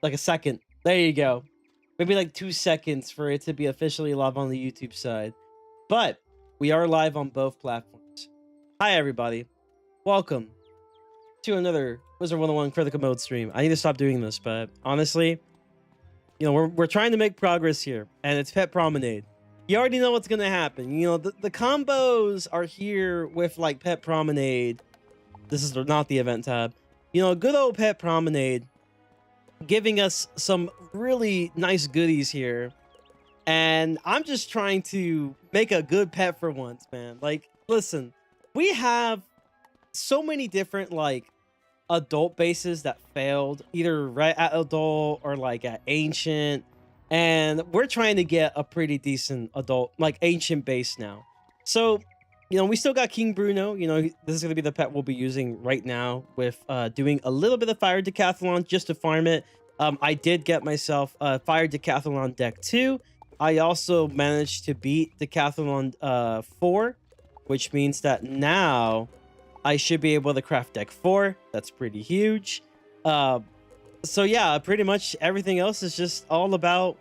like a second. There you go. Maybe like 2 seconds for it to be officially live on the YouTube side. But we are live on both platforms. Hi, everybody. Welcome to another Wizard101 Critical Mode stream. I need to stop doing this, but honestly, we're trying to make progress here, and it's Pet Promenade. You already know what's gonna happen. The combos are here with like Pet Promenade. This is not the event tab. Good old Pet Promenade giving us some really nice goodies here. And I'm just trying to make a good pet for once, man. Like, listen, we have so many different like adult bases that failed, either right at adult or like at ancient. And we're trying to get a pretty decent adult, like ancient base now. So, we still got King Bruno. This is going to be the pet we'll be using right now with doing a little bit of Fire Decathlon just to farm it. I did get myself Fire Decathlon deck 2. I also managed to beat Decathlon 4, which means that now I should be able to craft deck 4. That's pretty huge. So yeah, pretty much everything else is just all about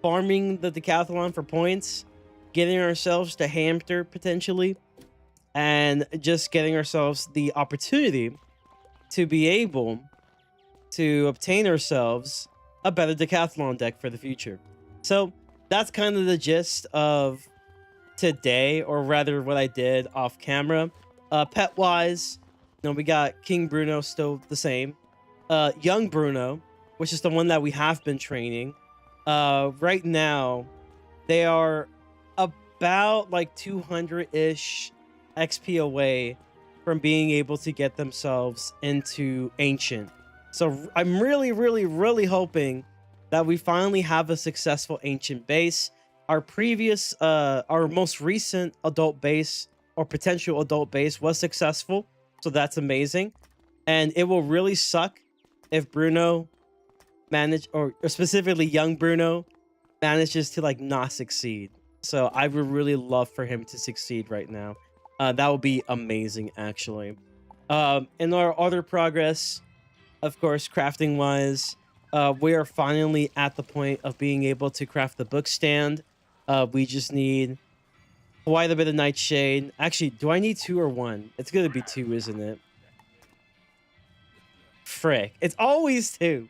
farming the Decathlon for points, getting ourselves to hamster potentially, and just getting ourselves the opportunity to be able to obtain ourselves a better Decathlon deck for the future. So that's kind of the gist of today, or rather what I did off camera. Pet wise, we got King Bruno still the same. Young Bruno, which is the one that we have been training. Right now, they are about like 200-ish XP away from being able to get themselves into Ancient. So I'm really, really, really hoping that we finally have a successful Ancient base. Our most recent adult base or potential adult base was successful. So that's amazing. And it will really suck if Bruno or specifically young Bruno manages to like not succeed. So I would really love for him to succeed right now. That would be amazing, actually. In our other progress, of course, crafting wise, we are finally at the point of being able to craft the book stand. We just need quite a bit of nightshade. Actually, do I need 2 or 1? It's gonna be 2, isn't it? Frick, it's always 2.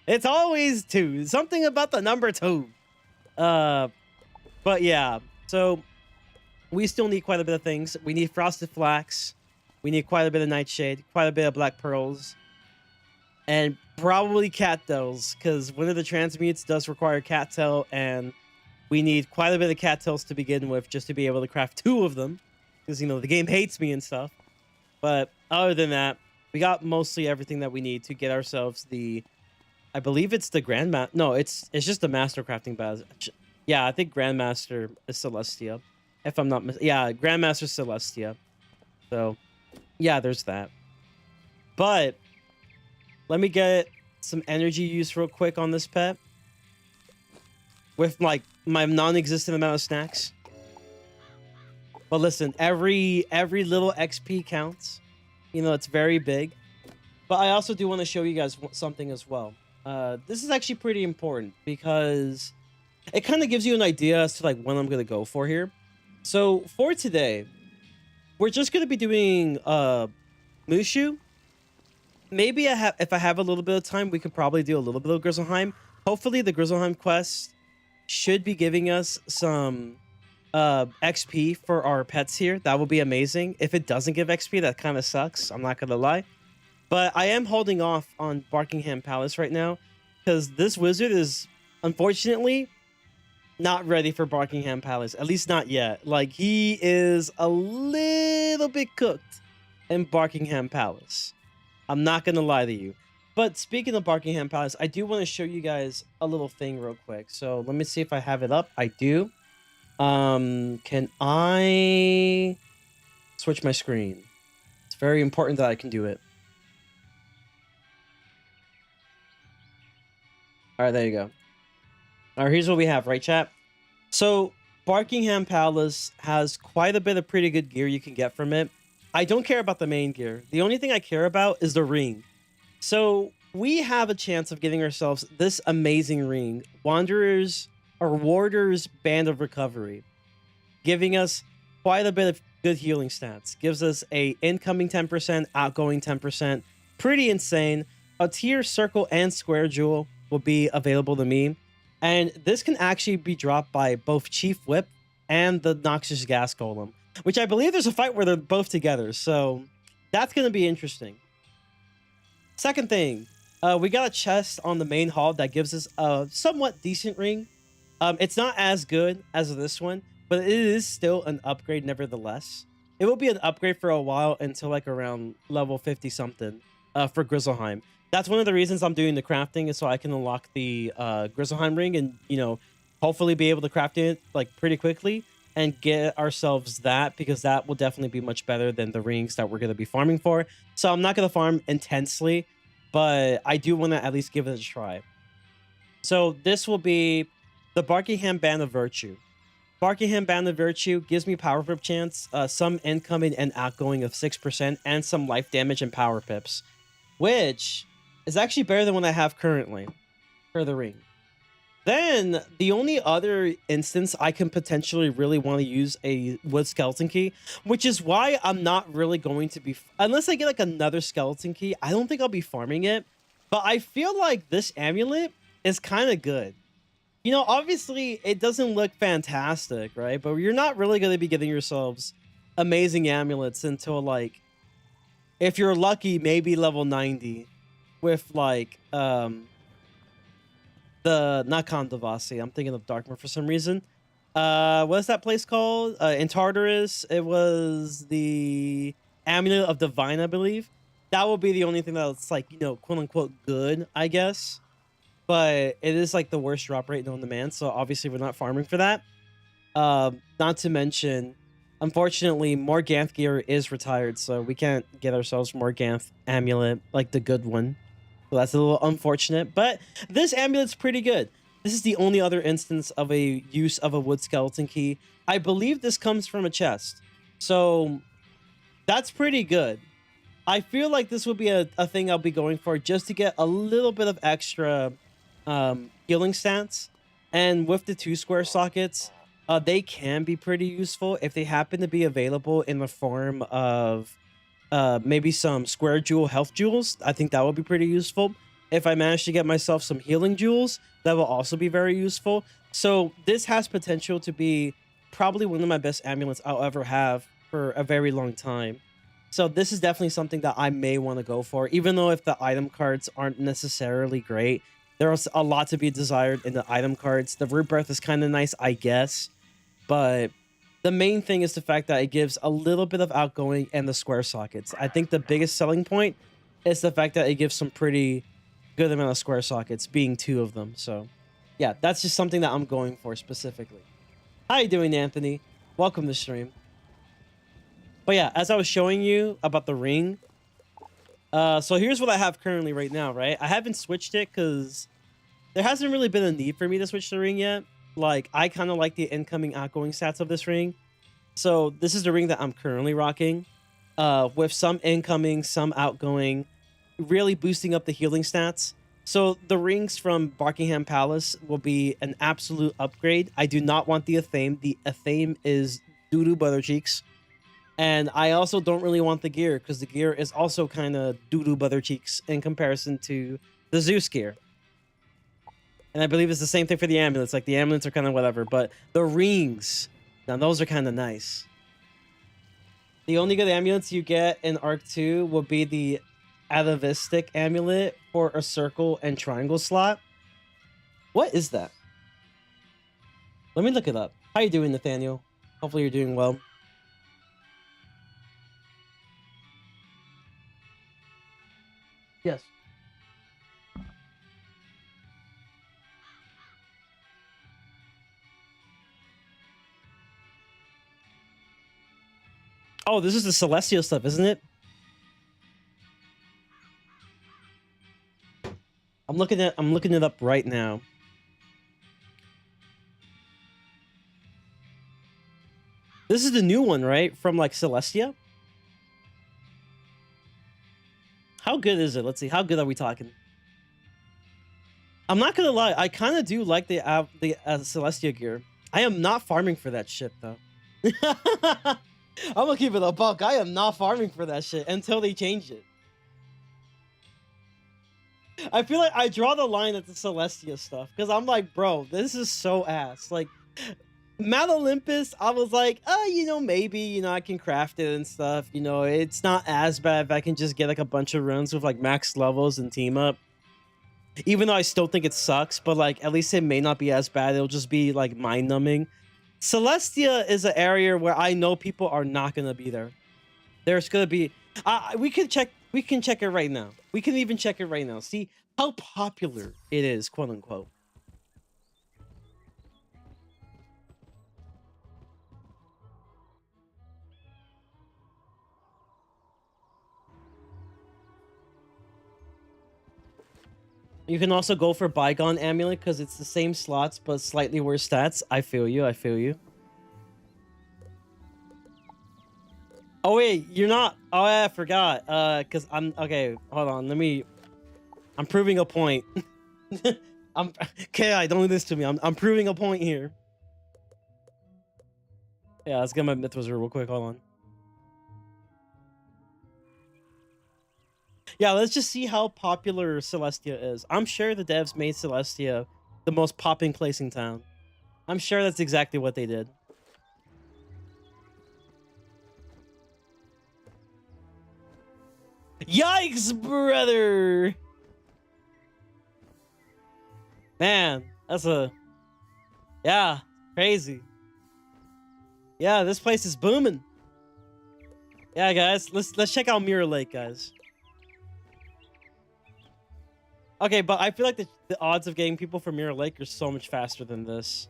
It's always 2. Something about the number 2. But yeah, so we still need quite a bit of things. We need frosted flax. We need quite a bit of nightshade, quite a bit of black pearls, and probably cattails, because one of the transmutes does require cattail, and we need quite a bit of cattails to begin with just to be able to craft 2 of them, because the game hates me and stuff. But other than that, we got mostly everything that we need to get ourselves the, I believe it's the Grandmaster. No, it's just the Master Crafting Baz. Yeah, I think Grandmaster is Celestia. If I'm not yeah, Grandmaster Celestia. So, yeah, there's that. But let me get some energy use real quick on this pet with like my non-existent amount of snacks. But listen, every little XP counts. It's very big. But I also do want to show you guys something as well. This is actually pretty important because it kind of gives you an idea as to like when I'm going to go for here. So for today, we're just going to be doing Mushu. Maybe if I have a little bit of time, we could probably do a little bit of Grizzleheim. Hopefully the Grizzleheim quest should be giving us some XP for our pets here. That would be amazing. If it doesn't give XP, that kind of sucks. I'm not going to lie. But I am holding off on Barkingham Palace right now because this wizard is unfortunately not ready for Barkingham Palace. At least not yet. Like, he is a little bit cooked in Barkingham Palace. I'm not going to lie to you. But speaking of Barkingham Palace, I do want to show you guys a little thing real quick. So let me see if I have it up. I do. Can I switch my screen? It's very important that I can do it. All right, there you go. All right, here's what we have, right, chat? So Barkingham Palace has quite a bit of pretty good gear you can get from it. I don't care about the main gear. The only thing I care about is the ring. So we have a chance of getting ourselves this amazing ring, Wanderers or Warders Band of Recovery, giving us quite a bit of good healing stats. Gives us a incoming 10%, outgoing 10%. Pretty insane. A tier, circle, and square jewel will be available to me. And this can actually be dropped by both Chief Whip and the Noxious Gas Golem, which I believe there's a fight where they're both together. So that's going to be interesting. Second thing, we got a chest on the main hall that gives us a somewhat decent ring. It's not as good as this one, but it is still an upgrade nevertheless. It will be an upgrade for a while until like around level 50 something for Grizzleheim. That's one of the reasons I'm doing the crafting, is so I can unlock the Grizzleheim ring and, you know, hopefully be able to craft it like pretty quickly and get ourselves that, because that will definitely be much better than the rings that we're going to be farming for. So I'm not going to farm intensely, but I do want to at least give it a try. So this will be the Barkingham Band of Virtue. Barkingham Band of Virtue gives me power pip chance, some incoming and outgoing of 6%, and some life damage and power pips, which is actually better than what I have currently for the ring. Then the only other instance I can potentially really want to use a wood skeleton key, which is why I'm not really going to be, unless I get like another skeleton key, I don't think I'll be farming it. But I feel like this amulet is kind of good. You know, obviously it doesn't look fantastic, right? But you're not really going to be getting yourselves amazing amulets until like, if you're lucky, maybe level 90 with like, the not Kandavasi. I'm thinking of Darkmoor for some reason. What's that place called? In Tartarus, it was the Amulet of Divine, I believe. That will be the only thing that's like, you know, quote unquote good, I guess. But it is like the worst drop rate known to man, so obviously we're not farming for that. Not to mention, unfortunately, Morganth gear is retired, so we can't get ourselves Morganth amulet, like the good one. So that's a little unfortunate, but this amulet's pretty good. This is the only other instance of a use of a wood skeleton key. I believe this comes from a chest, so that's pretty good. I feel like this will be a thing I'll be going for just to get a little bit of extra healing stats. And with the 2 square sockets, they can be pretty useful if they happen to be available in the form of maybe some square jewel health jewels. I think that would be pretty useful. If I manage to get myself some healing jewels, that will also be very useful. So this has potential to be probably one of my best amulets I'll ever have for a very long time. So this is definitely something that I may want to go for, even though if the item cards aren't necessarily great. There's a lot to be desired in the item cards. The root breath is kind of nice, I guess, but the main thing is the fact that it gives a little bit of outgoing and the square sockets. I think the biggest selling point is the fact that it gives some pretty good amount of square sockets, being 2 of them. So yeah, that's just something that I'm going for specifically. How you doing, Anthony? Welcome to the stream. But yeah, as I was showing you about the ring, so here's what I have currently right now, right? I haven't switched it because there hasn't really been a need for me to switch the ring yet. Like, I kind of like the incoming outgoing stats of this ring. So this is the ring that I'm currently rocking, with some incoming, some outgoing, really boosting up the healing stats. So the rings from Barkingham Palace will be an absolute upgrade. I do not want the Athame. The Athame is doo-doo butter cheeks. And I also don't really want the gear, because the gear is also kind of doo-doo butter cheeks in comparison to the Zeus gear. And I believe it's the same thing for the amulets. Like, the amulets are kind of whatever, but the rings, now those are kind of nice. The only good amulets you get in Arc 2 will be the Atavistic amulet for a circle and triangle slot. What is that? Let me look it up. How you doing, Nathaniel? Hopefully you're doing well. Yes. Oh, this is the Celestial stuff, isn't it? I'm looking it up right now. This is the new one, right? From like Celestia? How good is it? Let's see. How good are we talking? I'm not gonna lie, I kind of do like the Celestia gear. I am not farming for that shit though. I'm gonna keep it a buck. I am not farming for that shit until they change it. I feel like I draw the line at the Celestia stuff because I'm like, bro, this is so ass. Like, Mount Olympus, I was like, you know, maybe, you know, I can craft it and stuff. You know, it's not as bad if I can just get like a bunch of runs with like max levels and team up. Even though I still think it sucks, but like at least it may not be as bad. It'll just be like mind numbing. Celestia is an area where I know people are not gonna be there. There's gonna be. We can check it right now. We can even check it right now. See how popular it is, quote unquote. You can also go for Bygone Amulet because it's the same slots but slightly worse stats. I feel you. I feel you. Oh wait, you're not. Oh yeah, I forgot. Cause I'm okay. Hold on. I'm proving a point. Okay. Don't do this to me. I'm proving a point here. Yeah, let's get my Mythos real quick. Hold on. Yeah, let's just see how popular Celestia is. I'm sure the devs made Celestia the most popping place in town. I'm sure that's exactly what they did. Yikes, brother! Man, that's a... Yeah, crazy. Yeah, this place is booming. Yeah, guys, let's check out Mirror Lake, guys. Okay, but I feel like the odds of getting people from Mirror Lake are so much faster than this.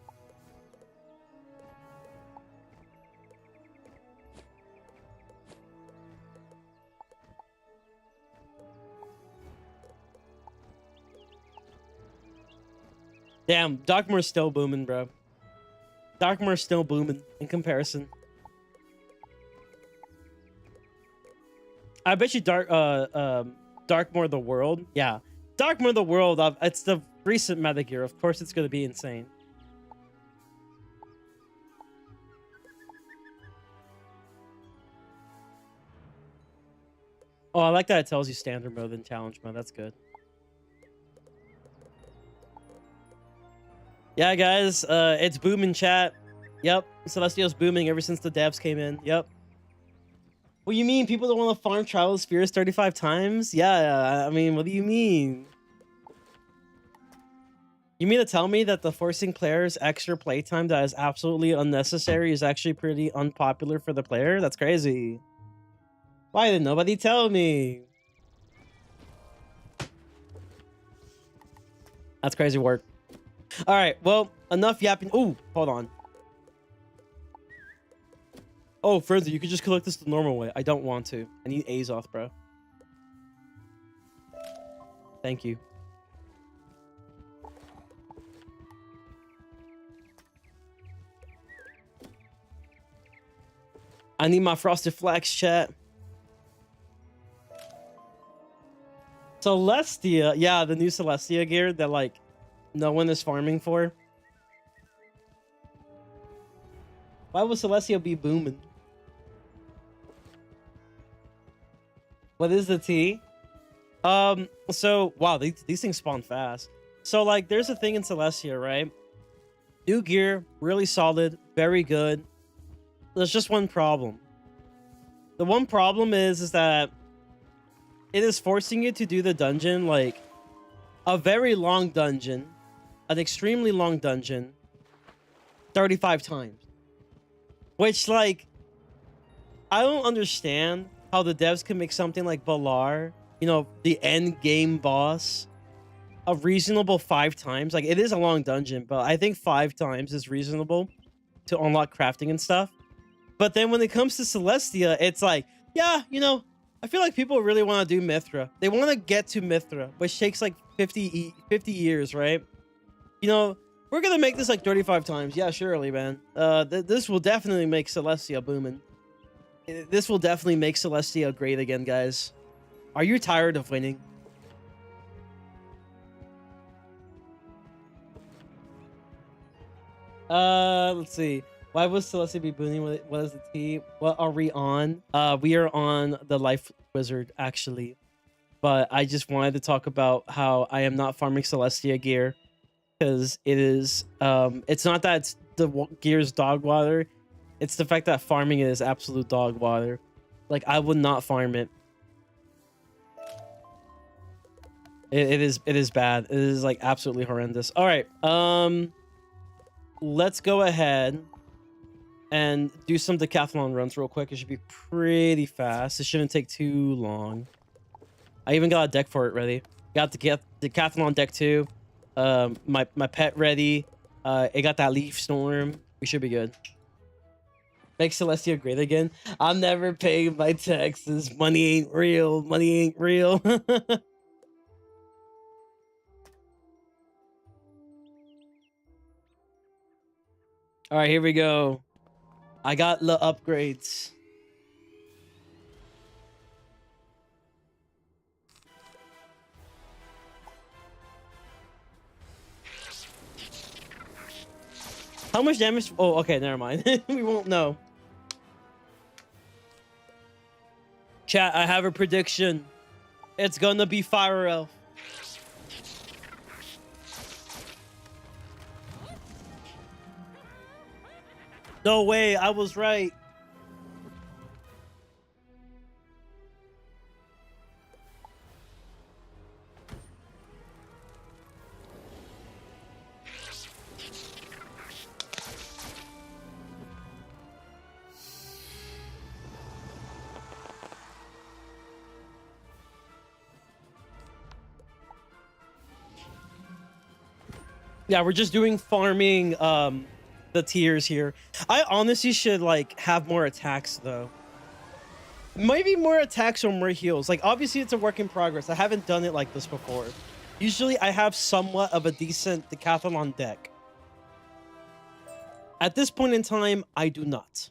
Damn, Darkmoor's still booming, bro. Darkmoor's still booming in comparison. I bet you Darkmoor the World. Yeah. Darkmoor the World, it's the recent meta gear. Of course it's going to be insane. Oh, I like that it tells you standard mode and challenge mode. That's good. Yeah, guys, it's booming chat. Yep, Celestia's booming ever since the devs came in. Yep. What do you mean? People don't want to farm Trial of Spheres 35 times? Yeah, I mean, what do you mean? You mean to tell me that the forcing players extra playtime that is absolutely unnecessary is actually pretty unpopular for the player? That's crazy. Why did nobody tell me? That's crazy work. All right, well, enough yapping. Ooh, hold on. Oh, Frenzy, you could just collect this the normal way. I don't want to. I need Azoth, bro. Thank you. I need my Frosted Flax, chat. Celestia. Yeah, the new Celestia gear that, like, no one is farming for. Why would Celestia be booming? What is the T? So, wow, these things spawn fast. So, like, there's a thing in Celestia, right? New gear, really solid, very good. There's just one problem. The one problem is that it is forcing you to do the dungeon, like, a very long dungeon, an extremely long dungeon, 35 times. Which, like, I don't understand how the devs can make something like Balar, you know, the end game boss, a reasonable 5 times. Like, it is a long dungeon, but I think 5 times is reasonable to unlock crafting and stuff. But then when it comes to Celestia, it's like, yeah, you know, I feel like people really want to do Mithra. They want to get to Mithra, which takes like 50 years, right? You know, we're going to make this like 35 times. Yeah, surely, man. This will definitely make Celestia booming. This will definitely make Celestia great again, guys. Are you tired of winning? Let's see. Why was Celestia be booting? What is the T? What are we on? We are on the Life Wizard, actually. But I just wanted to talk about how I am not farming Celestia gear. Because it is, it's not that it's the gear's dog water. It's the fact that farming it is absolute dog water. Like, I would not farm it. It is bad. It is like absolutely horrendous. All right. Let's go ahead and do some decathlon runs real quick. It should be pretty fast. It shouldn't take too long. I even got a deck for it ready. Got the decathlon deck too. My pet ready. It got that leaf storm. We should be good. Make Celestia great again. I'm never paying my taxes. Money ain't real. Money ain't real. All right, here we go. I got the upgrades. How much damage? Oh, okay, never mind. We won't know. Chat, I have a prediction. It's gonna be Fire Elf. No way, I was right. Yeah, we're just doing farming the tiers here. I honestly should like have more attacks though. Maybe more attacks or more heals. Like obviously it's a work in progress. I haven't done it like this before. Usually I have somewhat of a decent decathlon deck. At this point in time, I do not.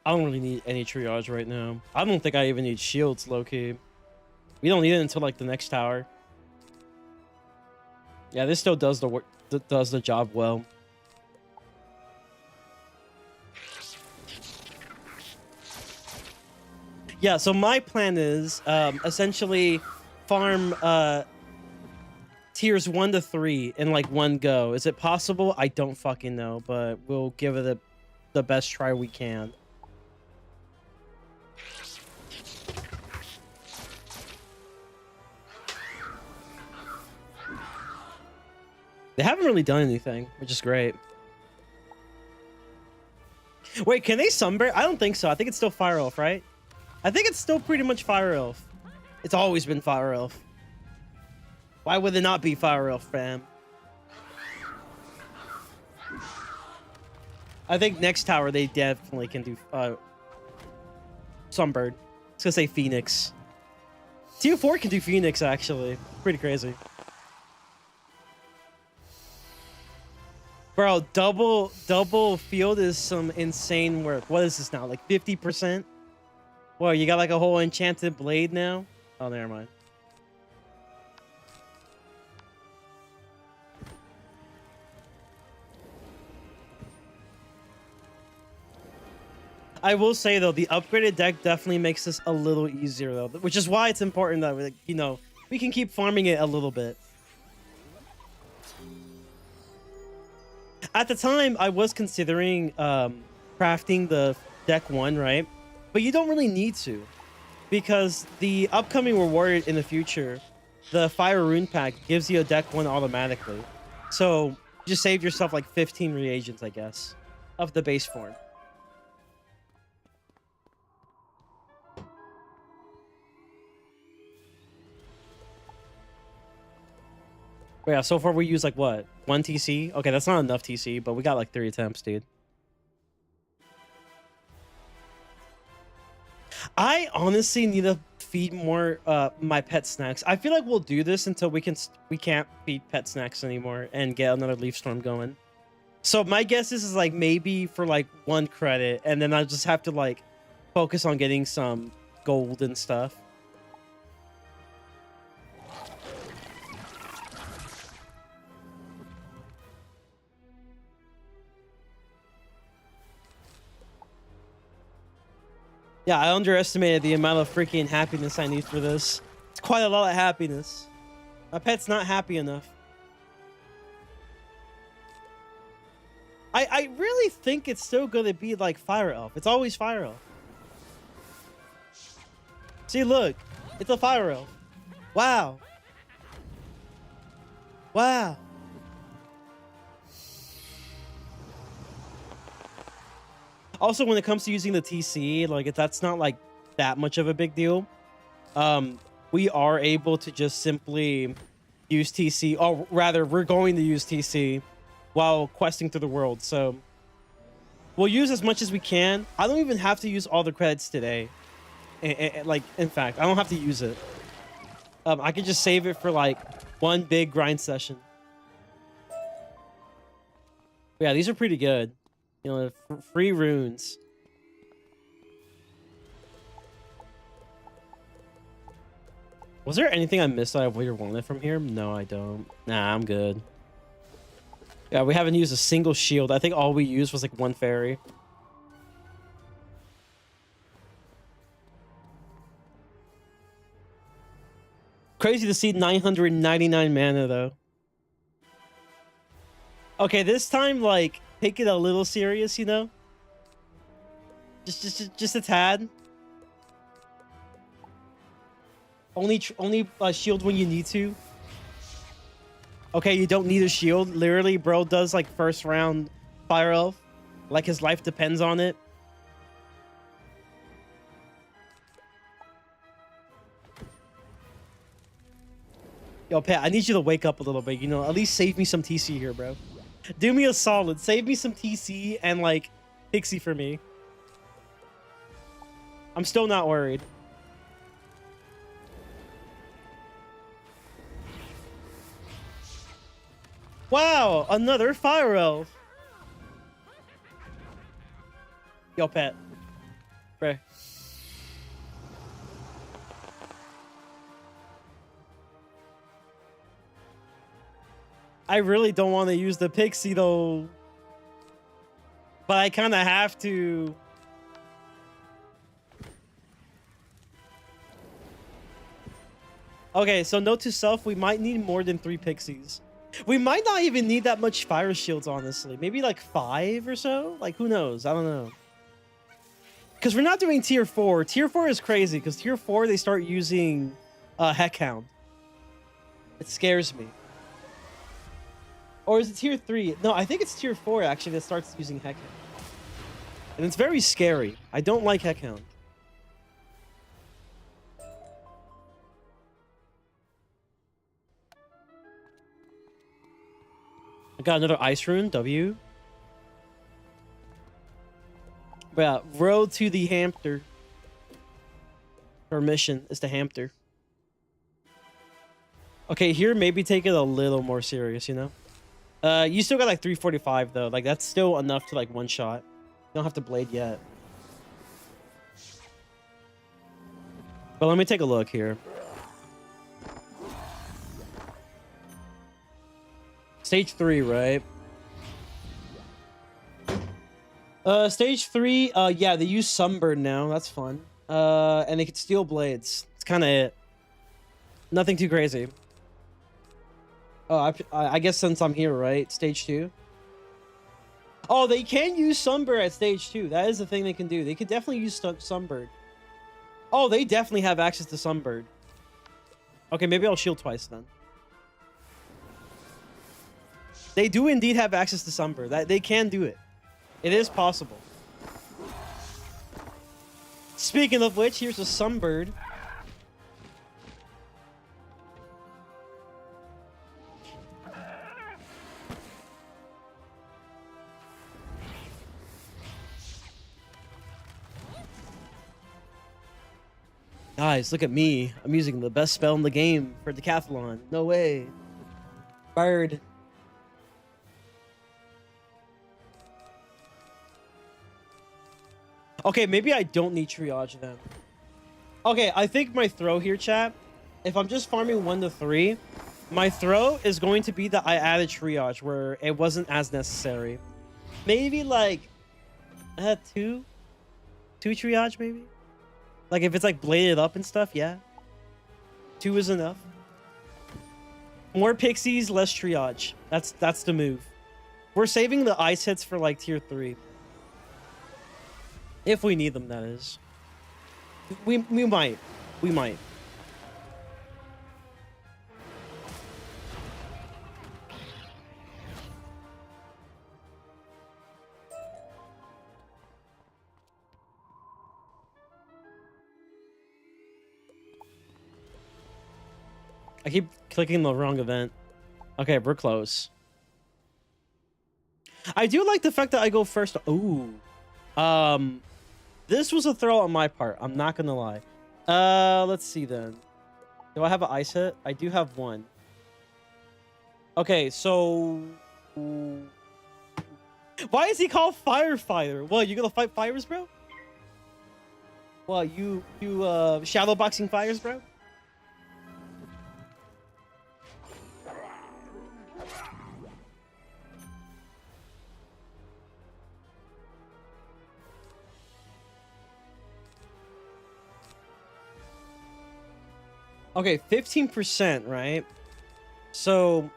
I don't really need any triage right now. I don't think I even need shields, low-key. We don't need it until like the next tower. Yeah, this still does the work, does the job well. Yeah, so my plan is essentially farm tiers 1 to 3 in like one go. Is it possible? I don't fucking know, but we'll give it the best try we can. They haven't really done anything, which is great. Wait, can they sunburn? I don't think so. I think it's still Fire Elf, right? I think it's still pretty much Fire Elf. It's always been Fire Elf. Why would it not be Fire Elf, fam? I think next tower they definitely can do Sunbird. It's gonna say Phoenix. Tier 4 can do Phoenix, actually. Pretty crazy. Bro, double field is some insane work. What is this now? Like 50%? Whoa, you got like a whole enchanted blade now? Oh, never mind. I will say though, the upgraded deck definitely makes this a little easier though, which is why it's important that you know, we can keep farming it a little bit. At the time, I was considering crafting the deck 1, right? But you don't really need to, because the upcoming reward in the future, the Fire Rune Pack, gives you a deck 1 automatically. So just save yourself like 15 reagents, I guess, of the base form. But yeah, so far we use like what? 1 TC? Okay, that's not enough TC, but we got like 3 attempts, dude. I honestly need to feed more my pet snacks. I feel like we'll do this until we can't feed pet snacks anymore and get another leaf storm going. So my guess is like maybe for like 1 credit, and then I'll just have to like focus on getting some gold and stuff. Yeah, I underestimated the amount of freaking happiness I need for this. It's quite a lot of happiness. My pet's not happy enough. I really think it's still gonna be like Fire Elf. It's always Fire Elf. See, look. It's a Fire Elf. Wow. Wow. Also, when it comes to using the TC, like that's not like that much of a big deal. We are able to just simply use TC, or rather, we're going to use TC while questing through the world. So we'll use as much as we can. I don't even have to use all the credits today. Like, in fact, I don't have to use it. I can just save it for like 1 big grind session. But yeah, these are pretty good. You know, free runes. Was there anything I missed that I would have wanted from here? No, I don't. Nah, I'm good. Yeah, we haven't used a single shield. I think all we used was like 1 fairy. Crazy to see 999 mana though. Okay, this time like take it a little serious, you know? Just a tad. Only shield when you need to. Okay, you don't need a shield. Literally, bro does like first round Fire Elf. Like his life depends on it. Yo, Pat, I need you to wake up a little bit. You know, at least save me some TC here, bro. Do me a solid. Save me some TC and like Pixie for me. I'm still not worried. Wow, another Fire Elf. Yo, Pat. Bro. I really don't want to use the Pixie though. But I kind of have to. Okay, so note to self, we might need more than 3 Pixies. We might not even need that much fire shields, honestly. Maybe like 5 or so? Like, who knows? I don't know. Because we're not doing tier 4. Tier 4 is crazy, because tier 4, they start using Heckhound. It scares me. Or is it tier 3? No, I think it's tier 4, actually, that starts using Heckhound. And it's very scary. I don't like Heckhound. I got another ice rune, W. But yeah, road to the hamster. Our mission is the hamster. Okay, here maybe take it a little more serious, you know? You still got like 345 though. Like that's still enough to like 1 shot. You don't have to blade yet. But let me take a look here. Stage 3, right? Stage 3, yeah, they use Sunburn now. That's fun. And they can steal blades. It's kind of it. Nothing too crazy. Oh, I guess since I'm here, right? Stage 2. Oh, they can use Sunburn at stage 2. That is the thing they can do. They can definitely use Sunbird. Oh, they definitely have access to Sunbird. Okay, maybe I'll shield twice then. They do indeed have access to Sunbird. That they can do it. It is possible. Speaking of which, here's a Sunbird. Guys, look at me. I'm using the best spell in the game for Decathlon. No way. Bird. Okay, maybe I don't need triage then. Okay, I think my throw here, chat, if I'm just farming 1 to 3, my throw is going to be that I added triage where it wasn't as necessary. Maybe like 2 triage maybe? Like if it's like bladed up and stuff, yeah. 2 is enough. More pixies, less triage. That's the move. We're saving the ice hits for like tier 3. If we need them, that is. We might. We might. I keep clicking the wrong event. Okay, we're close. I do like the fact that I go first. Ooh. This was a throw on my part. I'm not gonna lie. Let's see then. Do I have an ice hit? I do have one. Okay, so why is he called Firefighter? Well, you gonna fight fires, bro? Well, you shadow boxing fires, bro? Okay, 15%, right? So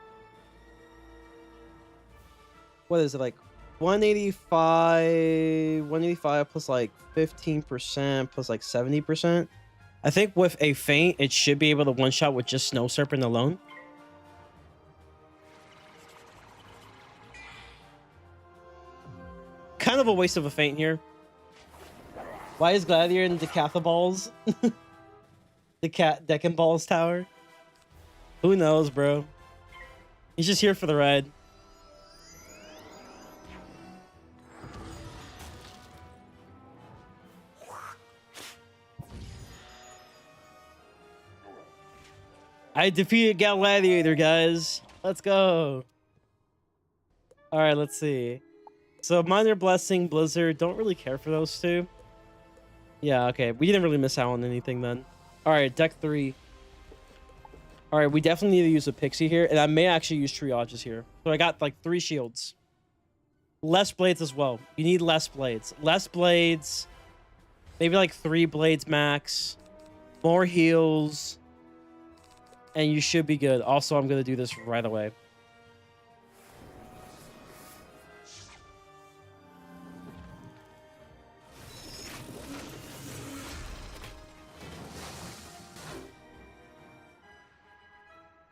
what is it, like 185 plus like 15% plus like 70%? I think with a feint, it should be able to one-shot with just Snow Serpent alone. Kind of a waste of a feint here. Why is Gladiator in Decathaballs? The Deccan Balls Tower? Who knows, bro? He's just here for the ride. I defeated Gladiator, guys. Let's go. All right, let's see. So Minor Blessing, Blizzard, don't really care for those two. Yeah, okay. We didn't really miss out on anything then. All right, deck 3. All right, we definitely need to use a Pixie here, and I may actually use Triages here. So I got like 3 shields. Less blades as well. You need less blades. Less blades. Maybe like 3 blades max. More heals. And you should be good. Also, I'm going to do this right away.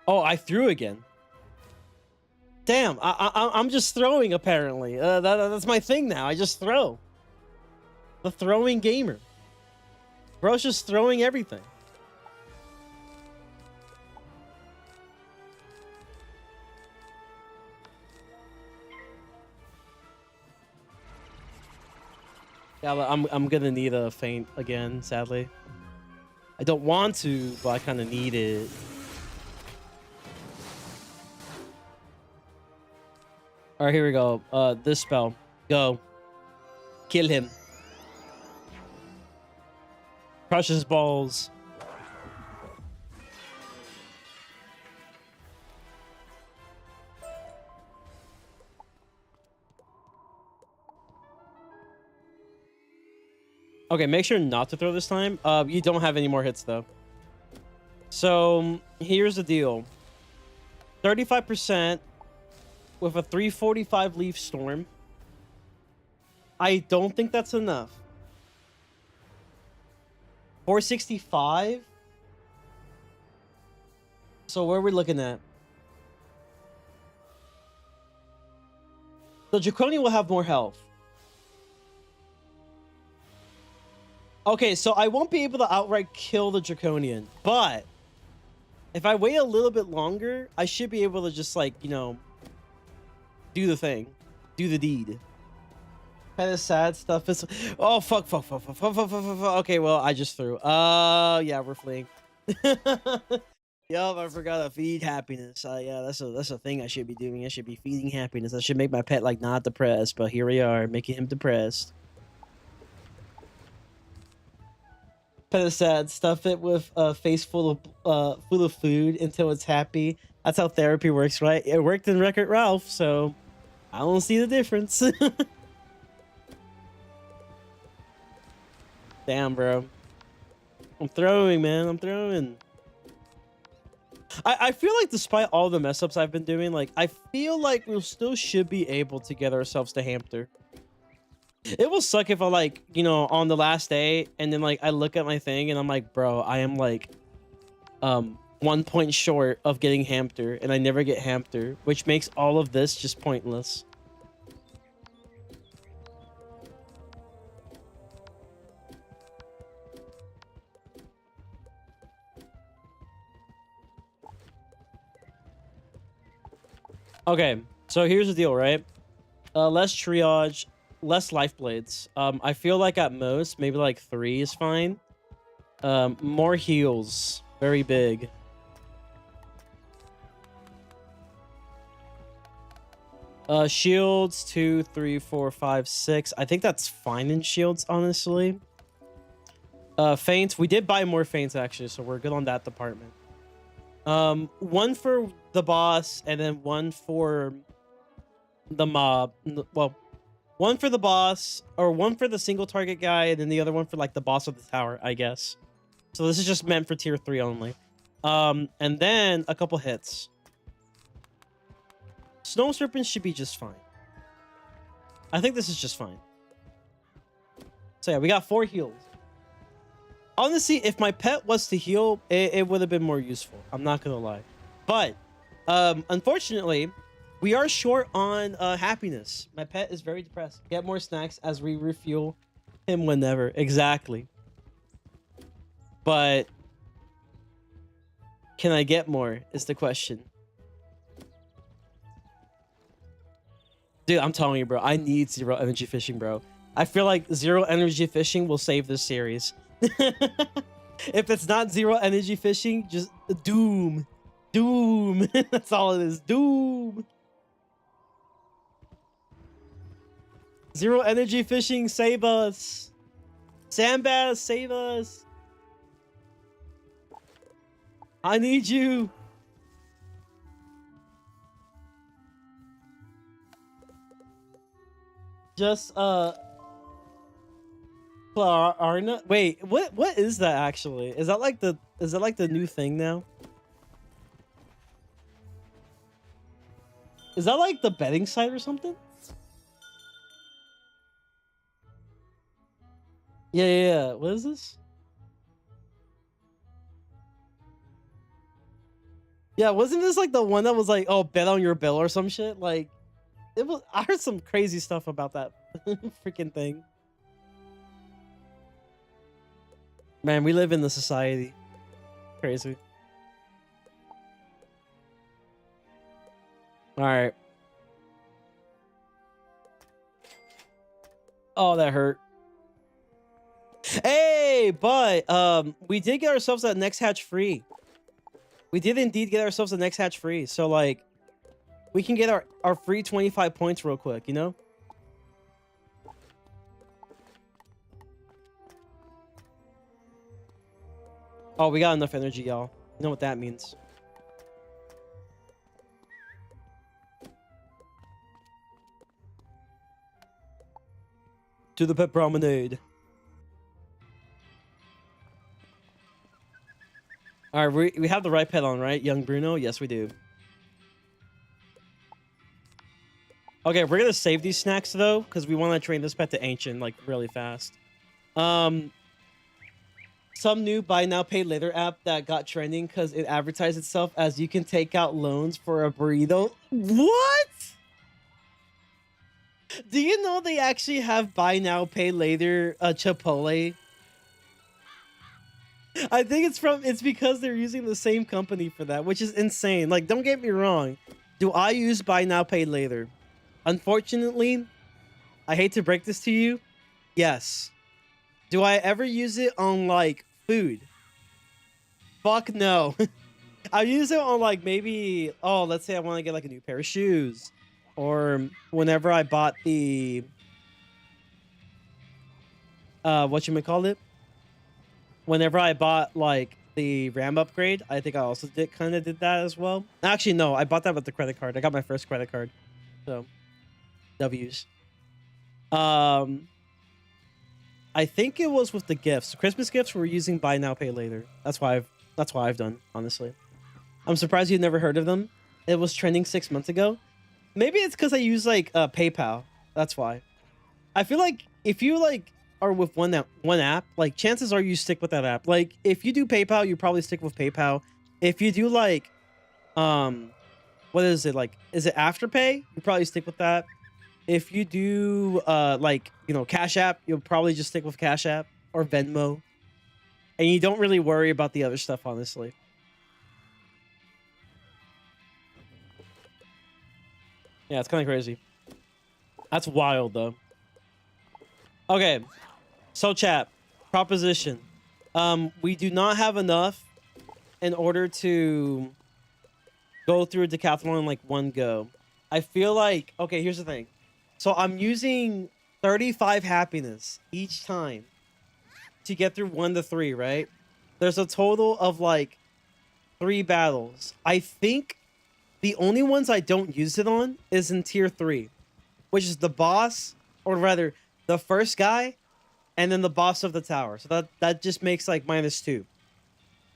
Oh, I threw again. Damn, I'm just throwing apparently. That's my thing now. I just throw. The throwing gamer. Bro's just throwing everything. Yeah, but I'm gonna need a feint again, sadly. I don't want to, but I kind of need it. All right, here we go. This spell. Go. Kill him. Crush his balls. Okay, make sure not to throw this time. You don't have any more hits, though. So, here's the deal. 35%... with a 345 Leaf Storm. I don't think that's enough. 465? So where are we looking at? The Draconian will have more health. Okay, so I won't be able to outright kill the Draconian, but if I wait a little bit longer, I should be able to just, like, you know, do the thing. Do the deed. Kind of sad stuff is... Oh, fuck. Okay, well, I just threw. Yeah, we're fleeing. Yup, I forgot to feed happiness. Yeah, that's a thing I should be doing. I should be feeding happiness. I should make my pet, like, not depressed, but here we are, making him depressed. Pet is sad. Stuff it with a face full of food until it's happy. That's how therapy works, right? It worked in Wreck-It Ralph, so I don't see the difference. Damn, bro. I'm throwing, man. I'm throwing. I feel like despite all the mess ups I've been doing, like I feel like we still should be able to get ourselves to hamster. It will suck if I like, you know, on the last day and then like I look at my thing and I'm like, bro, I am like 1 point short of getting hamster and I never get hamster, which makes all of this just pointless. Okay, so here's the deal, right? Less triage, less life blades. I feel like at most maybe like 3 is fine. More heals, very big. Shields 2, 3, 4, 5, 6. I think that's fine in shields, honestly. Feints, we did buy more feints actually, so we're good on that department. 1 for the boss and then 1 for the mob. Well, 1 for the boss, or 1 for the single target guy, and then the other one for like the boss of the tower, I guess. So this is just meant for tier 3 only. And then a couple hits. Snow Serpent should be just fine. I think this is just fine. So yeah, we got 4 heals. Honestly, if my pet was to heal, it would have been more useful. I'm not gonna lie. But unfortunately, we are short on happiness. My pet is very depressed. Get more snacks as we refuel him whenever. Exactly. But can I get more is the question. Dude, I'm telling you, bro. I need 0 energy fishing, bro. I feel like 0 energy fishing will save this series. If it's not 0 energy fishing, just doom. Doom. That's all it is. Doom. 0 energy fishing, save us. Sandbass, save us. I need you. Just Arna. Wait, what is that actually? Is that like the new thing now? Is that like the betting site or something? Yeah. What is this? Yeah, wasn't this like the one that was like, oh, bet on your bill or some shit? Like, it was. I heard some crazy stuff about that freaking thing. Man, we live in the society. Crazy. All right. Oh, that hurt. Hey, but we did get ourselves that next hatch free. We did indeed get ourselves the next hatch free. So like, we can get our free 25 points real quick, you know? Oh, we got enough energy, y'all. You know what that means. To the pet promenade. All right, we have the right pet on, right? Young Bruno? Yes, we do. Okay, we're gonna save these snacks though, because we want to train this pet to ancient like really fast. Some new buy now pay later app that got trending because it advertised itself as you can take out loans for a burrito. What? Do you know they actually have buy now pay later Chipotle? I think it's because they're using the same company for that, which is insane. Like, don't get me wrong. Do I use buy now pay later? Unfortunately, I hate to break this to you. Yes. Do I ever use it on like food? Fuck no. I use it on like maybe, oh, let's say I want to get like a new pair of shoes, or whenever I bought the whatchamacallit? whenever I bought like the RAM upgrade, I think I also kind of did that as well. Actually, no, I bought that with the credit card. I got my first credit card, so W's. I think it was with the gifts. Christmas gifts were using buy now pay later. That's why I've done, honestly. I'm surprised you've never heard of them. It was trending 6 months ago. Maybe it's because I use like PayPal. That's why. I feel like if you like are with one app, like chances are you stick with that app. Like if you do PayPal, you probably stick with PayPal. If you do like what is it, like is it Afterpay? You probably stick with that. If you do like, you know, Cash App, you'll probably just stick with Cash App or Venmo. And you don't really worry about the other stuff, honestly. Yeah, it's kind of crazy. That's wild, though. Okay, so chat, proposition. We do not have enough in order to go through a decathlon in like one go. I feel like, okay, here's the thing. So I'm using 35 happiness each time to get through 1 to 3, right? There's a total of like 3 battles. I think the only ones I don't use it on is in tier 3, which is the boss, or rather the first guy, and then the boss of the tower. So that just makes like -2.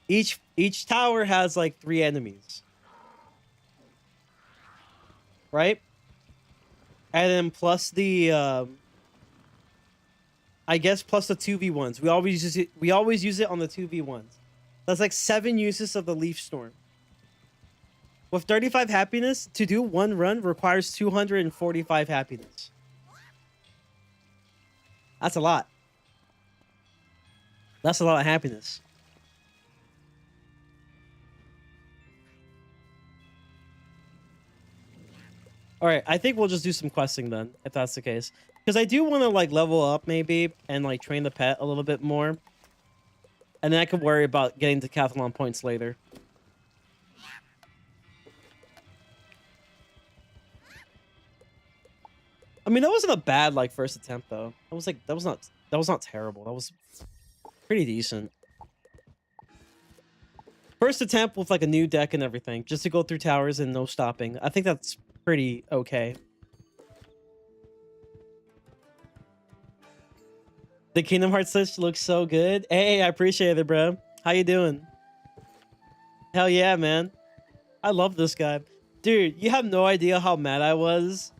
Each tower has like 3 enemies, right? And then plus the I guess plus the 2v1s. We always use it on the 2v1s. That's like 7 uses of the Leaf Storm. With 35 happiness, to do 1 run requires 245 happiness. That's a lot. That's a lot of happiness. All right, I think we'll just do some questing then, if that's the case. Because I do want to like level up maybe and like train the pet a little bit more. And then I can worry about getting decathlon points later. I mean, that wasn't a bad like first attempt though. That was not terrible. That was pretty decent. First attempt with like a new deck and everything, just to go through towers and no stopping. I think that's pretty okay. The Kingdom Hearts Switch looks so good. Hey, I appreciate it, bro. How you doing? Hell yeah, man. I love this guy. Dude, you have no idea how mad I was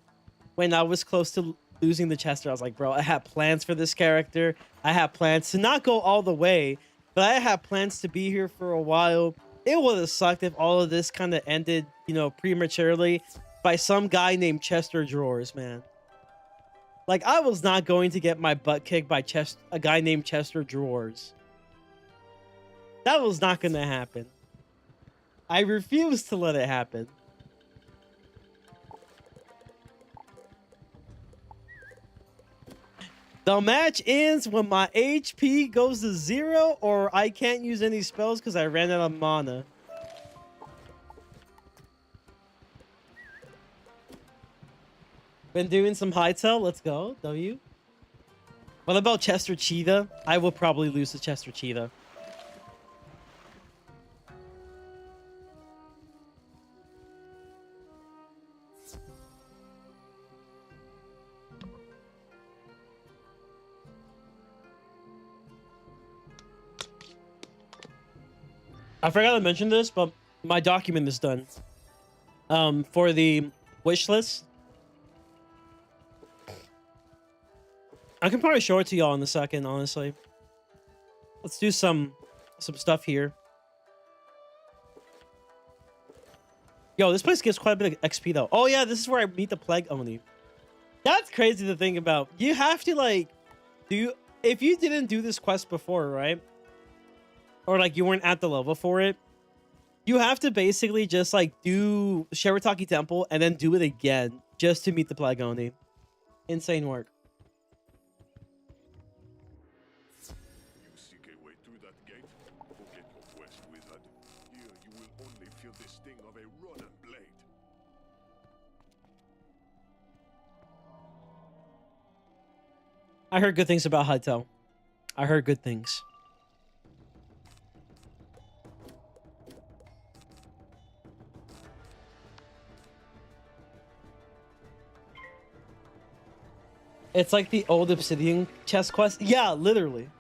when I was close to losing the Chester. I was like, bro, I had plans for this character. I had plans to not go all the way, but I had plans to be here for a while. It would have sucked if all of this kind of ended, you know, prematurely by some guy named Chester Drawers, man. Like, I was not going to get my butt kicked by a guy named Chester Drawers. That was not going to happen. I refuse to let it happen. The match ends when my HP goes to 0 or I can't use any spells because I ran out of mana. Been doing some hightail. Let's go. W. What about Chester Cheetah? I will probably lose to Chester Cheetah. I forgot to mention this, but my document is done. For the wish list. I can probably show it to y'all in a second, honestly. Let's do some stuff here. Yo, this place gives quite a bit of XP though. Oh yeah, this is where I meet the Plague Oni. That's crazy to think about. You have to like if you didn't do this quest before, right? Or like you weren't at the level for it, you have to basically just like do Shirataki Temple and then do it again just to meet the Plague Oni. Insane work. You seek a way through that gate? Forget your quest, wizard. Here you will only feel the sting of a rotten blade. I heard good things about Hytel. I heard good things. It's like the old Obsidian chest quest. Yeah, literally.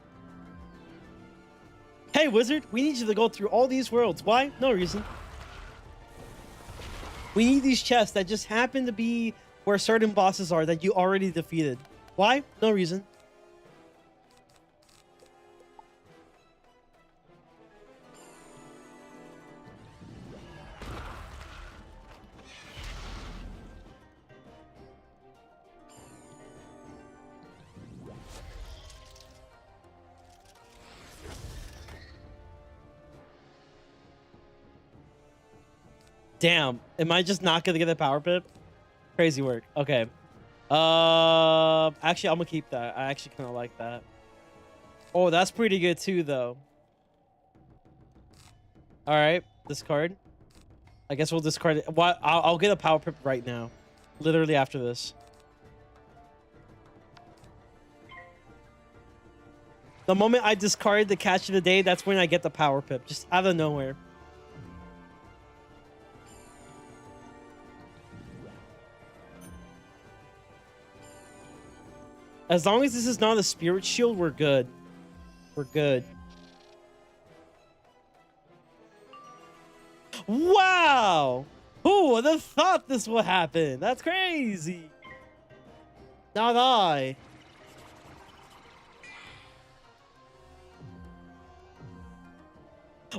Hey, wizard, we need you to go through all these worlds. Why? No reason. We need these chests that just happen to be where certain bosses are that you already defeated. Why? No reason. Damn, am I just not gonna get a power pip? Crazy work. Okay. Actually, I'm gonna keep that. I actually kind of like that. Oh, that's pretty good too, though. All right, discard. I guess we'll discard it. What? I'll get a power pip right now, literally after this. The moment I discard the catch of the day, that's when I get the power pip, just out of nowhere. As long as this is not a spirit shield, we're good. We're good. Wow! Who would have thought this would happen? That's crazy. Not I.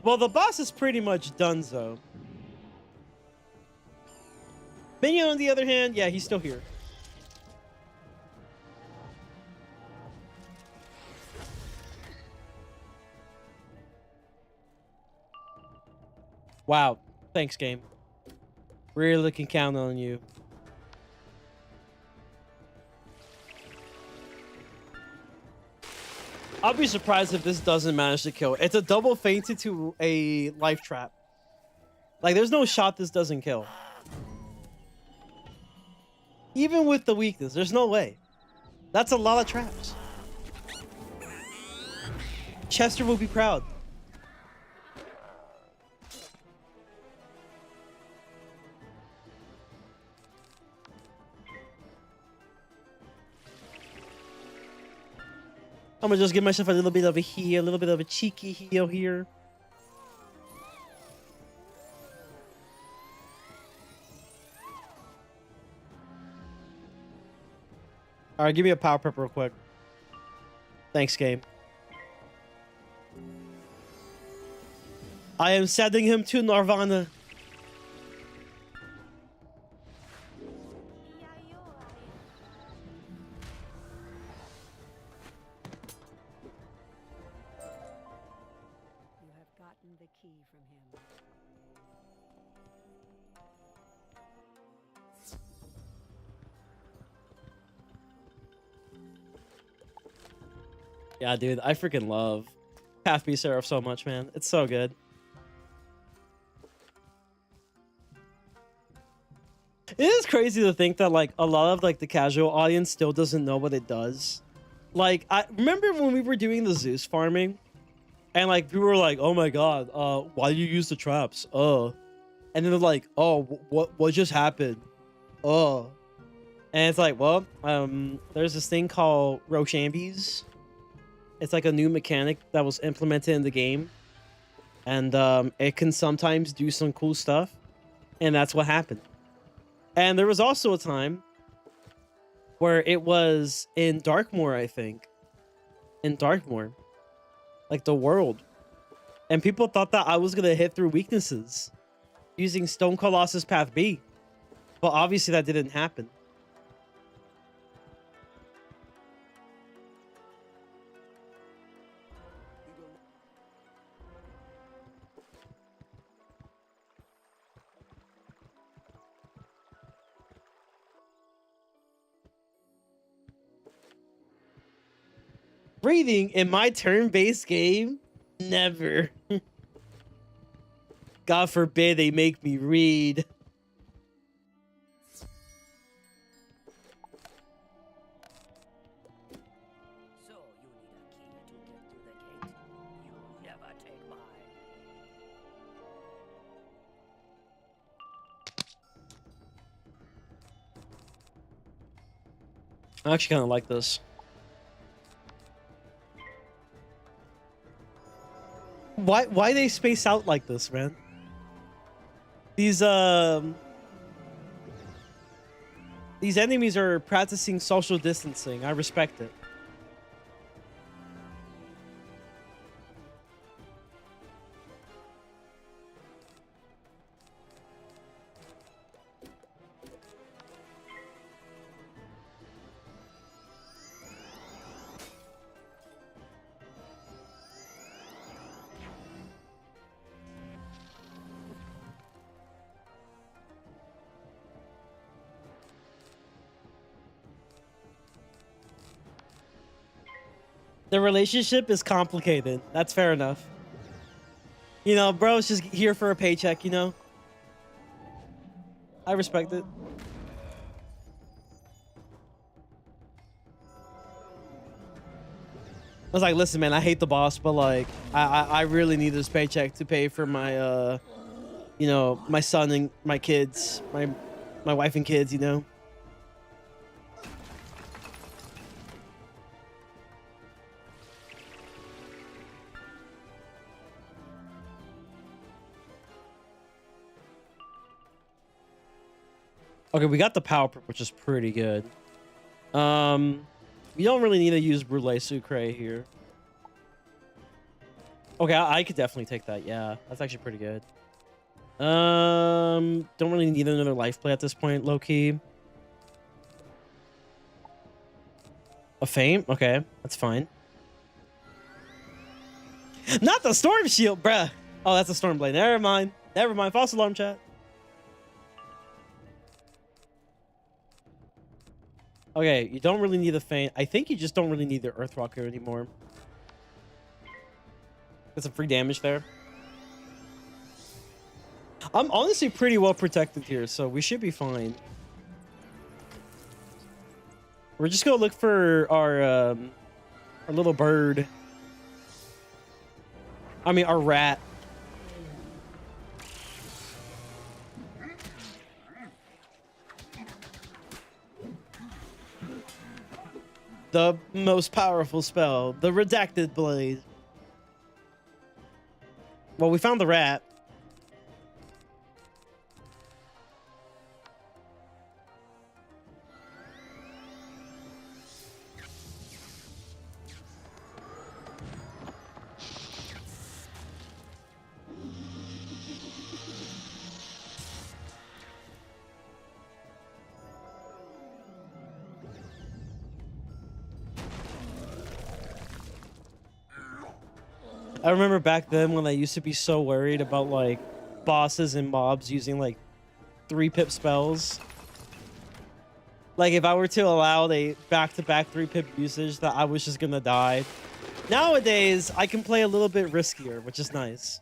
Well, the boss is pretty much done, though. Minion, on the other hand, yeah, he's still here. Wow. Thanks, game. Really can count on you. I'll be surprised if this doesn't manage to kill. It's a double feint into a life trap. Like, there's no shot this doesn't kill. Even with the weakness, there's no way. That's a lot of traps. Chester will be proud. I'm gonna just give myself a little bit of a heal, a little bit of a cheeky heal here. All right, give me a power prep real quick. Thanks, game. I am sending him to Nirvana. You have gotten the key from him. Yeah, dude, I freaking love Path B Seraph so much, man. It's so good. It is crazy to think that like a lot of like the casual audience still doesn't know what it does. Like, I remember when we were doing the Zeus farming, and like we were like, "Oh my god, why do you use the traps?" And then they're like, "Oh, what just happened?" And it's like, well, there's this thing called Rochambees. It's like a new mechanic that was implemented in the game, and it can sometimes do some cool stuff, and that's what happened. And there was also a time where it was in Darkmoor, I think, in Darkmoor, like the world, and people thought that I was gonna hit through weaknesses using Stone Colossus Path B, but obviously that didn't happen. Breathing in my turn-based game? Never. God forbid they make me read. So you need a key to get through the gate. You never take mine. I actually kind of like this. Why they space out like this, man? These enemies are practicing social distancing. I respect it. The relationship is complicated. That's fair enough. You know, bro's just here for a paycheck, you know? I respect it. I was like, listen, man, I hate the boss, but like, I really need this paycheck to pay for my, you know, my son and my kids, my wife and kids, you know? Okay, we got the power, which is pretty good. We don't really need to use Brûlé Sucré here. Okay, I could definitely take that. Yeah, that's actually pretty good. Don't really need another life play at this point, low key. A feint? Okay, that's fine. Not the storm shield, bruh. Oh, that's a storm blade. Never mind. Never mind. False alarm, chat. Okay, you don't really need a feint. I think you just don't really need the Earthwalker anymore. Get some free damage there. I'm honestly pretty well protected here, so we should be fine. We're just gonna look for our little bird. I mean, our rat. The most powerful spell, the Redacted Blade. Well, we found the rat. I remember back then when I used to be so worried about like bosses and mobs using like 3-pip spells. Like if I were to allow a back-to-back 3-pip usage, that I was just gonna die. Nowadays, I can play a little bit riskier, which is nice.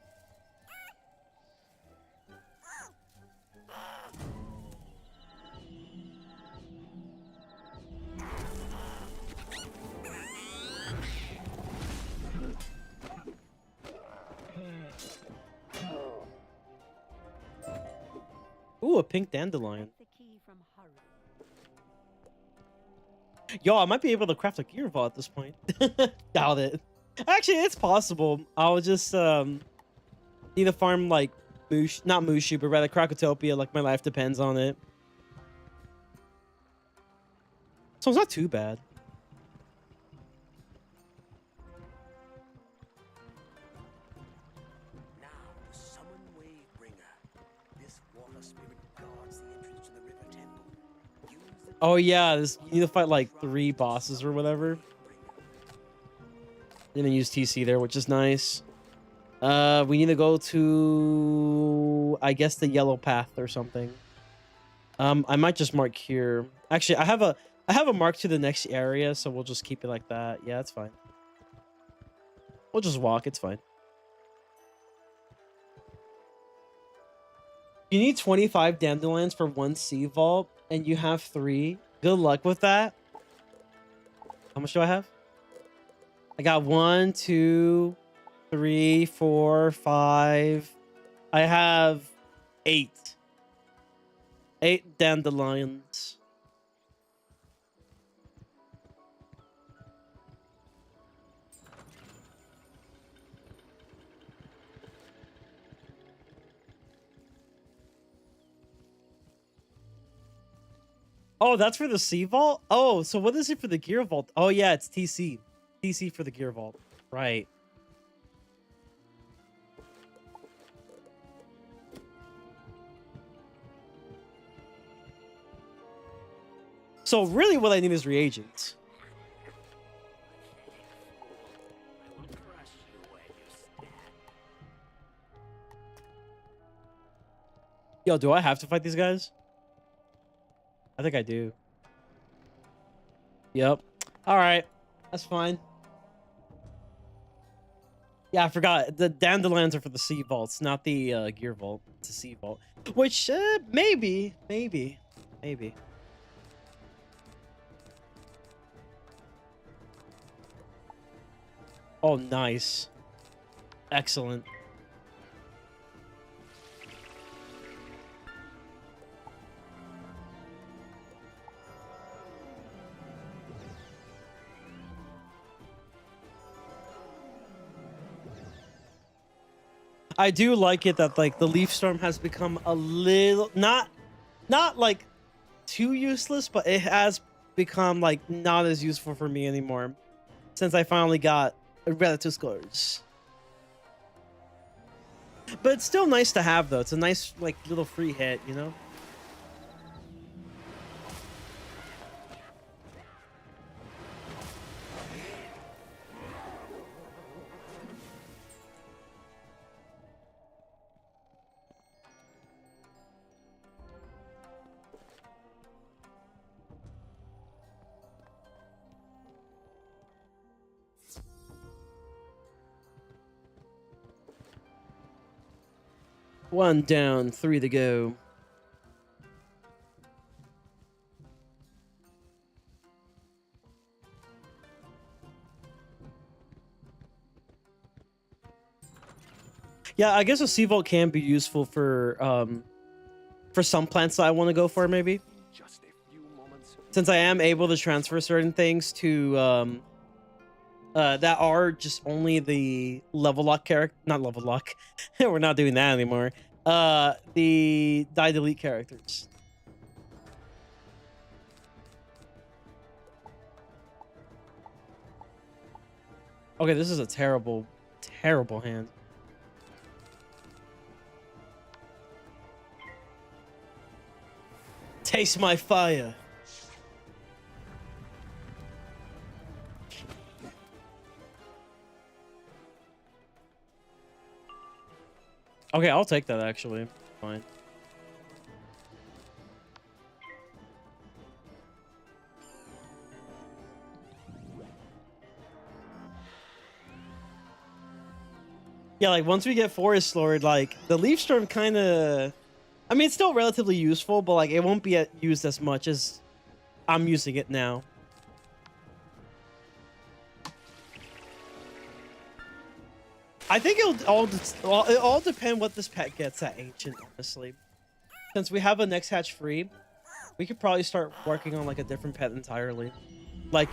Ooh, a pink dandelion. Yo, I might be able to craft a gear vault at this point. Doubt it. Actually, it's possible. I'll just need to farm like not Mushu, but rather Crocotopia. Like my life depends on it. So it's not too bad. Now, summon Wave Bringer. This water spirit guards the entrance to the river temple. Use the Oh yeah, you need to fight like 3 bosses or whatever. And then use TC there, which is nice. We need to go to, I guess, the yellow path or something. I might just mark here. Actually, I have a mark to the next area, so we'll just keep it like that. Yeah, that's fine. We'll just walk. It's fine. You need 25 dandelions for 1 sea vault, and you have 3. Good luck with that. How much do I have? I got 1, 2, 3, 4, 5. I have 8. 8 dandelions. Oh, that's for the Sea Vault? Oh, so what is it for the Gear Vault? Oh, yeah, it's TC. TC for the Gear Vault. Right. So really what I need is reagents. Yo, do I have to fight these guys? I think I do. Yep. All right. That's fine. Yeah, I forgot. The dandelions are for the Sea Vaults, not the Gear Vault. It's a Sea Vault. Which, maybe. Oh, nice. Excellent. I do like it that like the Leaf Storm has become a little not like too useless, but it has become like not as useful for me anymore since I finally got relative scores. But it's still nice to have though. It's a nice like little free hit, you know? One down, 3 to go. Yeah, I guess a Sea Vault can be useful for some plants that I want to go for maybe. Just a few moments. Since I am able to transfer certain things to that are just only the level lock character, not level lock. We're not doing that anymore. The die delete characters. Okay, this is a terrible hand. Taste my fire. Okay, I'll take that actually. Fine. Yeah, like once we get Forest Lord, like the Leaf Storm kind of, I mean, it's still relatively useful, but like it won't be used as much as I'm using it now. I think it'll all depend what this pet gets at Ancient, honestly. Since we have a next hatch free, we could probably start working on like a different pet entirely. Like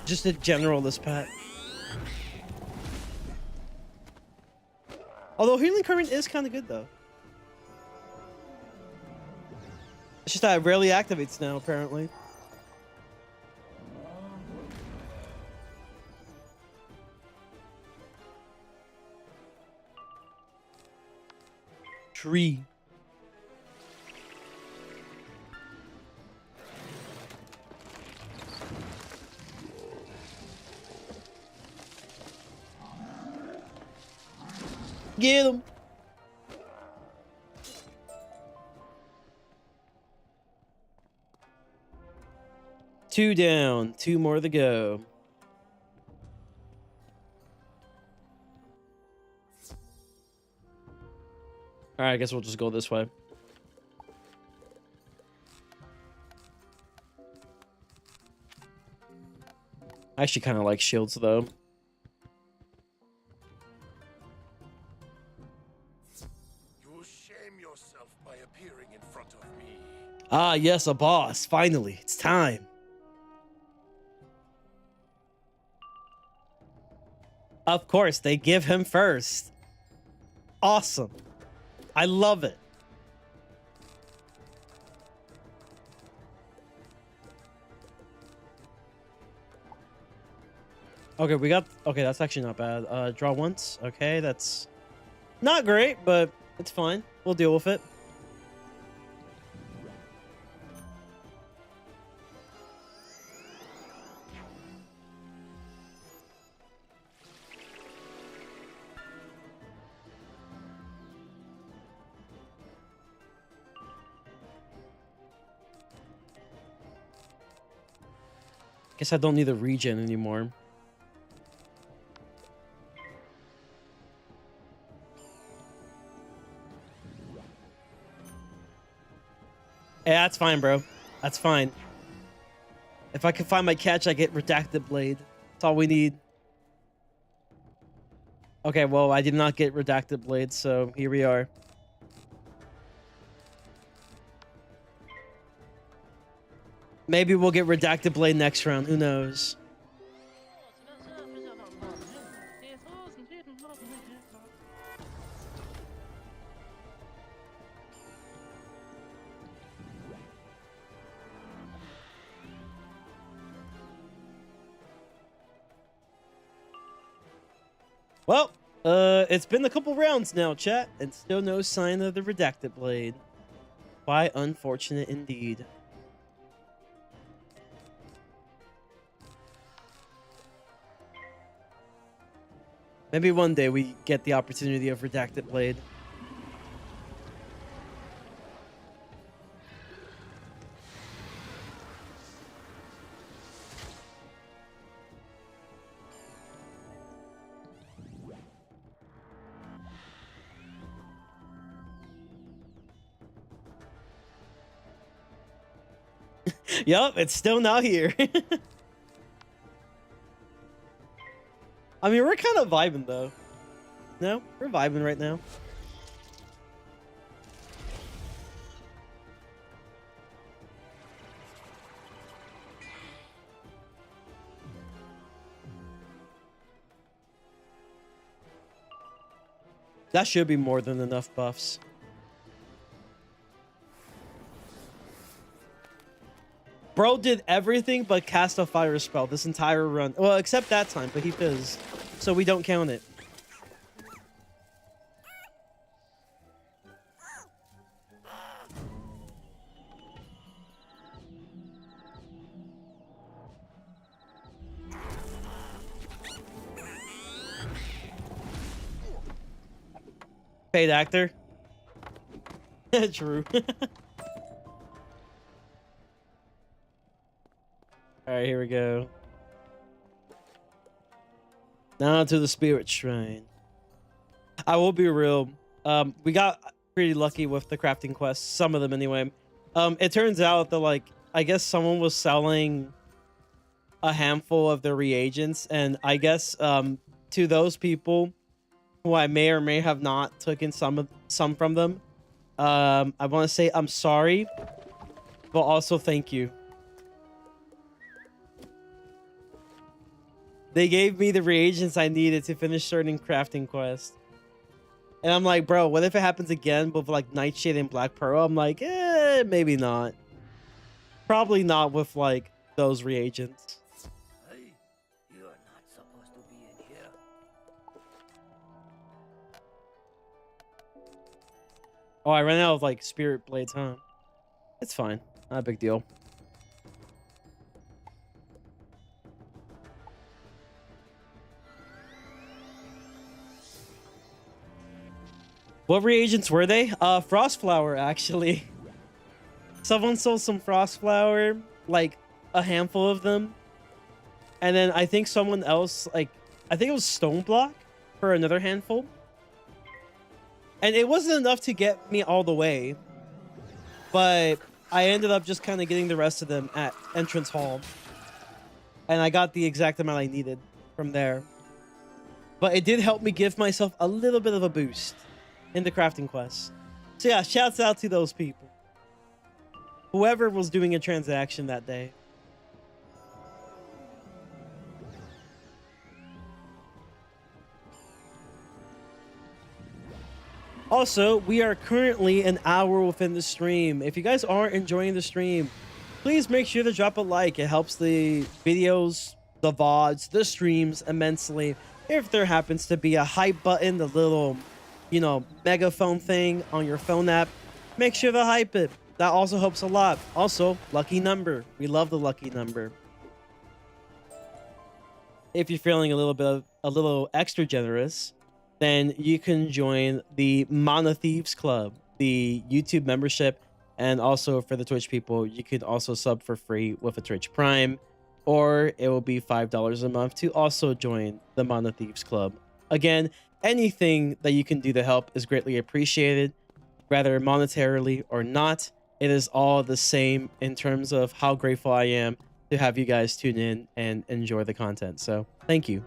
just a generalist pet. Although Healing Current is kind of good though. It's just that it rarely activates now, apparently. Tree. Get him. Two down, 2 more to go. All right, I guess we'll just go this way. I actually kind of like shields, though. You will shame yourself by appearing in front of me. Ah, yes, a boss. Finally, it's time. Of course, they give him first. Awesome. I love it. Okay, we got... Okay, that's actually not bad. Draw once. Okay, that's not great, but it's fine. We'll deal with it. Guess I don't need a regen anymore. Yeah, that's fine, bro. That's fine. If I can find my catch, I get Redacted Blade. That's all we need. Okay, well, I did not get Redacted Blade, so here we are. Maybe we'll get Redacted Blade next round. Who knows? Well, it's been a couple rounds now, chat, and still no sign of the Redacted Blade. Quite unfortunate indeed. Maybe one day we get the opportunity of Redacted Blade. Yup, it's still not here. I mean, we're kind of vibing, though. No? We're vibing right now. That should be more than enough buffs. Bro did everything but cast a fire spell this entire run. Well, except that time, but he fizzed. So we don't count it. Paid actor. True. All right, here we go. Now to the Spirit Shrine. I will be real. We got pretty lucky with the crafting quests. Some of them, anyway. It turns out that, like, I guess someone was selling a handful of the reagents, and I guess to those people who I may or may have not taken some from them, I want to say I'm sorry, but also thank you. They gave me the reagents I needed to finish certain crafting quests. And I'm like, bro, what if it happens again with like Nightshade and Black Pearl? I'm like, maybe not. Probably not with like those reagents. Hey, you are not supposed to be in here. Oh, I ran out of like Spirit Blades, huh? It's fine. Not a big deal. What reagents were they? Frost Flower, actually. Someone sold some Frost Flower, like a handful of them. And then I think someone else, like, I think it was Stone Block for another handful. And it wasn't enough to get me all the way. But I ended up just kind of getting the rest of them at Entrance Hall. And I got the exact amount I needed from there. But it did help me give myself a little bit of a boost in the crafting quest. So yeah, shouts out to those people. Whoever was doing a transaction that day. Also, we are currently an hour within the stream. If you guys are enjoying the stream, please make sure to drop a like. It helps the videos, the VODs, the streams immensely. If there happens to be a hype button, the little, you know, megaphone thing on your phone app, make sure to hype it. That also helps a lot. Also, lucky number. We love the lucky number. If you're feeling a little extra generous, then you can join the Mana Thieves Club, the YouTube membership, and also for the Twitch people, you could also sub for free with a Twitch Prime, or it will be $5 a month to also join the Mana Thieves Club. Again, anything that you can do to help is greatly appreciated, whether monetarily or not. It is all the same in terms of how grateful I am to have you guys tune in and enjoy the content. So thank you.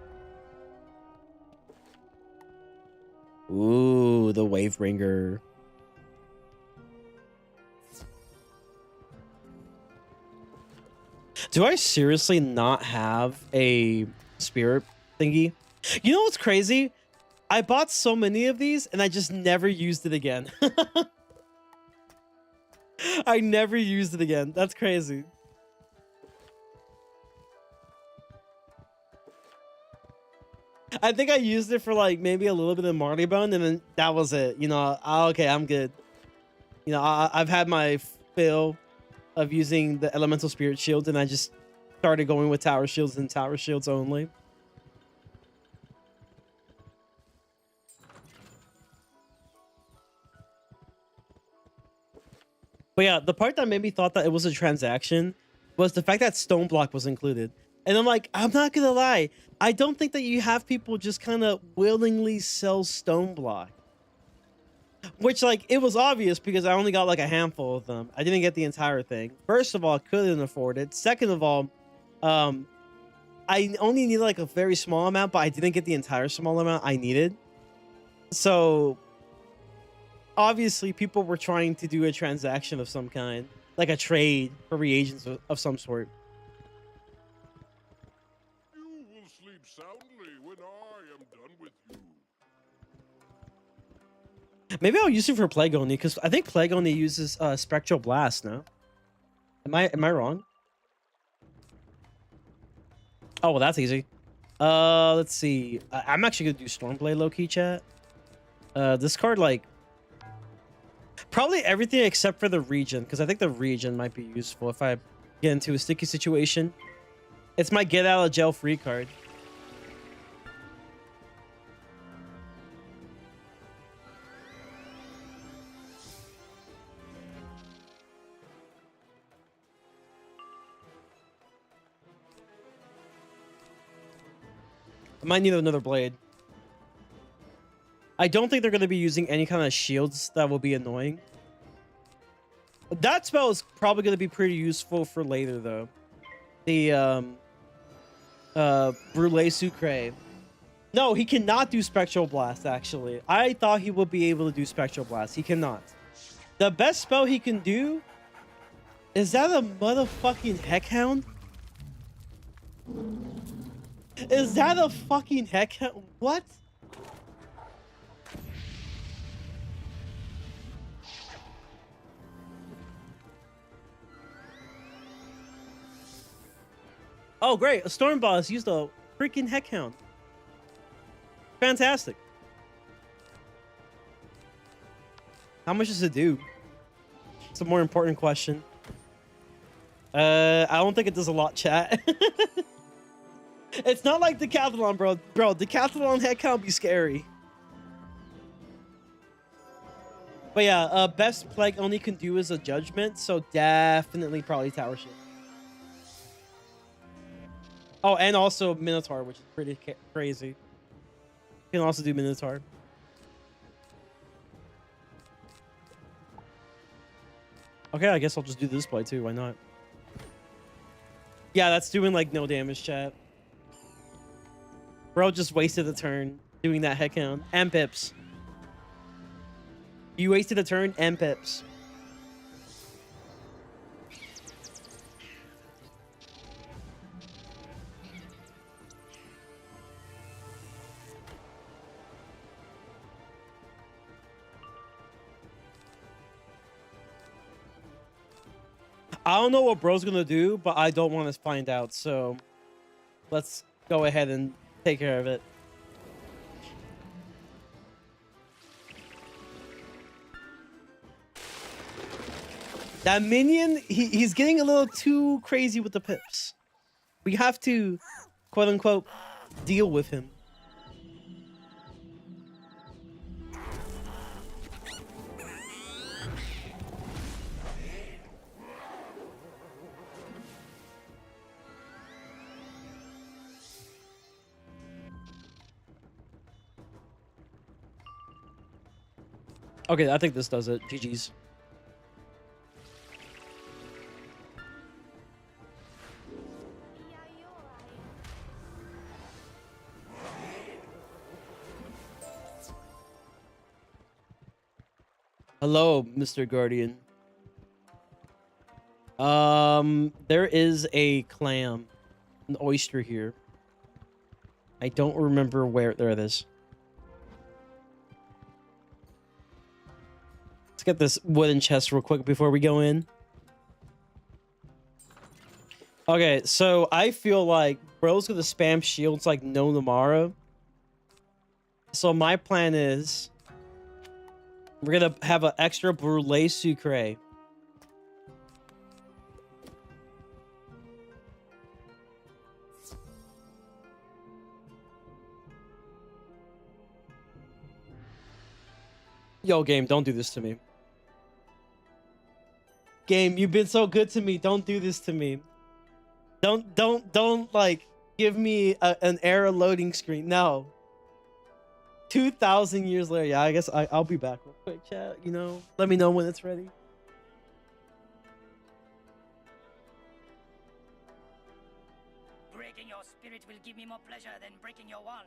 Ooh, the Wavebringer. Do I seriously not have a spirit thingy? You know what's crazy? I bought so many of these and I just never used it again. I never used it again. That's crazy. I think I used it for like maybe a little bit of Marty Bone, and then that was it. You know, okay, I'm good. You know, I've had my fill of using the elemental spirit shield, and I just started going with tower shields and tower shields only. But yeah, the part that made me thought that it was a transaction was the fact that Stone Block was included. And I'm like, I'm not gonna lie, I don't think that you have people just kind of willingly sell Stone Block. Which, like, it was obvious because I only got like a handful of them. I didn't get the entire thing. First of all, I couldn't afford it. Second of all, I only needed like a very small amount, but I didn't get the entire small amount I needed. So obviously people were trying to do a transaction of some kind, like a trade for reagents of some sort. You will sleep soundly when I am done with you. Maybe I'll use it for Plague Oni, because I think Plague Oni uses Spectral Blast, no? Am I wrong? Oh, well, that's easy. Let's see. I'm actually gonna do Stormblade low-key, chat. This card, like, probably everything except for the region, because I think the region might be useful if I get into a sticky situation. It's my get out of jail free card. I might need another blade. I don't think they're going to be using any kind of shields that will be annoying. That spell is probably going to be pretty useful for later, though. The Brûlé Sucré. No, he cannot do Spectral Blast, actually. I thought he would be able to do Spectral Blast. He cannot. The best spell he can do... Is that a motherfucking Heckhound? Is that a fucking Heckhound? What? Oh, great. A Storm Boss used a freaking Heckhound. Fantastic. How much does it do? It's a more important question. I don't think it does a lot, chat. It's not like Decathlon, bro. Bro, Decathlon Heckhound be scary. But yeah, best Plague Oni can do is a Judgment, so definitely probably Tower Shield. Oh, and also Minotaur, which is pretty crazy. You can also do Minotaur. Okay, I guess I'll just do this play too. Why not? Yeah, that's doing like no damage, chat. Bro just wasted a turn doing that Heckhound. And pips. You wasted a turn and pips. I don't know what bro's gonna do, but I don't want to find out, so let's go ahead and take care of it. That minion, he's getting a little too crazy with the pips. We have to, quote unquote, deal with him. Okay, I think this does it. GG's. Hello, Mr. Guardian. There is a clam, an oyster here. I don't remember where. There it is. Let's get this wooden chest real quick before we go in. Okay, so I feel like bro's gonna spam shields like no tomorrow. So my plan is we're gonna have an extra brulee sucre. Yo, game, don't do this to me. Game, you've been so good to me. Don't do this to me. Don't like give me an error loading screen. No. 2,000 years later. Yeah, I guess I'll be back real quick, chat. You know, let me know when it's ready. Breaking your spirit will give me more pleasure than breaking your wand.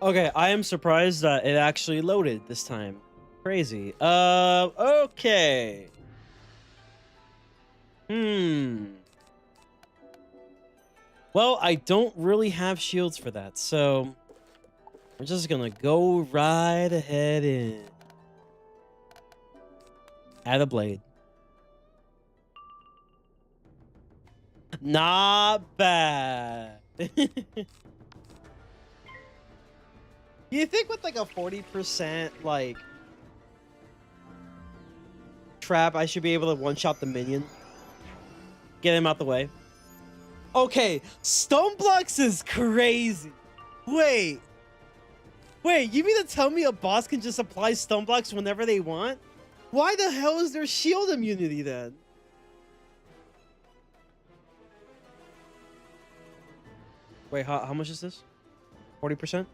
Okay, I am surprised that it actually loaded this time. Crazy. Okay. Well, I don't really have shields for that, so we're just gonna go right ahead and add a blade. Not bad. You think with like a 40% like trap, I should be able to one-shot the minion? Get him out the way. Okay, stone blocks is crazy. Wait, you mean to tell me a boss can just apply stone blocks whenever they want? Why the hell is there shield immunity then? Wait, how much is this? 40%?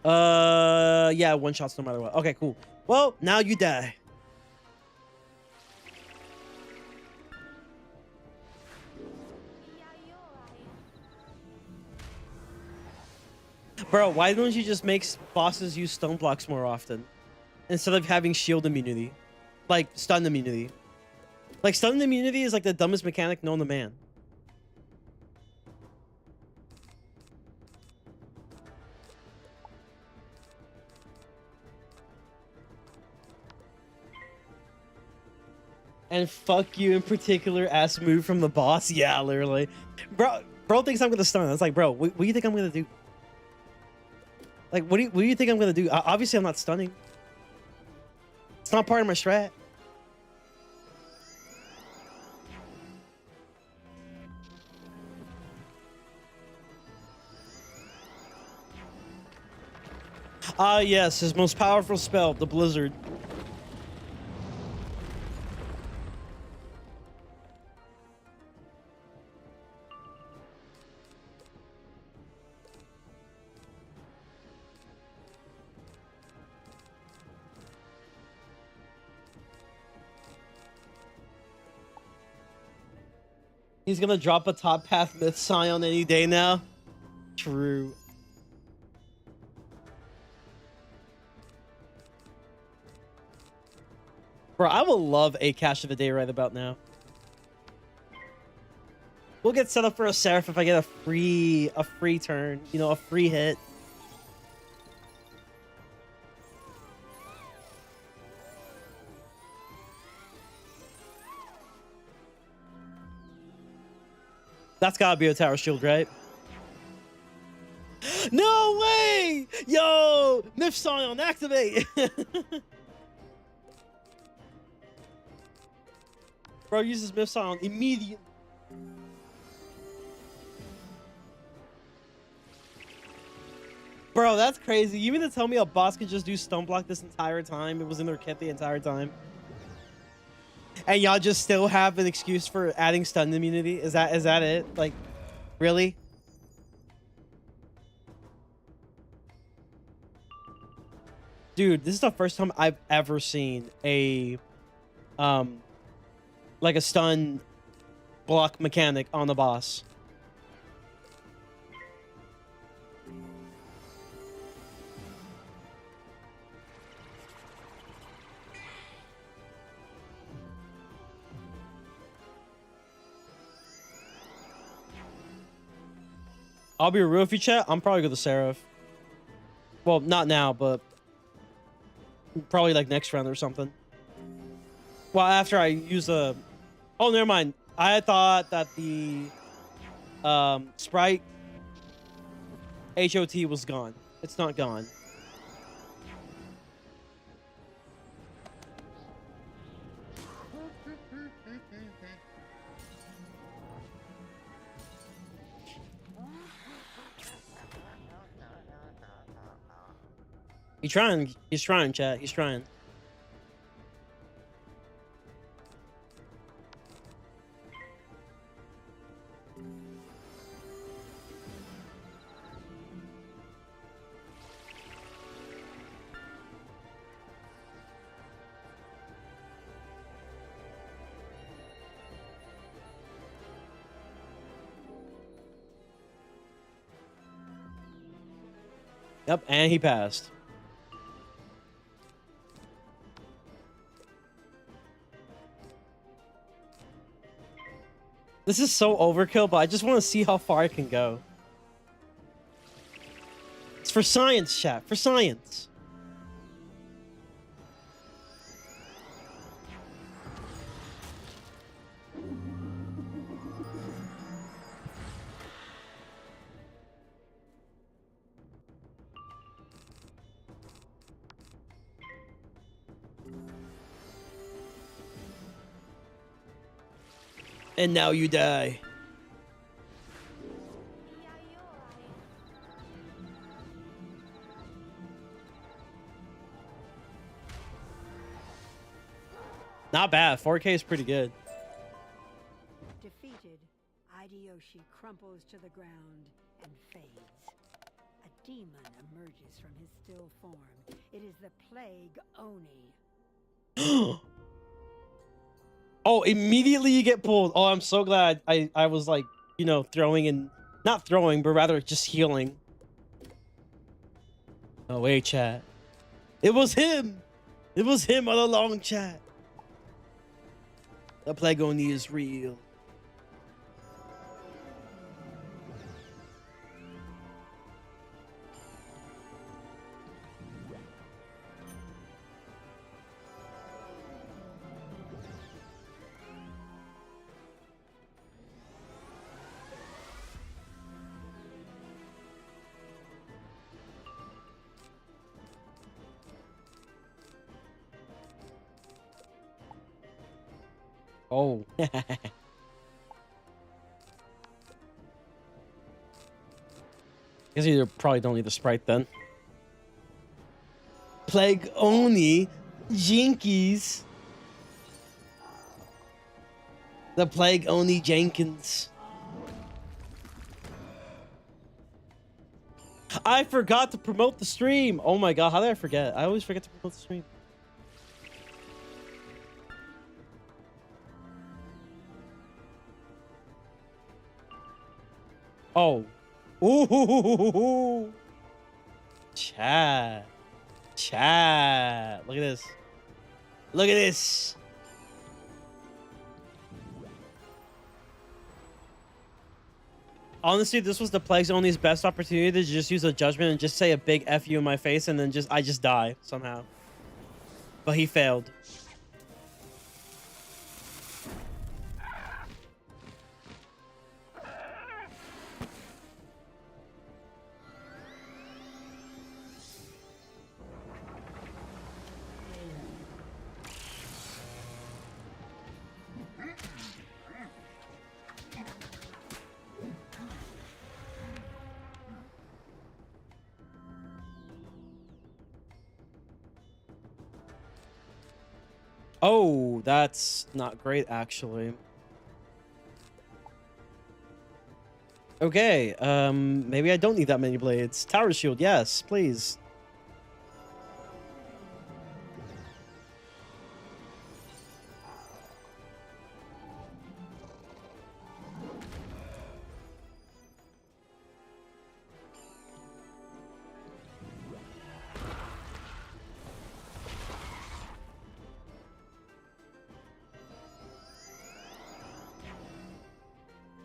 Yeah, one shots no matter what. Okay, cool. Well, now you die. Bro, why don't you just make bosses use stone blocks more often instead of having shield immunity, like stun immunity? Like stun immunity is like the dumbest mechanic known to man. And fuck you in particular ass move from the boss. Yeah, literally. Bro thinks I'm gonna stun. I was like, bro, what do you think I'm gonna do? Like, what do you think I'm gonna do? Obviously, I'm not stunning. It's not part of my strat. Ah, yes, his most powerful spell, the Blizzard. He's gonna drop a top path Myth Scion any day now. True. Bro, I will love a cash of the day right about now. We'll get set up for a Seraph if I get a free turn, you know, a free hit. That's gotta be a Tower Shield, right? No way! Yo! Myth Scion, activate! Bro uses Myth Scion immediately. Bro, that's crazy. You mean to tell me a boss could just do stun block this entire time? It was in their kit the entire time. And y'all just still have an excuse for adding stun immunity? Is that it? Like, really? Dude, this is the first time I've ever seen a like a stun block mechanic on the boss. I'll be real with you, chat. I'm probably gonna Seraph. Well, not now, but probably like next round or something. Well, after I use a... Oh, never mind. I thought that the Sprite HOT was gone. It's not gone. He's trying, chat. He's trying. Yep, and he passed. This is so overkill, but I just want to see how far I can go. It's for science, chat. For science. And now you die. Not bad. 4K is pretty good. Defeated, Hideyoshi crumples to the ground and fades. A demon emerges from his still form. It is the plague Oni. Oh, immediately you get pulled. Oh, I'm so glad I was like, you know, throwing and not throwing, but rather just healing. Oh, wait, chat. It was him. It was him all along, chat. The plague Oni is real. Oh. Guess you probably don't need the sprite then. Plague Oni Jinkies. The Plague Oni Jenkins. I forgot to promote the stream. Oh my god, how did I forget? I always forget to promote the stream. Oh. Ooh. Chat. Chat. Look at this. Look at this. Honestly, this was the Plague's Only's best opportunity to just use a judgment and just say a big F you in my face and then I just die somehow. But he failed. Oh, that's not great, actually. Okay, maybe I don't need that many blades. Tower shield, yes, please.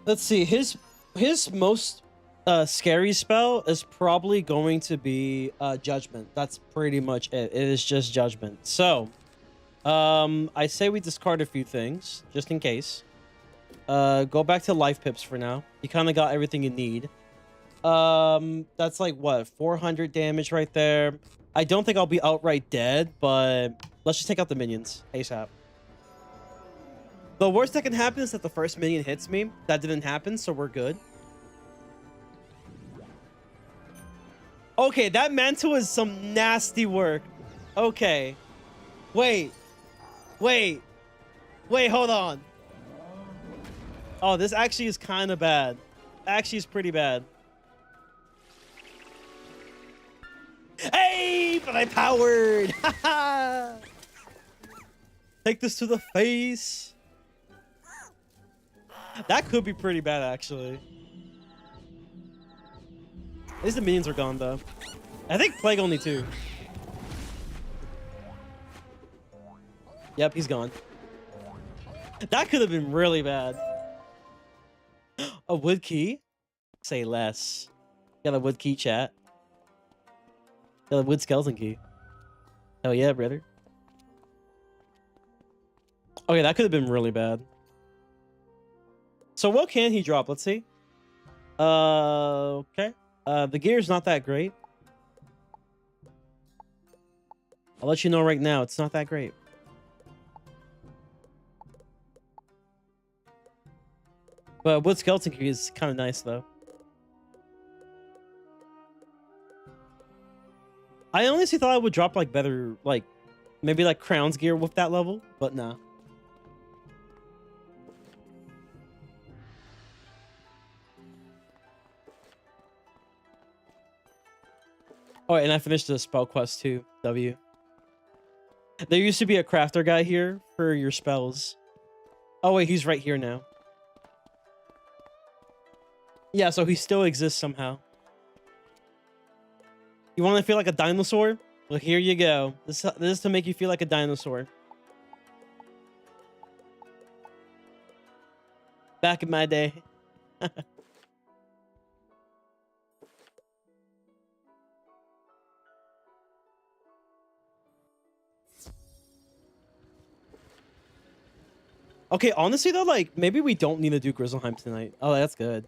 Let's see, his most scary spell is probably going to be Judgment. That's pretty much it. It is just Judgment. So, I say we discard a few things just in case. Go back to life pips for now. You kind of got everything you need. That's like what, 400 damage right there. I don't think I'll be outright dead, but let's just take out the minions ASAP. The worst that can happen is that the first minion hits me. That didn't happen, so we're good. Okay, that mantle is some nasty work. Okay. Wait, hold on. Oh, this actually is kind of bad. Actually, is pretty bad. Hey, but I powered. Take this to the face. That could be pretty bad, actually. At least the minions are gone, though. I think Plague only 2. Yep, he's gone. That could have been really bad. A wood key? Say less. Got a wood key, chat. Got a wood skeleton key. Hell yeah, brother. Okay, that could have been really bad. So what can he drop? Let's see. Okay. The gear's not that great. I'll let you know right now, it's not that great. But wood skeleton key is kind of nice, though. I honestly thought I would drop like better, like maybe like Crown's gear with that level, but nah. Oh, and I finished the spell quest too. W. There used to be a crafter guy here for your spells. Oh wait, he's right here now. Yeah, so he still exists somehow. You want to feel like a dinosaur? Well, here you go. This is to make you feel like a dinosaur. Back in my day. Okay, honestly though, like maybe we don't need to do Grizzleheim tonight. Oh, that's good.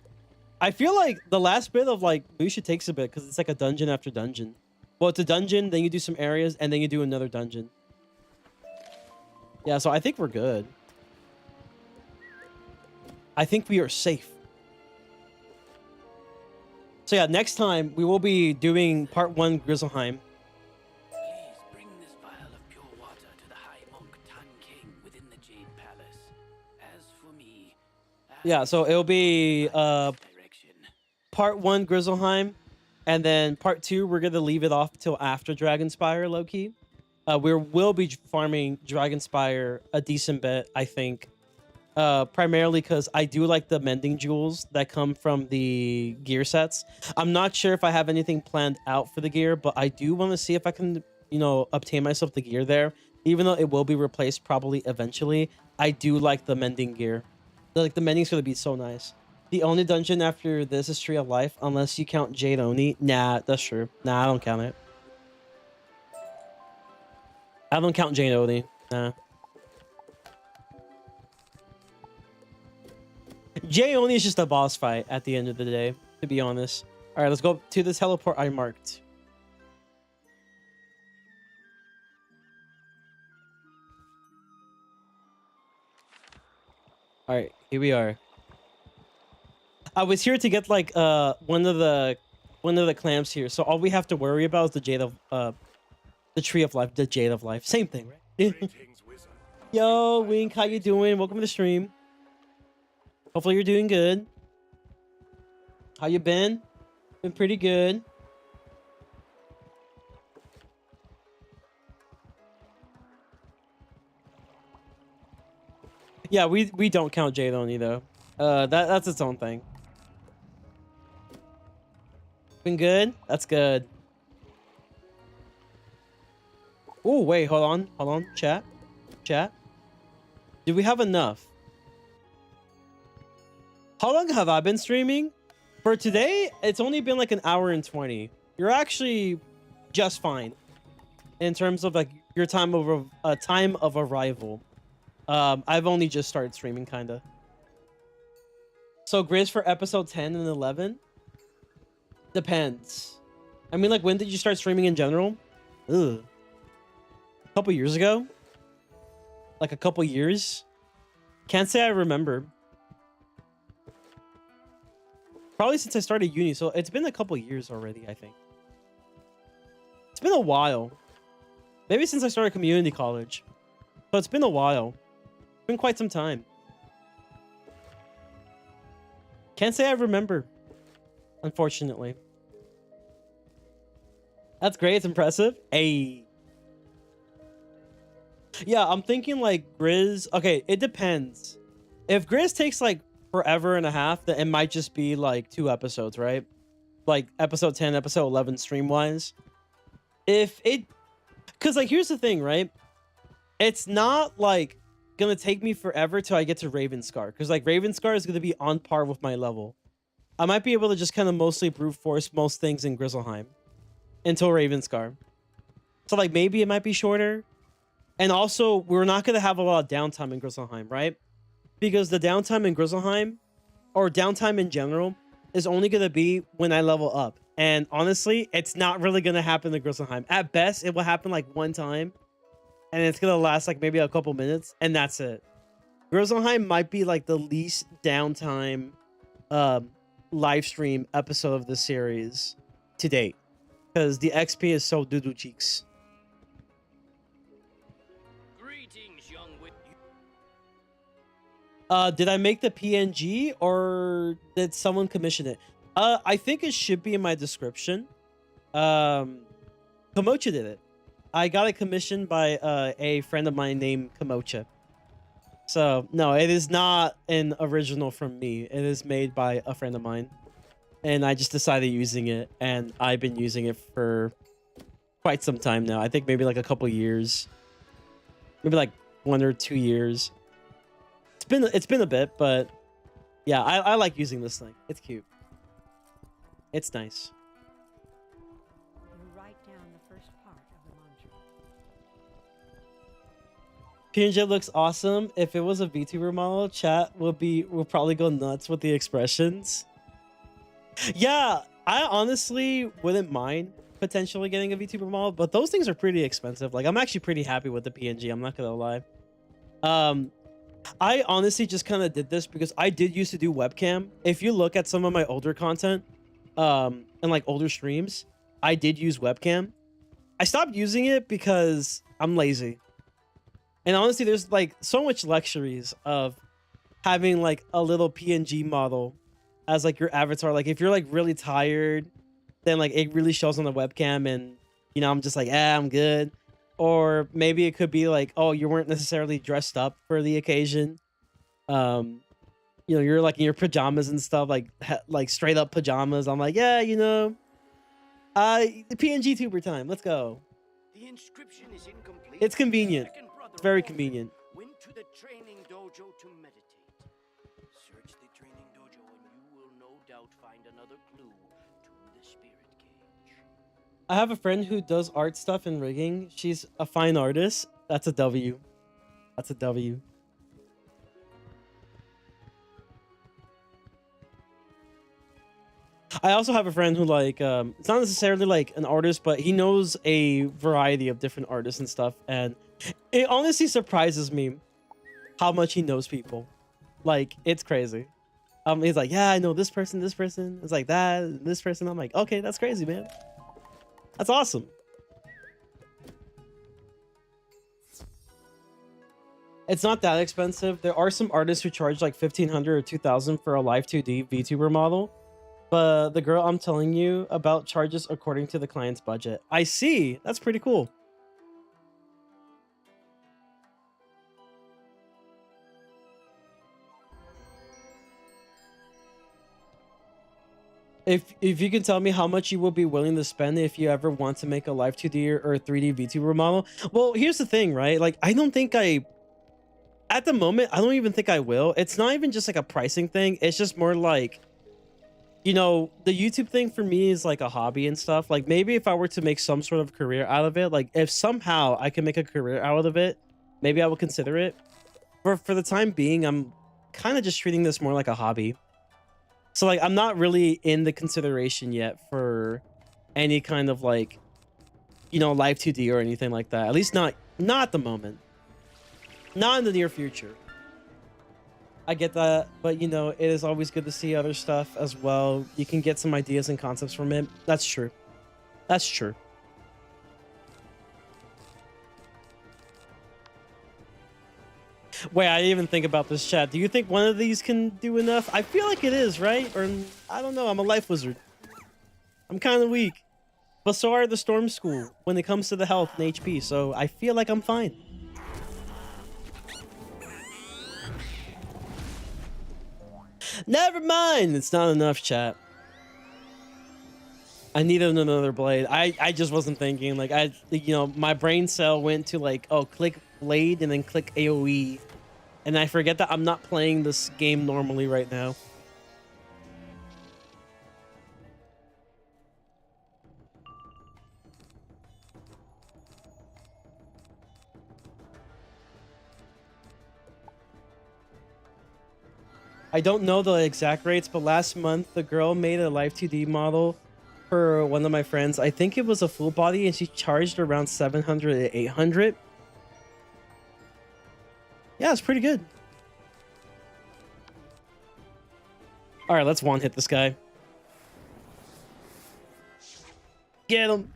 I feel like the last bit of like Lucia takes a bit because it's like a dungeon after dungeon. Well, it's a dungeon, then you do some areas, and then you do another dungeon. Yeah, so I think we're good. I think we are safe. So yeah, next time we will be doing part 1 Grizzleheim. Please bring this vial of pure water to the High Monk Tan King within the Jade Palace. As for me, Yeah, so it'll be direction. part 1 Grizzleheim, and then part 2 we're gonna leave it off till after Dragonspire, low-key. We will be farming Dragonspire a decent bit, I think. Primarily because I do like the mending jewels that come from the gear sets. I'm not sure if I have anything planned out for the gear, but I do want to see if I can, you know, obtain myself the gear there. Even though it will be replaced probably eventually, I do like the mending gear. Like, the mending's gonna be so nice. The only dungeon after this is Tree of Life, unless you count Jade Oni. Nah, that's true. Nah, I don't count it. I don't count Jade Oni. Nah. Jade Oni is just a boss fight at the end of the day, to be honest. All right, let's go to the teleport I marked. All right, here we are. I was here to get like one of the clamps here, so all we have to worry about is the Jade of the Tree of Life, the Jade of Life, same thing, right? Greetings, wizard. Yo, Wink, how you doing? Welcome to the stream. Hopefully you're doing good. How you been? Been pretty good. Yeah, we don't count Jade Oni though. That's its own thing. Been good? That's good. Oh, wait, hold on. Chat. Do we have enough? How long have I been streaming? For today, it's only been like an hour and 20. You're actually just fine in terms of like your time of arrival. I've only just started streaming, kinda. So Grizz for episode 10 and 11? Depends. I mean, like, when did you start streaming in general? Ugh. A couple years ago? Like a couple years? Can't say I remember. Probably since I started uni, so it's been a couple years already, I think. It's been a while. Maybe since I started community college. So it's been a while. It's been quite some time. Can't say I remember, unfortunately. That's great. It's impressive. Hey. Yeah, I'm thinking like Grizz. Okay, it depends. If Grizz takes like forever and a half, then it might just be like 2 episodes, right? Like episode 10, episode 11 stream wise. If it, because like here's the thing, right? It's not like gonna take me forever till I get to Ravenscar, because like Ravenscar is gonna be on par with my level. I might be able to just kind of mostly brute force most things in Grizzleheim until Ravenscar. So like maybe it might be shorter. And also we're not gonna have a lot of downtime in Grizzleheim, right? Because the downtime in Grizzleheim, or downtime in general, is only gonna be when I level up. And honestly, it's not really gonna happen in Grizzleheim. At best, it will happen like one time. And it's gonna last like maybe a couple minutes, and that's it. Grizzleheim might be like the least downtime live stream episode of the series to date, because the XP is so doodoo cheeks. Greetings, young Did I make the PNG or did someone commission it? I think it should be in my description. Komocha did it. I got it commissioned by a friend of mine named Komocha. So, no, it is not an original from me. It is made by a friend of mine. And I just decided using it, and I've been using it for quite some time now. I think maybe like a couple years. Maybe like 1 or 2 years. It's been a bit, but yeah, I like using this thing. It's cute. It's nice. You write down the first part of the mantra. PNG looks awesome. If it was a VTuber model, chat will probably go nuts with the expressions. Yeah, I honestly wouldn't mind potentially getting a VTuber model, but those things are pretty expensive. Like, I'm actually pretty happy with the PNG. I'm not gonna lie. I honestly just kind of did this because I did used to do webcam. If you look at some of my older content, and like older streams, I did use webcam. I stopped using it because I'm lazy. And honestly, there's like so much luxuries of having like a little PNG model as like your avatar. Like if you're like really tired, then like it really shows on the webcam, and you know, I'm just like, I'm good. Or maybe it could be like, oh, you weren't necessarily dressed up for the occasion. You know, you're like in your pajamas and stuff, like like straight up pajamas. I'm like, yeah, you know, the PNGTuber time. Let's go. The inscription is incomplete. It's convenient. Second brother It's very of Orphan convenient. went to the training dojo to meditate. Search the training dojo and you will no doubt find another clue to the spirit cage. I have a friend who does art stuff and rigging. She's a fine artist. That's a W. That's a W. I also have a friend who like it's not necessarily like an artist, but he knows a variety of different artists and stuff, and it honestly surprises me how much he knows people. Like, it's crazy. He's like, yeah, I know this person, this person. It's like that, this person. I'm like, okay, that's crazy, man. That's awesome. It's not that expensive. There are some artists who charge like 1,500 or 2,000 for a live 2D VTuber model. But the girl I'm telling you about charges according to the client's budget. I see. That's pretty cool. If you can tell me how much you will be willing to spend if you ever want to make a live 2D or 3D VTuber model. Well, here's the thing, right? Like, I don't think at the moment, I don't even think I will. It's not even just like a pricing thing. It's just more like, you know, the YouTube thing for me is like a hobby and stuff. Like, maybe if I were to make some sort of career out of it, like if somehow I can make a career out of it, maybe I will consider it. For the time being, I'm kind of just treating this more like a hobby. So like, I'm not really in the consideration yet for any kind of like, you know, live 2D or anything like that. At least not at the moment. Not in the near future. I get that, but you know, it is always good to see other stuff as well. You can get some ideas and concepts from it. That's true. That's true. Wait, I didn't even think about this, chat. Do you think one of these can do enough? I feel like it is, right? Or I don't know. I'm a life wizard. I'm kind of weak. But so are the Storm School when it comes to the health and HP, so I feel like I'm fine. Never mind. It's not enough, chat. I needed another blade. I just wasn't thinking. Like, you know, my brain cell went to like, oh, click blade and then click AoE. And I forget that I'm not playing this game normally right now. I don't know the exact rates, but last month the girl made a live 2D model for one of my friends. I think it was a full body, and she charged around 700 to 800. Yeah, it's pretty good. All right, let's one hit this guy. Get him.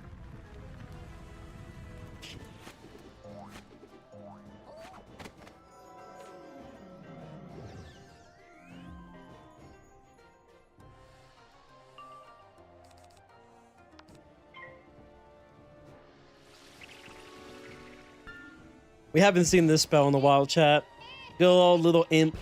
We haven't seen this spell in a while, chat. Good old little imp.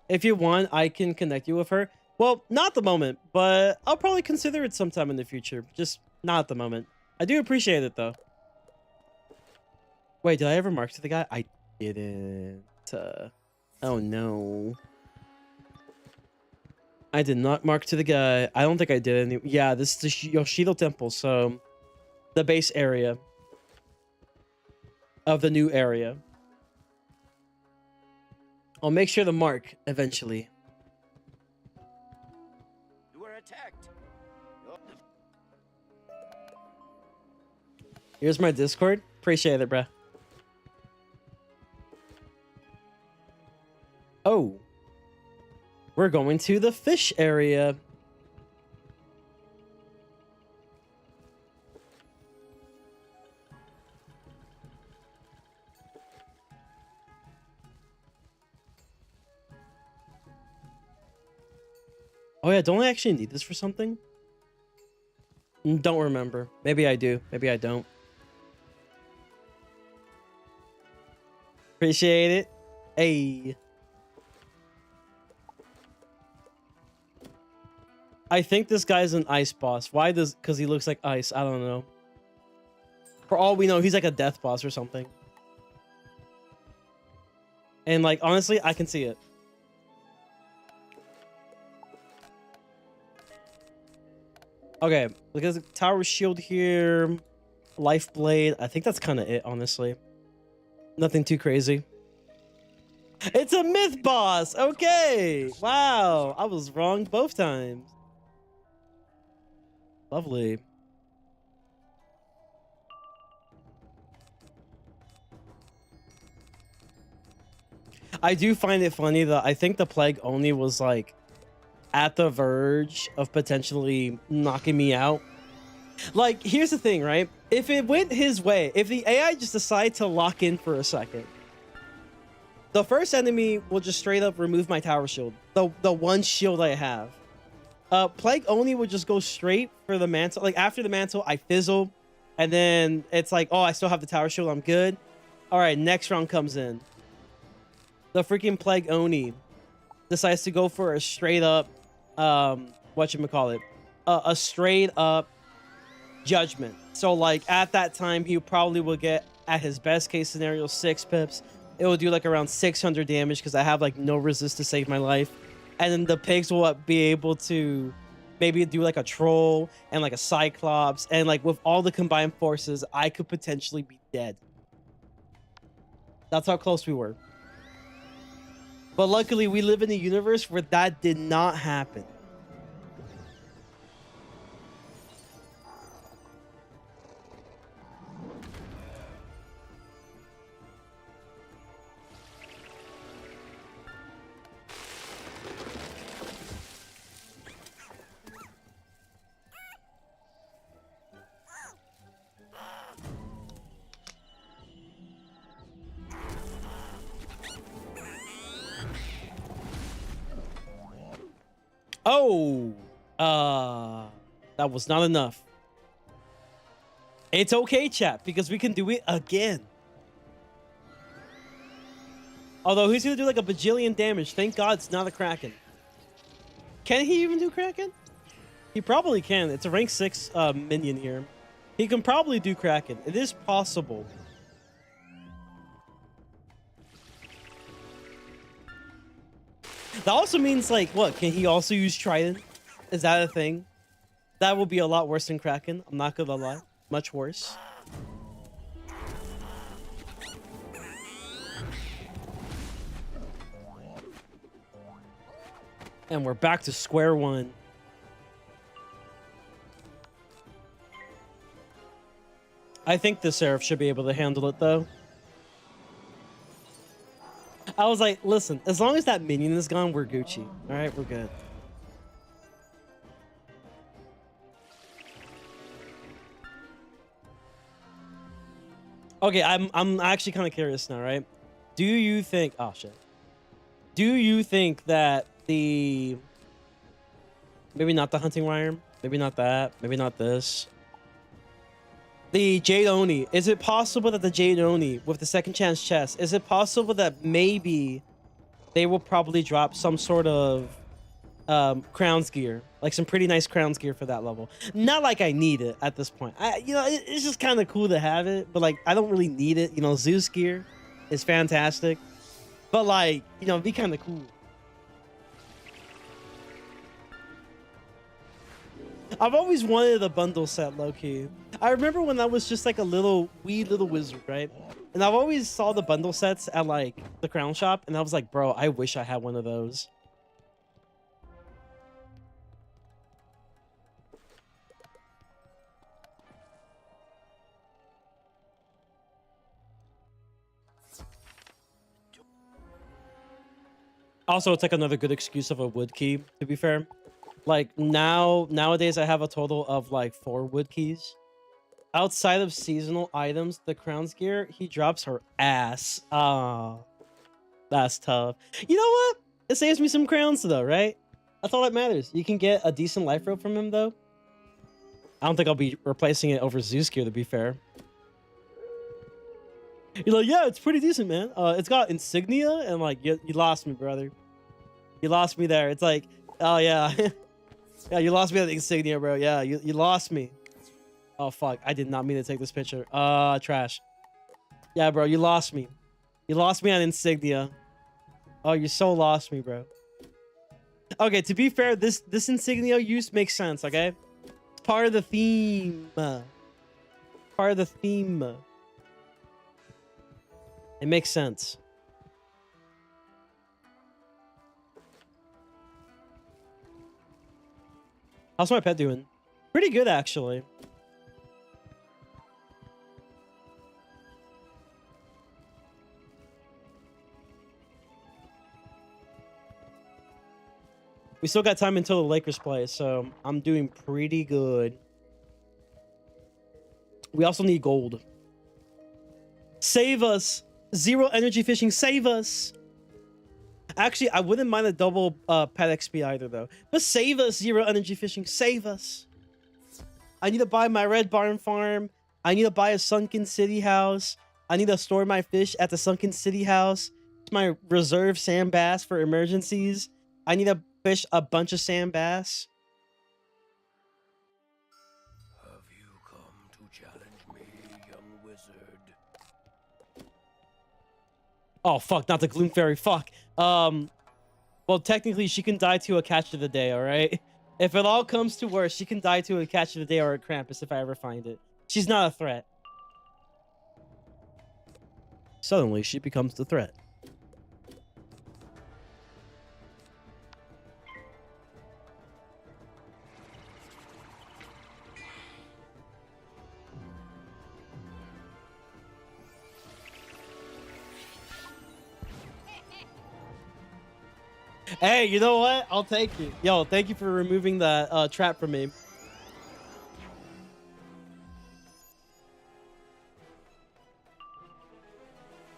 If you want, I can connect you with her. Well, not at the moment, but I'll probably consider it sometime in the future. Just not at the moment. I do appreciate it, though. Wait, did I ever mark to the guy? I didn't. Oh, no. I did not mark to the guy. I don't think I did any. Yeah, this is the Yoshido Temple, so the base area of the new area. I'll make sure to mark eventually. You were attacked. Here's my Discord. Appreciate it, bruh. Oh. We're going to the fish area. Oh yeah, don't I actually need this for something? Don't remember. Maybe I do. Maybe I don't. Appreciate it. Hey. I think this guy's an ice boss. Why does... Because he looks like ice. I don't know. For all we know, he's like a death boss or something. And like, honestly, I can see it. Okay, look at the tower shield here. Life blade. I think that's kind of it, honestly. Nothing too crazy. It's a myth boss. Okay. Wow. I was wrong both times. Lovely. I do find it funny that I think the plague only was like at the verge of potentially knocking me out. Like, here's the thing, right? If it went his way, if the AI just decided to lock in for a second, the first enemy will just straight up remove my tower shield. The one shield I have. Plague Oni would just go straight for the mantle. Like, after the mantle, I fizzle. And then it's like, oh, I still have the tower shield. I'm good. All right, next round comes in. The freaking Plague Oni decides to go for a straight up, whatchamacallit, a straight up judgment. So, like, at that time, he probably will get, at his best case scenario, 6 pips. It will do, like, around 600 damage because I have, like, no resist to save my life. And then the pigs will be able to maybe do, like, a troll and, like, a cyclops. And, like, with all the combined forces, I could potentially be dead. That's how close we were. But luckily, we live in a universe where that did not happen. Oh, that was not enough. It's okay, chat, because we can do it again. Although he's gonna do like a bajillion damage. Thank God it's not a Kraken. Can he even do Kraken? He probably can. It's a rank 6 minion here. He can probably do Kraken. It is possible. That also means, like, what? Can he also use Trident? Is that a thing? That will be a lot worse than Kraken. I'm not gonna lie. Much worse. And we're back to square one. I think the Seraph should be able to handle it, though. I was like, listen, as long as that minion is gone, we're Gucci. All right, we're good. Okay, I'm actually kind of curious now, right? Do you think... Oh, shit. Do you think that the... Maybe not the hunting worm. Maybe not that. Maybe not this. The Jade Oni. Is it possible that the Jade Oni, with the second chance chest, is it possible that maybe they will probably drop some sort of crowns gear? Like some pretty nice crowns gear for that level. Not like I need it at this point. It's just kind of cool to have it, but like I don't really need it. You know, Zeus gear is fantastic. But like, you know, it'd be kind of cool. I've always wanted a bundle set, low-key. I remember when I was just like a wee little wizard, right? And I've always saw the bundle sets at like the crown shop, and I was like, bro, I wish I had one of those. Also, it's like another good excuse of a wood key, to be fair. Like nowadays I have a total of like 4 wood keys. Outside of seasonal items, the Crown's gear, he drops her ass. Ah, that's tough. You know what? It saves me some crowns though, right? That's all that matters. You can get a decent life rope from him though. I don't think I'll be replacing it over Zeus gear, to be fair. You're like, yeah, it's pretty decent, man. It's got insignia, and like, you lost me, brother. You lost me there. It's like, oh yeah, yeah, you lost me at the insignia, bro. Yeah, you lost me. Oh fuck, I did not mean to take this picture. Trash. Yeah, bro, you lost me. You lost me on insignia. Oh, you so lost me, bro. Okay, to be fair, this insignia use makes sense. Okay, it's part of the theme. Part of the theme. It makes sense. How's my pet doing? Pretty good, actually. We still got time until the Lakers play, so I'm doing pretty good. We also need gold. Save us! 0 energy fishing, save us! Actually, I wouldn't mind a double pet XP either, though. But save us, 0 energy fishing, save us! I need to buy my red barn farm. I need to buy a sunken city house. I need to store my fish at the sunken city house. My reserve sand bass for emergencies. I need to fish a bunch of sand bass. Have you come to challenge me, young wizard? Oh, fuck, not the Gloom Fairy, fuck. Well, technically, she can die to a catch of the day, all right? If it all comes to worse, she can die to a catch of the day or a Krampus if I ever find it. She's not a threat. Suddenly, she becomes the threat. Hey, you know what? I'll take you. Yo, thank you for removing that trap from me.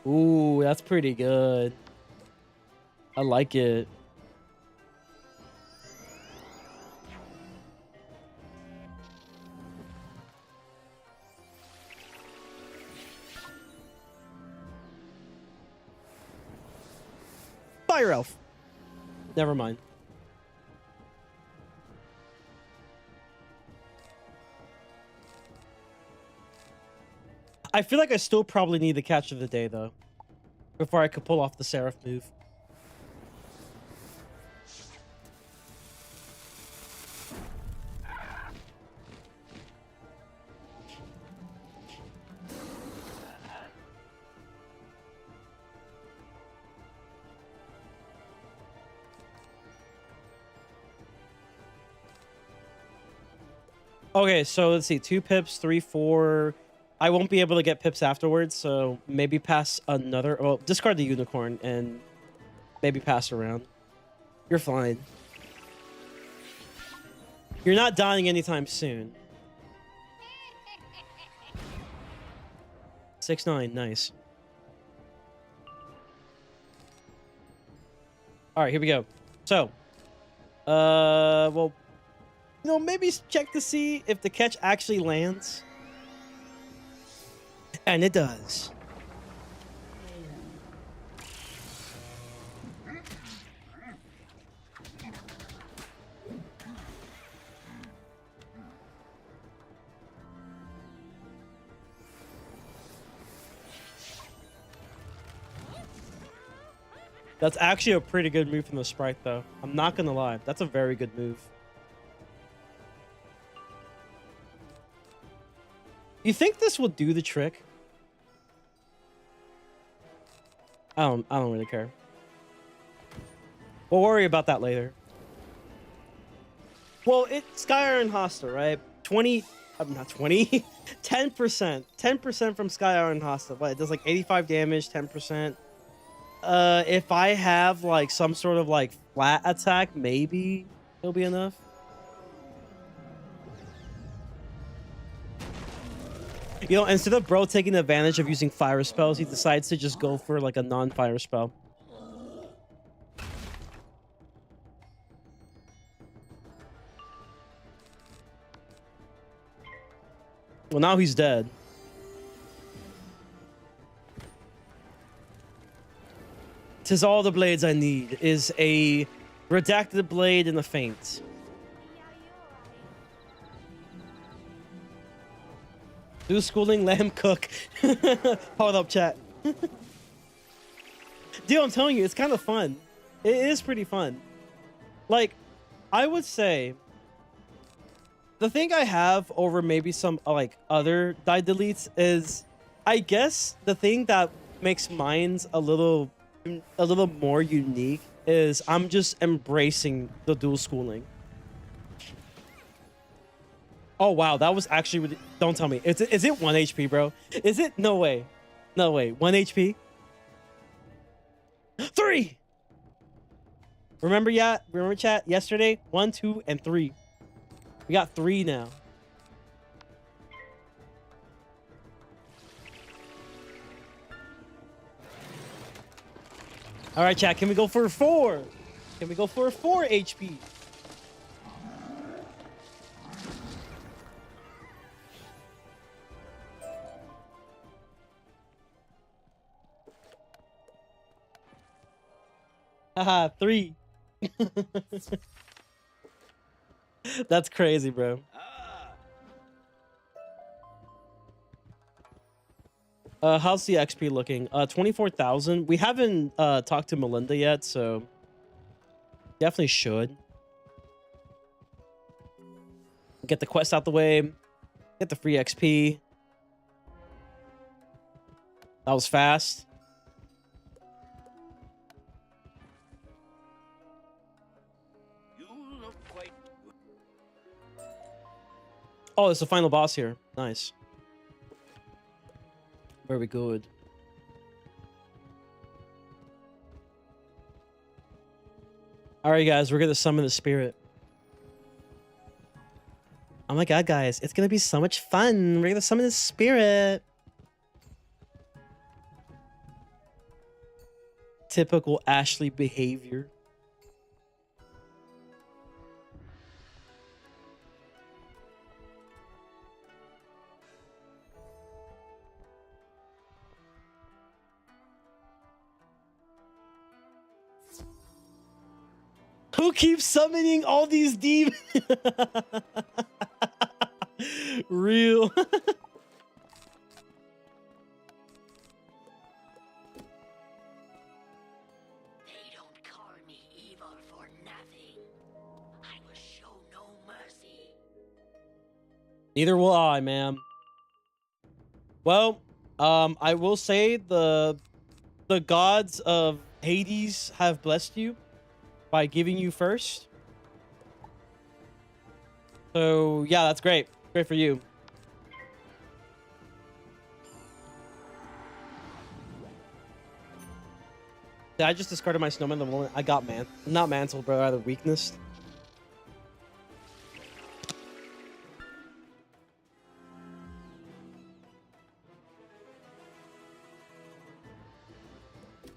Ooh, that's pretty good. I like it. Fire elf. Never mind. I feel like I still probably need the catch of the day, though, before I could pull off the Seraph move. Okay, so let's see. 2 pips, 3, 4. I won't be able to get pips afterwards, so maybe pass another. Well, discard the unicorn and maybe pass around. You're fine. You're not dying anytime soon. 6-9, nice. All right, here we go. So, well, you know, maybe check to see if the catch actually lands. And it does. That's actually a pretty good move from the sprite, though. I'm not gonna lie. That's a very good move. You think this will do the trick? I don't really care. We'll worry about that later. Well, it's Sky Iron Hosta, right? 20, not 20, 10%. 10% from Sky Iron Hosta. But it does like 85 damage, 10%. If I have like some sort of like flat attack, maybe it'll be enough. You know, instead of bro taking advantage of using fire spells, he decides to just go for like a non-fire spell. Well, now he's dead. Tis all the blades I need is a redacted blade and a feint. Do schooling, let him cook. Hold up, chat. Dude, I'm telling you, it's kind of fun. It is pretty fun. Like, I would say the thing I have over maybe some like other die deletes is, I guess the thing that makes mine's a little more unique is I'm just embracing the dual schooling. Oh wow, that was actually really, don't tell me. Is it 1 HP, bro? Is it? No way. No way. 1 HP? 3. Remember chat yesterday? 1, 2, and 3. We got 3 now. All right, chat. Can we go for 4? Can we go for 4 HP? Haha, 3. That's crazy, bro. How's the XP looking? 24,000. We haven't talked to Melinda yet, so definitely should. Get the quest out the way. Get the free XP. That was fast. You look quite Oh, it's the final boss here. Nice. Very good. All right, guys, we're gonna summon the spirit. Oh my god, guys, it's gonna be so much fun. We're gonna summon the spirit. Typical Ashley behavior. Who keeps summoning all these demons? Real. They don't call me evil for nothing. I will show no mercy. Neither will I, ma'am. Well, I will say the gods of Hades have blessed you by giving you first. So yeah, that's great. Great for you. I just discarded my snowman the moment I got not mantle, bro, out of weakness.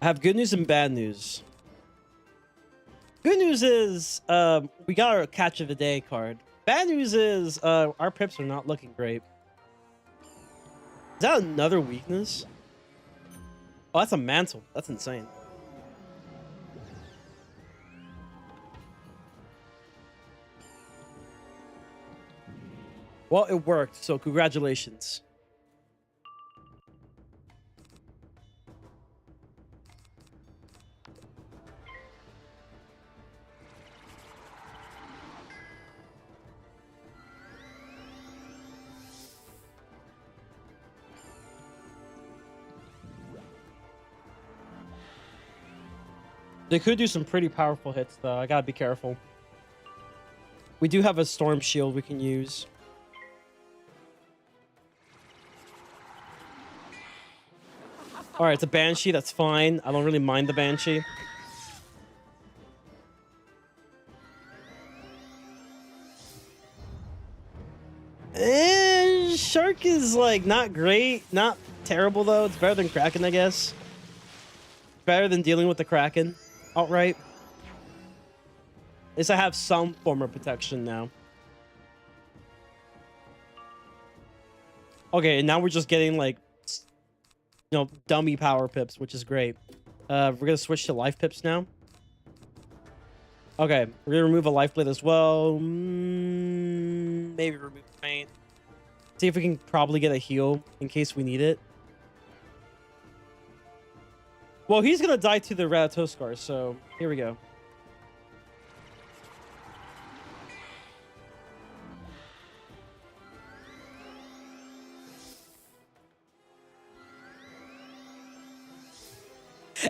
I have good news and bad news. Good news is we got our catch of the day card. Bad news is our pips are not looking great. Is that another weakness? Oh, that's a mantle. That's insane. Well, it worked, so congratulations. They could do some pretty powerful hits, though. I gotta be careful. We do have a storm shield we can use. All right, it's a Banshee. That's fine. I don't really mind the Banshee. Shark is like not great, not terrible though. It's better than Kraken, I guess. Better than dealing with the Kraken outright. At least I have some form of protection now. Okay, and now we're just getting like, you know, dummy power pips, which is great. We're gonna switch to life pips now. Okay, we're gonna remove a life blade as well. Maybe remove paint. See if we can probably get a heal in case we need it. Well, he's gonna die to the Ratatoskar, so here we go.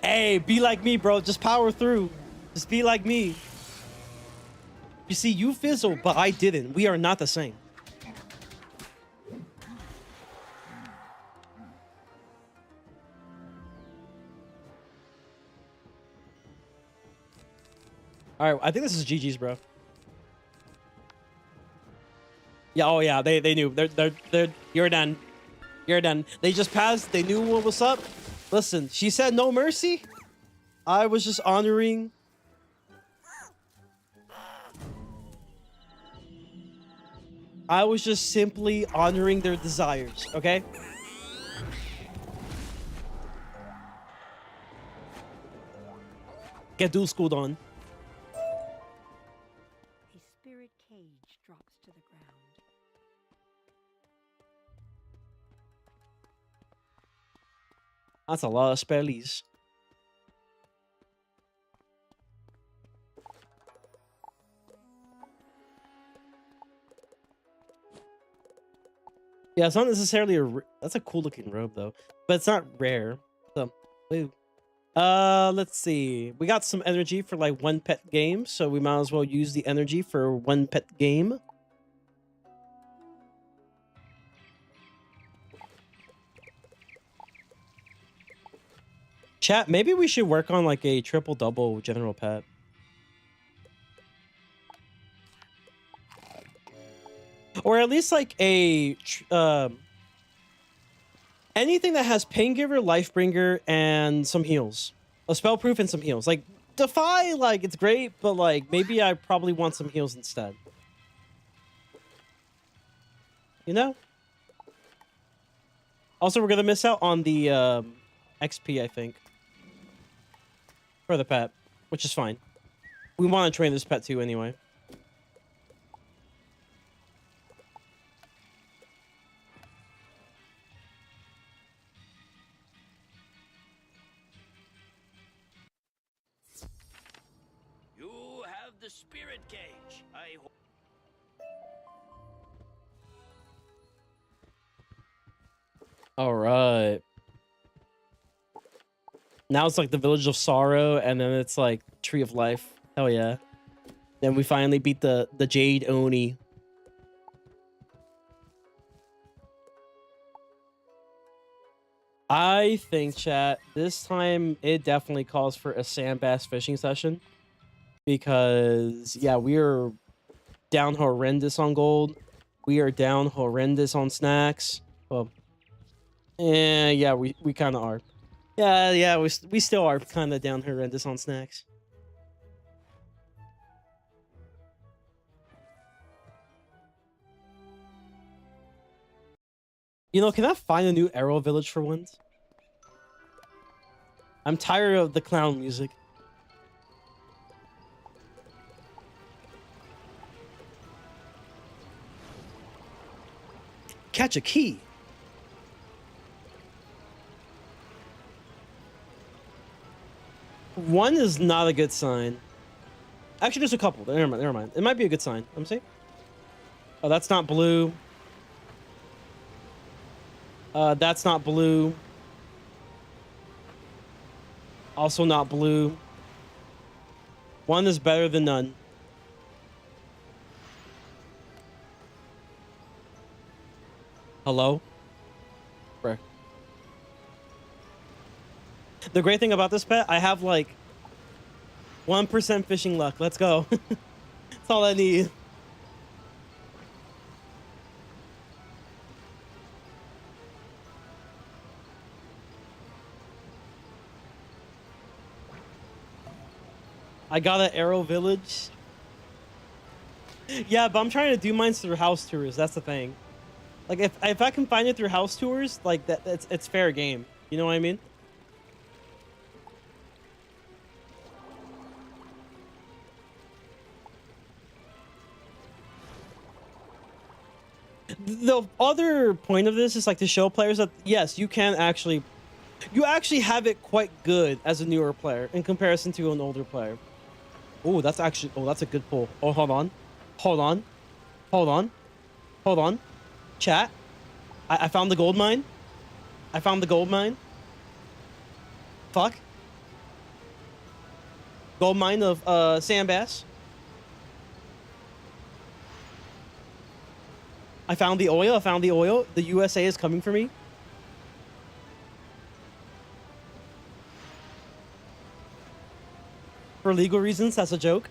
Hey, be like me, bro. Just power through. Just be like me. You see, you fizzled, but I didn't. We are not the same. All right, I think this is GG's, bro. Yeah, oh yeah, they knew. They're you're done. You're done. They just passed. They knew what was up. Listen, she said no mercy. I was just honoring. I was just simply honoring their desires, okay? Get dual schooled on. A spirit cage drops to the ground. That's a lot of spellies. Yeah, it's not necessarily a. That's a cool looking robe though, but it's not rare. So, woo. Let's see. We got some energy for like one pet game, so we might as well use the energy for one pet game. Chat, maybe we should work on like a triple double general pet. Or at least like a anything that has Pain Giver, Life Bringer, and some heals. A spell proof and some heals. Like Defy, like it's great, but like maybe I probably want some heals instead. You know? Also, we're gonna miss out on the XP, I think. For the pet, which is fine. We want to train this pet too anyway. You have the spirit cage. I hope. All right. Now it's like the Village of Sorrow, and then it's like Tree of Life. Hell yeah. Then we finally beat the Jade Oni. I think, chat, this time it definitely calls for a sand bass fishing session. Because, yeah, we are down horrendous on gold. We are down horrendous on snacks. Well, yeah, we kind of are. Yeah, we still are kind of down horrendous on snacks. You know, can I find a new Arrow Village for once? I'm tired of the clown music. Catch a key. One is not a good sign. Actually, there's a couple. Never mind. It might be a good sign. Let me see. Oh, that's not blue. That's not blue. Also not blue. One is better than none. Hello? Bruh. The great thing about this pet, I have like 1% fishing luck. Let's go. That's all I need. I got an Arrow Village. Yeah, but I'm trying to do mine through house tours. That's the thing. Like if I can find it through house tours, like it's fair game. You know what I mean? The other point of this is like to show players that yes, you actually have it quite good as a newer player in comparison to an older player. Oh, that's a good pull. Oh, hold on. Hold on. Hold on. Hold on. Chat. I found the gold mine. I found the gold mine. Fuck. Gold mine of sand bass. I found the oil. I found the oil. The USA is coming for me. For legal reasons, that's a joke.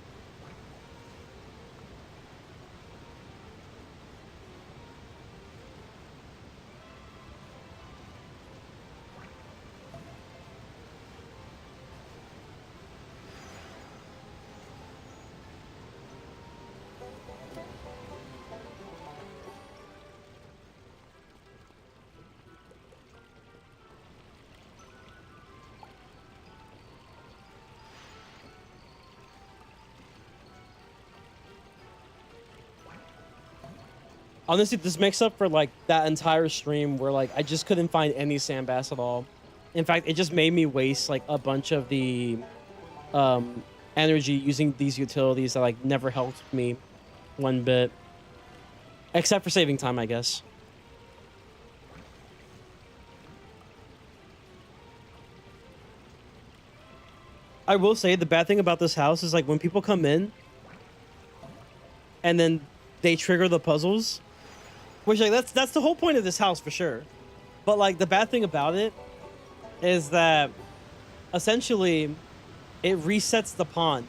Honestly, this makes up for like that entire stream where like I just couldn't find any sand bass at all. In fact, it just made me waste like a bunch of the energy using these utilities that like never helped me one bit. Except for saving time, I guess. I will say the bad thing about this house is like when people come in and then they trigger the puzzles, which like that's the whole point of this house for sure. But like the bad thing about it is that essentially it resets the pond,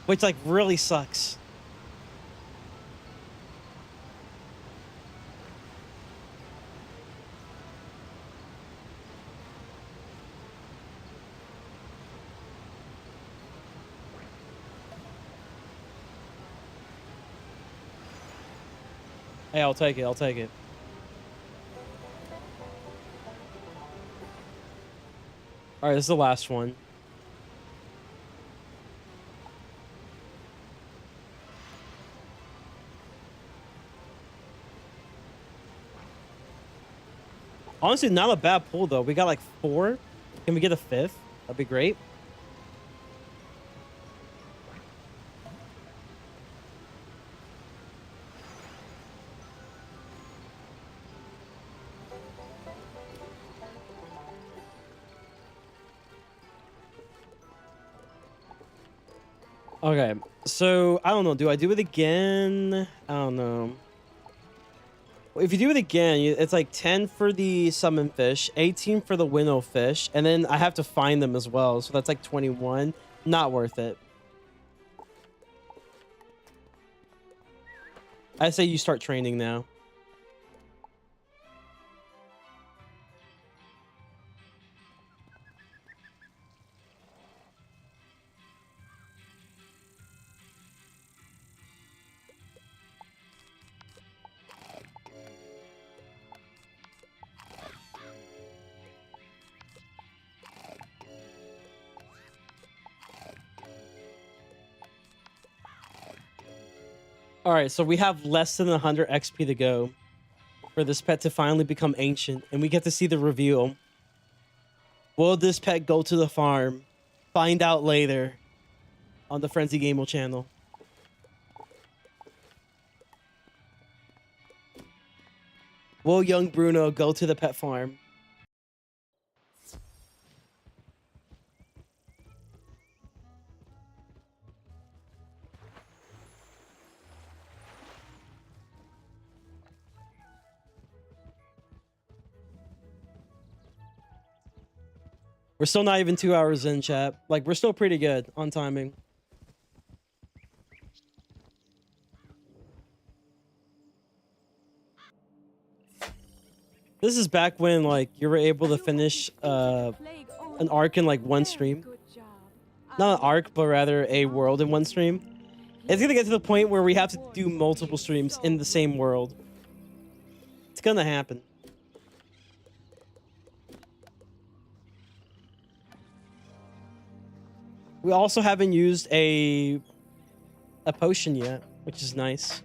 which like really sucks. Hey, I'll take it. I'll take it. All right, this is the last one. Honestly, not a bad pull though. We got like 4. Can we get a 5th? That'd be great. Okay, so I don't know. Do I do it again? I don't know. If you do it again, it's like 10 for the summon fish, 18 for the winnow fish, and then I have to find them as well. So that's like 21. Not worth it. I say you start training now. All right, so we have less than 100 XP to go for this pet to finally become ancient, and we get to see the reveal. Will this pet go to the farm? Find out later on the Frenzy Gamel channel. Will young Bruno go to the pet farm? We're still not even 2 hours in, chat. Like, we're still pretty good on timing. This is back when, like, you were able to finish an arc in, like, one stream. Not an arc, but rather a world in one stream. It's gonna get to the point where we have to do multiple streams in the same world. It's gonna happen. We also haven't used a potion yet, which is nice.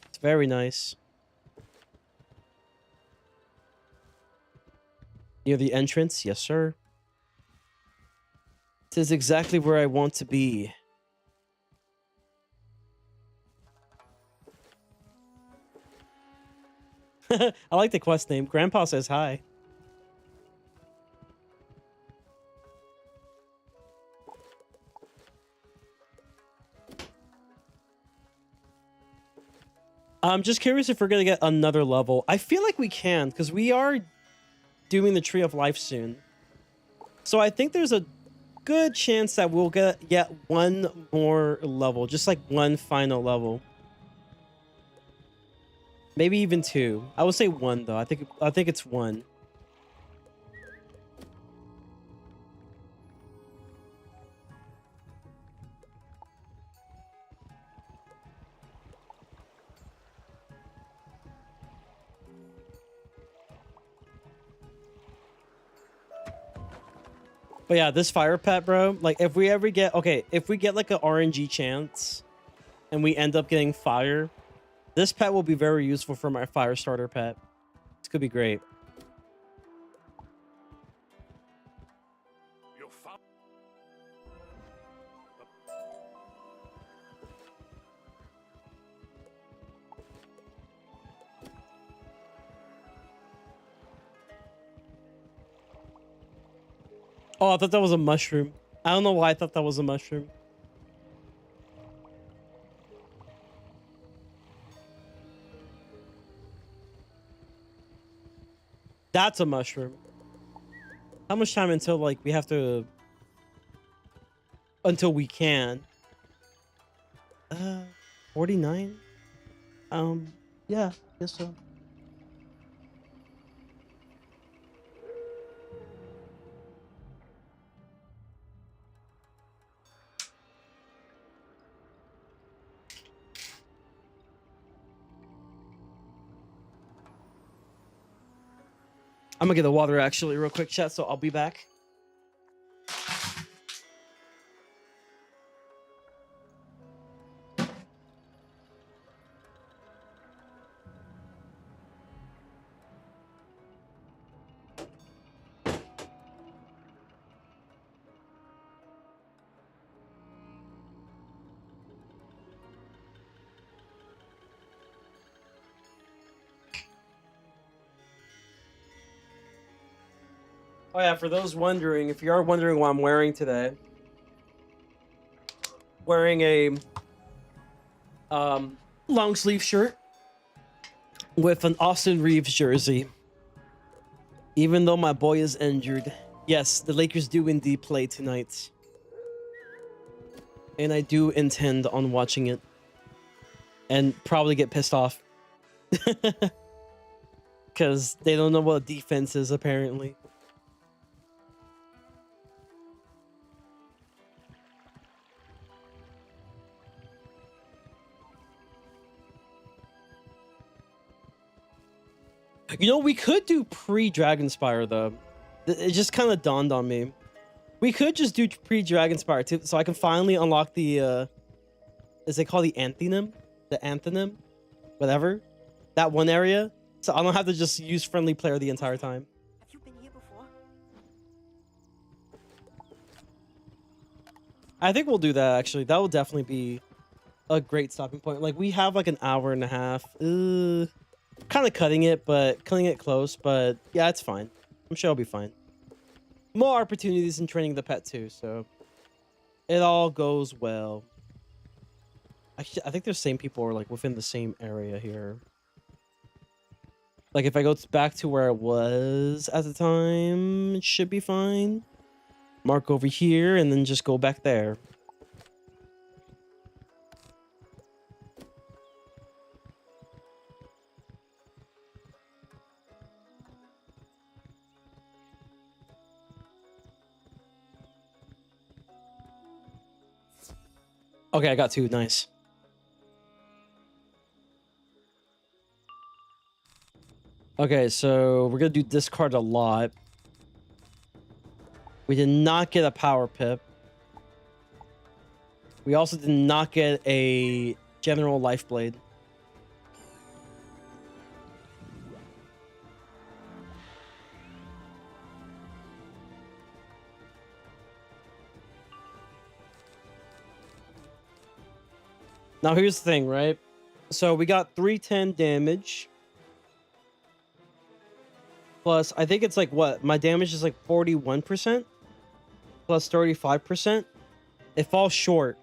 It's very nice. Near the entrance, yes, sir. This is exactly where I want to be. I like the quest name. Grandpa says hi. I'm just curious if we're gonna get another level. I feel like we can, because we are doing the Tree of Life soon. So I think there's a good chance that we'll get one more level, just like one final level. Maybe even two. I would say one though. I think it's one. But yeah, this fire pet, bro, like if we ever get, okay, if we get like an RNG chance and we end up getting fire, this pet will be very useful for my fire starter pet. This could be great. You're found. Oh, I thought that was a mushroom. I don't know why I thought that was a mushroom. That's a mushroom. How much time until like we have to until we can? 49? Yeah, guess so. I'm gonna get the water actually real quick, chat, so I'll be back. Oh yeah, for those wondering, if you are wondering what I'm wearing today, wearing a long sleeve shirt with an Austin Reeves jersey. Even though my boy is injured. Yes, the Lakers do indeed play tonight. And I do intend on watching it. And probably get pissed off. Because they don't know what defense is, apparently. You know, we could do pre-Dragonspire, though. It just kind of dawned on me. We could just do pre-Dragonspire, too, so I can finally unlock the, is it called the Anthenem? The Anthenem? Whatever. That one area. So I don't have to just use friendly player the entire time. Have you been here before? I think we'll do that, actually. That will definitely be a great stopping point. Like, we have, like, an hour and a half. Kind of cutting it close, but yeah, it's fine. I'm sure I'll be fine. More opportunities in training the pet too, so it all goes well. Actually, I think the same people are like within the same area here. Like if I go back to where it was at the time, it should be fine. Mark over here and then just go back there. Okay, I got 2. Nice. Okay, so we're gonna do discard a lot. We did not get a power pip. We also did not get a general life blade. Now here's the thing, right? So we got 310 damage. Plus, I think it's like what? My damage is like 41% plus 35%. It falls short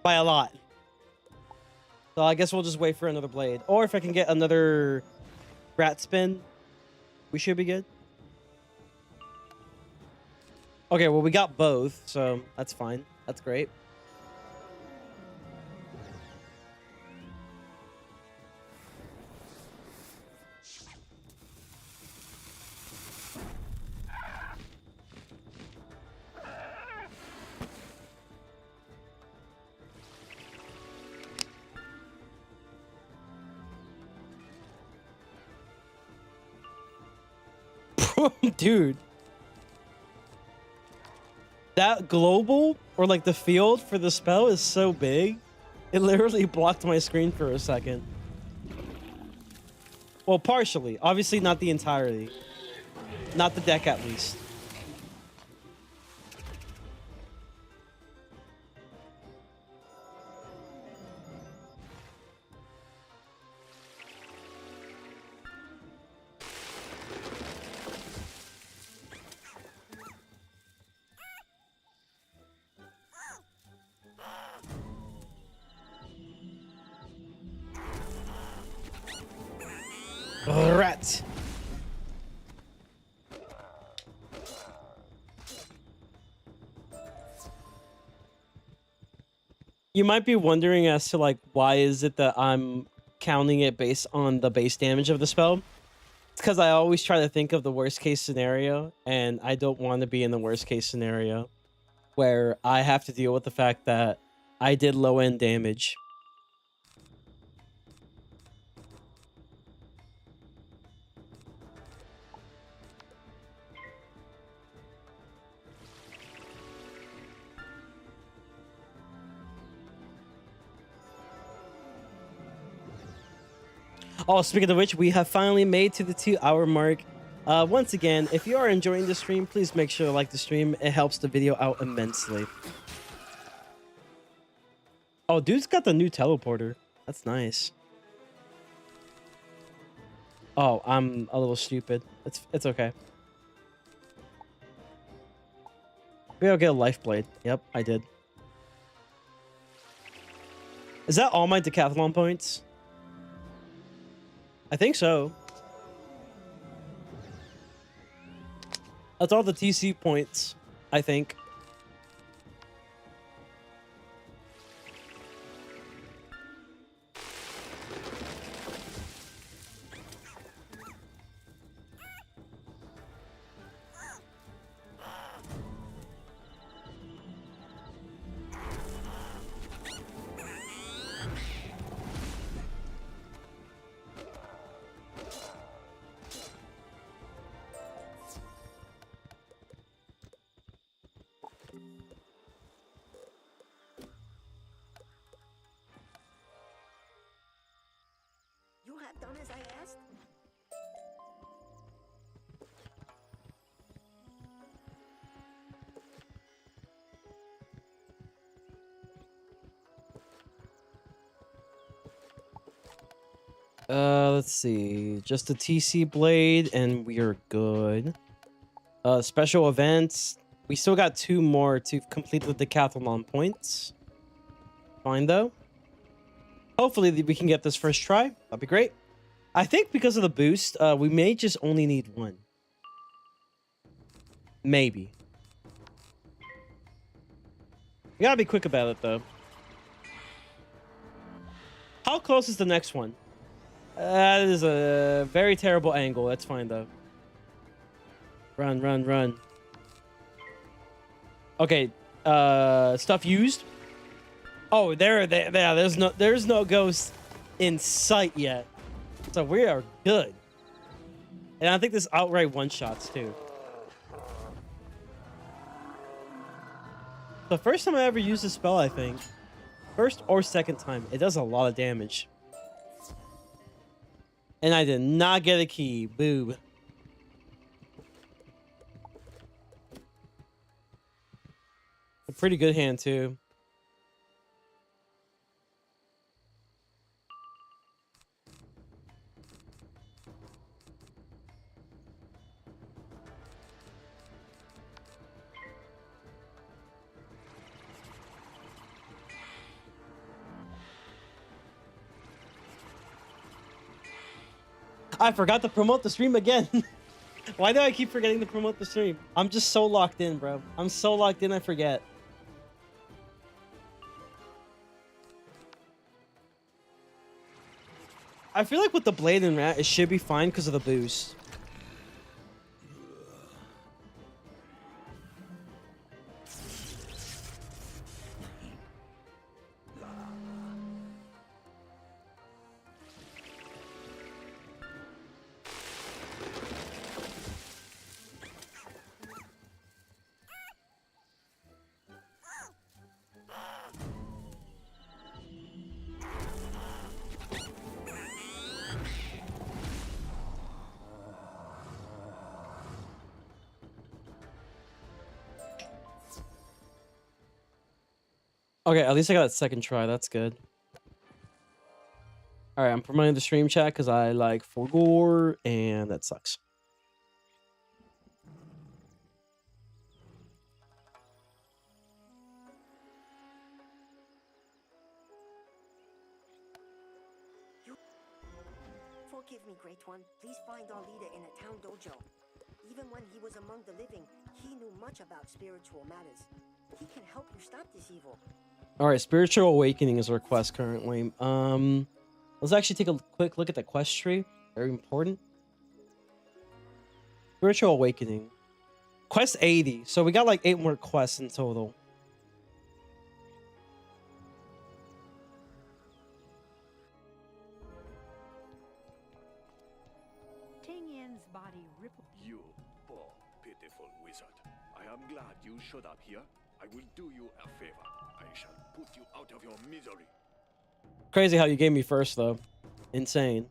by a lot. So I guess we'll just wait for another blade. Or if I can get another rat spin, we should be good. Okay, well, we got both, so that's fine. That's great. Dude. That global, or like the field for the spell is so big. It literally blocked my screen for a second. Well, partially. Obviously not the entirety. Not the deck, at least. Rat. You might be wondering as to like why is it that I'm counting it based on the base damage of the spell. It's because I always try to think of the worst case scenario, and I don't want to be in the worst case scenario where I have to deal with the fact that I did low end damage. Oh, speaking of which, we have finally made to the 2-hour mark. Once again, if you are enjoying the stream, please make sure to like the stream. It helps the video out immensely. Oh, dude's got the new teleporter. That's nice. Oh, I'm a little stupid. It's okay. Maybe I'll get a life blade. Yep, I did. Is that all my decathlon points? I think so. That's all the TC points, I think. You have done as I asked? Let's see. Just a TC blade and we are good. Special events. We still got 2 more to complete the decathlon points. Fine though. Hopefully we can get this first try. That'd be great. I think because of the boost, we may just only need one. Maybe. We gotta be quick about it, though. How close is the next one? That is a very terrible angle. That's fine, though. Run, run, run. Okay. Stuff used. Oh, there's no ghost in sight yet. So we are good. And I think this outright one-shots, too. The first time I ever used a spell, I think. First or second time. It does a lot of damage. And I did not get a key. Boob. A pretty good hand, too. I forgot to promote the stream again. Why do I keep forgetting to promote the stream? I'm just so locked in, bro. I'm so locked in, I forget. I feel like with the blade and rat, it should be fine because of the boost. Okay, at least I got that second try. That's good. All right, I'm promoting the stream chat because I like for gore, and that sucks. Forgive me, Great One. Please find our leader in a town dojo. Even when he was among the living, he knew much about spiritual matters. He can help you stop this evil. All right, spiritual awakening is our quest currently. Let's actually take a quick look at the quest tree. Very important. Spiritual awakening. Quest 80. So we got like 8 more quests in total. Ting-Yin's body rippled. You poor, pitiful wizard. I am glad you showed up here. I will do you a favor. I shall put you out of your misery. Crazy how you gave me first, though. Insane.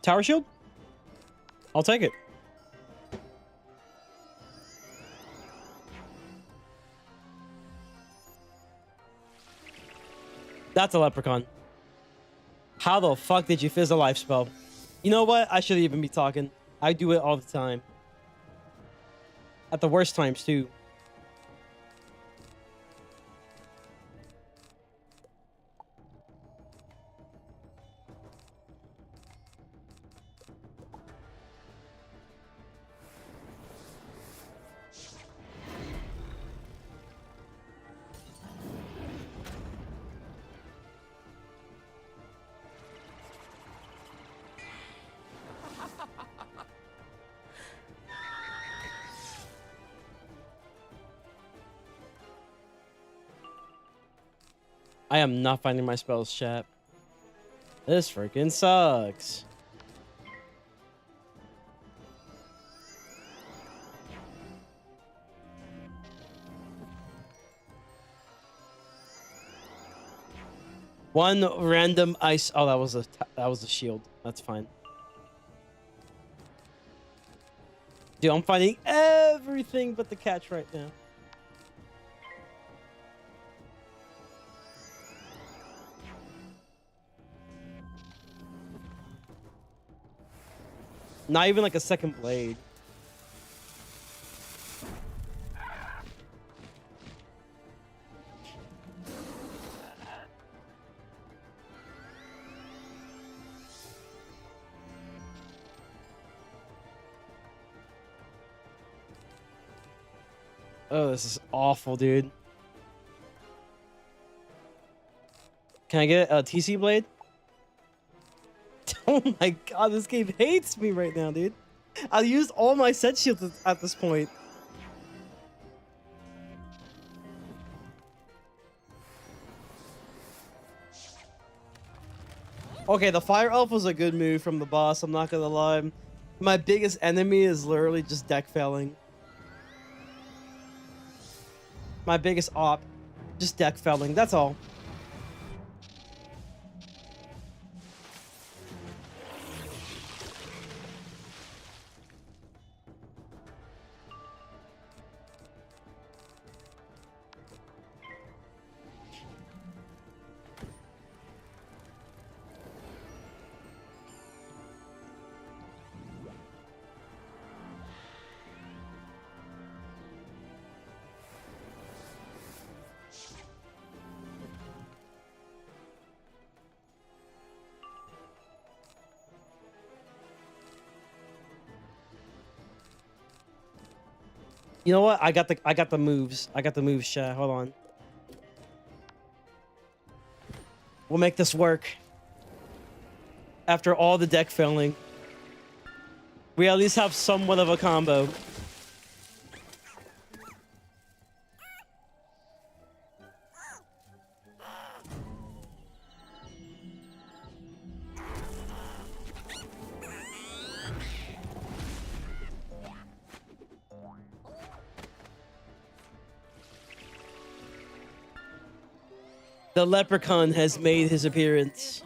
Tower shield? I'll take it. That's a leprechaun. How the fuck did you fizz a life spell? You know what? I shouldn't even be talking. I do it all the time. At the worst times, too. I am not finding my spells, chat. This freaking sucks. One random ice. Oh, that was a shield. That's fine. Dude, I'm fighting everything but the catch right now. Not even like a second blade. Oh, this is awful, dude. Can I get a TC blade? Oh my god, this game hates me right now, dude. I used all my set shields at this point. Okay, the fire elf was a good move from the boss, I'm not gonna lie. My biggest enemy is literally just deck failing. My biggest op, just deck failing, that's all. You know what? I got the moves. I got the moves, chat. Hold on. We'll make this work. After all the deck failing, we at least have somewhat of a combo. The leprechaun has made his appearance.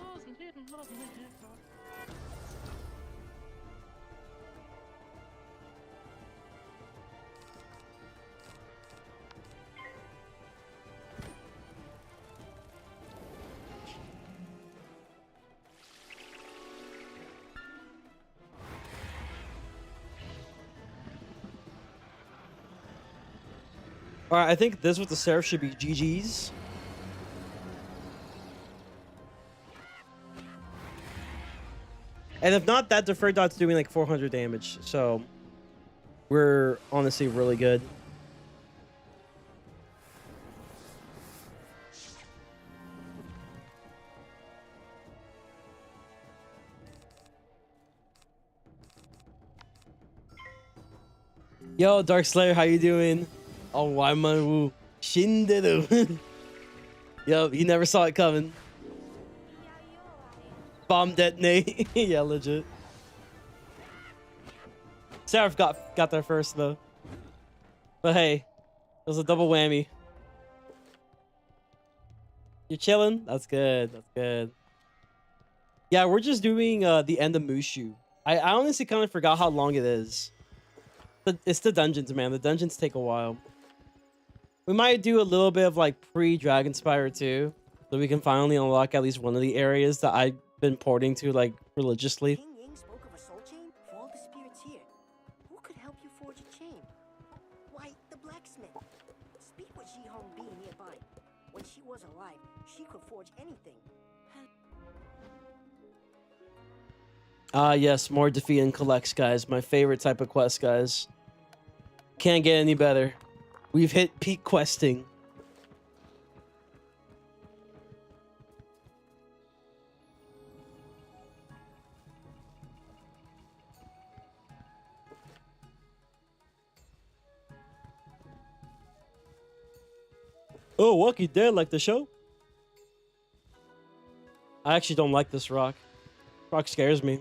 All right, I think this with the Seraph should be GG's. And if not, that deferred dot's doing like 400 damage, so we're honestly really good. Yo, Dark Slayer, how you doing? Oh, why man woo shinderu. Yo, you never saw it coming. Bomb detonate. Yeah, legit. Seraph got there first though. But hey, it was a double whammy. You're chilling? That's good. That's good. Yeah, we're just doing the end of Mushu. I honestly kind of forgot how long it is. But it's the dungeons, man. The dungeons take a while. We might do a little bit of like pre-Dragonspire too, so we can finally unlock at least one of the areas that I've been porting to like religiously. King Ying spoke of a soul chain for all the spirits here. Who could help you forge a chain? Why, the blacksmith. Speak with Ji-Hong B nearby. When she was alive, she could forge anything. Ah, yes, more defeat and collects, guys. My favorite type of quest, guys. Can't get any better. We've hit peak questing. Oh, Walking Dead, like the show? I actually don't like this rock. Rock scares me.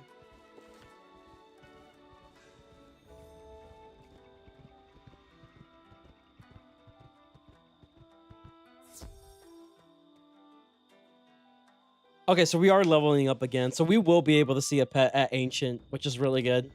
Okay, so we are leveling up again, so we will be able to see a pet at Ancient, which is really good.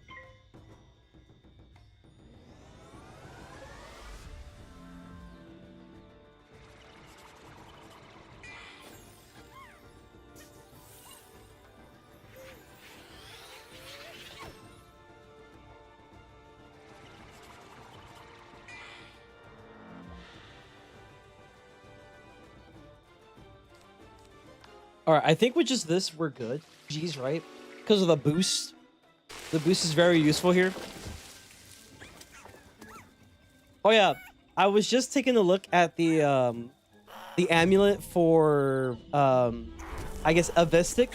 All right, I think with just this, we're good. Jeez, right? Because of the boost. The boost is very useful here. Oh yeah, I was just taking a look at the amulet for I guess Avistic.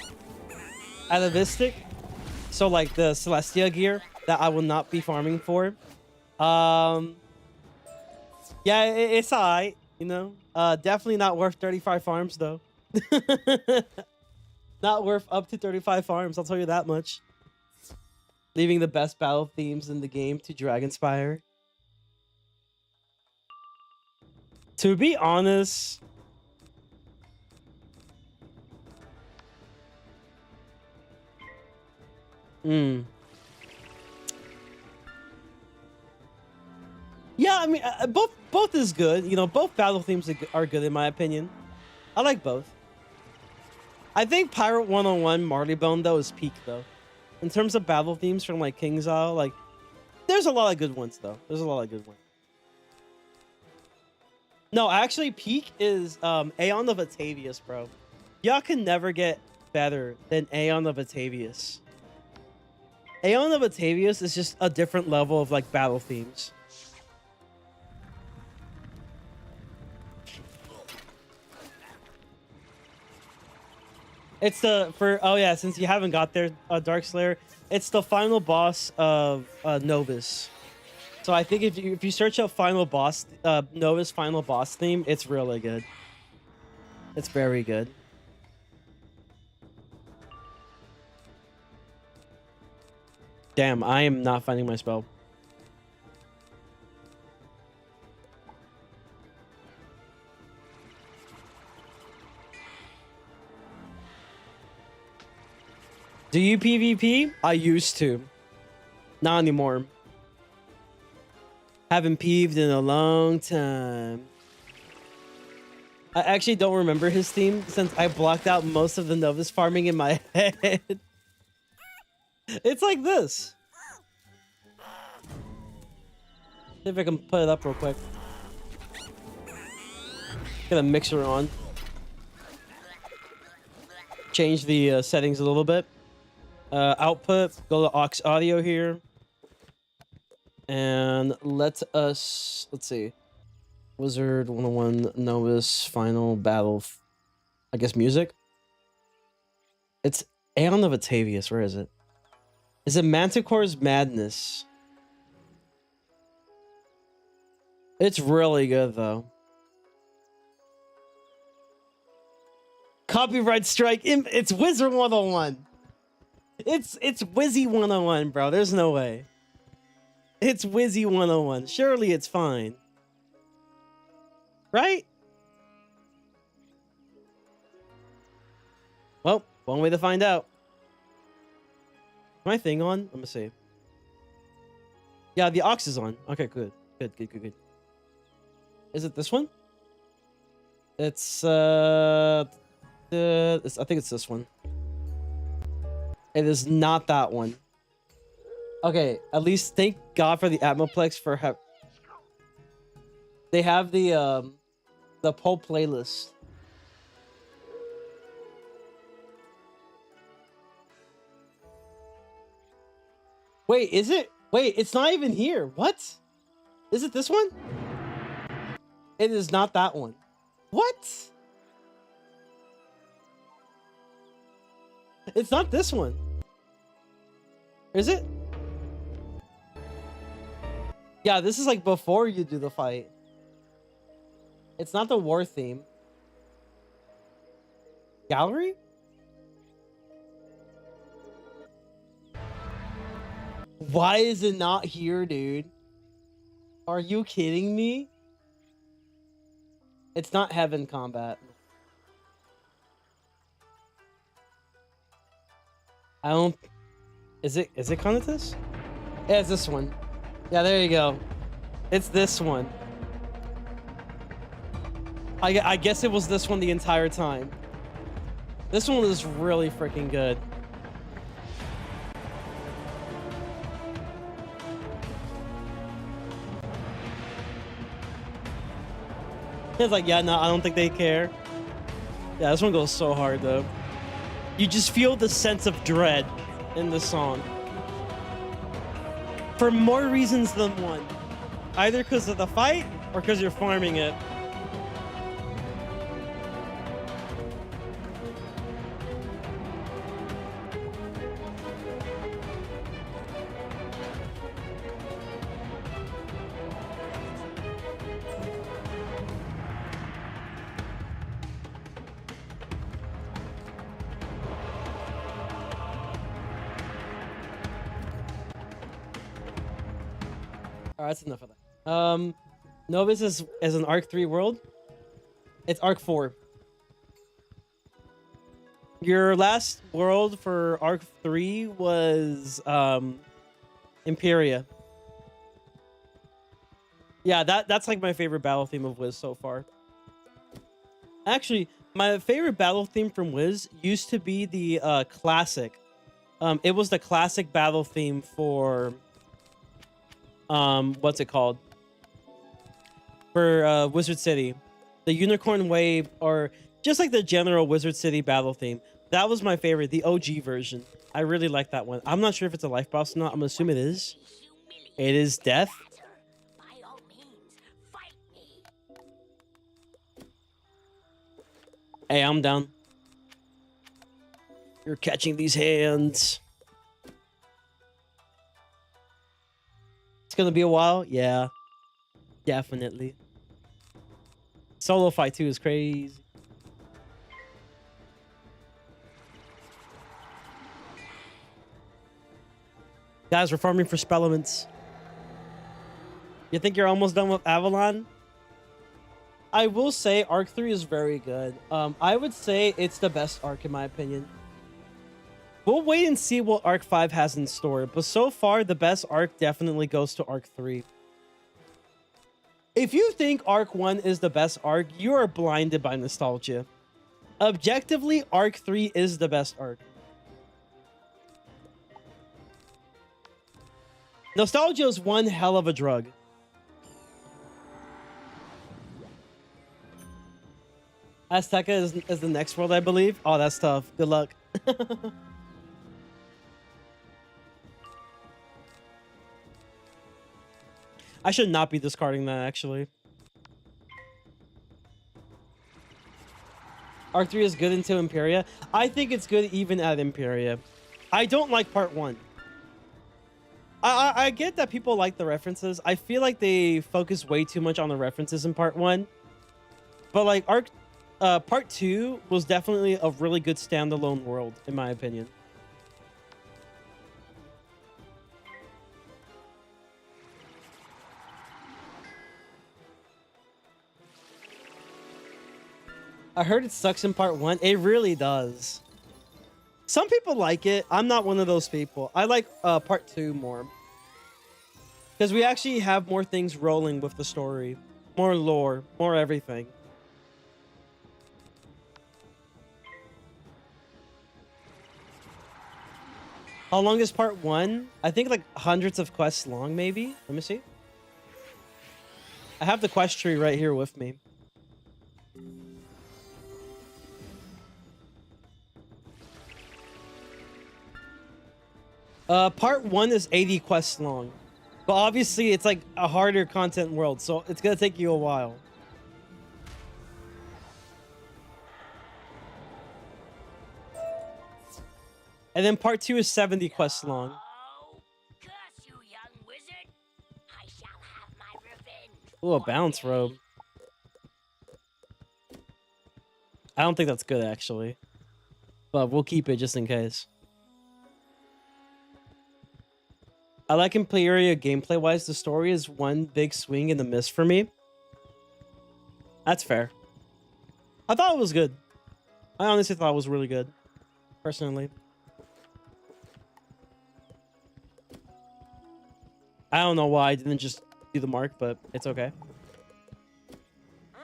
At Avistic. So like the Celestia gear that I will not be farming for. Yeah, it's alright, you know. Definitely not worth 35 farms though. Not worth up to 35 farms, I'll tell you that much. Leaving the best battle themes in the game to Dragonspire. To be honest, yeah, I mean, both is good. You know, both battle themes are good in my opinion. I like both. I think Pirate 101 Marleybone though is peak though. In terms of battle themes from like King's Isle, like there's a lot of good ones though. There's a lot of good ones. No, actually peak is Aeon of Atavius, bro. Y'all can never get better than Aeon of Atavius. Aeon of Atavius is just a different level of like battle themes. It's the oh yeah, since you haven't got there, Darkslayer, it's the final boss of Novus. So I think if you search up final boss Novus final boss theme, it's really good. It's very good. Damn, I am not finding my spell. Do you PvP? I used to. Not anymore. Haven't peeved in a long time. I actually don't remember his theme since I blocked out most of the Novus farming in my head. It's like this. See if I can put it up real quick. Get a mixer on. Change the settings a little bit. Output, go to aux audio here. And let's see. Wizard101 Novus final battle. I guess music. It's Aeon of Atavius. Where is it? Is it Manticore's Madness? It's really good though. Copyright strike. It's Wizard101. It's Wizzy101, bro. There's no way. It's Wizzy101. Surely it's fine. Right? Well, one way to find out. Is my thing on? Let me see. Yeah, the aux is on. Okay, good. Good. Is it this one? It's I think it's this one. It is not that one. Okay, at least thank God for the Atmoplex for they have the poll playlist. Wait, is it? Wait, it's not even here. What? Is it this one? It is not that one. What? It's not this one. Is it? Yeah, this is like before you do the fight. It's not the war theme. Gallery? Why is it not here, dude? Are you kidding me? It's not Heaven Combat. I don't. Is it kind of this? Yeah, it's this one. Yeah, there you go. It's this one. I guess it was this one the entire time. This one was really freaking good. It's like, yeah, no, I don't think they care. Yeah, this one goes so hard though. You just feel the sense of dread in the song. For more reasons than one. Either because of the fight or because you're farming it. Alright, that's enough of that. Novus is an Arc 3 world. It's Arc 4. Your last world for Arc 3 was Imperia. Yeah, that's like my favorite battle theme of Wiz so far. Actually, my favorite battle theme from Wiz used to be the classic. It was the classic battle theme for what's it called? For Wizard City. The Unicorn Wave, or just like the general Wizard City battle theme. That was my favorite, the OG version. I really like that one. I'm not sure if it's a life boss or not. I'm gonna assume it is. It is death. By all means, fight me. Hey, I'm down. You're catching these hands. It's gonna be a while. Yeah, definitely. Solo fight 2 is crazy. Guys, we're farming for spell elements. You think you're almost done with Avalon? I will say Arc 3 is very good. I would say it's the best arc in my opinion. We'll wait and see what Arc 5 has in store, but so far the best arc definitely goes to Arc 3. If you think Arc 1 is the best arc, you are blinded by nostalgia. Objectively, Arc 3 is the best arc. Nostalgia is one hell of a drug. Azteca is the next world, I believe. Oh, that's tough. Good luck. I should not be discarding that, actually. Arc 3 is good into Imperia. I think it's good even at Imperia. I don't like part 1. I get that people like the references. I feel like they focus way too much on the references in part 1. But like part 2 was definitely a really good standalone world, in my opinion. I heard it sucks in part 1. It really does. Some people like it. I'm not one of those people. I like part 2 more. Because we actually have more things rolling with the story. More lore. More everything. How long is part 1? I think like hundreds of quests long, maybe. Let me see. I have the quest tree right here with me. Part 1 is 80 quests long. But obviously, it's like a harder content world, so it's gonna take you a while. And then part 2 is 70 quests long. Oh, curse you, young wizard. I shall have my revenge. Ooh, a bounce robe. I don't think that's good, actually. But we'll keep it just in case. I like Imperia gameplay-wise. The story is one big swing and a miss for me. That's fair. I thought it was good. I honestly thought it was really good. Personally. I don't know why I didn't just do the mark, but it's okay. Ahaha.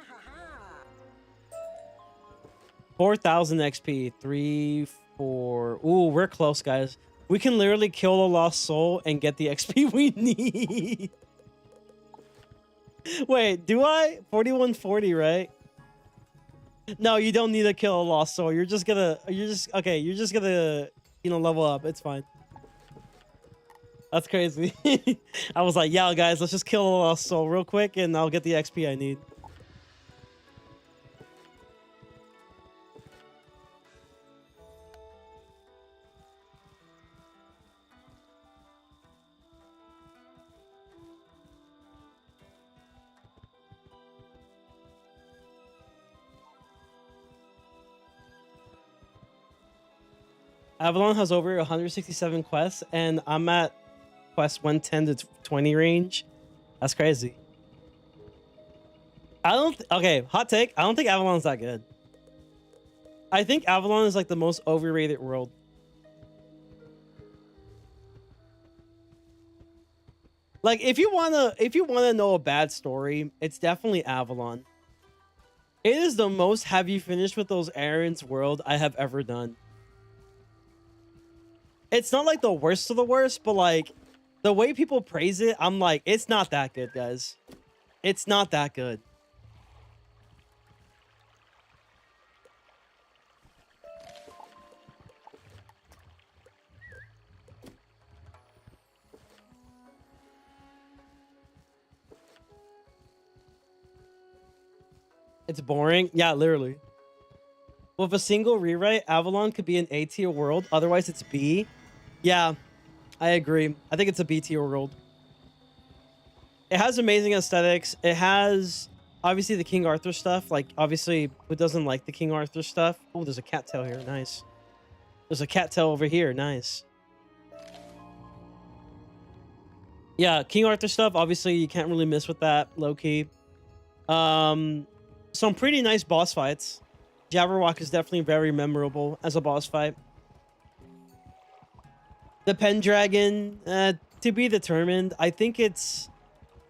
4,000 XP. 3, 4. Ooh, we're close, guys. We can literally kill a lost soul and get the XP we need. Wait, do I? 4140, right? No, you don't need to kill a lost soul. You're just gonna, level up. It's fine. That's crazy. I was like, yeah, guys, let's just kill a lost soul real quick and I'll get the XP I need. Avalon has over 167 quests, and I'm at quest 110 to 20 range. That's crazy. Okay, hot take. I don't think Avalon's that good. I think Avalon is like the most overrated world. Like if you wanna know a bad story, it's definitely Avalon. It is the most have you finished with those errands world I have ever done. It's not like the worst of the worst, but like the way people praise it, I'm like, it's not that good, guys. It's not that good. It's boring. Yeah, literally. With a single rewrite, Avalon could be an A tier world. Otherwise, it's B. Yeah, I agree. I think it's a B tier world. It has amazing aesthetics. It has obviously the King Arthur stuff. Like, obviously, who doesn't like the King Arthur stuff? Oh, there's a cattail here. Nice. There's a cattail over here. Nice. Yeah, King Arthur stuff. Obviously, you can't really miss with that. Low key. Some pretty nice boss fights. Jabberwock is definitely very memorable as a boss fight. The Pendragon, to be determined. I think it's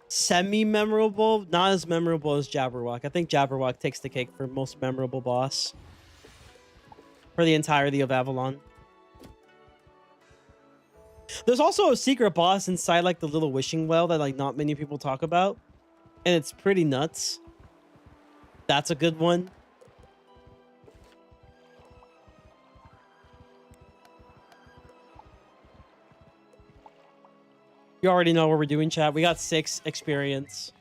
semi-memorable, not as memorable as Jabberwock. I think Jabberwock takes the cake for most memorable boss for the entirety of Avalon. There's also a secret boss inside like the little wishing well that like not many people talk about, and it's pretty nuts. That's a good one. You already know what we're doing, chat. We got 6 experience.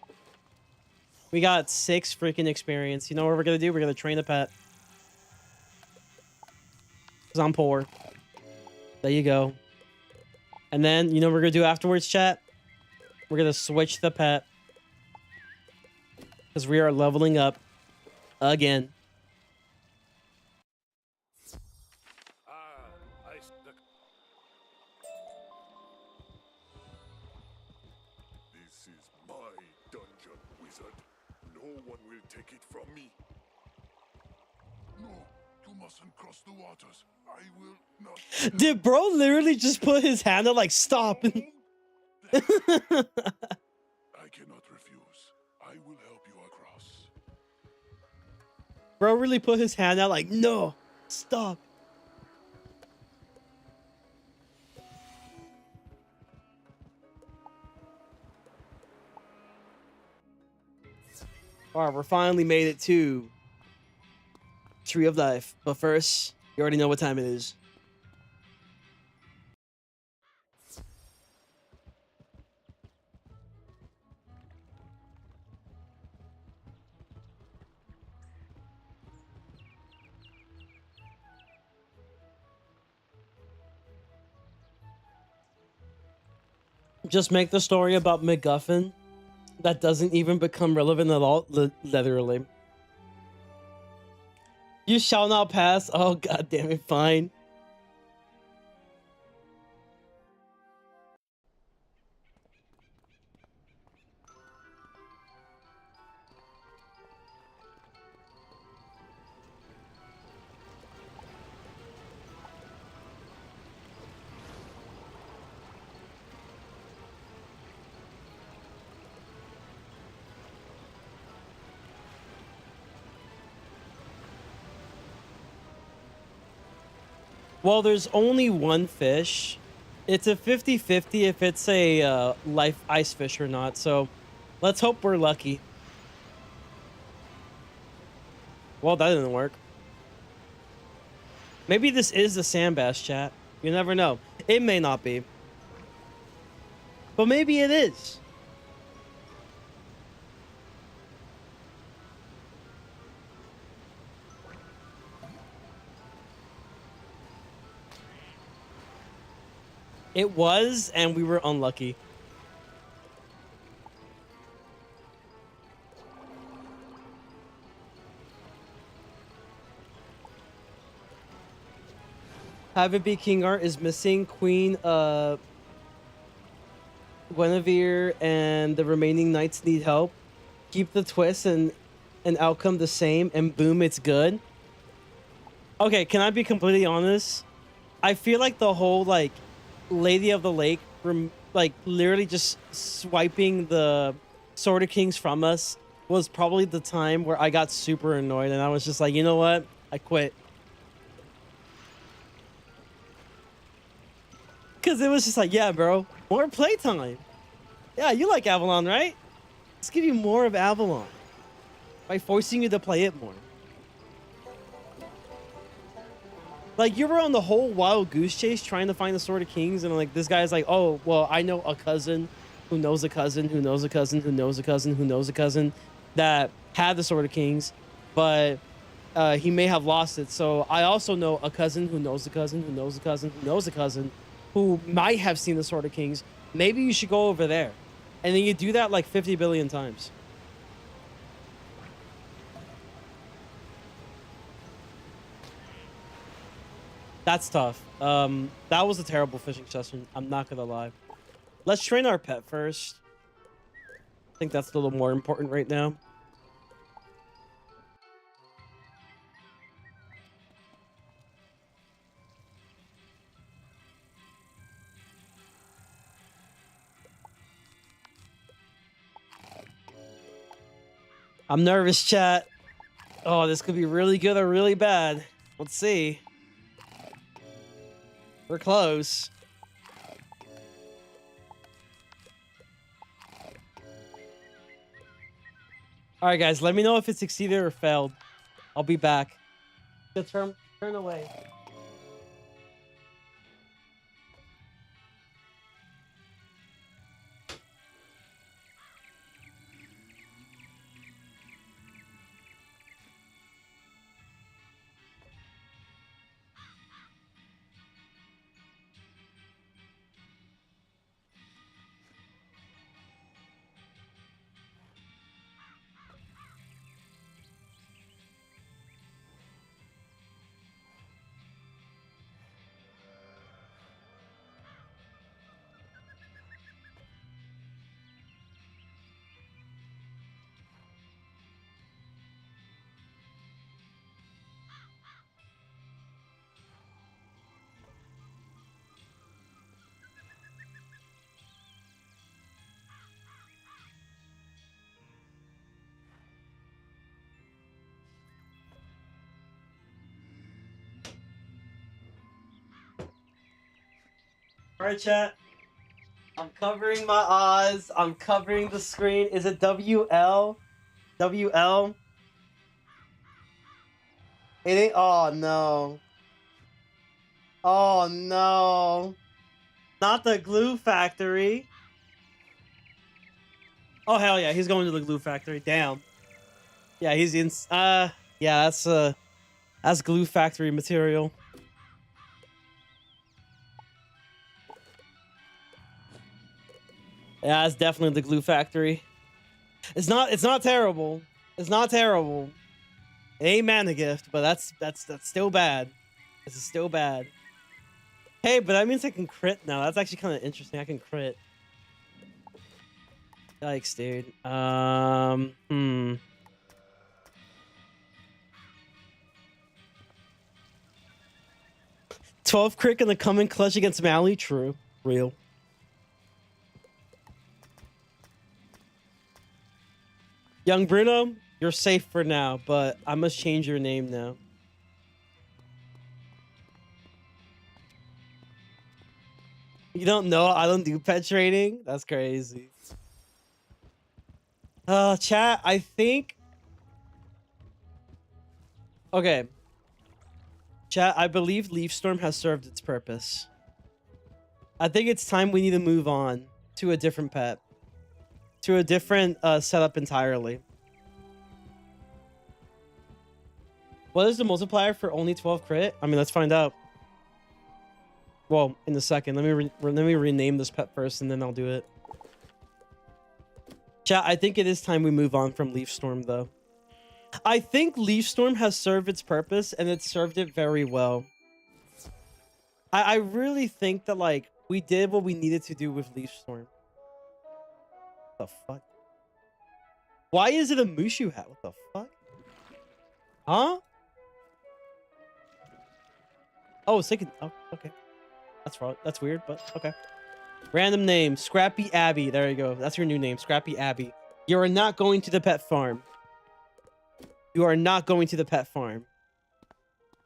We got 6 freaking experience. You know what we're gonna do? We're gonna train a pet. Because I'm poor. There you go. And then, you know what we're gonna do afterwards, chat? We're gonna switch the pet. Because we are leveling up again. This is my dungeon, wizard. No one will take it from me. No, you mustn't cross the waters. I will not. Did bro literally just put his hand out like, stop? I cannot refuse. I will help you across. Bro really put his hand out like, no, stop. All right, we're finally made it to Tree of Life. But first, you already know what time it is. Just make the story about MacGuffin that doesn't even become relevant at all, literally. You shall not pass. Oh, god damn it, fine. Well, there's only one fish. It's a 50-50 if it's a life ice fish or not. So let's hope we're lucky. Well, that didn't work. Maybe this is the sand bass, chat. You never know. It may not be. But maybe it is. It was, and we were unlucky. Have it be King Art is missing. Queen Guinevere and the remaining knights need help. Keep the twist and outcome the same, and boom, it's good. Okay, can I be completely honest? I feel like the whole like Lady of the Lake like literally just swiping the Sword of Kings from us was probably the time where I got super annoyed, and I was just like, you know what? I quit. Because it was just like, yeah, bro, more playtime. Yeah, you like Avalon, right? Let's give you more of Avalon by forcing you to play it more. Like, you were on the whole wild goose chase trying to find the Sword of Kings, and like this guy's like, oh, well, I know a cousin who knows a cousin who knows a cousin who knows a cousin who knows a cousin that had the Sword of Kings, but he may have lost it. So I also know a cousin who knows a cousin who knows a cousin who knows a cousin who might have seen the Sword of Kings. Maybe you should go over there. And then you do that like 50 billion times. That's tough. That was a terrible fishing session. I'm not gonna lie. Let's train our pet first. I think that's a little more important right now. I'm nervous, chat. Oh, this could be really good or really bad. Let's see. We're close. All right, guys, let me know if it succeeded or failed. I'll be back. Turn away. All right, chat. I'm covering my eyes. I'm covering the screen. Is it WL? WL? It ain't. Oh, no. Oh, no. Not the glue factory. Oh, hell yeah. He's going to the glue factory. Damn. Yeah, he's in. Yeah, that's glue factory material. Yeah, it's definitely the glue factory. It's not terrible. It's not terrible. It ain't mana gift, but that's still bad. This is still bad. Hey, but that means I can crit now. That's actually kind of interesting. I can crit. Yikes, dude. 12 crit in the coming clutch against Mally. True. Real. Young Bruno, you're safe for now, but I must change your name now. You don't know? I don't do pet trading? That's crazy. Chat, I think... Okay. Chat, I believe Leaf Storm has served its purpose. I think it's time we need to move on to a different pet. To a different setup entirely. What is the multiplier for only 12 crit? I mean, let's find out. Well, in a second. Let me rename this pet first, and then I'll do it. Chat, I think it is time we move on from Leaf Storm, though. I think Leaf Storm has served its purpose, and it served it very well. I really think that, like, we did what we needed to do with Leaf Storm. What the fuck? Why is it a Mushu hat? What the fuck? Huh? Oh, it's taking... Oh, okay. That's wrong. That's weird, but okay. Random name. Scrappy Abby. There you go. That's your new name. Scrappy Abby. You are not going to the pet farm. You are not going to the pet farm.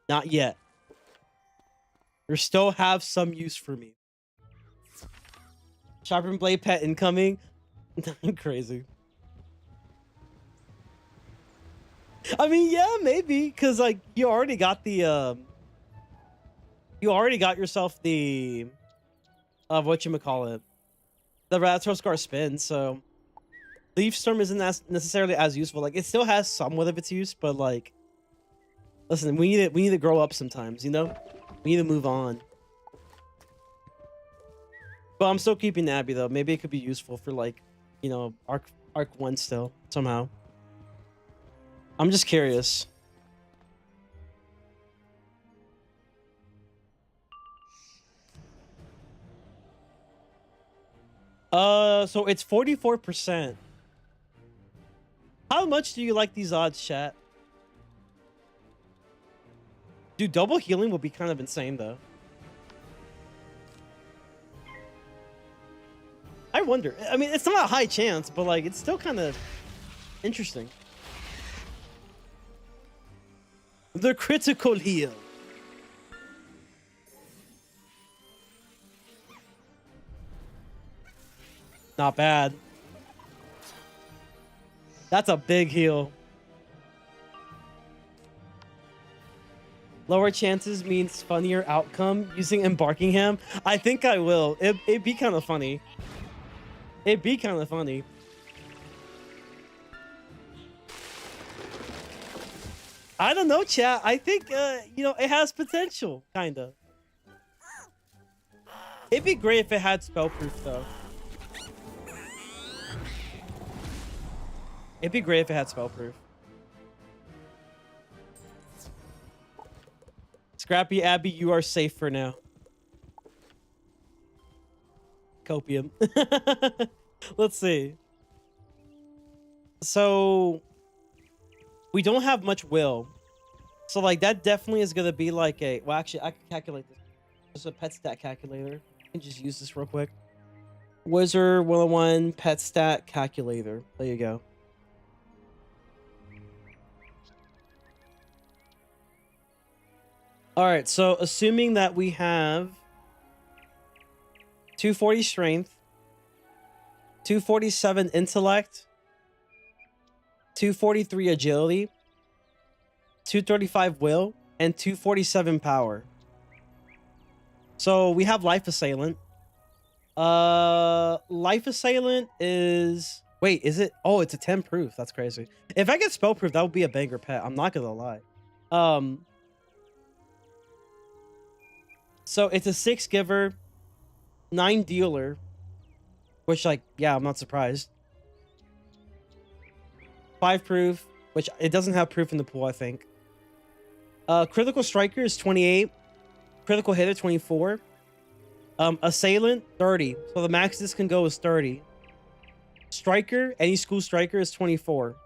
Not yet. You still have some use for me. Sharpen Blade pet incoming. Crazy. I mean, yeah, maybe. Because, like, you already got the... You already got yourself the... whatchamacallit. The Ratoscar spin, so... Leaf Storm isn't as necessarily as useful. Like, it still has somewhat of its use, but, like... Listen, we need to grow up sometimes, you know? We need to move on. But I'm still keeping Abby, though. Maybe it could be useful for, like, you know, Arc 1 still, somehow. I'm just curious. So it's 44%. How much do you like these odds, chat? Dude, double healing would be kind of insane, though. I wonder. I mean, it's not a high chance, but, like, it's still kind of interesting. The critical heal. Not bad. That's a big heal. Lower chances means funnier outcome using Embarkingham. I think I will. It'd be kind of funny. It'd be kind of funny. I don't know, chat. I think, you know, it has potential, kind of. It'd be great if it had spellproof, though. It'd be great if it had spellproof. Scrappy Abby, you are safe for now. Copium. Let's see. So we don't have much will. So like that definitely is gonna be like a well actually I can calculate this. There's a pet stat calculator. I can just use this real quick. Wizard101 pet stat calculator. There you go. All right, so assuming that we have 240 strength, 247 intellect, 243 agility, 235 will, and 247 power. So we have Life Assailant. Life Assailant is... Wait, is it? Oh, it's a 10 proof. That's crazy. If I get spell proof, that would be a banger pet. I'm not gonna lie. So it's a 6 giver, 9 dealer, which like, yeah, I'm not surprised. 5 proof, which it doesn't have proof in the pool, I think. Critical striker is 28. Critical hitter 24. Assailant 30. So the max this can go is 30. Striker, any school striker is 24.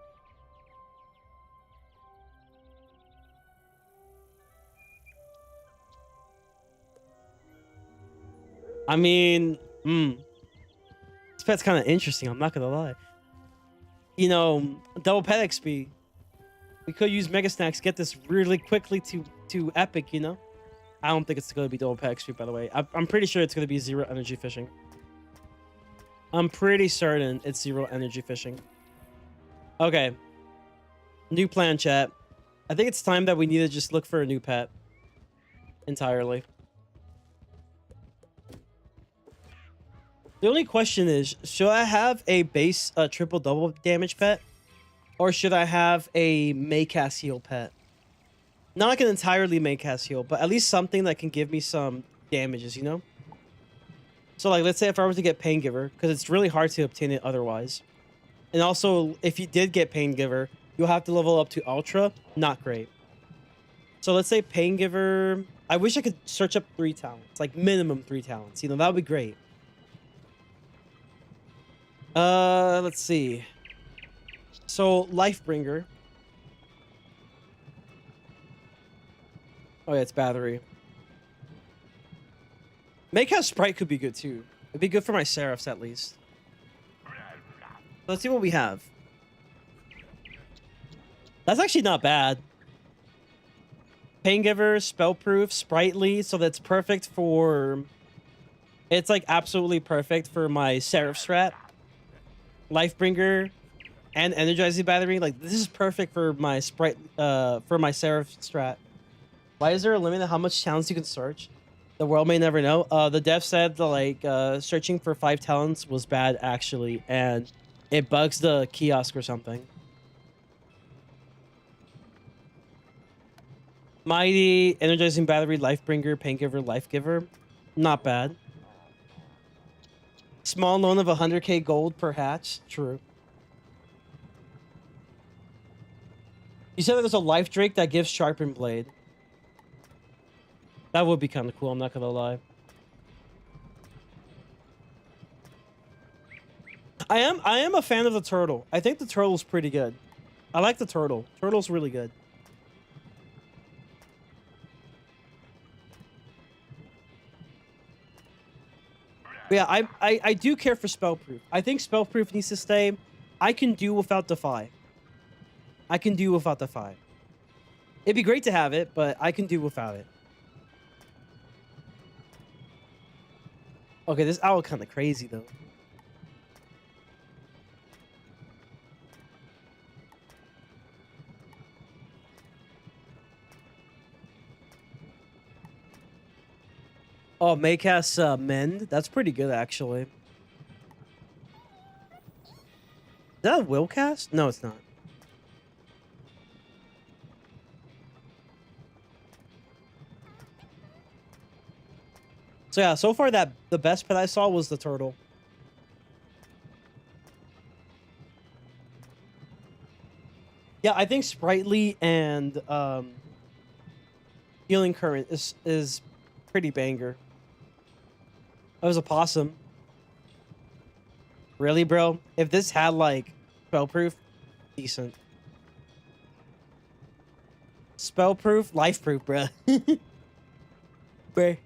I mean, this pet's kind of interesting. I'm not gonna lie. You know, double pet XP. We could use Mega Snacks, get this really quickly to epic. You know, I don't think it's going to be double pet XP, by the way. I'm pretty sure it's going to be 0 energy fishing. I'm pretty certain it's 0 energy fishing. Okay. New plan, chat. I think it's time that we need to just look for a new pet. Entirely. The only question is, should I have a base triple double damage pet? Or should I have a Maycast heal pet? Not like an entirely Maycast heal, but at least something that can give me some damages, you know? So like, let's say if I were to get Pain Giver, because it's really hard to obtain it otherwise. And also, if you did get Pain Giver, you'll have to level up to Ultra. Not great. So let's say Pain Giver... I wish I could search up 3 talents. Like, minimum 3 talents. You know, that would be great. Let's see. So, Lifebringer. Oh yeah, it's Battery. Maycast Sprite could be good too. It'd be good for my Seraphs at least. Let's see what we have. That's actually not bad. Pain Giver, Spellproof, Sprightly, so that's perfect for... It's like absolutely perfect for my Seraph strat. Lifebringer and Energizing Battery. Like, this is perfect for my for my Seraph strat. Why is there a limit on how much talents you can search? The world may never know. The dev said that, like, searching for 5 talents was bad, actually, and it bugs the kiosk or something. Mighty, Energizing Battery, Lifebringer, Paingiver, Lifegiver. Not bad. Small loan of 100k gold per hatch. True. You said there's a Life Drake that gives Sharpened Blade. That would be kind of cool, I'm not gonna lie. I am a fan of the turtle. I think the turtle's pretty good. I like the turtle. Turtle's really good. But yeah, I do care for Spellproof. I think Spellproof needs to stay. I can do without Defy. I can do without Defy. It'd be great to have it, but I can do without it. Okay, this owl kind of crazy, though. Oh, Maycast Mend? That's pretty good, actually. Is that a Willcast? No, it's not. So yeah, so far the best pet I saw was the turtle. Yeah, I think Sprightly and Healing Current is pretty banger. That was a possum. Really, bro? If this had like Spellproof, decent. Spellproof, Lifeproof, bruh. Bruh.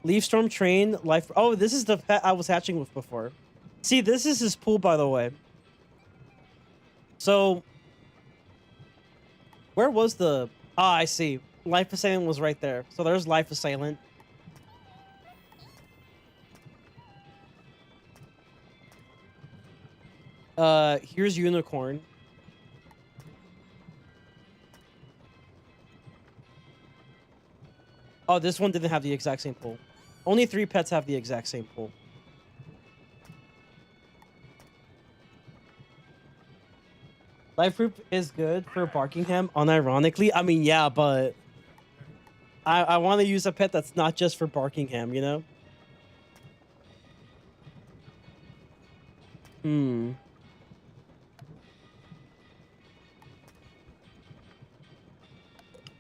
Leafstorm Train, Life... Oh, this is the pet I was hatching with before. See, this is his pool, by the way. So... Where was the... Ah, I see. Life Assailant was right there. So there's Life Assailant. Here's Unicorn. Oh, this one didn't have the exact same pool. Only 3 pets have the exact same pool. Lifeproof is good for Barkingham, unironically. I mean, yeah, but... I want to use a pet that's not just for Barkingham, you know?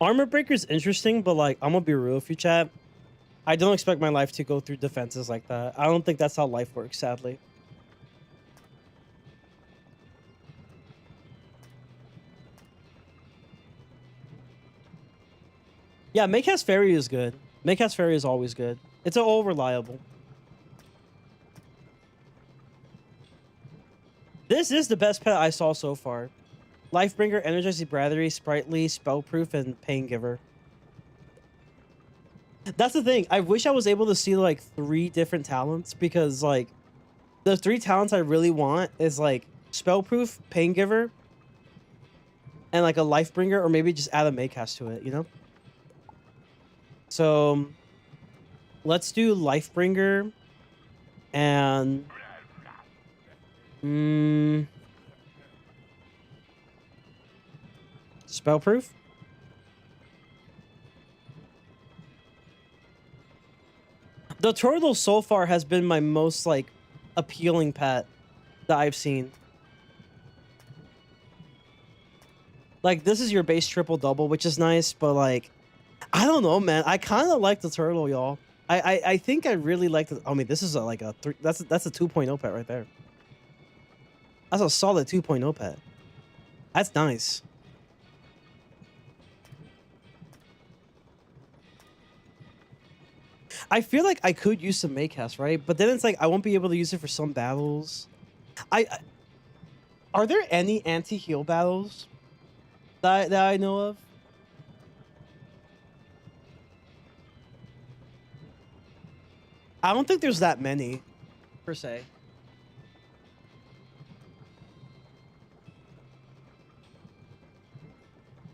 Armor Breaker's interesting, but, like, I'm gonna be real with you, chat. I don't expect my life to go through defenses like that. I don't think that's how life works, sadly. Yeah, Maycast Fairy is good. Maycast Fairy is always good. It's all reliable. This is the best pet I saw so far. Lifebringer, Energizing Battery, Sprightly, Spellproof, and Pain Giver. That's the thing. I wish I was able to see like 3 different talents, because like the 3 talents I really want is like Spellproof, Pain Giver, and like a Lifebringer, or maybe just add a Maycast to it, you know? So let's do Lifebringer and Spellproof. The turtle so far has been my most like appealing pet that I've seen. Like, this is your base triple double, which is nice, but like, I don't know, man. I kind of like the turtle, y'all. I think I really like the. I mean, this is like a 3. That's a 2.0 pet right there. That's a solid 2.0 pet. That's nice. I feel like I could use some Maycast, right? But then it's like I won't be able to use it for some battles. Are there any anti-heal battles that I know of? I don't think there's that many, per se.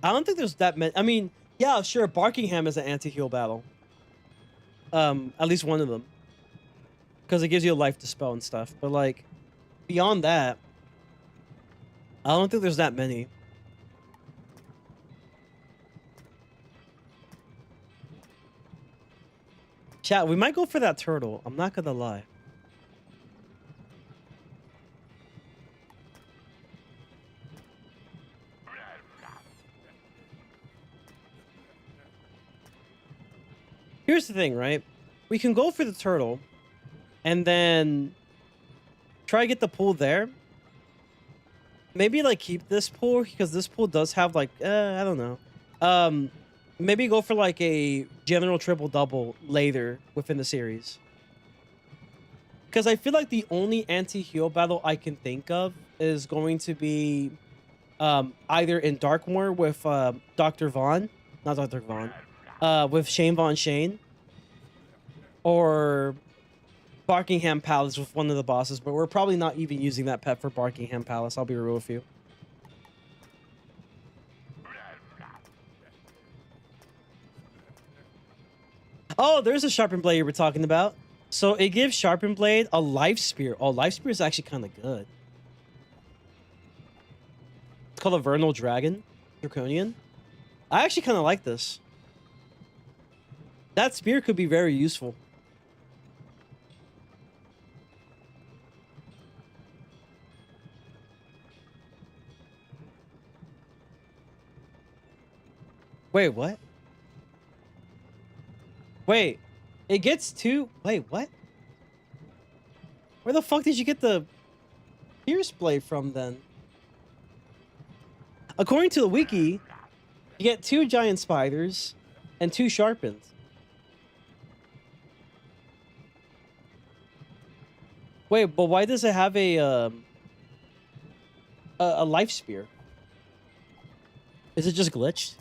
I don't think there's that many. I mean, yeah, sure, Barkingham is an anti-heal battle. At least one of them. Because it gives you a life dispel and stuff. But like, beyond that, I don't think there's that many. Chat, we might go for that turtle. I'm not gonna lie. Here's the thing, right? We can go for the turtle and then try to get the pool there. Maybe like keep this pool, because this pool does have like, I don't know. Maybe go for like a general triple double later within the series. Because I feel like the only anti-heal battle I can think of is going to be either in Darkmoor with Dr. Vaughn, not Dr. Vaughn, with Shane Von Shane, or Barkingham Palace with one of the bosses, but we're probably not even using that pet for Barkingham Palace, I'll be real with you. Oh, there's a Sharpened Blade you were talking about. So it gives Sharpened Blade a Life Spear. Oh, Life Spear is actually kind of good. It's called a Vernal Dragon. Draconian. I actually kind of like this. That spear could be very useful. Wait, what? Wait, it gets 2... Wait, what? Where the fuck did you get the Pierce Blade from, then? According to the wiki, you get 2 giant spiders and 2 sharpened. Wait, but why does it have a life spear? Is it just glitched?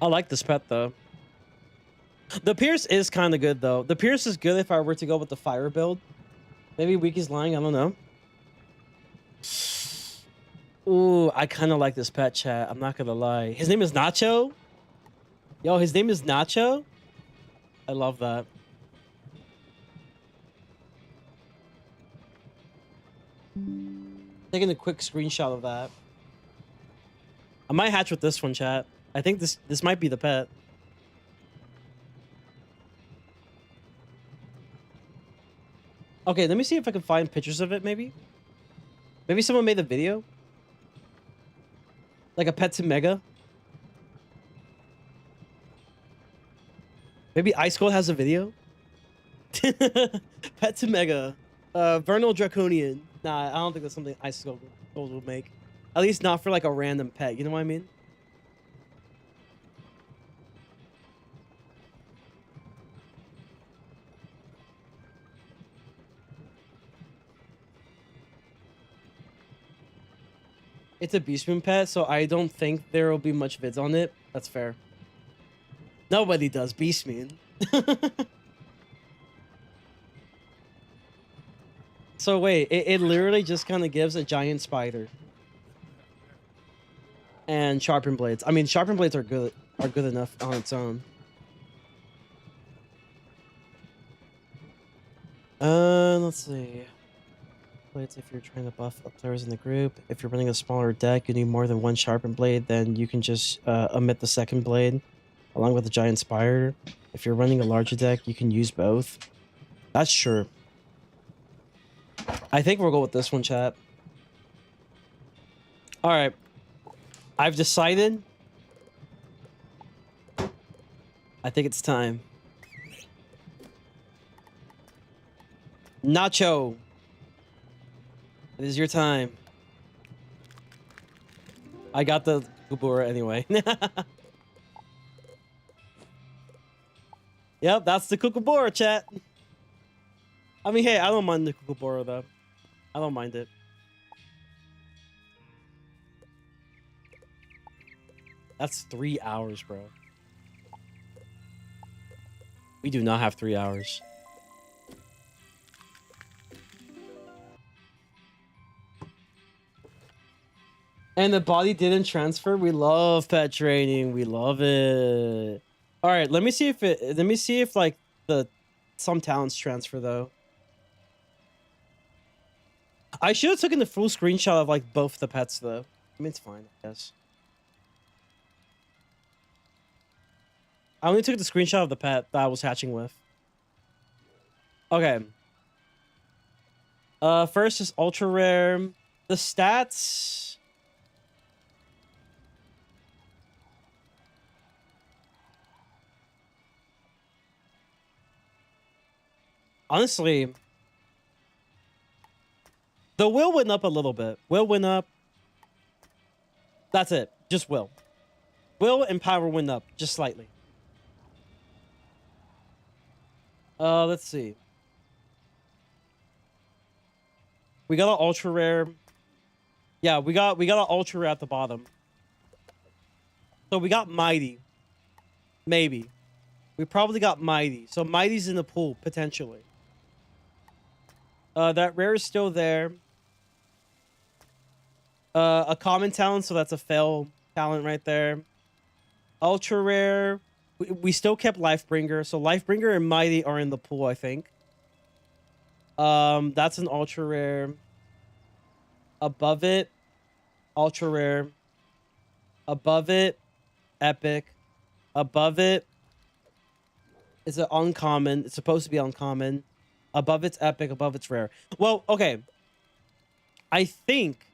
I like this pet, though. The Pierce is kind of good, though. The Pierce is good if I were to go with the fire build. Maybe Wiki's lying, I don't know. Ooh, I kind of like this pet, chat. I'm not gonna lie. His name is Nacho? Yo, his name is Nacho? I love that. Taking a quick screenshot of that. I might hatch with this one, chat. I think this might be the pet. Okay, let me see if I can find pictures of it, maybe. Maybe someone made a video. Like a pet to Mega. Maybe Ice Cold has a video. Pet to Mega. Vernal Draconian. Nah, I don't think that's something Ice Cold will make. At least not for like a random pet, you know what I mean? It's a Beast Moon pet, so I don't think there will be much vids on it. That's fair. Nobody does Beast Moon. So wait, it literally just kind of gives a giant spider. And sharpened blades. I mean, sharpened blades are good enough on its own. Let's see. Blades if you're trying to buff up players in the group. If you're running a smaller deck, you need more than one sharpened blade, then you can just omit the second blade along with the giant spider. If you're running a larger deck, you can use both. That's true. I think we'll go with this one, chat. All right. I've decided. I think it's time. Nacho. It is your time. I got the Kubura anyway. Yep, that's the Kookaburra, chat. I mean, hey, I don't mind the Kookaburra, though. I don't mind it. That's 3 hours, bro. We do not have 3 hours. And the body didn't transfer. We love pet training. We love it. All right, let me see if like some talents transfer though. I should have taken the full screenshot of like both the pets though. I mean, it's fine, I guess. I only took the screenshot of the pet that I was hatching with. Okay. First is ultra rare. The stats. Honestly, the will went up a little bit. Will went up. That's it. Just will. Will and power went up just slightly. Let's see. We got an ultra rare. Yeah, we got an ultra rare at the bottom. So we got mighty. Maybe. We probably got mighty. So mighty's in the pool potentially. That rare is still there. A common talent, so that's a fail talent right there. Ultra rare. We still kept Lifebringer, so Lifebringer and Mighty are in the pool, I think. That's an ultra rare. Above it, ultra rare. Above it, epic. Above it is an uncommon. It's supposed to be uncommon. Above it's epic. Above it's rare. Well, okay. I think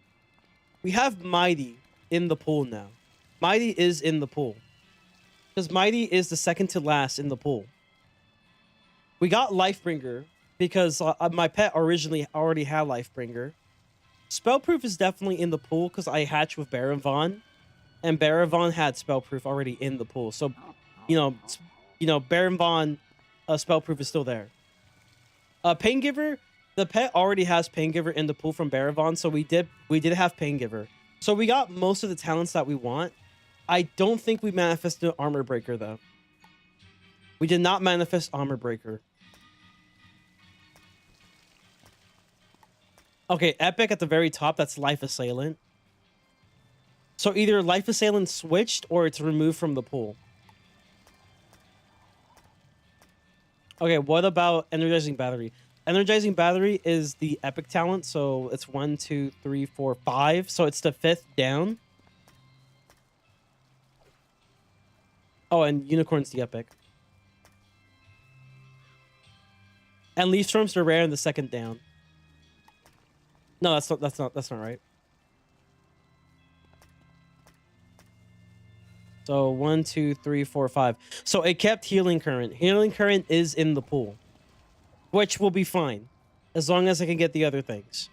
we have Mighty in the pool now. Mighty is in the pool. Because Mighty is the second to last in the pool. We got Lifebringer because my pet originally already had Lifebringer. Spellproof is definitely in the pool because I hatched with Baron Vaughn. And Baron Vaughn had Spellproof already in the pool. So, you know, Baron Vaughn Spellproof is still there. Paingiver, the pet already has Paingiver in the pool from Baron Vaughn. So we did have Paingiver. So we got most of the talents that we want. I don't think we manifested Armor Breaker, though. We did not manifest Armor Breaker. Okay, Epic at the very top, that's Life Assailant. So either Life Assailant switched or it's removed from the pool. Okay, what about Energizing Battery? Energizing Battery is the Epic talent, so it's 1, 2, 3, 4, 5. So it's the 5th down. Oh, and Unicorn's the Epic. And Leaf Storm's the rare and the 2nd down. No, that's not right. So 1, 2, 3, 4, 5. So it kept Healing Current. Healing Current is in the pool, which will be fine as long as I can get the other things.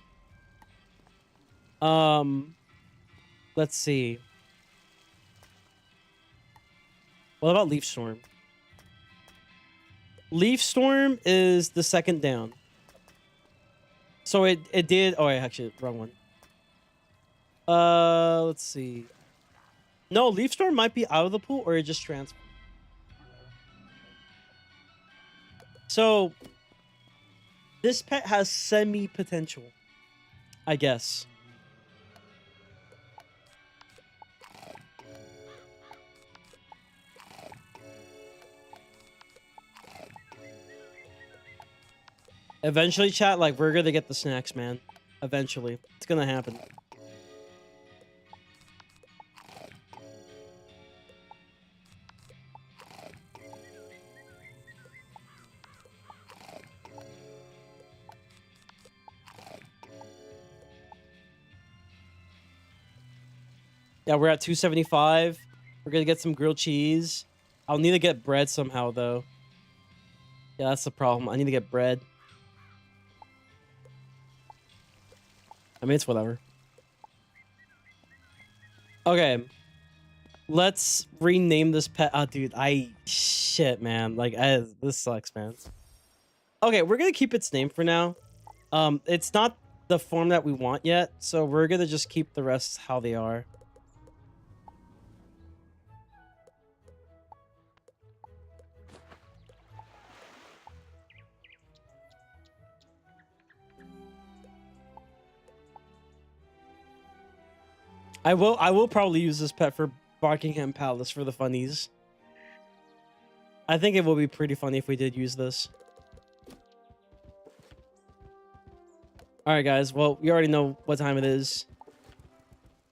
Let's see. What about Leaf Storm? Leaf Storm is the 2nd down. So it did. Oh, actually, wrong one. Let's see. No, Leaf Storm might be out of the pool or it just transferred. So this pet has semi potential, I guess. Eventually, chat, like, we're gonna get the snacks, man. Eventually. It's gonna happen. Yeah, we're at 275. We're gonna get some grilled cheese. I'll need to get bread somehow, though. Yeah, that's the problem. I need to get bread. I mean, it's whatever. Okay. Let's rename this pet. Oh, dude, shit, man. Like, this sucks, man. Okay, we're gonna keep its name for now. It's not the form that we want yet, so we're gonna just keep the rest how they are. I will probably use this pet for Buckingham Palace for the funnies. I think it will be pretty funny if we did use this. All right, guys. Well, we already know what time it is.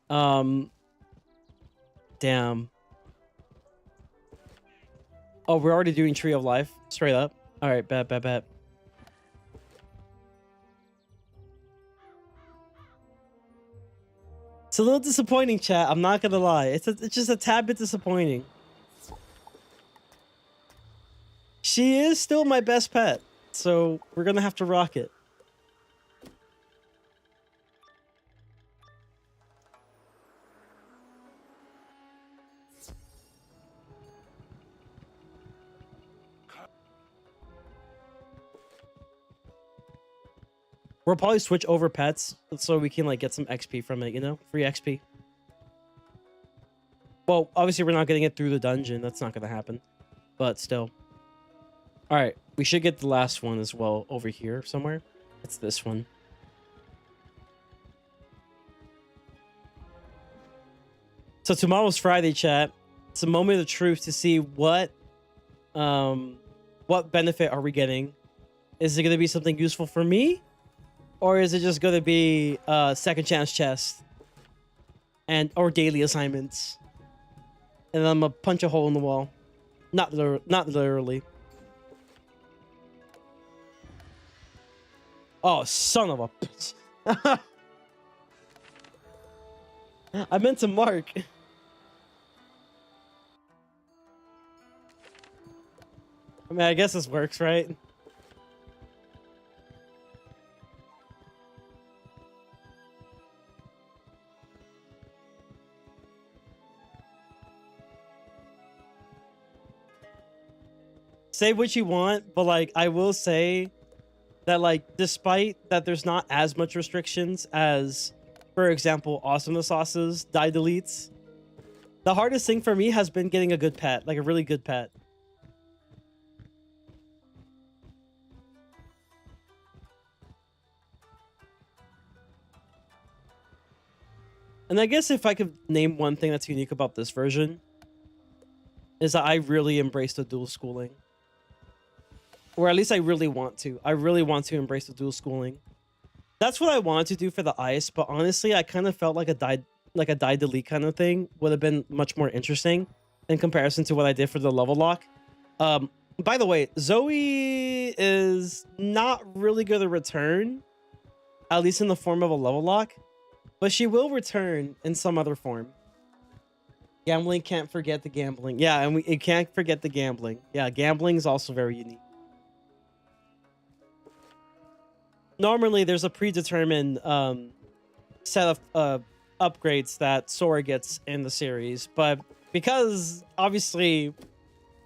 Damn. Oh, we're already doing Tree of Life. Straight up. All right, bet. It's a little disappointing, chat. I'm not gonna lie. It's just a tad bit disappointing. She is still my best pet, so we're gonna have to rock it. We'll probably switch over pets so we can like get some XP from it, you know? Free XP. Well, obviously we're not getting it through the dungeon. That's not going to happen. But still. All right. We should get the last one as well over here somewhere. It's this one. So tomorrow's Friday, chat. It's a moment of truth to see what benefit are we getting. Is it going to be something useful for me? Or is it just going to be second chance chest or daily assignments? And then I'm going to punch a hole in the wall. Not literally. Oh, son of a bitch. I meant to mark. I mean, I guess this works, right? Say what you want, but like I will say that like despite that there's not as much restrictions as, for example, Awesomeness Sauce's die deletes, the hardest thing for me has been getting a good pet, like a really good pet. And I guess if I could name one thing that's unique about this version is that I really embrace the dual schooling. Or at least I really want to. I really want to embrace the dual schooling. That's what I wanted to do for the ice, but honestly, I kind of felt like a die delete kind of thing would have been much more interesting in comparison to what I did for the level lock. By the way, Zoe is not really going to return, at least in the form of a level lock, but she will return in some other form. Gambling can't forget the gambling. Yeah, and it can't forget the gambling. Yeah, gambling is also very unique. Normally, there's a predetermined set of upgrades that Sora gets in the series, but because obviously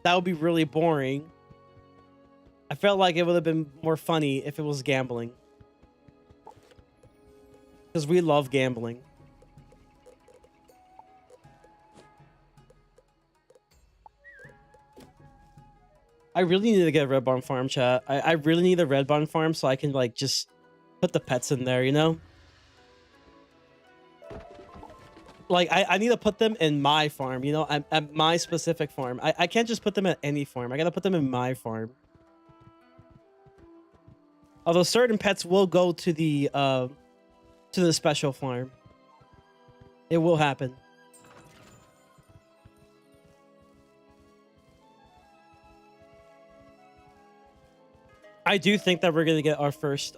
that would be really boring, I felt like it would have been more funny if it was gambling. Because we love gambling. I really need to get a red barn farm, chat. I really need a red barn farm so I can like just put the pets in there, you know? Like I need to put them in my farm, you know, at my specific farm. I can't just put them at any farm. I gotta put them in my farm. Although certain pets will go to the special farm. It will happen. I do think that we're gonna get our first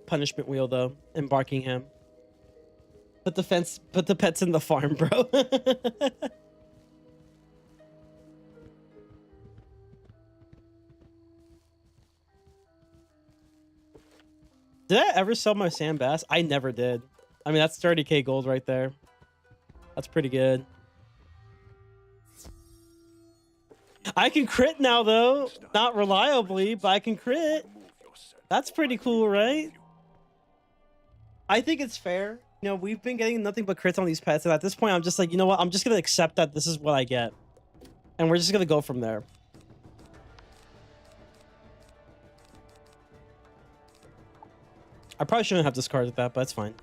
punishment wheel though in Barkingham. Put the pets in the farm, bro. Did I ever sell my sand bass? I never did. I mean, that's 30k gold right there. That's pretty good. I can crit now though. Not reliably, but I can crit. That's pretty cool, right? I think it's fair. You know, we've been getting nothing but crits on these pets, and at this point, I'm just like, you know what? I'm just gonna accept that this is what I get, and we're just gonna go from there. I probably shouldn't have discarded that, but it's fine.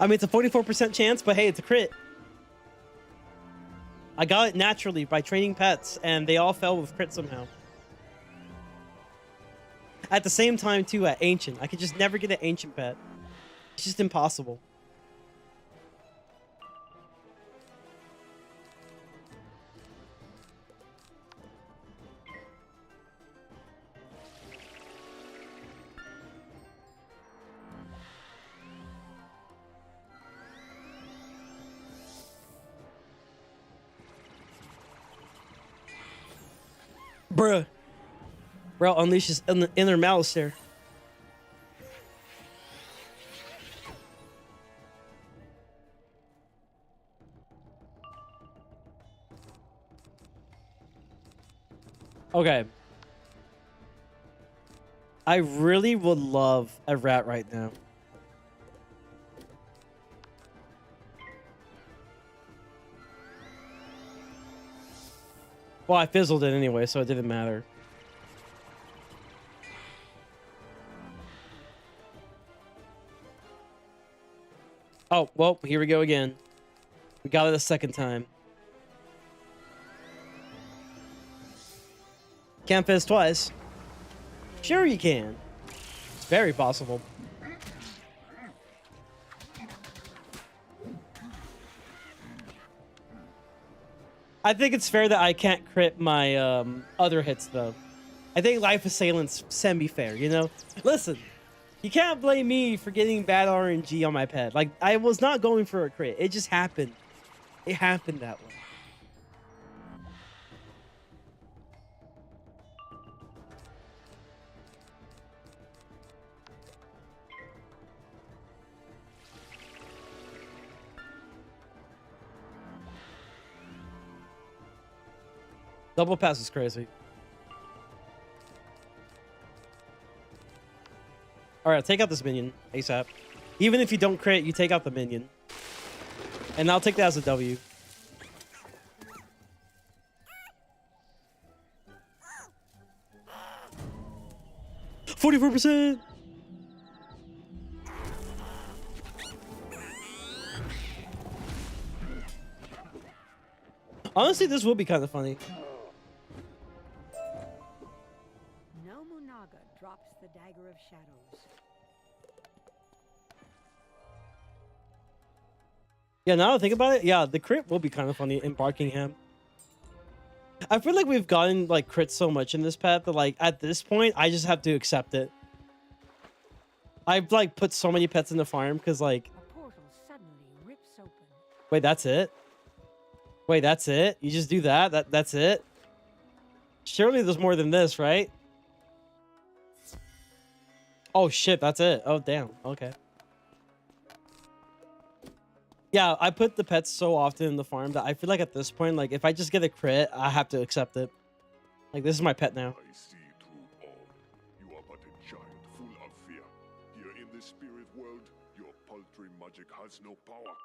I mean, it's a 44% chance, but hey, it's a crit. I got it naturally by training pets, and they all fell with crit somehow. At the same time, too, at Ancient. I could just never get an Ancient pet. It's just impossible. Bruh. Bro, unleashes inner malice there. Okay. I really would love a rat right now. Well, I fizzled it anyway, so it didn't matter. Oh, well, here we go again. We got it a second time. Can't fizz twice. Sure you can. It's very possible. I think it's fair that I can't crit my other hits, though. I think Life Assailant's semi-fair, you know? Listen, you can't blame me for getting bad RNG on my pet. Like, I was not going for a crit. It just happened. It happened that way. Double pass is crazy. Alright, take out this minion ASAP. Even if you don't crit, you take out the minion. And I'll take that as a W. %. Honestly, this will be kind of funny. Nobunaga drops the dagger of shadows. Yeah, now that I think about it, yeah, the crit will be kind of funny in Barkingham. I feel like we've gotten like crits so much in this path that like at this point I just have to accept it. I've like put so many pets in the farm because like A portal suddenly rips open. wait, that's it? Wait, that's it? You just do that? That's it? Surely there's more than this, right? Oh shit, that's it. Oh damn. Okay. Yeah, I put the pets so often in the farm that I feel like at this point, like if I just get a crit, I have to accept it. Like this is my pet now. I see through all. You are but a giant full of fear. Here in the spirit world, your paltry magic has no power.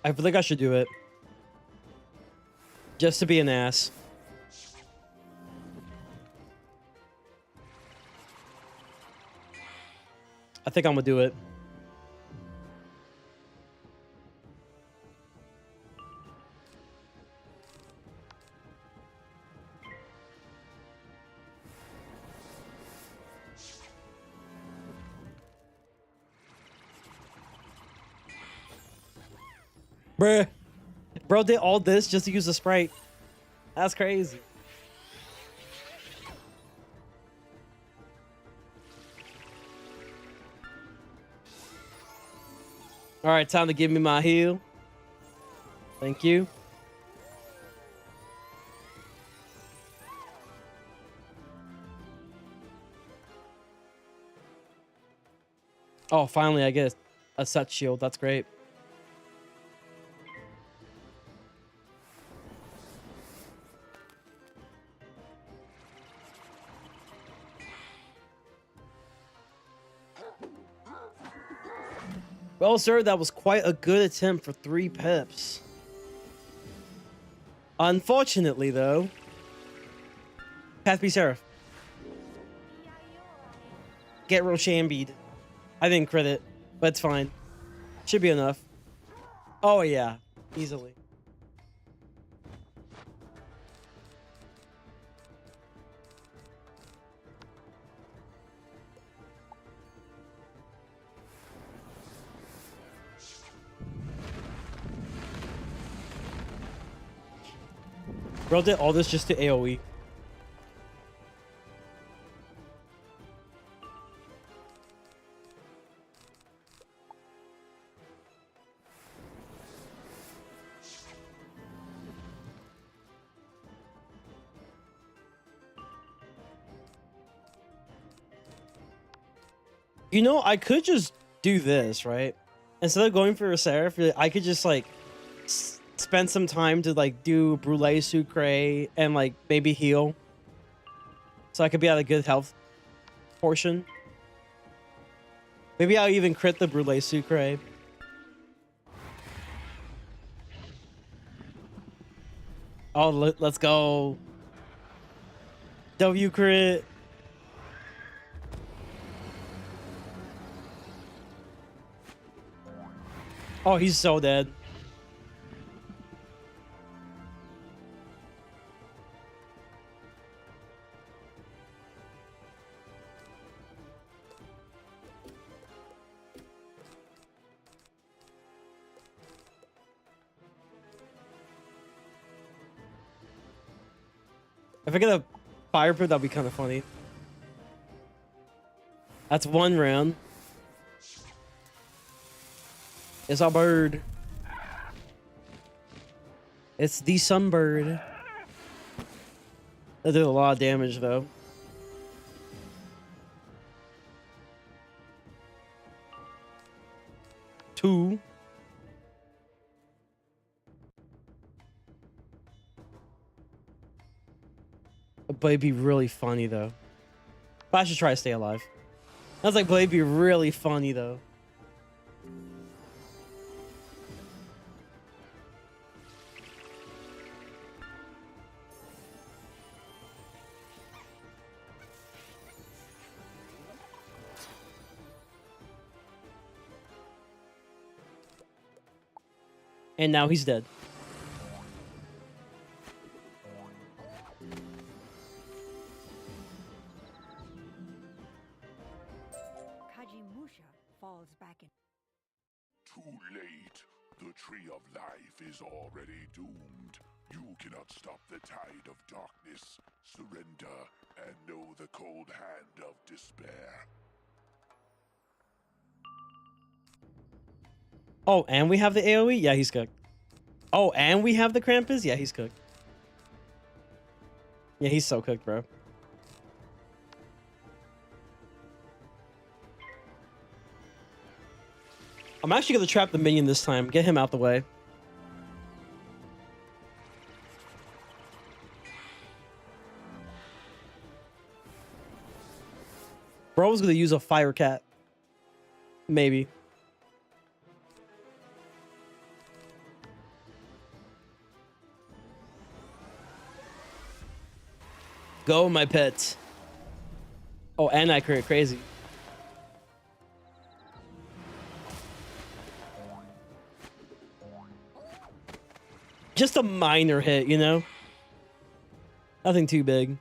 I feel like I should do it. Just to be an ass. I think I'm gonna do it. Bruh. Bro did all this just to use the sprite. That's crazy. All right, time to give me my heal. Thank you. Oh, finally, I get a set shield. That's great. Well, sir, that was quite a good attempt for 3 pips. Unfortunately, though, Path be Seraph. Get real shambied. I didn't crit it, but it's fine. Should be enough. Oh, yeah. Easily. Bro did all this just to AoE. You know, I could just do this, right? Instead of going for a Seraph, I could just, like, spend some time to, like, do Brûlée Sucré and, like, maybe heal. So I could be at a good health portion. Maybe I'll even crit the Brûlée Sucré. Oh, let's go. W crit. Oh, he's so dead. If I get a fire pit, that'll be kind of funny. That's 1 round. It's a bird. It's the sunbird. That did a lot of damage, though. Two. But it'd be really funny, though. But I should try to stay alive. I was like, but it'd be really funny, though. And now he's dead. Kajimusha falls back in. Too late. The tree of life is already doomed. You cannot stop the tide of darkness. Surrender and know the cold hand of despair. Oh, and we have the AoE? Yeah, he's cooked. Oh, and we have the Krampus? Yeah, he's cooked. Yeah, he's so cooked, bro. I'm actually going to trap the minion this time. Get him out the way. Bro was going to use a fire cat. Maybe. Go, my pets. Oh, and I crit crazy. Just a minor hit, you know? Nothing too big.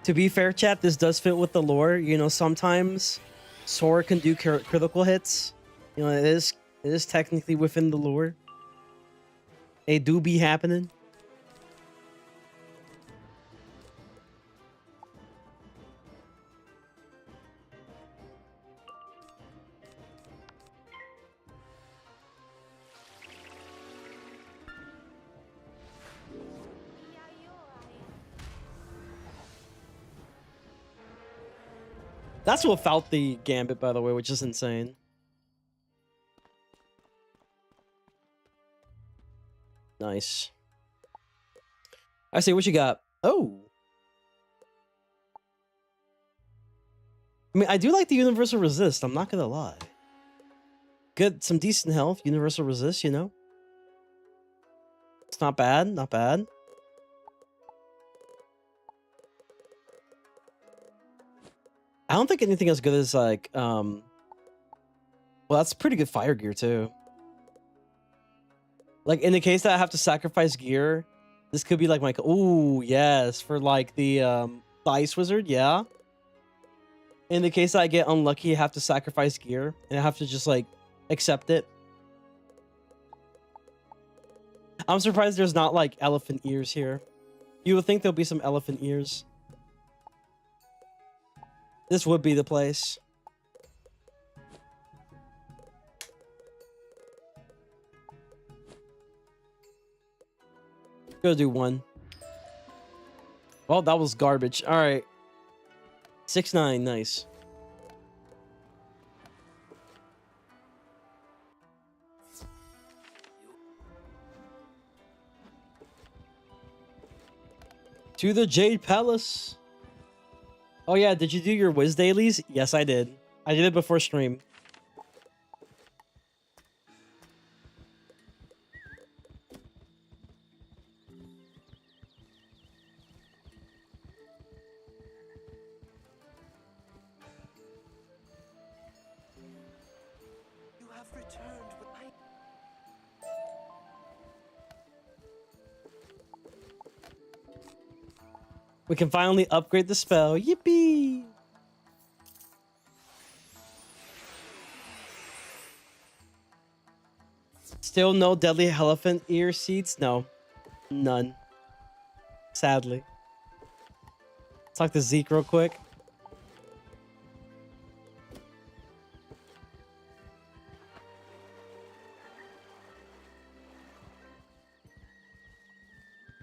To be fair, chat, this does fit with the lore. You know, sometimes Sora can do critical hits. You know, it is technically within the lore. They do be happening. That's without the gambit, by the way, which is insane. Nice. I see what you got. Oh. I mean, I do like the universal resist. I'm not gonna lie. Good, some decent health. Universal resist, you know. It's not bad. Not bad. I don't think anything as good as like well, that's pretty good fire gear too. Like in the case that I have to sacrifice gear, this could be like my ooh, yes, for like the ice wizard, yeah. In the case that I get unlucky, I have to sacrifice gear and I have to just like accept it. I'm surprised there's not like elephant ears here. You would think there'll be some elephant ears. This would be the place. Go do one. Well, that was garbage. All right. 6-9, nice. To the Jade Palace. Oh yeah, did you do your Wiz dailies? Yes, I did. I did it before stream. You have returned with We can finally upgrade the spell. Yippee! Still no deadly elephant ear seeds? No. None. Sadly. Let's talk to Zeke real quick.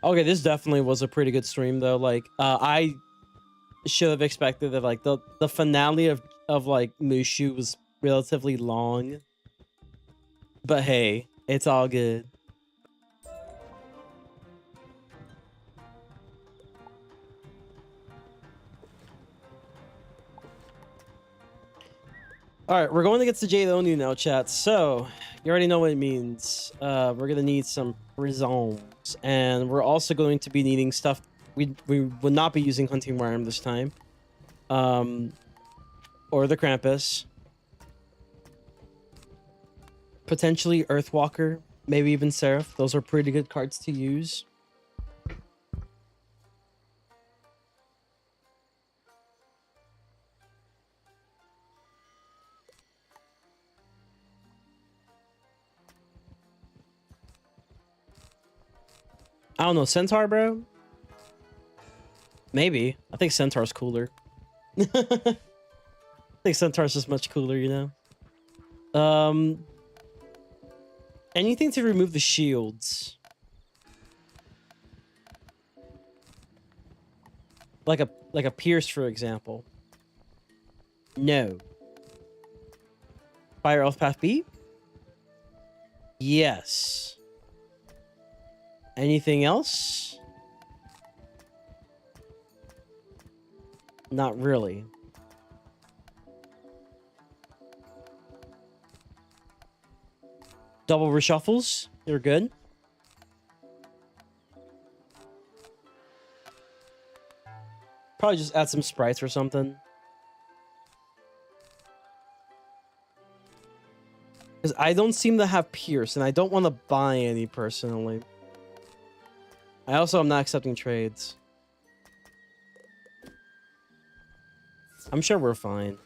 Okay, this definitely was a pretty good stream though. Like, I should have expected that like the finale of like Mushu was relatively long. But hey, it's all good. All right, we're going to get to Jade Oni now, chat. So you already know what it means. We're gonna need some prisons, and we're also going to be needing stuff. We will not be using Hunting Worm this time, or the Krampus. Potentially Earthwalker, maybe even Seraph. Those are pretty good cards to use. I don't know, Centaur, bro? Maybe. I think Centaur's cooler. I think Centaur's just much cooler, you know? Anything to remove the shields. Like a Pierce, for example. No. Fire Elf Path B? Yes. Anything else? Not really. Double reshuffles. You're good. Probably just add some sprites or something. Because I don't seem to have Pierce, and I don't want to buy any personally. I also am not accepting trades. I'm sure we're fine.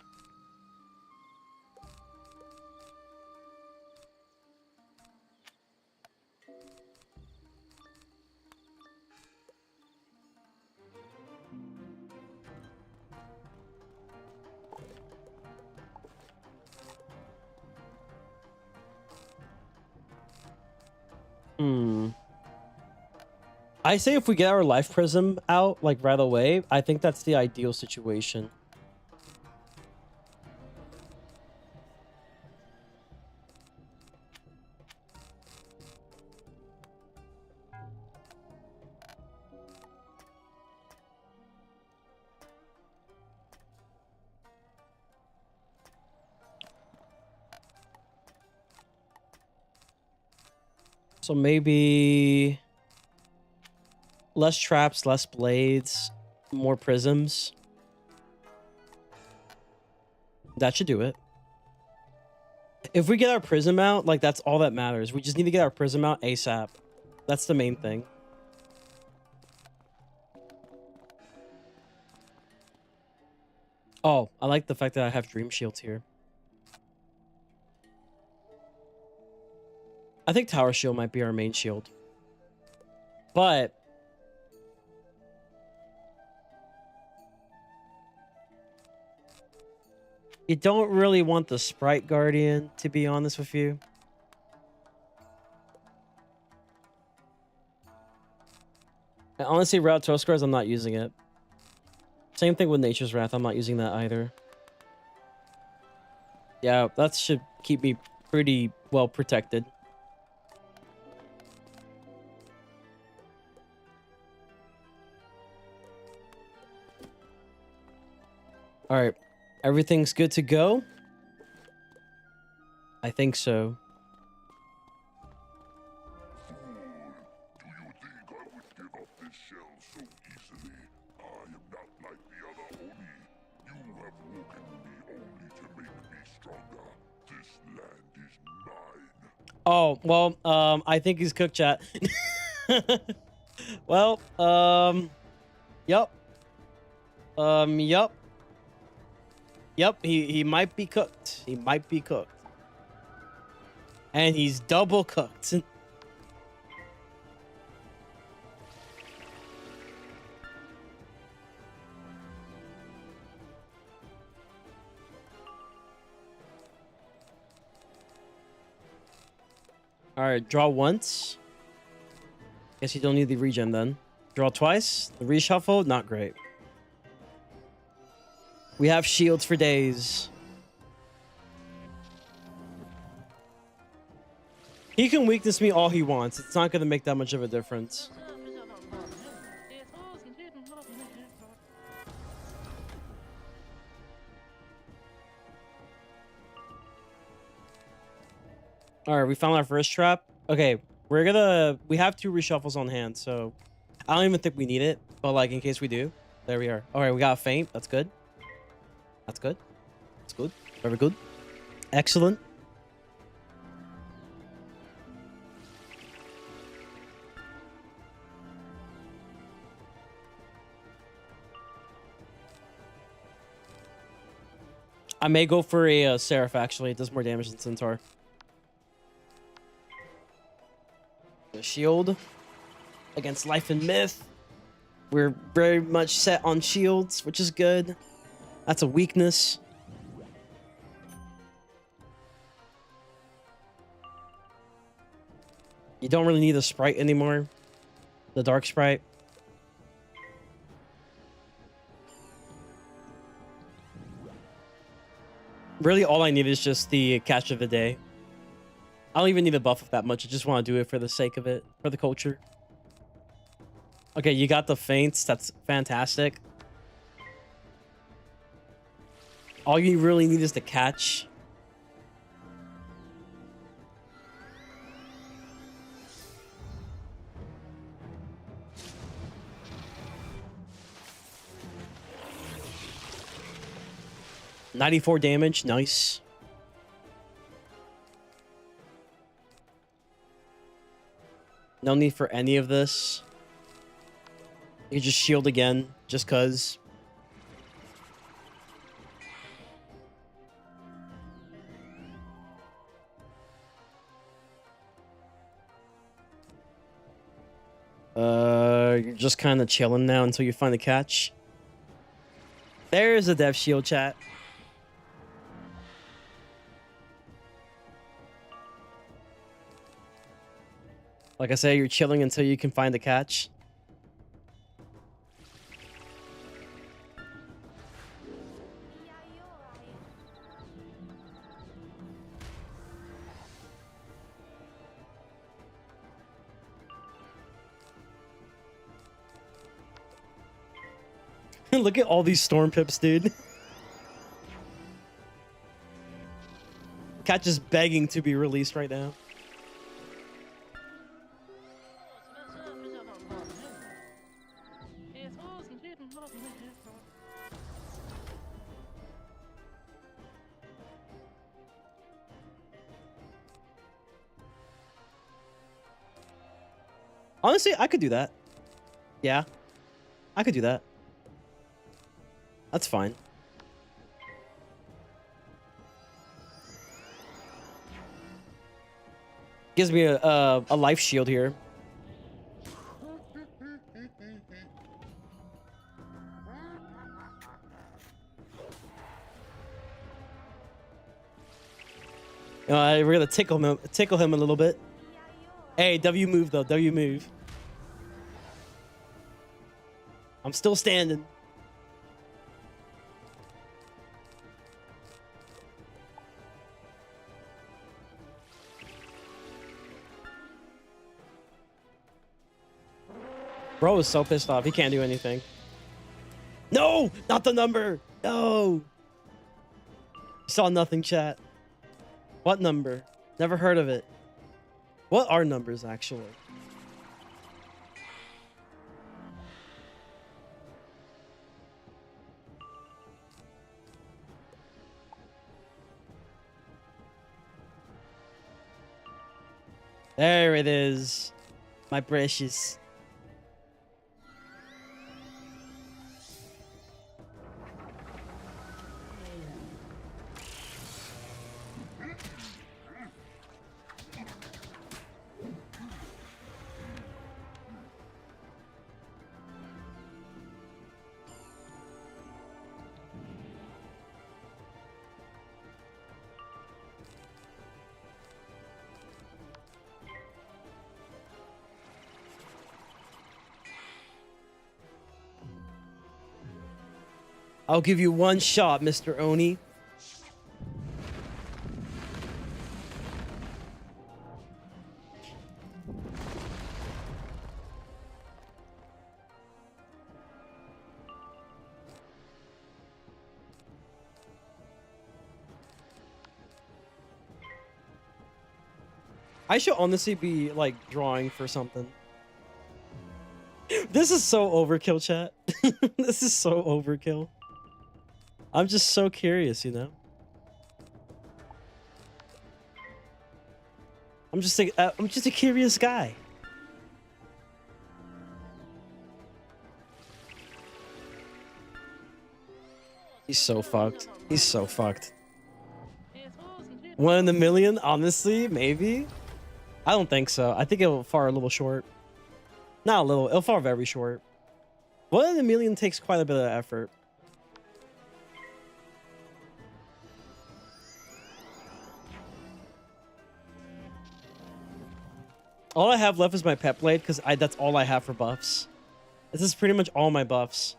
I say if we get our life prism out, like, right away, I think that's the ideal situation. So maybe less traps, less blades, more prisms. That should do it. If we get our prism out, like, that's all that matters. We just need to get our prism out ASAP. That's the main thing. Oh, I like the fact that I have Dream Shields here. I think Tower Shield might be our main shield. But you don't really want the Sprite Guardian, to be honest with you. And honestly, Route Toscars, I'm not using it. Same thing with Nature's Wrath, I'm not using that either. Yeah, that should keep me pretty well protected. Alright, everything's good to go? I think so. Fool, do you think I would give up this shell so easily? I am not like the other Oni. You have woken me only to make me stronger. This land is mine. Oh, well, I think he's cooked, chat. Well, yep. Yep. Yep, he might be cooked. He might be cooked. And he's double cooked. Alright, draw once. Guess you don't need the regen then. Draw twice. The reshuffle, not great. We have shields for days. He can weakness me all he wants. It's not going to make that much of a difference. All right, we found our first trap. Okay, we have 2 reshuffles on hand, so I don't even think we need it. But like, in case we do, there we are. All right, we got a feint. That's good. That's good. That's good. Very good. Excellent. I may go for a Seraph, actually. It does more damage than Centaur. A shield against Life and Myth. We're very much set on shields, which is good. That's a weakness. You don't really need a sprite anymore. The dark sprite. Really, all I need is just the catch of the day. I don't even need a buff that much. I just want to do it for the sake of it, for the culture. Okay, you got the feints. That's fantastic. All you really need is the catch. $94 damage. Nice. No need for any of this. You can just shield again, just cuz. You're just kind of chilling now until you find the catch. There's a death shield, chat. Like I say, you're chilling until you can find the catch. Look at all these storm pips, dude. Catch is begging to be released right now. Honestly, I could do that. Yeah, I could do that. That's fine. Gives me a life shield here. We're gonna tickle him a little bit. Hey, W move though. W move. I'm still standing. Bro is so pissed off. He can't do anything. No, not the number. No. Saw nothing, chat. What number? Never heard of it. What are numbers, actually? There it is. My precious. I'll give you one shot, Mr. Oni. I should honestly be like drawing for something. This is so overkill, chat. This is so overkill. I'm just so curious, you know. I'm just a curious guy. He's so fucked. He's so fucked. 1 in a million, honestly, maybe. I don't think so. I think it'll fall a little short. Not a little. It'll fall very short. 1 in a million takes quite a bit of effort. All I have left is my pet blade because that's all I have for buffs. This is pretty much all my buffs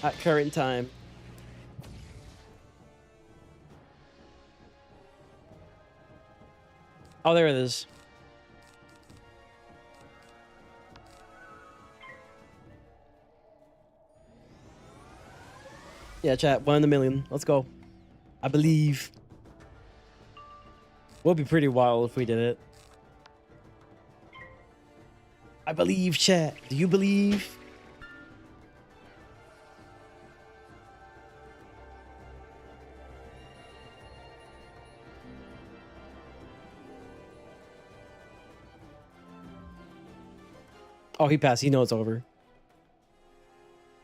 at current time. Oh, there it is. Yeah, chat. 1 in a million. Let's go. I believe. Would be pretty wild if we did it. I believe, chat. Do you believe? Oh, he passed. He knows it's over.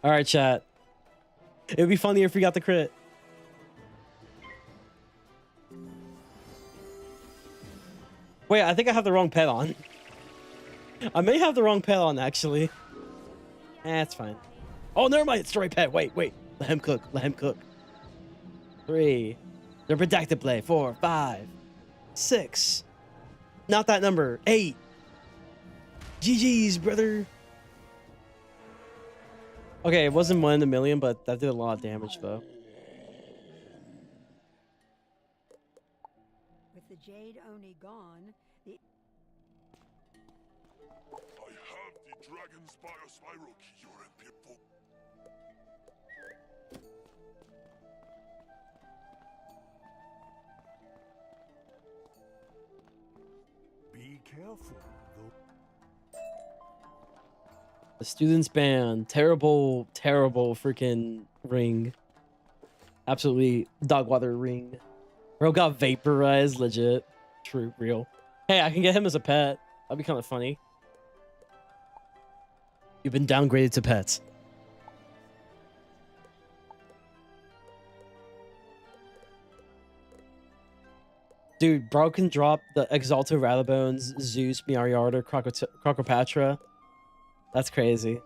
All right, chat. It would be funny if we got the crit. Wait, I think I have the wrong pet on. I may have the wrong pet on, actually. It's fine. Oh, never mind. It's the right pet. Wait. Let him cook. Let him cook. 3. The redacted play. 4, 5, 6. Not that number. 8. GG's, brother. Okay, it wasn't 1 in a million, but that did a lot of damage, though. With the Jade Oni gone, the I have the Dragon's Biospiral key, Your Imperial. Be careful, though. The student's band. Terrible, terrible freaking ring. Absolutely dog water ring. Bro got vaporized, legit. True, real. Hey, I can get him as a pet. That'd be kind of funny. You've been downgraded to pets. Dude, bro can drop the Exalta Rattlebones, Zeus, Miariarda, Crocopatra. That's crazy.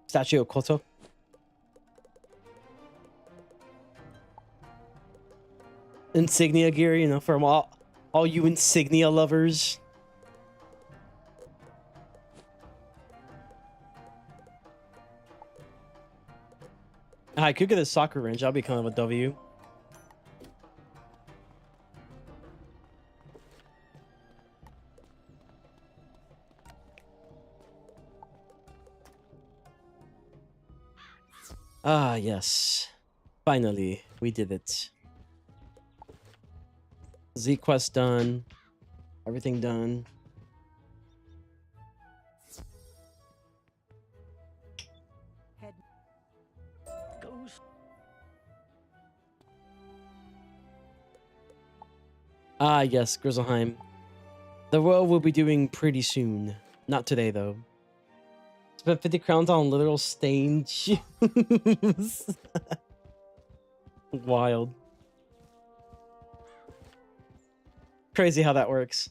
Statue of Koto. Insignia gear, you know, for all you insignia lovers. I could get a soccer range. That'll be kind of a W. Ah, yes. Finally, we did it. Z quest done. Everything done. head Goes. Ah, yes, Grizzleheim. The world will be doing pretty soon. Not today, though. Spent 50 crowns on literal stained shoes. Wild. Crazy how that works.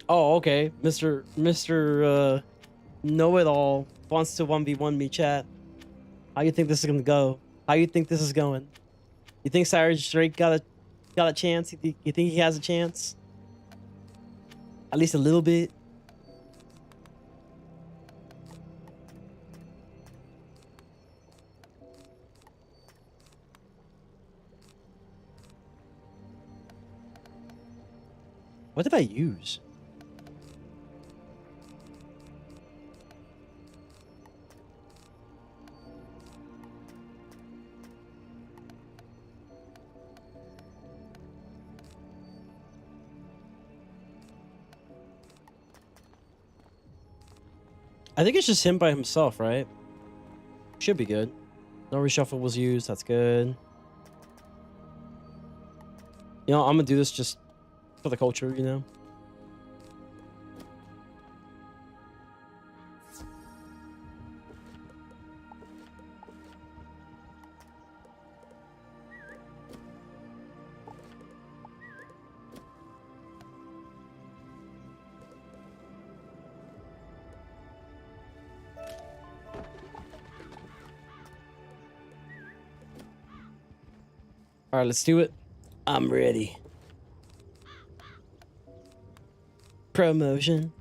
Oh, okay. Mr. Know-it-all wants to 1v1 me, chat. How you think this is gonna go? How you think this is going? You think Cyrus Drake got a chance? You think he has a chance? At least a little bit? What did I use? I think it's just him by himself, right? Should be good. No reshuffle was used. That's good. You know, I'm gonna do this just for the culture, you know? All right, let's do it. I'm ready. Promotion.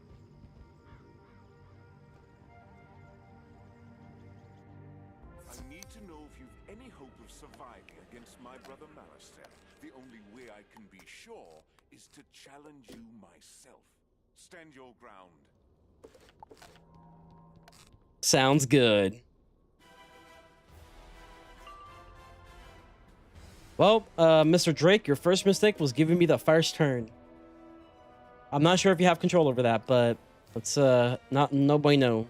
I need to know if you've any hope of surviving against my brother Malister. The only way I can be sure is to challenge you myself. Stand your ground. Sounds good. Well, Mr. Drake, your first mistake was giving me the first turn. I'm not sure if you have control over that, but it's not no bueno.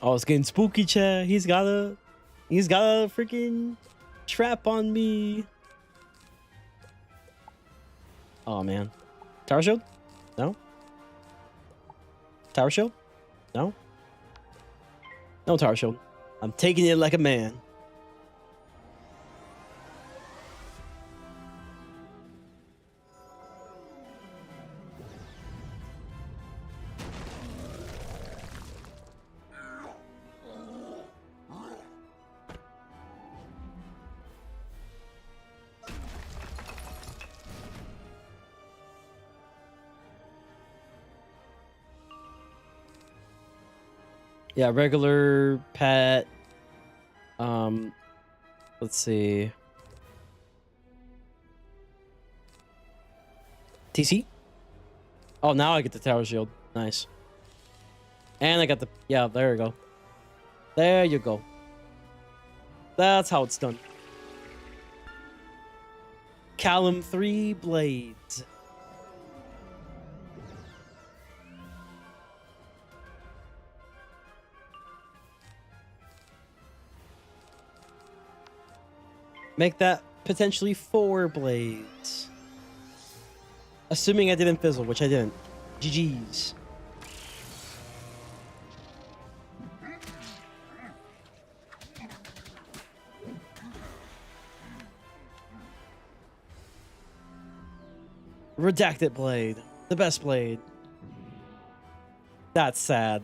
Oh, it's getting spooky, chat. He's got a freaking trap on me. Oh man. Tower shield? No. Tower shield? No. No tower shield. I'm taking it like a man. Yeah, regular pet. Let's see. TC? Oh, now I get the tower shield. Nice. And I got the... Yeah, there you go. There you go. That's how it's done. Callum 3 blades. Make that potentially 4 blades. Assuming I didn't fizzle, which I didn't. GG's. Redacted blade. The best blade. That's sad.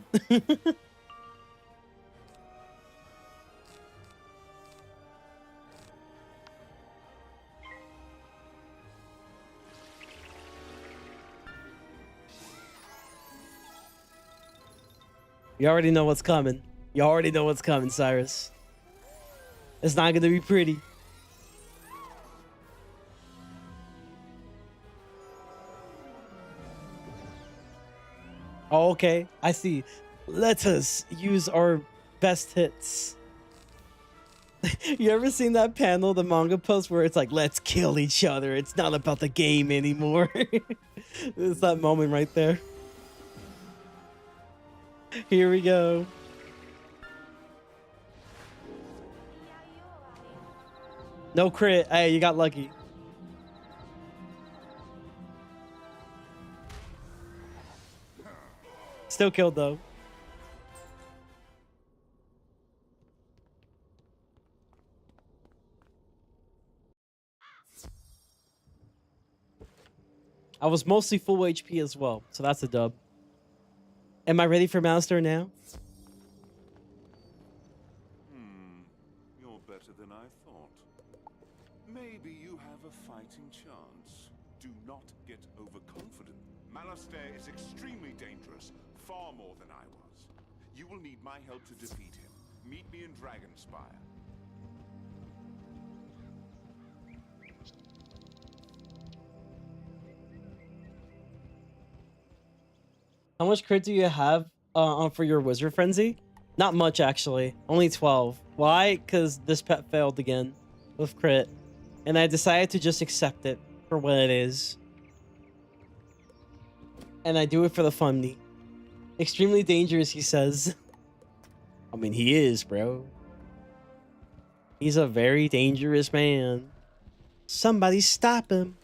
You already know what's coming. You already know what's coming, Cyrus. It's not gonna be pretty. Oh, okay. I see. Let us use our best hits. You ever seen that panel, the manga post, where it's like, let's kill each other. It's not about the game anymore. It's that moment right there. Here we go. No crit. Hey, you got lucky. Still killed though. I was mostly full HP as well, so that's a dub. Am I ready for Master now? You're better than I thought. Maybe you have a fighting chance. Do not get overconfident. Malister is extremely dangerous, far more than I was. You will need my help to defeat him. Meet me in Dragonspire. How much crit do you have for your Wizard Frenzy? Not much, actually. Only 12. Why? Because this pet failed again with crit. And I decided to just accept it for what it is. And I do it for the funny. Extremely dangerous, he says. I mean, he is, bro. He's a very dangerous man. Somebody stop him.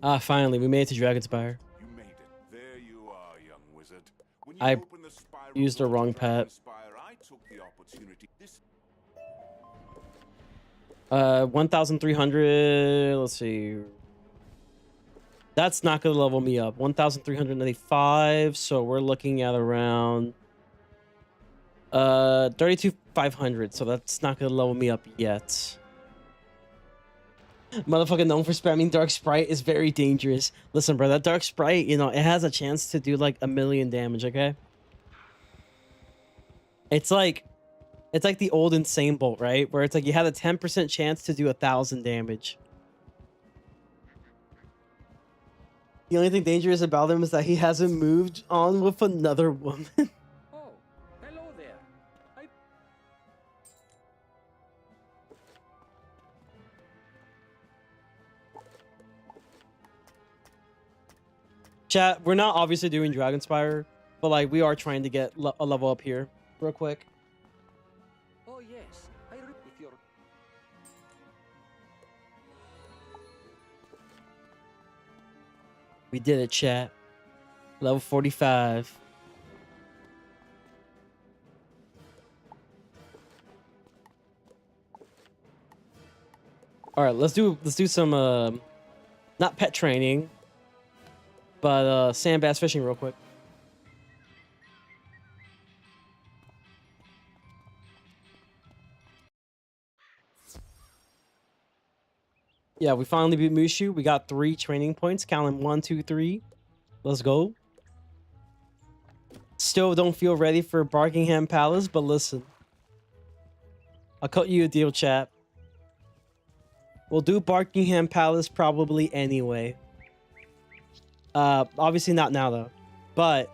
Ah, finally, we made it to Dragonspire. You made it. There you are, young wizard. When you I opened the spiral used the door to wrong pet. Dragonspire, I took the opportunity. This 1,300. Let's see. That's not gonna level me up. 1,395. So we're looking at around 32,500. So that's not gonna level me up yet. Motherfucking known for spamming Dark Sprite is very dangerous. Listen, bro, that Dark Sprite, you know, it has a chance to do like 1,000,000 damage, okay? It's like the old Insane Bolt, right? Where it's like you had a 10% chance to do 1,000 damage. The only thing dangerous about him is that he hasn't moved on with another woman. Oh, hello there. Chat, we're not obviously doing Dragonspire, but like we are trying to get a level up here real quick. Oh yes, if you're We did it, chat. Level 45. All right, let's do some not pet training, but sand bass fishing real quick. Yeah, we finally beat Mushu. We got 3 training points. Counting 1, 2, 3. Let's go. Still don't feel ready for Barkingham Palace, but listen. I'll cut you a deal, chat. We'll do Barkingham Palace probably anyway. Obviously not now though. But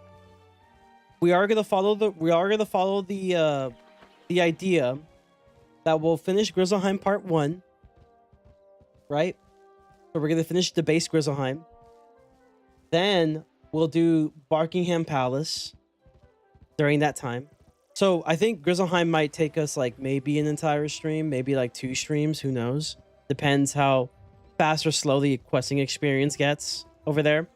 we are gonna follow the idea that we'll finish Grizzleheim Part 1. Right? So we're gonna finish the base Grizzleheim. Then we'll do Barkingham Palace during that time. So I think Grizzleheim might take us like maybe an entire stream, maybe like 2 streams, who knows? Depends how fast or slow the questing experience gets over there.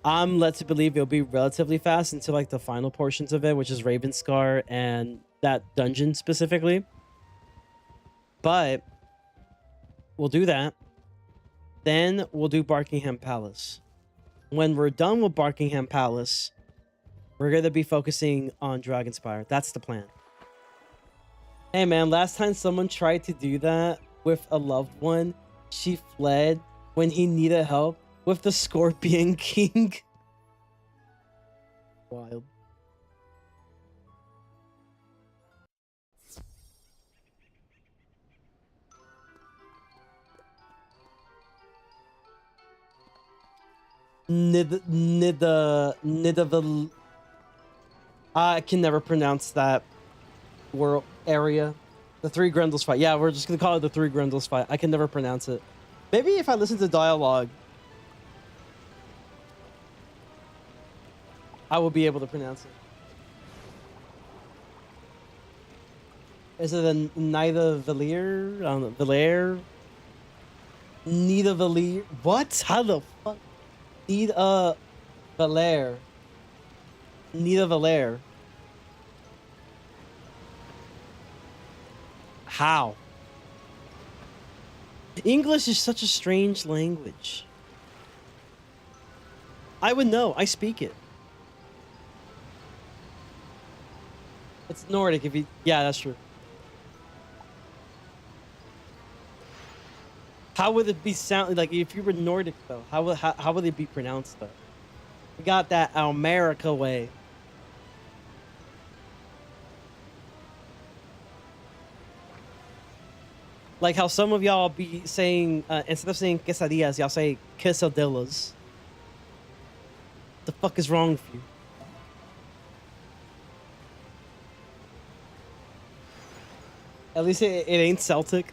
I'm led to believe it'll be relatively fast until like the final portions of it, which is Ravenscar and that dungeon specifically. But we'll do that. Then we'll do Barkingham Palace. When we're done with Barkingham Palace, we're going to be focusing on Dragonspire. That's the plan. Hey man, last time someone tried to do that with a loved one, she fled when he needed help with the Scorpion King. Wild. Nidavel. I can never pronounce that world area. The 3 Grendels fight. Yeah, we're just gonna call it the 3 Grendels fight. I can never pronounce it. Maybe if I listen to dialogue, I will be able to pronounce it. Is it a Nida Valir? I don't know. Valir? Nida Valir? What? How the fuck? Nida Valer. Nida Valer. How? English is such a strange language. I would know. I speak it. It's Nordic if you... Yeah, that's true. How would it be sound like if you were Nordic though? How would it be pronounced though? We got that America way. Like how some of y'all be saying instead of saying quesadillas, y'all say quesadillas. The fuck is wrong with you? At least it ain't Celtic.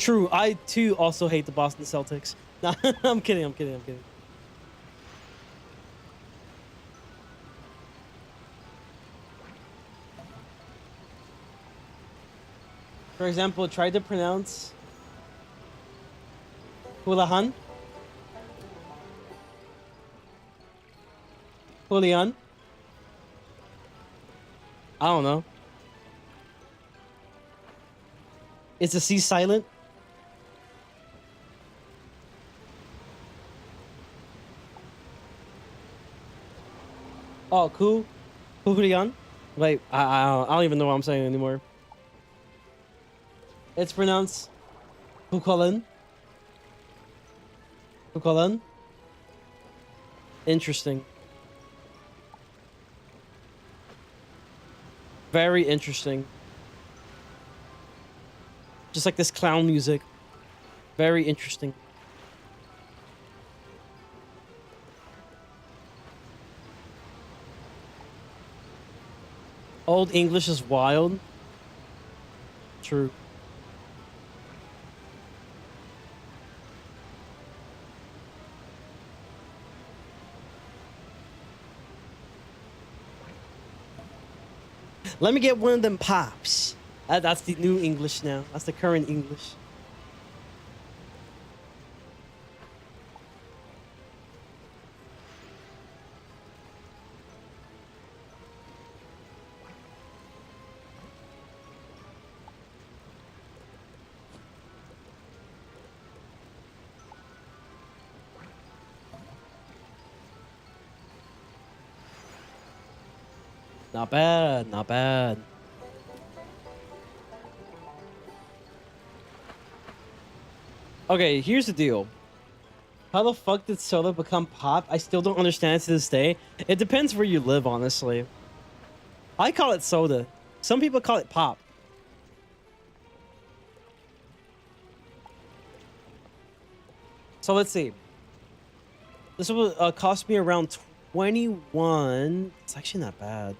True, I too also hate the Boston Celtics. Nah, I'm kidding, I'm kidding, I'm kidding. For example, try to pronounce Hulahan. Julian. I don't know. Is the C silent? Oh, cool. Julian. Wait, I don't even know what I'm saying anymore. It's pronounced Hukolan. Hukolan. Interesting. Very interesting. Just like this clown music. Very interesting. Old English is wild. True. Let me get one of them pops. That's the new English now. That's the current English. Not bad, not bad. Okay, here's the deal. How the fuck did soda become pop? I still don't understand it to this day. It depends where you live, honestly. I call it soda. Some people call it pop. So let's see. This will cost me around 21. It's actually not bad.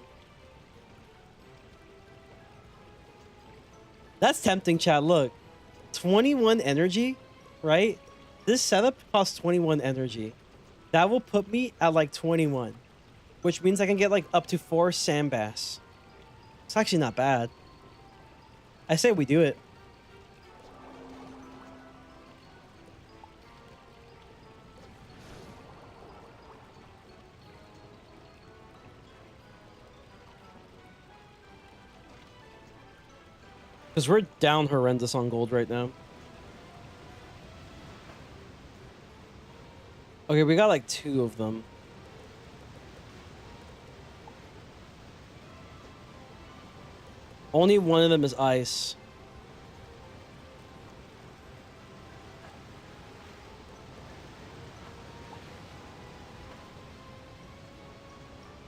That's tempting, chat. Look, 21 energy, right? This setup costs 21 energy. That will put me at like 21, which means I can get like up to 4 sand bass. It's actually not bad. I say we do it. Because we're down horrendous on gold right now. Okay, we got like 2 of them. Only one of them is ice.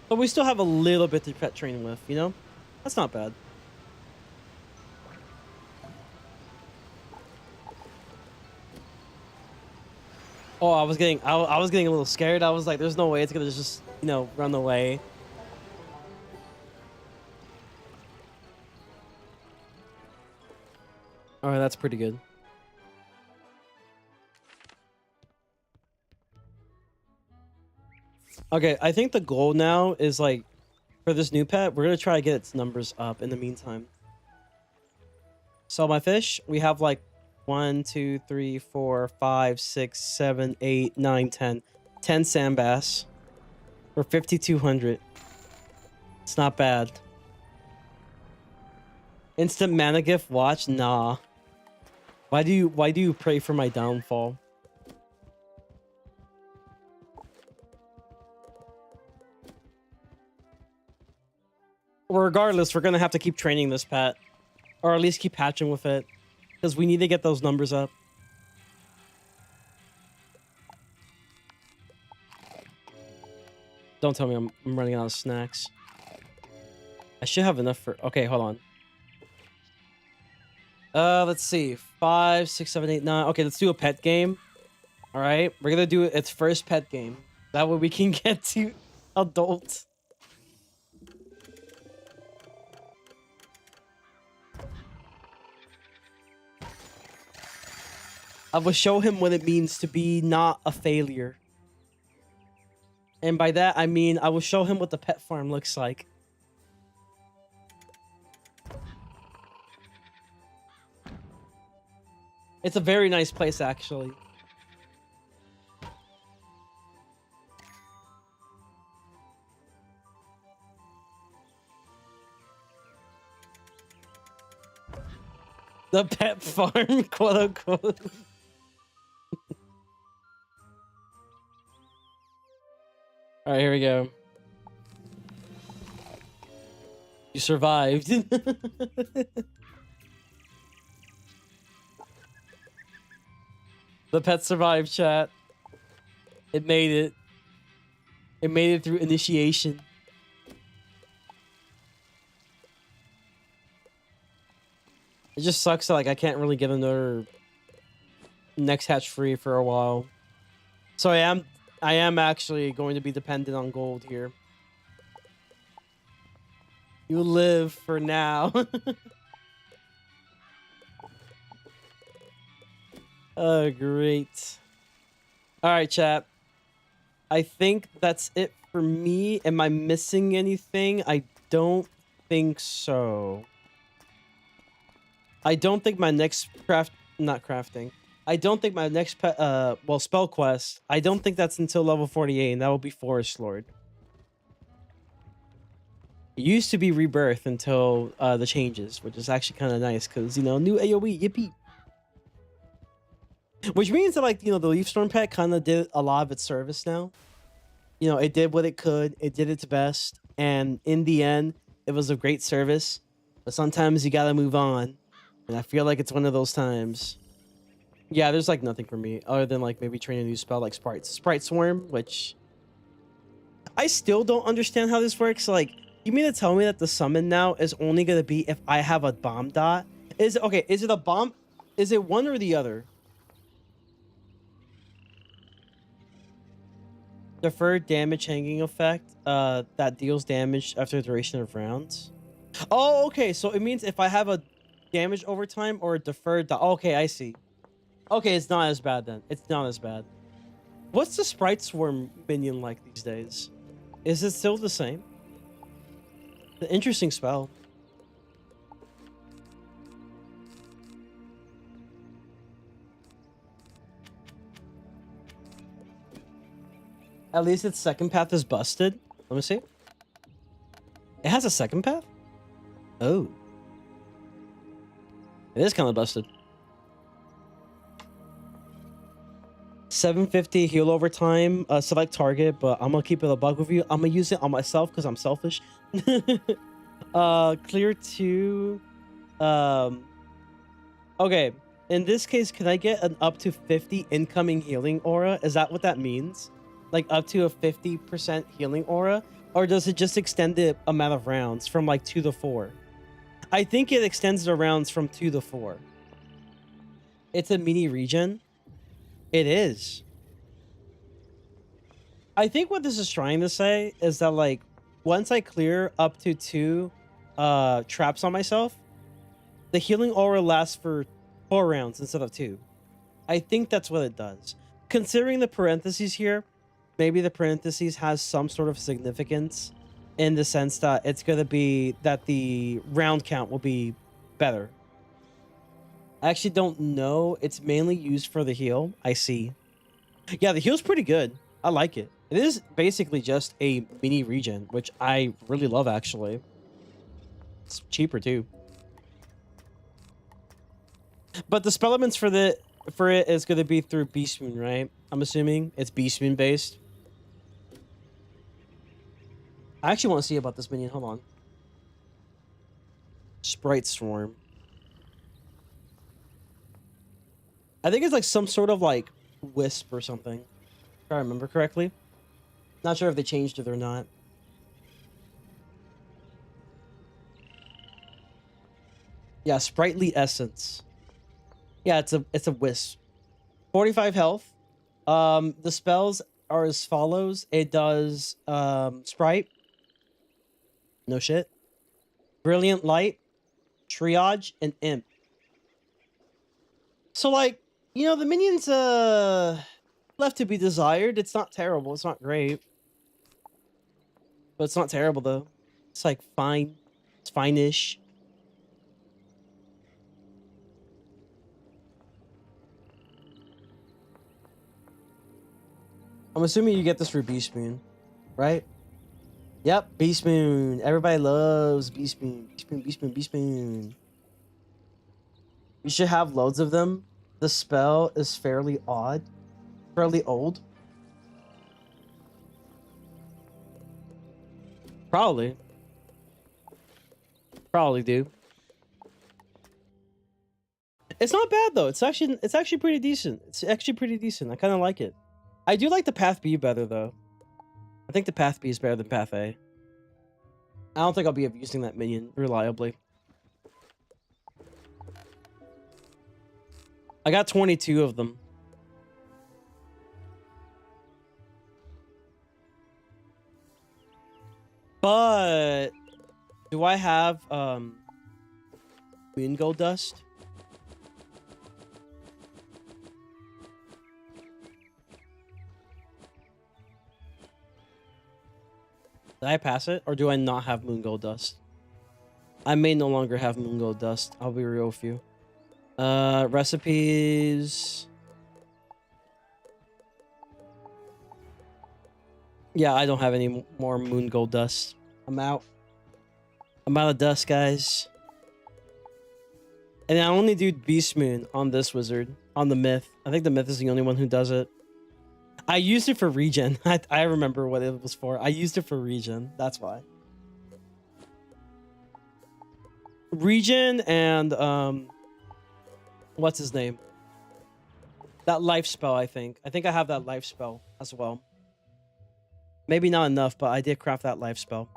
But we still have a little bit to pet train with, you know? That's not bad. Oh, I was getting a little scared. I was like, there's no way it's gonna just, you know, run away. All right, that's pretty good. Okay, I think the goal now is like, for this new pet, we're gonna try to get its numbers up in the meantime. So my fish, we have like 1, 2, 3, 4, 5, 6, 7, 8, 9, 10. 10 sand bass for 5,200. It's not bad. Instant mana gift watch? Nah. Why do you pray for my downfall? Regardless, we're gonna have to keep training this pet. Or at least keep patching with it. Because we need to get those numbers up. Don't tell me I'm running out of snacks. I should have enough for... Okay, hold on. Let's see. 5, 6, 7, 8, 9. Okay, let's do a pet game. All right, we're gonna do its first pet game. That way we can get to adult. I will show him what it means to be not a failure. And by that, I mean I will show him what the pet farm looks like. It's a very nice place, actually. The pet farm, quote unquote. All right, here we go. You survived. The pet survived, chat. It made it. It made it through initiation. It just sucks that, like, I can't really get another next hatch free for a while. So I am actually going to be dependent on gold here. You live for now. Oh, great. All right, chat. I think that's it for me. Am I missing anything? I don't think so. I don't think my next I don't think my next spell quest, I don't think that's until level 48, and that will be Forest Lord. It used to be Rebirth until the changes, which is actually kind of nice because, you know, new AoE, yippee. Which means that, like, you know, the Leaf Storm pet kind of did a lot of its service now. You know, it did what it could, it did its best, and in the end, it was a great service. But sometimes you gotta move on, and I feel like it's one of those times. Yeah, there's like nothing for me other than like maybe train a new spell like Sprite Swarm, which I still don't understand how this works. Like, you mean to tell me that the summon now is only gonna be if I have a bomb dot? Is it a bomb? Is it one or the other? Deferred damage hanging effect that deals damage after the duration of rounds. Oh, okay, so it means if I have a damage overtime or a deferred dot. Okay, I see. Okay, it's not as bad then. It's not as bad. What's the Sprite Swarm minion like these days? Is it still the same? An interesting spell. At least its second path is busted. Let me see. It has a second path? Oh. It is kind of busted. 750 heal over time, select target, but I'm gonna keep it a bug with you. I'm gonna use it on myself because I'm selfish. Clear 2. Okay, in this case, can I get an up to 50 incoming healing aura? Is that what that means? Like up to a 50% healing aura? Or does it just extend the amount of rounds from like 2 to 4? I think it extends the rounds from 2 to 4. It's a mini regen. It is. I think what this is trying to say is that, like, once I clear up to 2 traps on myself, the healing aura lasts for 4 rounds instead of 2. I think that's what it does. Considering the parentheses here, maybe the parentheses has some sort of significance in the sense that it's going to be that the round count will be better. I actually don't know. It's mainly used for the heal. I see. Yeah, the heal's pretty good. I like it. It is basically just a mini regen, which I really love, actually. It's cheaper, too. But the spell elements for it is going to be through Beast Moon, right? I'm assuming it's Beast Moon based. I actually want to see about this minion. Hold on. Sprite Swarm. I think it's like some sort of like wisp or something, if I remember correctly. Not sure if they changed it or not. Yeah, Sprightly Essence. Yeah, it's a wisp. 45 health. The spells are as follows. It does Sprite. No shit. Brilliant Light, Triage, and Imp. So, like, You know, the minions left to be desired. It's not terrible. It's not great, but it's not terrible though. It's like fine. It's fine-ish. I'm assuming you get this for Beast Moon, right? Yep, Beast Moon. Everybody loves Beast Moon. Beast Moon, Beast Moon, Beast Moon. You should have loads of them. The spell is fairly odd, fairly old. Probably. Probably do. It's not bad though. It's actually pretty decent. It's actually pretty decent. I kind of like it. I do like the Path B better though. I think the Path B is better than Path A. I don't think I'll be using that minion reliably. I got 22 of them. But do I have Moon Gold Dust? Did I pass it, or do I not have Moon Gold Dust? I may no longer have Moon Gold Dust. I'll be real with you. Recipes. Yeah, I don't have any more Moon Gold Dust. I'm out. I'm out of dust, guys. And I only do Beast Moon on this wizard, on the myth. I think the myth is the only one who does it. I used it for regen. I remember what it was for. I used it for regen. That's why. Regen and what's his name? That life spell, I think. I think I have that life spell as well. Maybe not enough, but I did craft that life spell.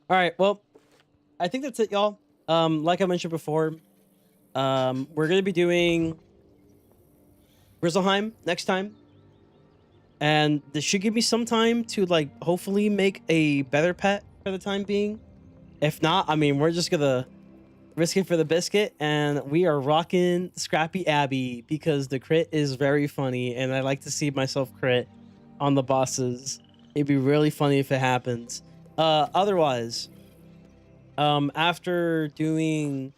All right, well, I think that's it, y'all. Like I mentioned before, we're gonna be doing Grizzleheim next time, and this should give me some time to like hopefully make a better pet for the time being. If not, I mean, we're just gonna risk it for the biscuit, and we are rocking Scrappy Abby because the crit is very funny, and I like to see myself crit on the bosses. It'd be really funny if it happens. Otherwise, after doing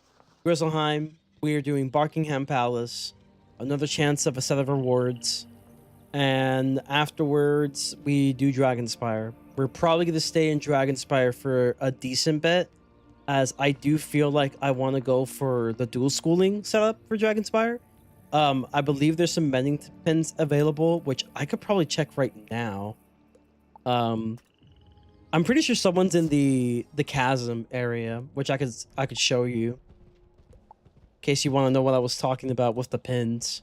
Grizzleheim, we are doing Barkingham Palace, another chance of a set of rewards, and afterwards we do Dragonspire. We're probably going to stay in Dragonspire for a decent bit, as I do feel like I want to go for the dual schooling setup for Dragonspire. I believe there's some mending pins available, which I could probably check right now. I'm pretty sure someone's in the chasm area, which I could show you, in case you want to know what I was talking about with the pins.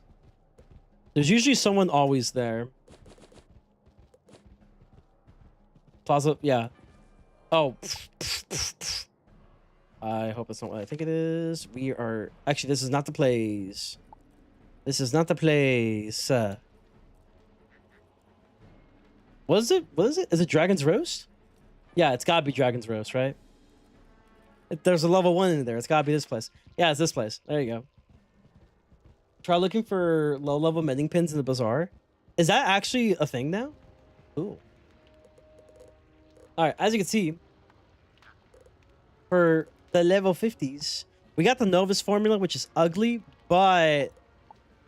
There's usually someone always there. Plaza, yeah. Oh, I hope it's not what I think it is. We are actually, this is not the place. This is not the place. What is it? What is it? Is it Dragon's Roast? Yeah, it's gotta be Dragon's Roast, right? There's a level 1 in there. It's gotta be this place. Yeah, it's this place. There you go. Try looking for low-level mending pins in the bazaar. Is that actually a thing now? Ooh. Alright, as you can see, for the level 50s, we got the Novus formula, which is ugly, but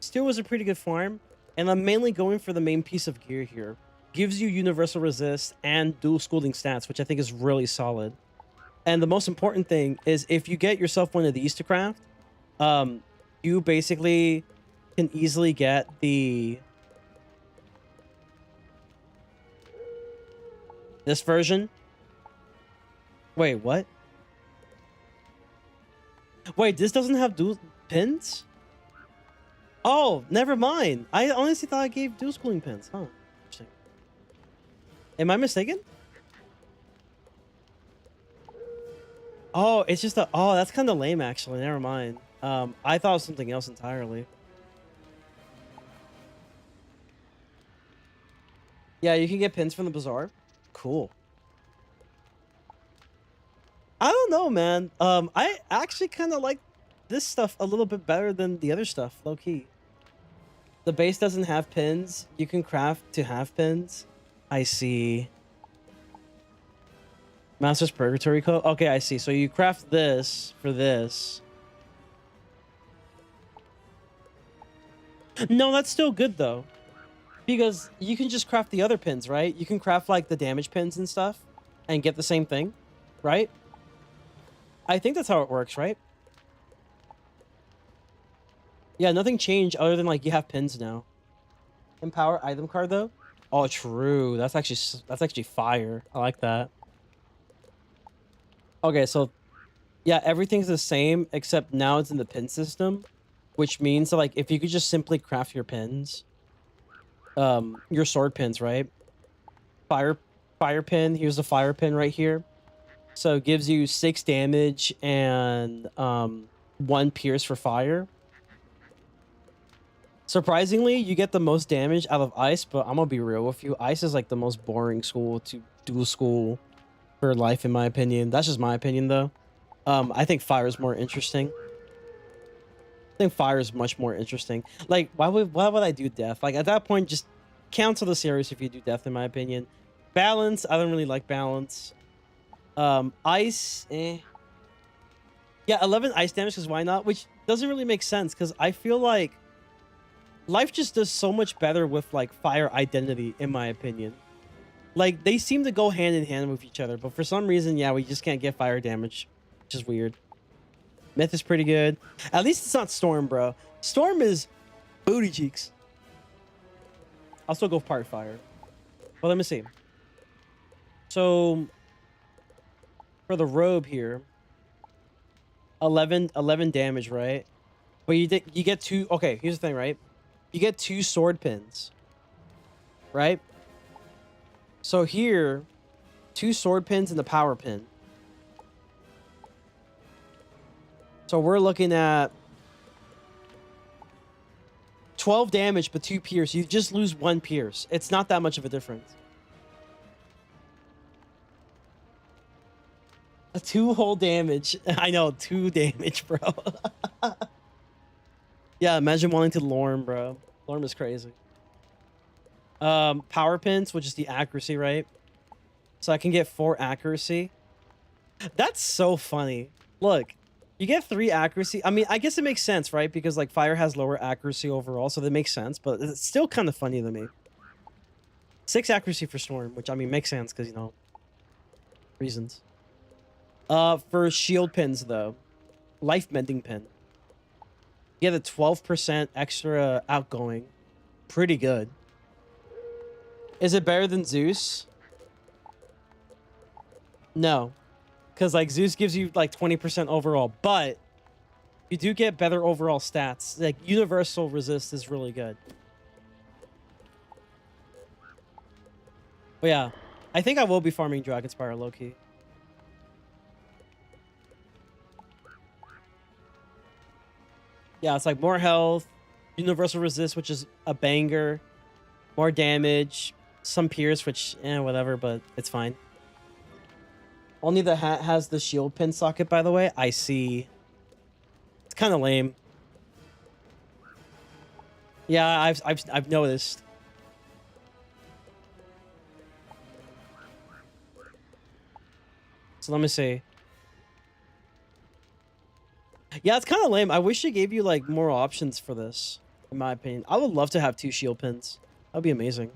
still was a pretty good farm. And I'm mainly going for the main piece of gear here. Gives you universal resist and dual schooling stats, which I think is really solid. And the most important thing is if you get yourself one of these to craft, you basically can easily get this version. Wait, what? Wait, this doesn't have dual pins? Oh, never mind. I honestly thought I gave dual schooling pins. Huh. Interesting. Am I mistaken? Oh, it's just a... Oh, that's kind of lame, actually. Never mind. I thought it was something else entirely. Yeah, you can get pins from the bazaar. Cool. I don't know, man. I actually kind of like this stuff a little bit better than the other stuff, low key. The base doesn't have pins. You can craft to have pins. I see. Master's Purgatory Code. Okay, I see. So you craft this for this. No, that's still good though. Because you can just craft the other pins, right? You can craft like the damage pins and stuff and get the same thing, right? I think that's how it works, right? Yeah, nothing changed other than like you have pins now. Empower item card though. Oh, true. That's actually fire. I like that. Okay, so yeah, everything's the same except now it's in the pin system, which means that like if you could just simply craft your pins, your sword pins, right? Fire pin. Here's the fire pin right here. So it gives you 6 damage and 1 pierce for fire. Surprisingly, you get the most damage out of ice, but I'm gonna be real with you. Ice is like the most boring school to dual school for life, in my opinion. That's just my opinion, though. I think fire is more interesting. I think fire is much more interesting. Like, why would I do death? Like, at that point, just cancel the series if you do death, in my opinion. Balance, I don't really like balance. Ice, eh. Yeah, 11 ice damage, because why not? Which doesn't really make sense, because I feel like life just does so much better with, like, fire identity, in my opinion. Like, they seem to go hand in hand with each other, but for some reason, yeah, we just can't get fire damage, which is weird. Myth is pretty good. At least it's not Storm, bro. Storm is booty cheeks. I'll still go part fire. Well, let me see. So, for the robe here, 11 damage, right? But you get 2. Okay, here's the thing, right? You get 2 sword pins, right? So here, 2 sword pins and the power pin. So we're looking at 12 damage, but 2 pierce. You just lose 1 pierce. It's not that much of a difference. A 2 whole damage. I know, 2 damage, bro. Yeah, imagine wanting to Lorm, bro. Lorm is crazy. Power pins, which is the accuracy, right? So I can get 4 accuracy. That's so funny. Look, you get 3 accuracy. I mean, I guess it makes sense, right? Because like fire has lower accuracy overall, so that makes sense. But it's still kind of funny to me. 6 accuracy for Storm, which I mean makes sense because, you know, reasons. For shield pins though, life mending pin. You get a 12% extra outgoing. Pretty good. Is it better than Zeus? No. Because, like, Zeus gives you, like, 20% overall. But you do get better overall stats. Like, universal resist is really good. But, yeah. I think I will be farming Dragonspire low-key. Yeah, it's, like, more health. Universal resist, which is a banger. More damage. Some pierce, which, whatever, but it's fine. Only the hat has the shield pin socket, by the way. I see. It's kind of lame. Yeah, I've noticed. So let me see. Yeah, it's kind of lame. I wish it gave you like more options for this, in my opinion. I would love to have 2 shield pins. That'd be amazing.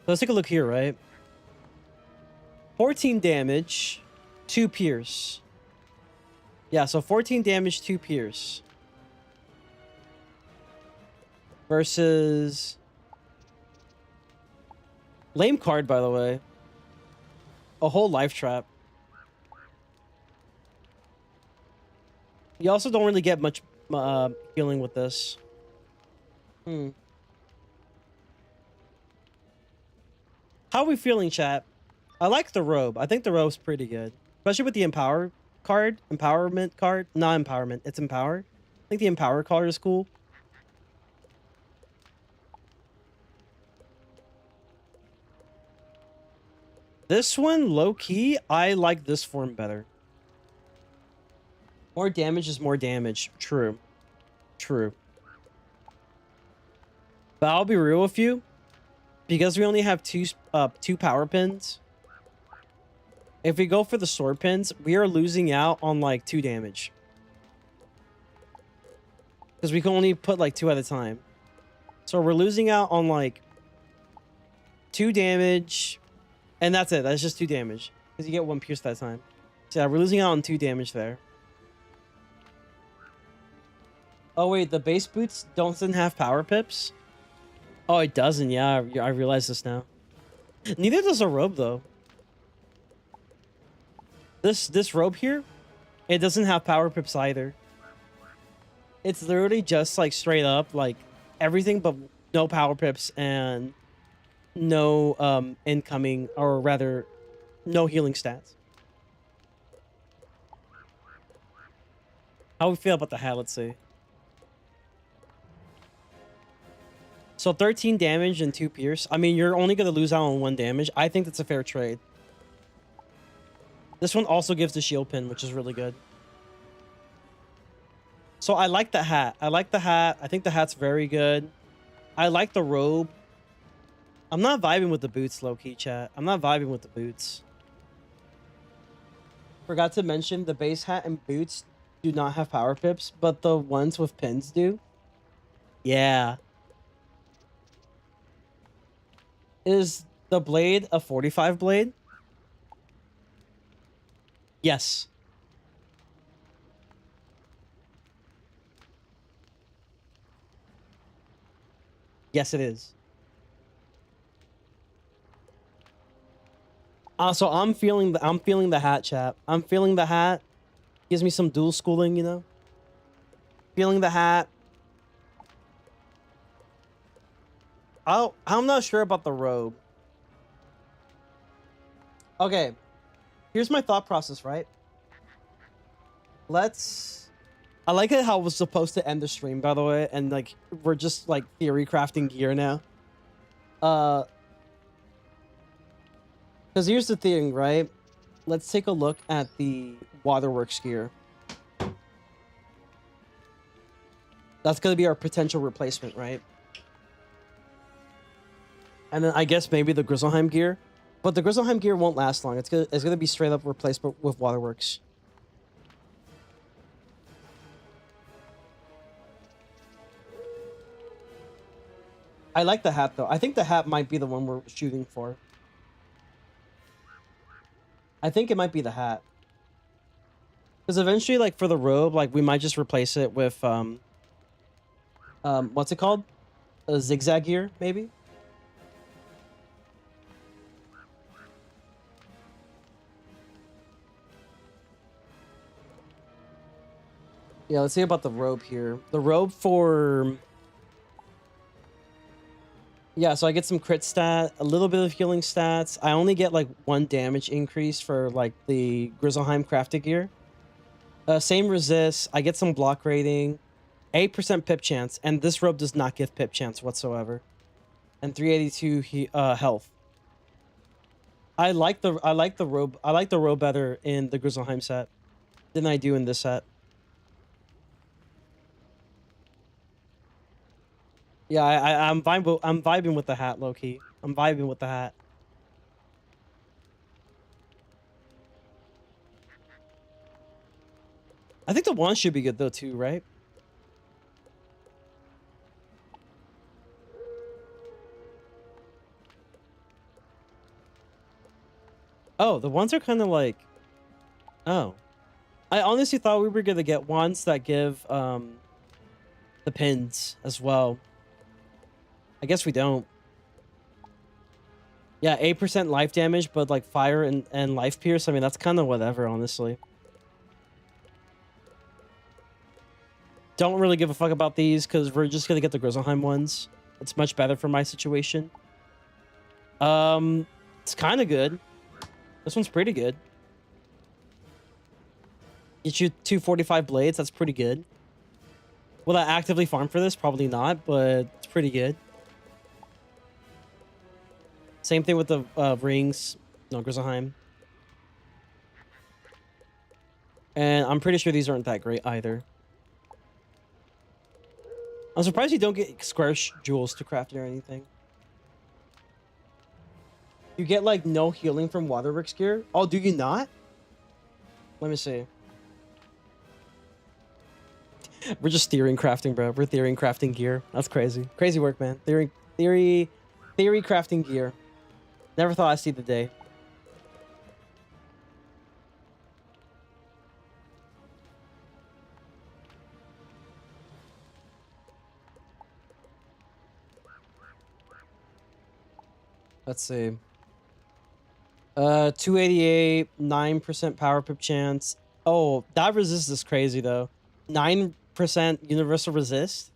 Let's take a look here, right? 14 damage, 2 pierce. Yeah, so 14 damage, 2 pierce. Versus... Lame card, by the way. A whole life trap. You also don't really get much healing with this. How are we feeling, chat? I like the robe. I think the robe's pretty good. Especially with the empower card. Empowerment card. Not empowerment. It's empower. I think the empower card is cool. This one, low key, I like this form better. More damage is more damage. True. True. But I'll be real with you. Because we only have two power pins. If we go for the sword pins, we are losing out on like 2 damage. Because we can only put like 2 at a time. So we're losing out on like 2 damage. And that's it. That's just 2 damage. Because you get 1 pierce that time. So yeah, we're losing out on 2 damage there. Oh wait, the base boots doesn't have power pips? Oh, it doesn't. Yeah, I realize this now. Neither does a robe though. This robe here, it doesn't have power pips either. It's literally just like straight up like everything but no power pips and no incoming, or rather no healing stats. How we feel about the hat, let's see. So 13 damage and 2 pierce. I mean, you're only going to lose out on 1 damage. I think that's a fair trade. This one also gives the shield pin, which is really good. So I like the hat. I like the hat. I think the hat's very good. I like the robe. I'm not vibing with the boots, low-key, chat. I'm not vibing with the boots. Forgot to mention, the base hat and boots do not have power pips, but the ones with pins do. Yeah. Is the blade a 45 blade? Yes. Yes, it is. So I'm feeling the hat, chat. I'm feeling the hat. Gives me some dual schooling, you know. Feeling the hat. I'm not sure about the robe. Okay. Here's my thought process, right? I like it how it was supposed to end the stream, by the way, and like we're just like theory crafting gear now. Because here's the thing, right? Let's take a look at the Waterworks gear. That's going to be our potential replacement, right? And then I guess maybe the Grizzleheim gear. But the Grizzleheim gear won't last long. It's gonna be straight up replaced with Waterworks. I like the hat, though. I think the hat might be the one we're shooting for. I think it might be the hat. Because eventually, like, for the robe, like, we might just replace it with, what's it called? A zigzag gear, maybe? Yeah, let's see about the robe here. The robe for... Yeah, so I get some crit stat, a little bit of healing stats. I only get, like, 1 damage increase for, like, the Grizzleheim crafted gear. Same resist. I get some block rating. 8% pip chance. And this robe does not give pip chance whatsoever. And 382 health. I like the robe. I like the robe better in the Grizzleheim set than I do in this set. Yeah, I'm vibing with the hat, low-key. I'm vibing with the hat. I think the wand should be good, though, too, right? Oh, the wands are kind of like... Oh. I honestly thought we were going to get wands that give the pins as well. I guess we don't. Yeah, 8% life damage, but like fire and life pierce. I mean, that's kind of whatever, honestly. Don't really give a fuck about these because we're just going to get the Grizzleheim ones. It's much better for my situation. It's kind of good. This one's pretty good. Get you 245 blades. That's pretty good. Will I actively farm for this? Probably not, but it's pretty good. Same thing with the rings. No, Griselheim. And I'm pretty sure these aren't that great either. I'm surprised you don't get square jewels to craft or anything. You get like no healing from Waterworks gear. Oh, do you not? Let me see. We're just theory crafting, bro. We're theory crafting gear. That's crazy. Crazy work, man. Theory crafting gear. Never thought I'd see the day. Let's see. 288, 9% power pip chance. Oh, that resist is crazy though. 9% universal resist.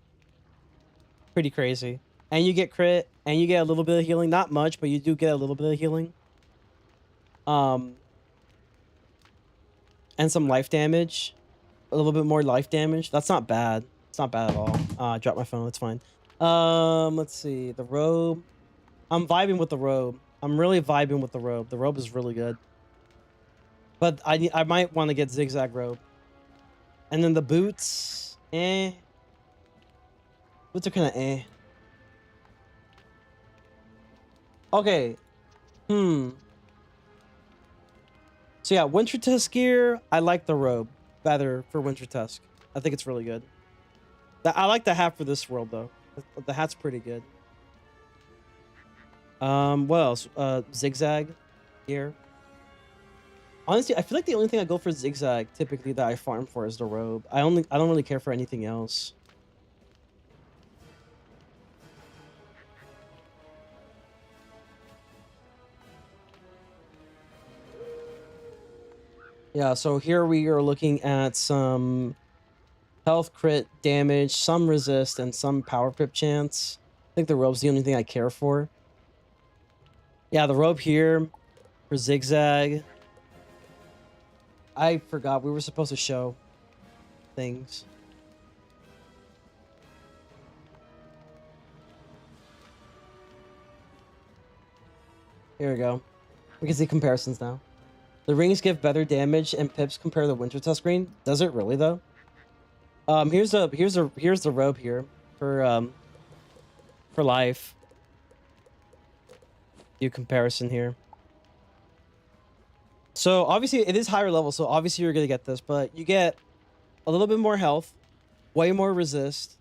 Pretty crazy. And you get crit, and you get a little bit of healing. Not much, but you do get a little bit of healing. And some life damage. A little bit more life damage. That's not bad. It's not bad at all. I dropped my phone. It's fine. Let's see. The robe. I'm vibing with the robe. I'm really vibing with the robe. The robe is really good. But I might want to get zigzag robe. And then the boots. Eh. Boots are kind of eh. Okay. So yeah, Winter Tusk gear. I like the robe better for Winter Tusk. I think it's really good. I like the hat for this world though. The hat's pretty good. What else? Zigzag gear. Honestly, I feel like the only thing I go for zigzag typically that I farm for is the robe. I don't really care for anything else. Yeah, so here we are looking at some health, crit, damage, some resist, and some power pip chance. I think the robe's the only thing I care for. Yeah, the robe here for zigzag. I forgot we were supposed to show things. Here we go. We can see comparisons now. The rings give better damage and pips compare to the Winter Tusk ring. Does it really though? Here's the robe here for life. Do comparison here. So obviously it is higher level, so obviously you're gonna get this, but you get a little bit more health, way more resist,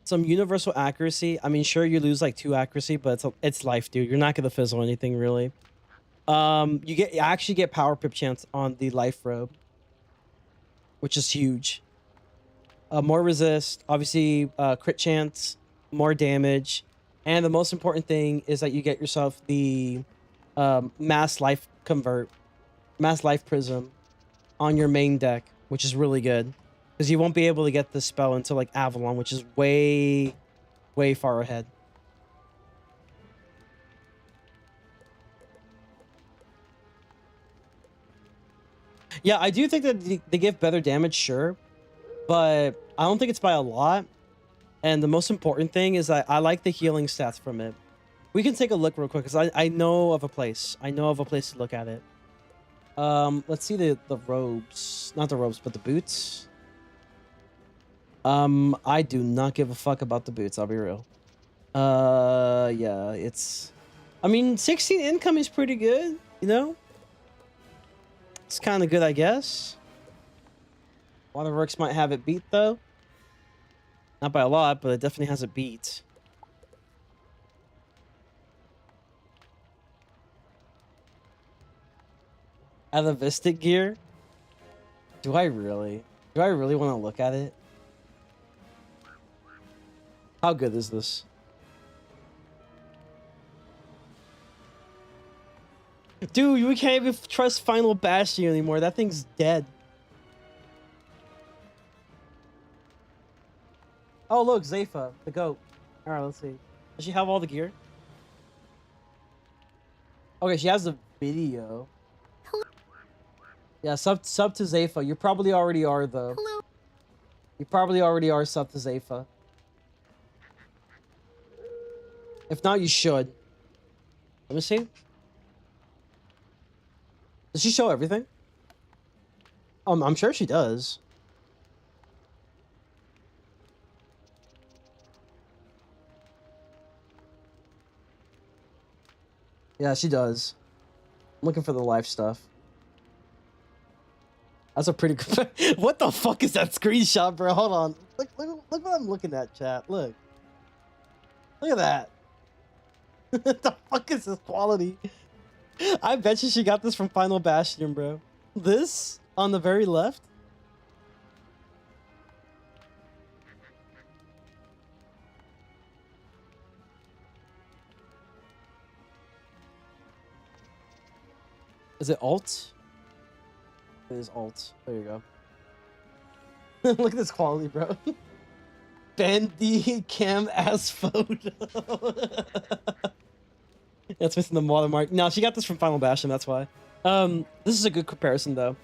some universal accuracy. I mean, sure you lose like 2 accuracy, but it's life, dude. You're not gonna fizzle anything really. You actually get power pip chance on the life robe, which is huge. More resist, obviously crit chance, more damage, and the most important thing is that you get yourself the mass life prism on your main deck, which is really good because you won't be able to get this spell until like Avalon, which is way far ahead. Yeah, I do think that they give better damage, sure, but I don't think it's by a lot. And the most important thing is that I like the healing stats from it. We can take a look real quick because I know of a place. I know of a place to look at it. Let's see the robes. Not the robes, but the boots. I do not give a fuck about the boots, I'll be real. Yeah, it's... I mean, 16 income is pretty good, you know? It's kind of good, I guess. Waterworks might have it beat, though. Not by a lot, but it definitely has it beat. Atavistic gear? Do I really? Do I really want to look at it? How good is this? Dude, we can't even trust Final Bastion anymore. That thing's dead. Oh, look, Zepha, the goat. All right, let's see. Does she have all the gear? Okay, she has the video. Hello. Yeah, sub to Zepha. You probably already are, though. Hello. You probably already are sub to Zepha. If not, you should. Let me see. Does she show everything? I'm sure she does. Yeah, she does. I'm looking for the life stuff. That's a pretty good... What the fuck is that screenshot, bro? Hold on. Look what I'm looking at, chat. Look. Look at that. What the fuck is this quality? I bet you she got this from Final Bastion, bro. This on the very left? Is it alt? It is alt. There you go. Look at this quality, bro. Bandy cam ass photo. That's missing the watermark. No, she got this from Final Bastion, that's why. This is a good comparison though.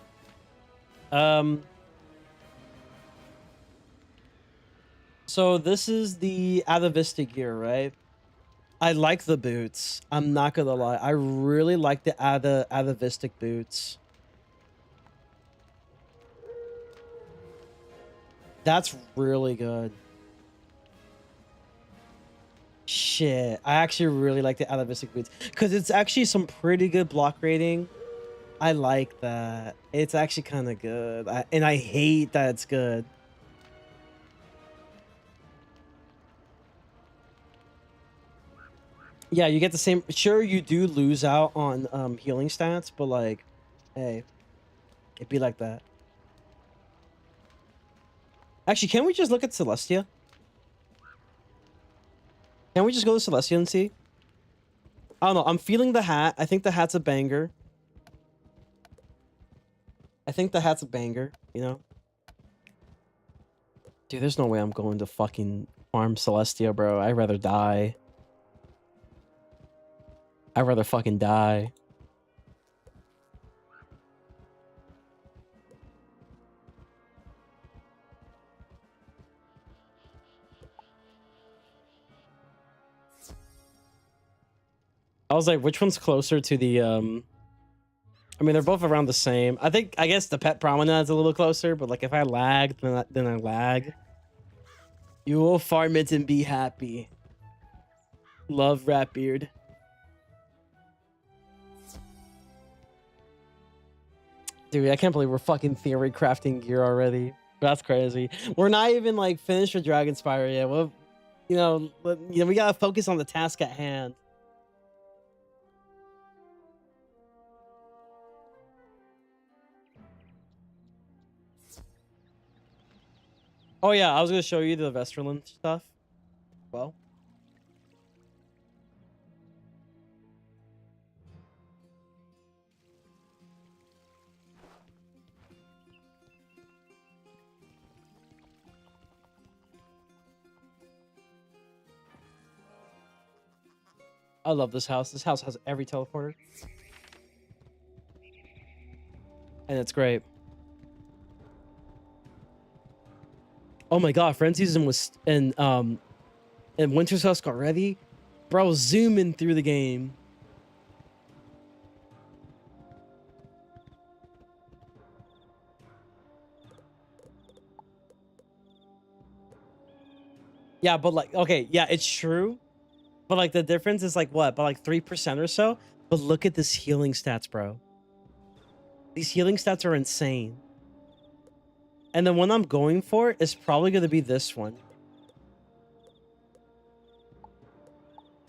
So this is the Atavistic gear, right? I like the boots. I'm not gonna lie. I really like the Atavistic boots. That's really good. Shit, I actually really like the Atavistic boots because it's actually some pretty good block rating. I like that. It's actually kind of good. And I hate that it's good. Yeah, you get the same. Sure, you do lose out on healing stats, but like, hey, it'd be like that. Actually, can we just look at Celestia? Can we just go to Celestia and see? I don't know. I'm feeling the hat. I think the hat's a banger. I think the hat's a banger, you know? Dude, there's no way I'm going to fucking farm Celestia, bro. I'd rather die. I'd rather fucking die. I was like, which one's closer to the, I mean, they're both around the same. I guess the Pet Promenade's a little closer, but like if I lag, then I lag. You will farm it and be happy. Love Ratbeard. Dude, I can't believe we're fucking theory crafting gear already. That's crazy. We're not even like finished with Dragonspire yet. Well, you know, we gotta focus on the task at hand. Oh yeah, I was gonna show you the Vesterland stuff. Well. I love this house. This house has every teleporter. And it's great. Oh my god, Frenzy Zoom was in Winter's Husk already? Bro, zooming through the game. Yeah, but like, okay, yeah, it's true. But like the difference is like what? By like 3% or so? But look at this healing stats, bro. These healing stats are insane. And the one I'm going for is probably going to be this one.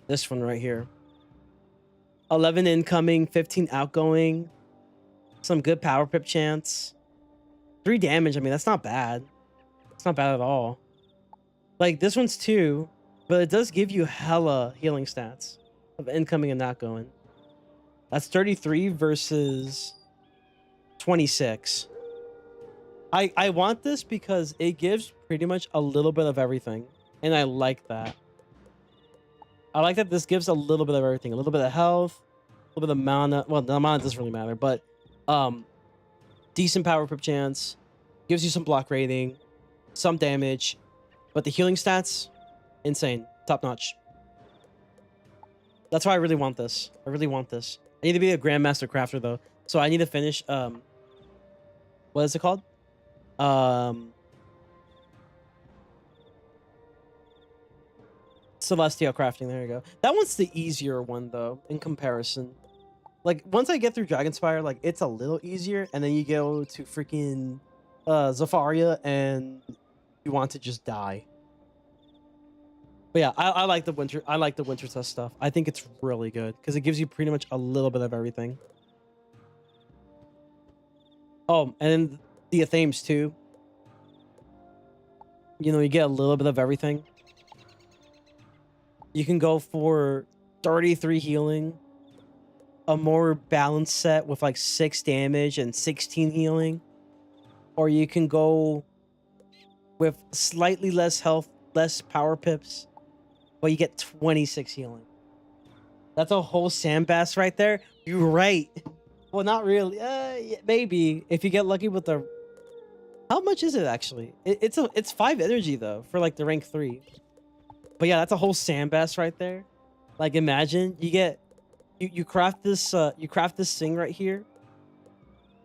This one right here. 11 incoming, 15 outgoing. Some good power pip chance. 3 damage. I mean, that's not bad. It's not bad at all. Like, this one's 2, but it does give you hella healing stats of incoming and outgoing. That's 33 versus 26. I want this because it gives pretty much a little bit of everything. And I like that. I like that this gives a little bit of everything. A little bit of health, a little bit of mana. Well, the mana doesn't really matter, but decent power pip chance. Gives you some block rating, some damage. But the healing stats, insane. Top notch. That's why I really want this. I really want this. I need to be a Grandmaster Crafter, though. So I need to finish what is it called? Celestial crafting. There you go. That one's the easier one though in comparison. Like once I get through Dragonspire, like it's a little easier, and then you go to freaking Zafaria and you want to just die. But yeah, I like the winter. I like the winter test stuff. I think it's really good because it gives you pretty much a little bit of everything. Oh, and then the Athames too. You know, you get a little bit of everything. You can go for 33 healing, a more balanced set with like 6 damage and 16 healing, or you can go with slightly less health, less power pips, but you get 26 healing. That's a whole sandbass right there. You're right. Well, not really. Yeah, maybe if you get lucky with the. How much is it actually? It's 5 energy though for like the rank 3. But yeah, that's a whole sandbass right there. Like imagine you get you craft this thing right here.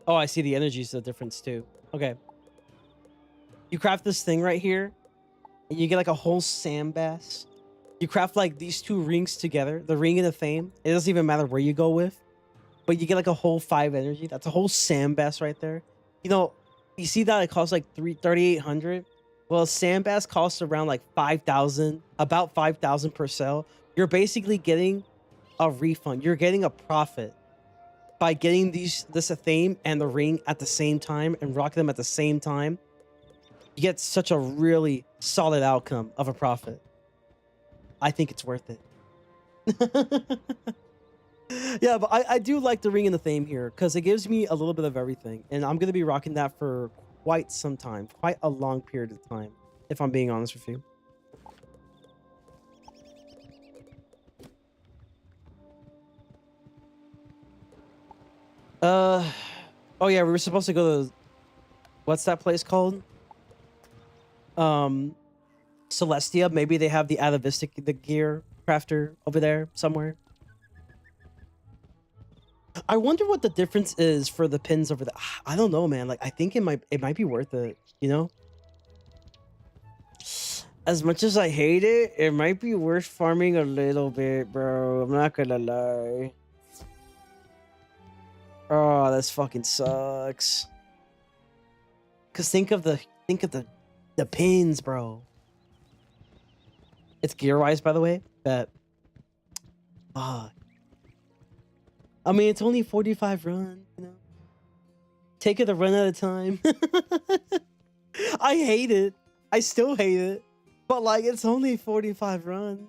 Oh, I see the energy's the difference too. Okay. You craft this thing right here and you get like a whole sandbass. You craft like these 2 rings together, the ring and the fame. It doesn't even matter where you go with, but you get like a whole 5 energy. That's a whole sandbass right there. You know, you see that it costs like 3,800. Well, sandbass costs around like 5,000, about 5,000 per cell. You're basically getting a refund. You're getting a profit by getting this Athame and the ring at the same time and rocking them at the same time. You get such a really solid outcome of a profit. I think it's worth it. Yeah, but I do like the ring and the Athame here because it gives me a little bit of everything. And I'm going to be rocking that for quite some time, quite a long period of time, if I'm being honest with you. Oh yeah, we were supposed to go to, what's that place called? Celestia. Maybe they have the atavistic, the gear crafter over there somewhere. I wonder what the difference is for the pins over there. I don't know, man. Like, I think it might be worth it, you know? As much as I hate it, it might be worth farming a little bit, bro. I'm not gonna lie. Oh, this fucking sucks. Cause think of the pins, bro. It's gear wise, by the way. But I mean, it's only 45 run, you know. Take it a run at a time. I hate it. I still hate it. But like, it's only 45 run.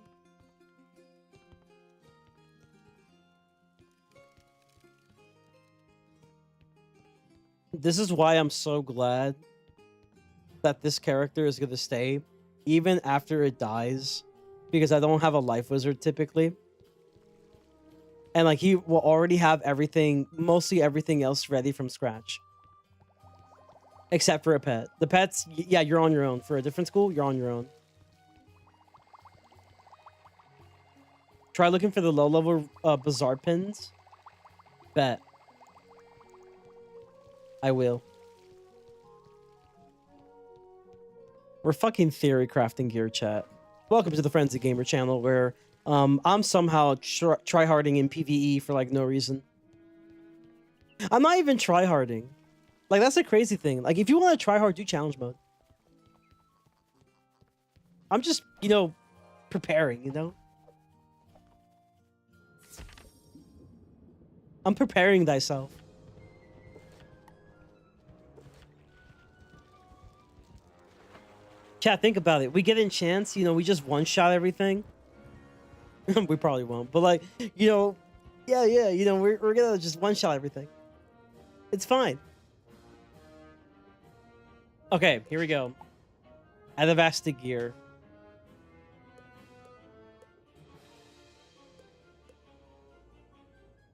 This is why I'm so glad that this character is going to stay even after it dies, because I don't have a life wizard typically. And like, he will already have everything, mostly everything else ready from scratch. Except for a pet. The pets, yeah, you're on your own. For a different school, you're on your own. Try looking for the low-level bazaar pins. Bet. I will. We're fucking theory crafting gear, chat. Welcome to the Frenzy Gamer channel, where I'm somehow tryharding in PvE for like no reason. I'm not even tryharding. Like, that's a crazy thing. Like, if you want to tryhard, do challenge mode. I'm just, you know, preparing, you know? I'm preparing thyself. Chat, think about it. We get enchants, you know, we just one-shot everything. We probably won't, but like, you know, yeah, you know, we're gonna just one-shot everything. It's fine. Okay, here we go. Atavastic gear.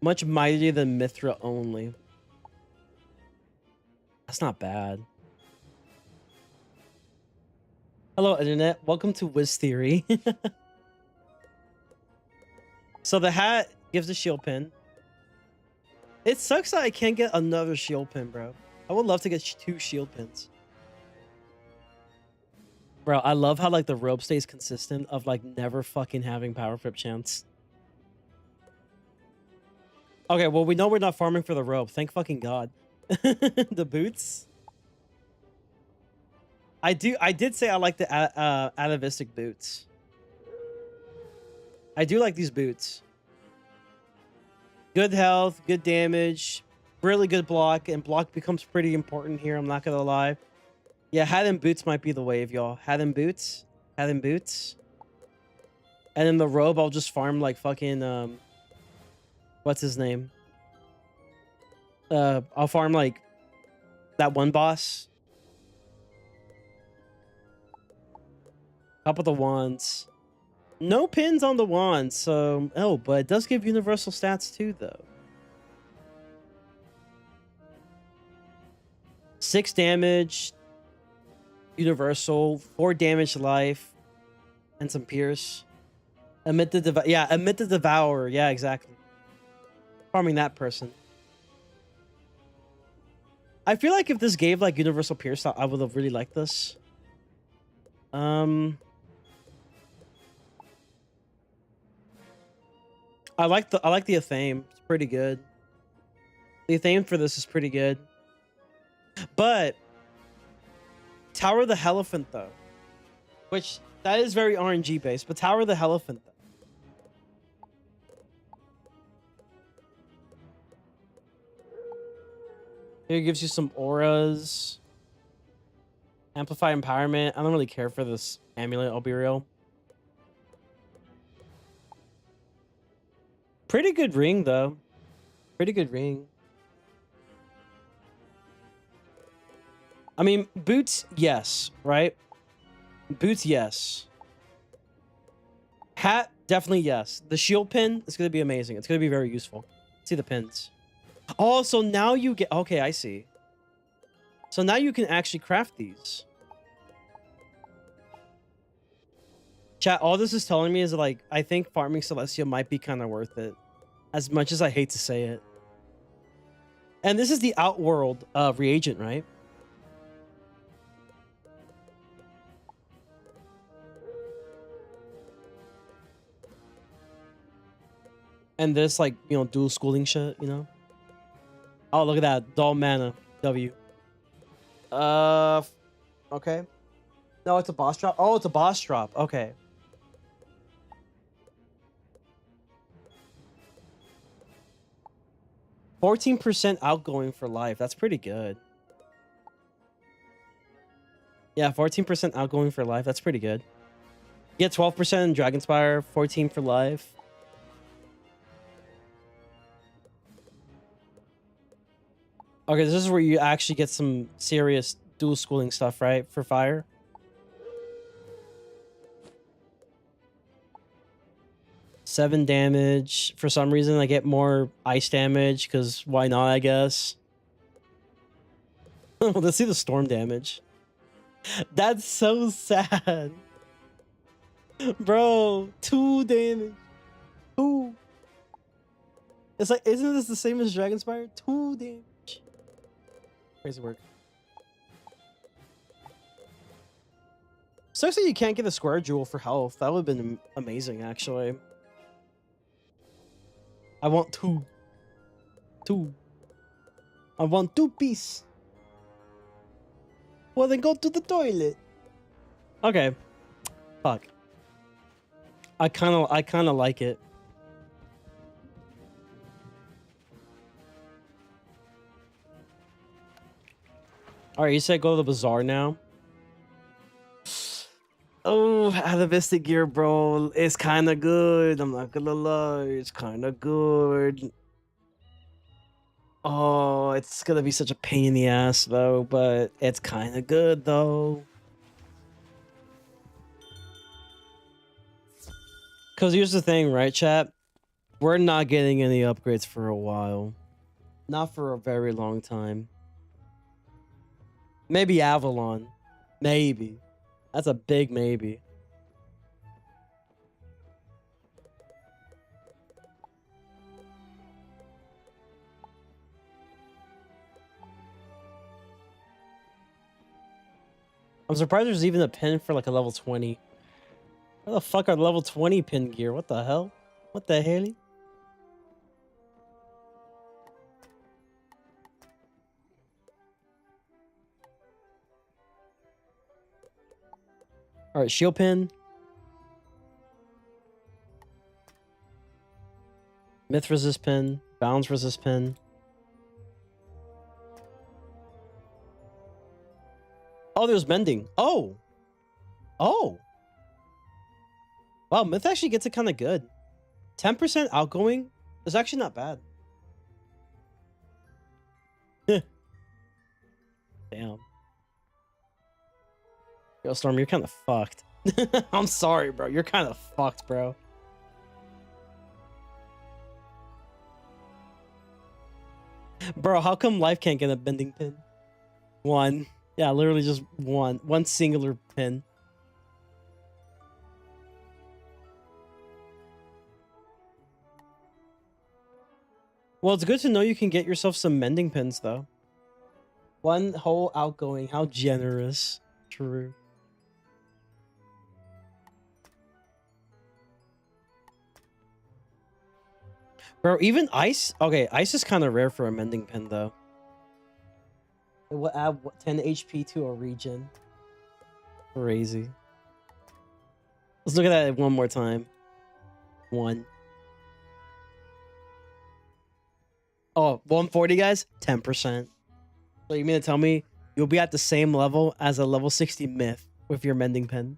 Much mightier than Mithra only. That's not bad. Hello, internet. Welcome to Wiz Theory. So the hat gives a shield pin. It sucks that I can't get another shield pin, bro. I would love to get 2 shield pins. Bro, I love how like the rope stays consistent of like never fucking having power flip chance. Okay, well we know we're not farming for the rope. Thank fucking God. The boots. I did say I like the atavistic boots. I do like these boots. Good health, good damage, really good block, and block becomes pretty important here, I'm not gonna lie. Yeah, hat and boots might be the wave, y'all. Hat and boots. Hat and boots. And then the robe, I'll just farm like fucking what's his name? I'll farm like that one boss. Top of the wands. No pins on the wands, so oh, but it does give universal stats too, though. 6 damage, universal, 4 damage to life, and some pierce. Emit the devourer. Yeah, exactly. Farming that person. I feel like if this gave like universal pierce, I would have really liked this. I like the Athame. It's pretty good. The Athame for this is pretty good. But Tower of the Elephant though, which that is very RNG based, but Tower of the Elephant though. Here it gives you some auras. Amplify empowerment. I don't really care for this amulet, I'll be real. Pretty good ring though. Pretty good ring. I mean, boots, yes, right? Boots, yes. Hat, definitely yes. The shield pin is going to be amazing. It's going to be very useful. See the pins. Oh, so now you get... Okay, I see. So now you can actually craft these. Chat, all this is telling me is like, I think farming Celestia might be kind of worth it. As much as I hate to say it. And this is the Outworld reagent, right? And this, like, you know, dual schooling shit, you know? Oh, look at that. Dull mana. W. Okay. No, it's a boss drop. Oh, it's a boss drop. Okay. %, outgoing for life. That's pretty good. Yeah, 14% outgoing for life. That's pretty good. You get 12% in Dragonspire, 14 for life. Okay, this is where you actually get some serious dual schooling stuff, right? For fire. Seven damage. For some reason, I get more ice damage, because why not, I guess. Let's see the storm damage. That's so sad. Bro, 2 damage. 2. It's like, isn't this the same as Dragonspire? 2 damage. Crazy work. Sucks that you can't get a square jewel for health. That would have been amazing, actually. I want 2. 2. I want 2 piece. Well, then go to the toilet. Okay. Fuck. I kind of like it. All right, you said go to the bazaar now. Oh, atavistic gear, bro. It's kind of good. I'm not gonna lie. It's kind of good. Oh, it's gonna be such a pain in the ass, though, but it's kind of good, though. Because here's the thing, right, chat? We're not getting any upgrades for a while. Not for a very long time. Maybe Avalon. Maybe. That's a big maybe. I'm surprised there's even a pin for like a level 20. Where the fuck are level 20 pin gear? What the hell? What the hell? All right, shield pin. Myth resist pin. Bounce resist pin. Oh, there's mending. Oh. Oh. Wow, Myth actually gets it kind of good. 10% outgoing is actually not bad. Damn. Yo, Storm, you're kind of fucked. I'm sorry, bro. You're kind of fucked, bro. Bro, how come life can't get a bending pin? One. Yeah, literally just one. One singular pin. Well, it's good to know you can get yourself some mending pins, though. One whole outgoing. How generous. True. Bro, even ice? Okay, ice is kind of rare for a mending pin, though. It will add 10 HP to a regen. Crazy. Let's look at that one more time. One. Oh, 140, guys? 10%. So you mean to tell me you'll be at the same level as a level 60 myth with your mending pen?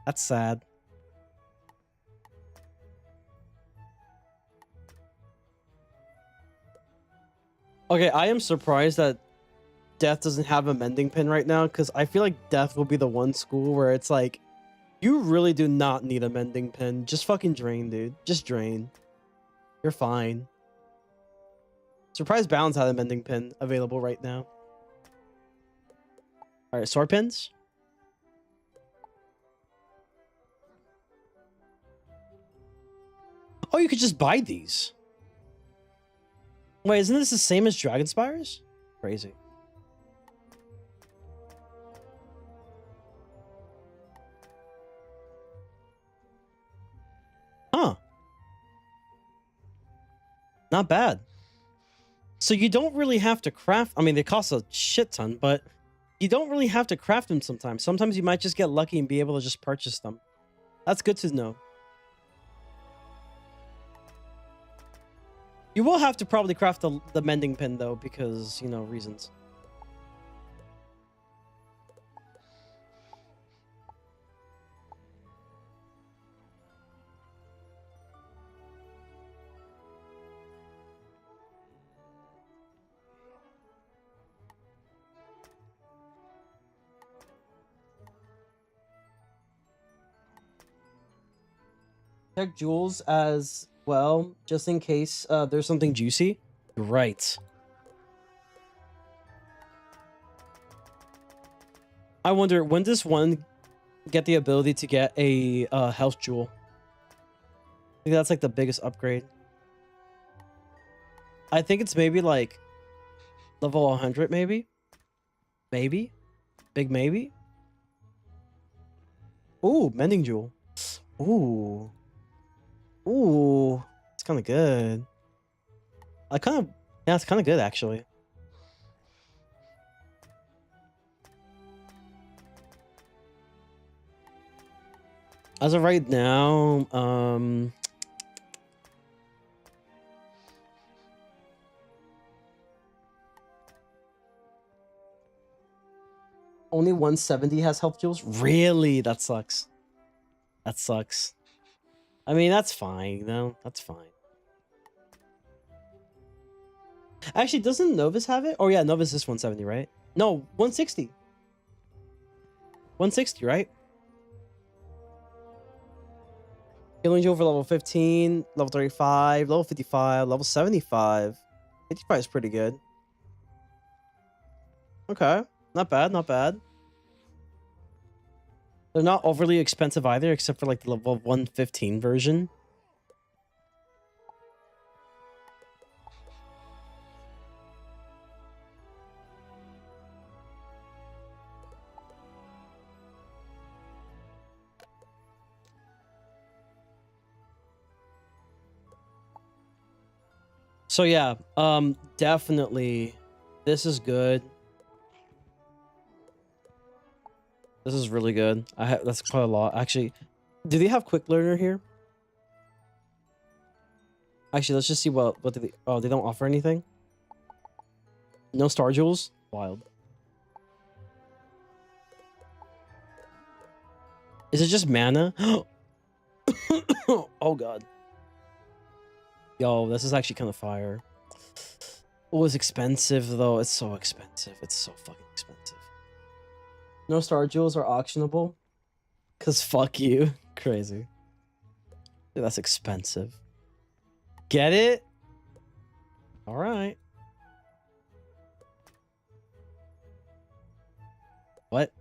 That's sad. Okay, I am surprised that Death doesn't have a mending pin right now, because I feel like Death will be the one school where it's like, you really do not need a mending pin. Just fucking drain, dude. Just drain. You're fine. Surprised Balance had a mending pin available right now. Alright, sword pins. Oh, you could just buy these. Wait, isn't this the same as Dragon Spires? Crazy. Huh. Not bad. So you don't really have to craft... I mean, they cost a shit ton, but you don't really have to craft them sometimes. Sometimes you might just get lucky and be able to just purchase them. That's good to know. You will have to probably craft the mending pin, though, because, you know, reasons. Check jewels as well, just in case there's something juicy. Right. I wonder, when does one get the ability to get a health jewel? I think that's like the biggest upgrade. I think it's maybe like level 100, maybe? Maybe? Big maybe? Ooh, mending jewel. Ooh. Ooh. It's kind of good. Yeah, it's kind of good, actually. As of right now, only 170 has health jewels? Really? That sucks. That sucks. I mean, that's fine, you know? That's fine. Actually, doesn't Novus have it? Oh, yeah, Novus is 170, right? No, 160. 160, right? Healing Jewel for level 15, level 35, level 55, level 75. 55 is pretty good. Okay. Not bad, not bad. They're not overly expensive either, except for like the level 115 version. So yeah, definitely this is good. This is really good. That's quite a lot. Actually, do they have quick learner here? Actually, let's just see what do they. Oh, they don't offer anything. No star jewels. Wild. Is it just mana? Oh god. Yo, this is actually kind of fire. Oh, it's expensive though. It's so expensive. It's so fucking expensive. No star jewels are auctionable. Cause fuck you. Crazy. Dude, that's expensive. Get it? Alright. What?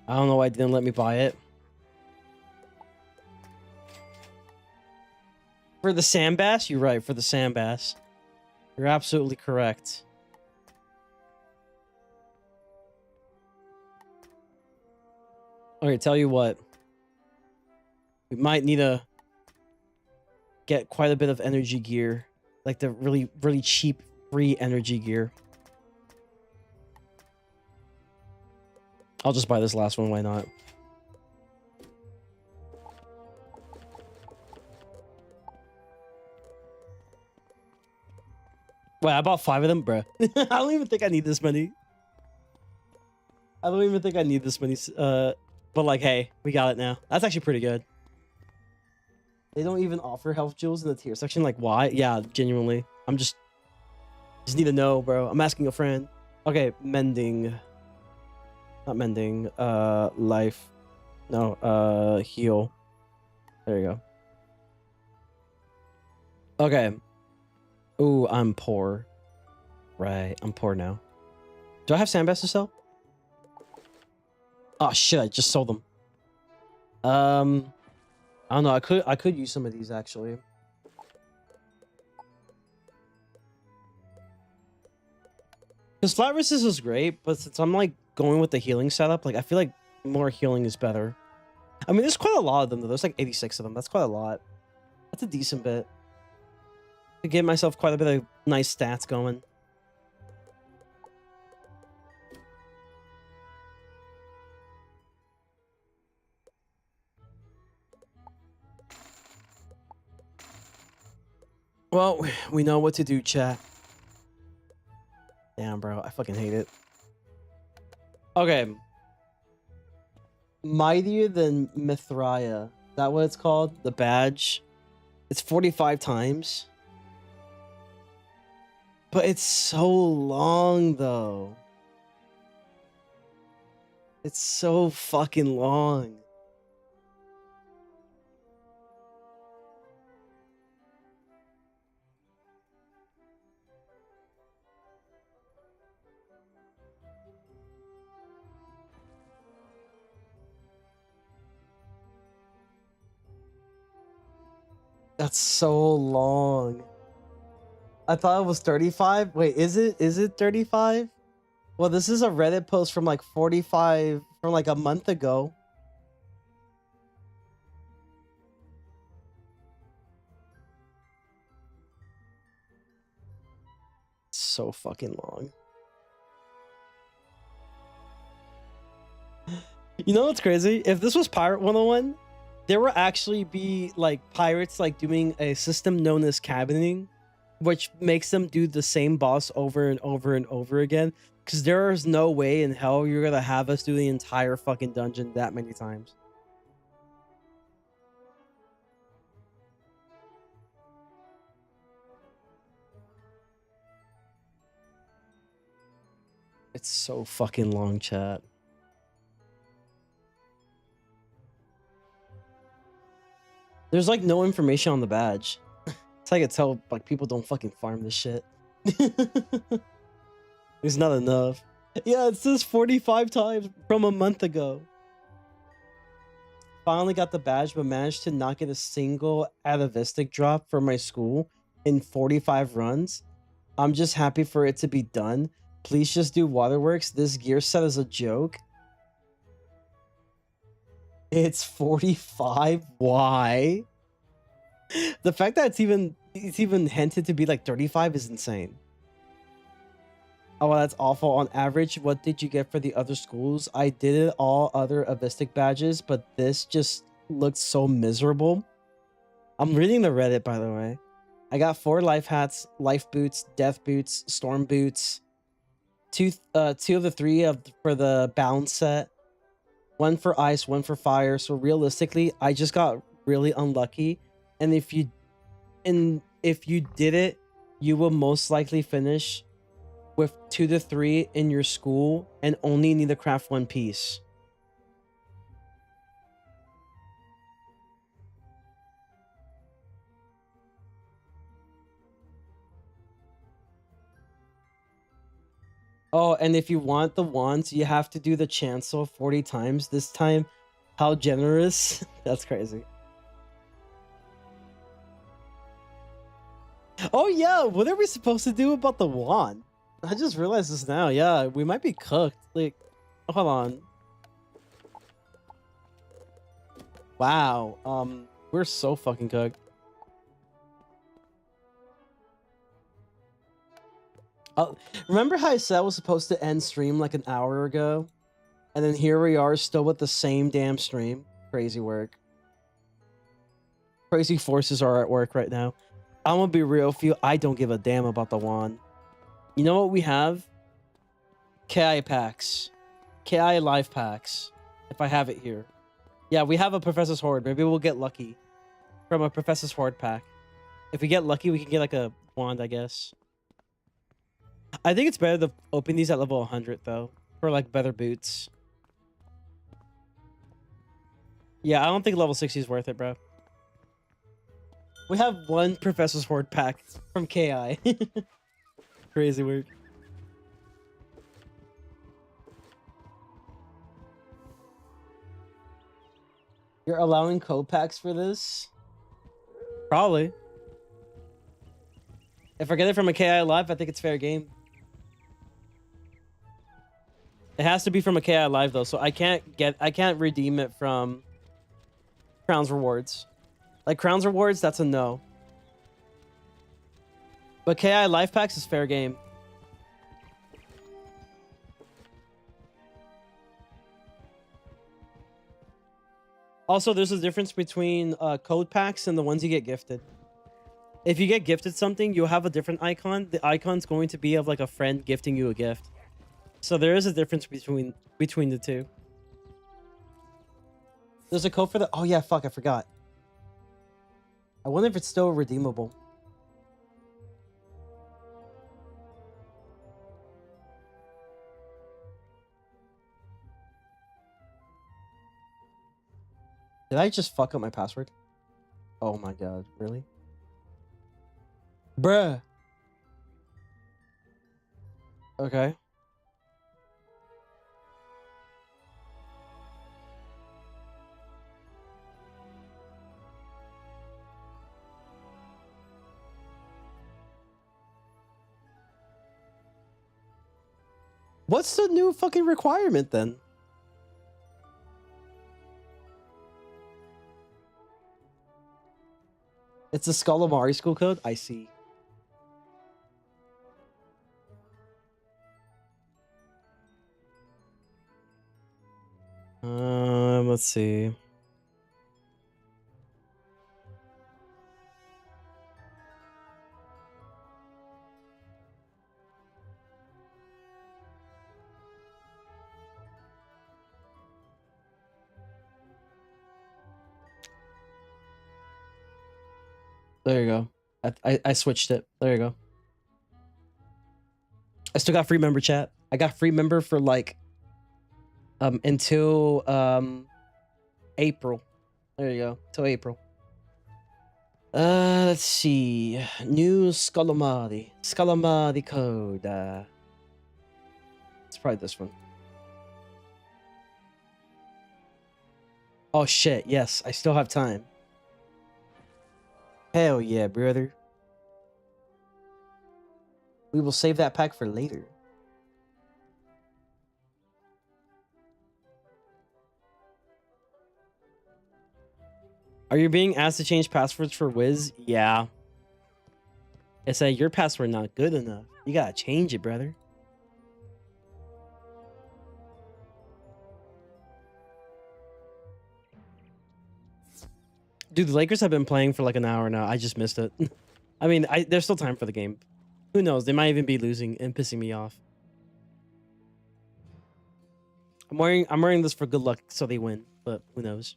I don't know why it didn't let me buy it. For the sand bass? You're right, for the sand bass. You're absolutely correct. Okay, tell you what. We might need to get quite a bit of energy gear. Like the really, really cheap free energy gear. I'll just buy this last one, why not? Wait, I bought 5 of them, bruh. I don't even think I need this many. I don't even think I need this many. But like, hey, we got it now. That's actually pretty good. They don't even offer health jewels in the tier section. Like, why? Yeah, genuinely. Just need to know, bro. I'm asking a friend. Okay, mending. Not mending. Life. No, heal. There you go. Okay. Ooh, I'm poor. Right, I'm poor now. Do I have sandbass to sell? Oh shit, I just sold them. I don't know, I could use some of these actually. Because flat resist is great, but since I'm like going with the healing setup, like I feel like more healing is better. I mean, there's quite a lot of them though. There's like 86 of them. That's quite a lot. That's a decent bit. To get myself quite a bit of nice stats going. Well, we know what to do, chat. Damn, bro. I fucking hate it. Okay. Mightier than Mithraea. Is that what it's called? The badge? It's 45 times. But it's so long, though. It's so fucking long. That's so long. I thought it was 35. Wait, is it 35? Well, this is a Reddit post from like 45 from like a month ago. So fucking long. You know what's crazy? If this was Pirate 101, there would actually be like pirates like doing a system known as cabining, which makes them do the same boss over and over and over again. Because there is no way in hell you're gonna have us do the entire fucking dungeon that many times. It's so fucking long, chat. There's like no information on the badge. It's like I tell like people don't fucking farm this shit. There's not enough. Yeah, it says 45 times from a month ago. Finally got the badge, but managed to not get a single atavistic drop for my school in 45 runs. I'm just happy for it to be done. Please just do waterworks. This gear set is a joke. It's 45? Why? The fact that it's even hinted to be like 35 is insane. Oh, well, that's awful. On average, what did you get for the other schools? I did it all other Avistic badges, but this just looks so miserable. I'm reading the Reddit, by the way. I got 4 life hats, life boots, death boots, storm boots, two of the 3 for the balance set, 1 for ice, 1 for fire. So realistically, I just got really unlucky. And if you did it, you will most likely finish with 2 to 3 in your school and only need to craft 1 piece. Oh, and if you want the wands, you have to do the chancel 40 times this time. How generous. That's crazy. Oh yeah, what are we supposed to do about the wand? I just realized this now. Yeah, we might be cooked. Like, hold on. Wow. We're so fucking cooked. Remember how I said I was supposed to end stream like an hour ago? And then here we are still with the same damn stream. Crazy work. Crazy forces are at work right now. I'm gonna be real with you. I don't give a damn about the wand. You know what we have? KI packs. KI life packs. If I have it here. Yeah, we have a Professor's Horde. Maybe we'll get lucky from a Professor's Horde pack. If we get lucky, we can get like a wand, I guess. I think it's better to open these at level 100 though, for like better boots. Yeah, I don't think level 60 is worth it, bro. We have 1 Professor's Horde pack from KI. Crazy work. You're allowing code packs for this? Probably. If I get it from a KI Live, I think it's fair game. It has to be from a KI Live though, so I can't redeem it from Crown's Rewards. Like Crown's Rewards, that's a no. But KI Life Packs is fair game. Also, there's a difference between code packs and the ones you get gifted. If you get gifted something, you'll have a different icon. The icon's going to be of like a friend gifting you a gift. So there is a difference between the two. There's a code for the... Oh yeah, fuck, I forgot. I wonder if it's still redeemable. Did I just fuck up my password? Oh my god, really? Bruh. Okay. What's the new fucking requirement then? It's a Skull school code? I see. Let's see. There you go. I switched it. There you go. I still got free member chat. I got free member for like until April. There you go. Till April. Let's see. New Scalamari code. It's probably this one. Oh shit, yes, I still have time. Hell yeah, brother. We will save that pack for later. Are you being asked to change passwords for Wiz? Yeah. It said your password not good enough. You gotta change it, brother. Dude, the Lakers have been playing for like an hour now. I just missed it. I mean, there's still time for the game. Who knows? They might even be losing and pissing me off. I'm wearing this for good luck so they win, but who knows?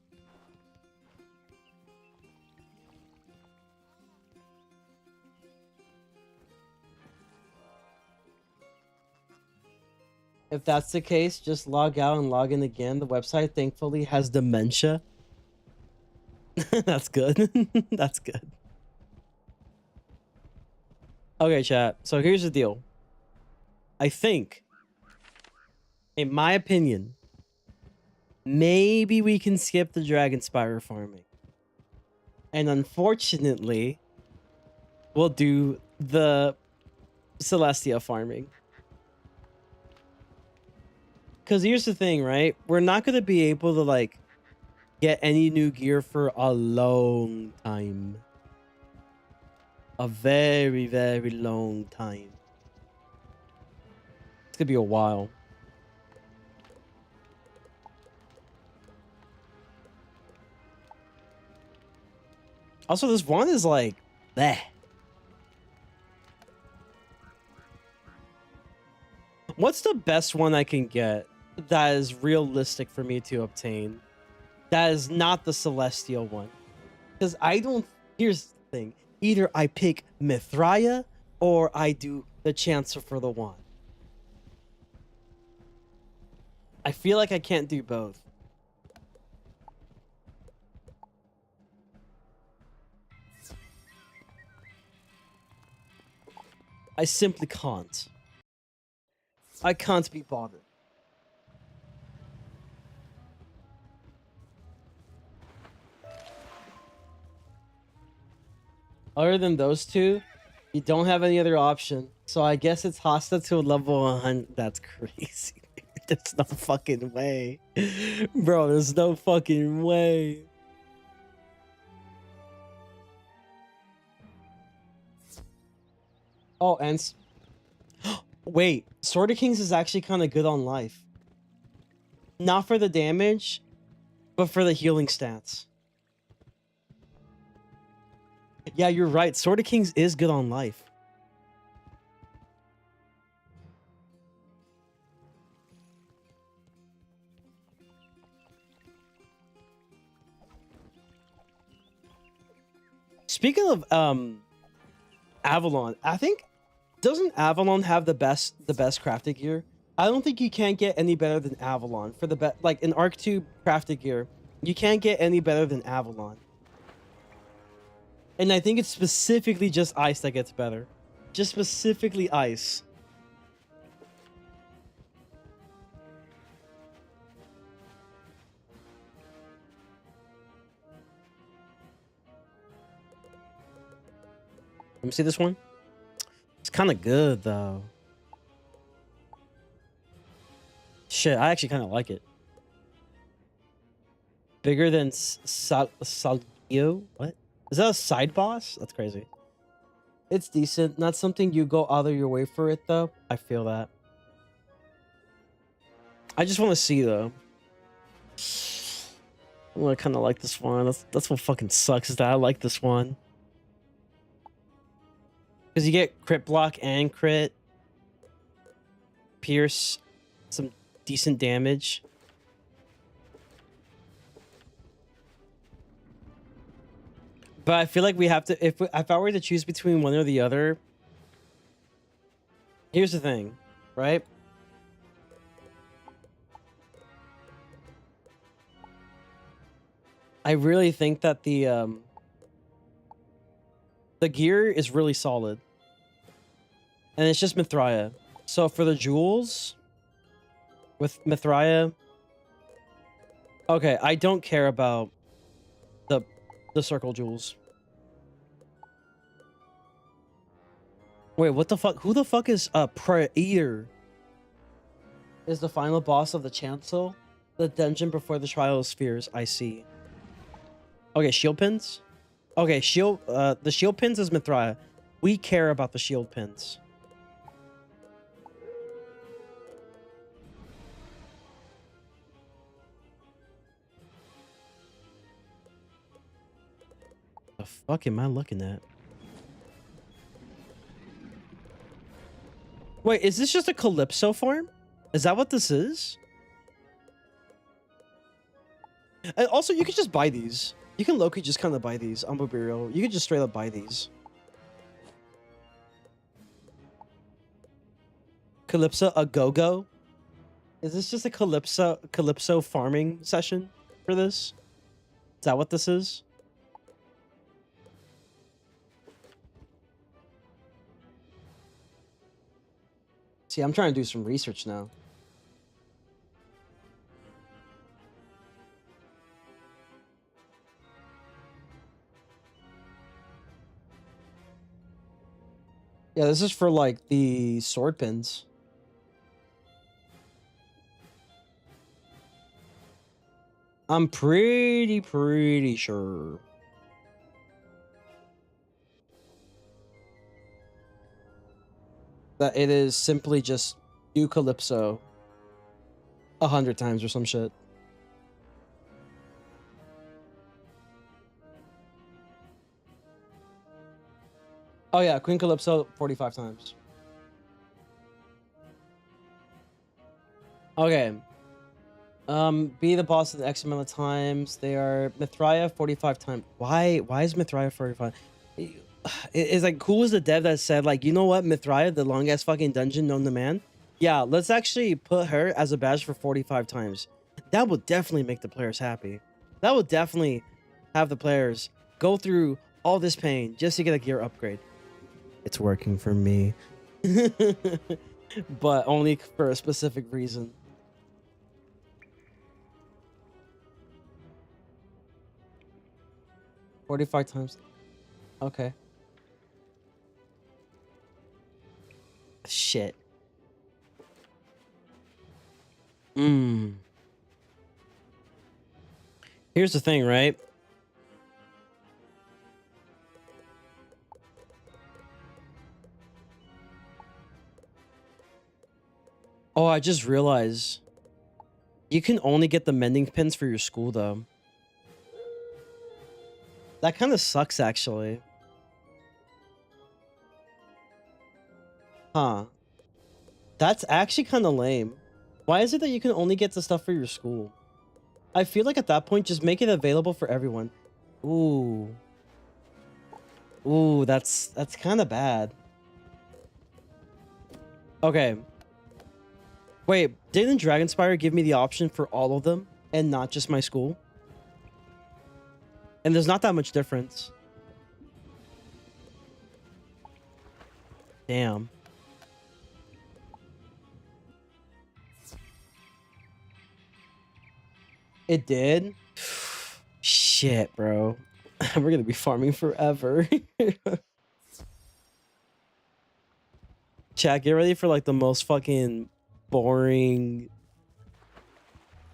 If that's the case, just log out and log in again. The website thankfully has dementia. That's good. That's good. Okay, chat. So here's the deal. I think, in my opinion, maybe we can skip the Dragon Spire farming. And unfortunately, we'll do the Celestia farming. Because here's the thing, right? We're not going to be able to, like, get any new gear for a long time. A very, very long time. It's going to be a while. Also, this one is like, bleh. What's the best one I can get that is realistic for me to obtain? That is not the Celestial one. Because I don't... Here's the thing. Either I pick Mithraea or I do the Chancellor for the wand. I feel like I can't do both. I simply can't. I can't be bothered. Other than those two, you don't have any other option. So I guess it's Hasta to a level 100. That's crazy. There's no fucking way. Bro, there's no fucking way. Oh, and... Wait, Sword of Kings is actually kind of good on life. Not for the damage, but for the healing stats. Yeah, you're right. Sword of Kings is good on life. Speaking of Avalon, I think, doesn't Avalon have the best crafted gear? I don't think you can get any better than Avalon for the best. Like in Arc 2 crafted gear, you can't get any better than Avalon. And I think it's specifically just ice that gets better. Just specifically ice. Let me see this one. It's kind of good, though. Shit, I actually kind of like it. Bigger than Salgio? What? Is that a side boss? That's crazy. It's decent. Not something you go out of your way for it, though. I feel that. I just want to see, though. I kind of like this one. That's what fucking sucks, is that I like this one. Because you get crit block and crit. Pierce. Some decent damage. But I feel like we have to... If I were to choose between one or the other... Here's the thing, right? I really think that the gear is really solid. And it's just Mithraea. So for the jewels, with Mithraea, okay, I don't care about the circle jewels. Wait, what the fuck? Who the fuck is Praetor? Is the final boss of the Chancel? The dungeon before the Trial of Spheres, I see. Okay, shield pins. Okay, the shield pins is Mithraea. We care about the shield pins. The fuck am I looking at? Wait, is this just a Calypso farm? Is that what this is? And also, you could just buy these. You can low-key just kind of buy these. I'm be real. You could just straight up buy these. Calypso a go-go? Is this just a Calypso farming session for this? Is that what this is? See, I'm trying to do some research now. Yeah, this is for like the sword pins. I'm pretty sure. That it is simply just do Calypso 100 times or some shit. Oh yeah, Queen Calypso 45 times. Okay. Be the boss in X amount of times. They are Mithraea 45 times. Why is Mithraea 45? It's like cool as the dev that said like, you know what, Mithraea, the longest fucking dungeon known to man. Yeah, let's actually put her as a badge for 45 times. That will definitely make the players happy. That will definitely have the players go through all this pain just to get a gear upgrade. It's working for me. But only for a specific reason. $45 times. Okay. Shit. Here's the thing, right? Oh, I just realized you can only get the mending pins for your school, though. That kind of sucks, actually. Huh. That's actually kind of lame. Why is it that you can only get the stuff for your school? I feel like at that point, just make it available for everyone. Ooh. Ooh, that's kind of bad. Okay. Wait, didn't Dragonspire give me the option for all of them and not just my school? And there's not that much difference. Damn. It did? Shit, bro. We're gonna be farming forever. Chat, get ready for like the most fucking boring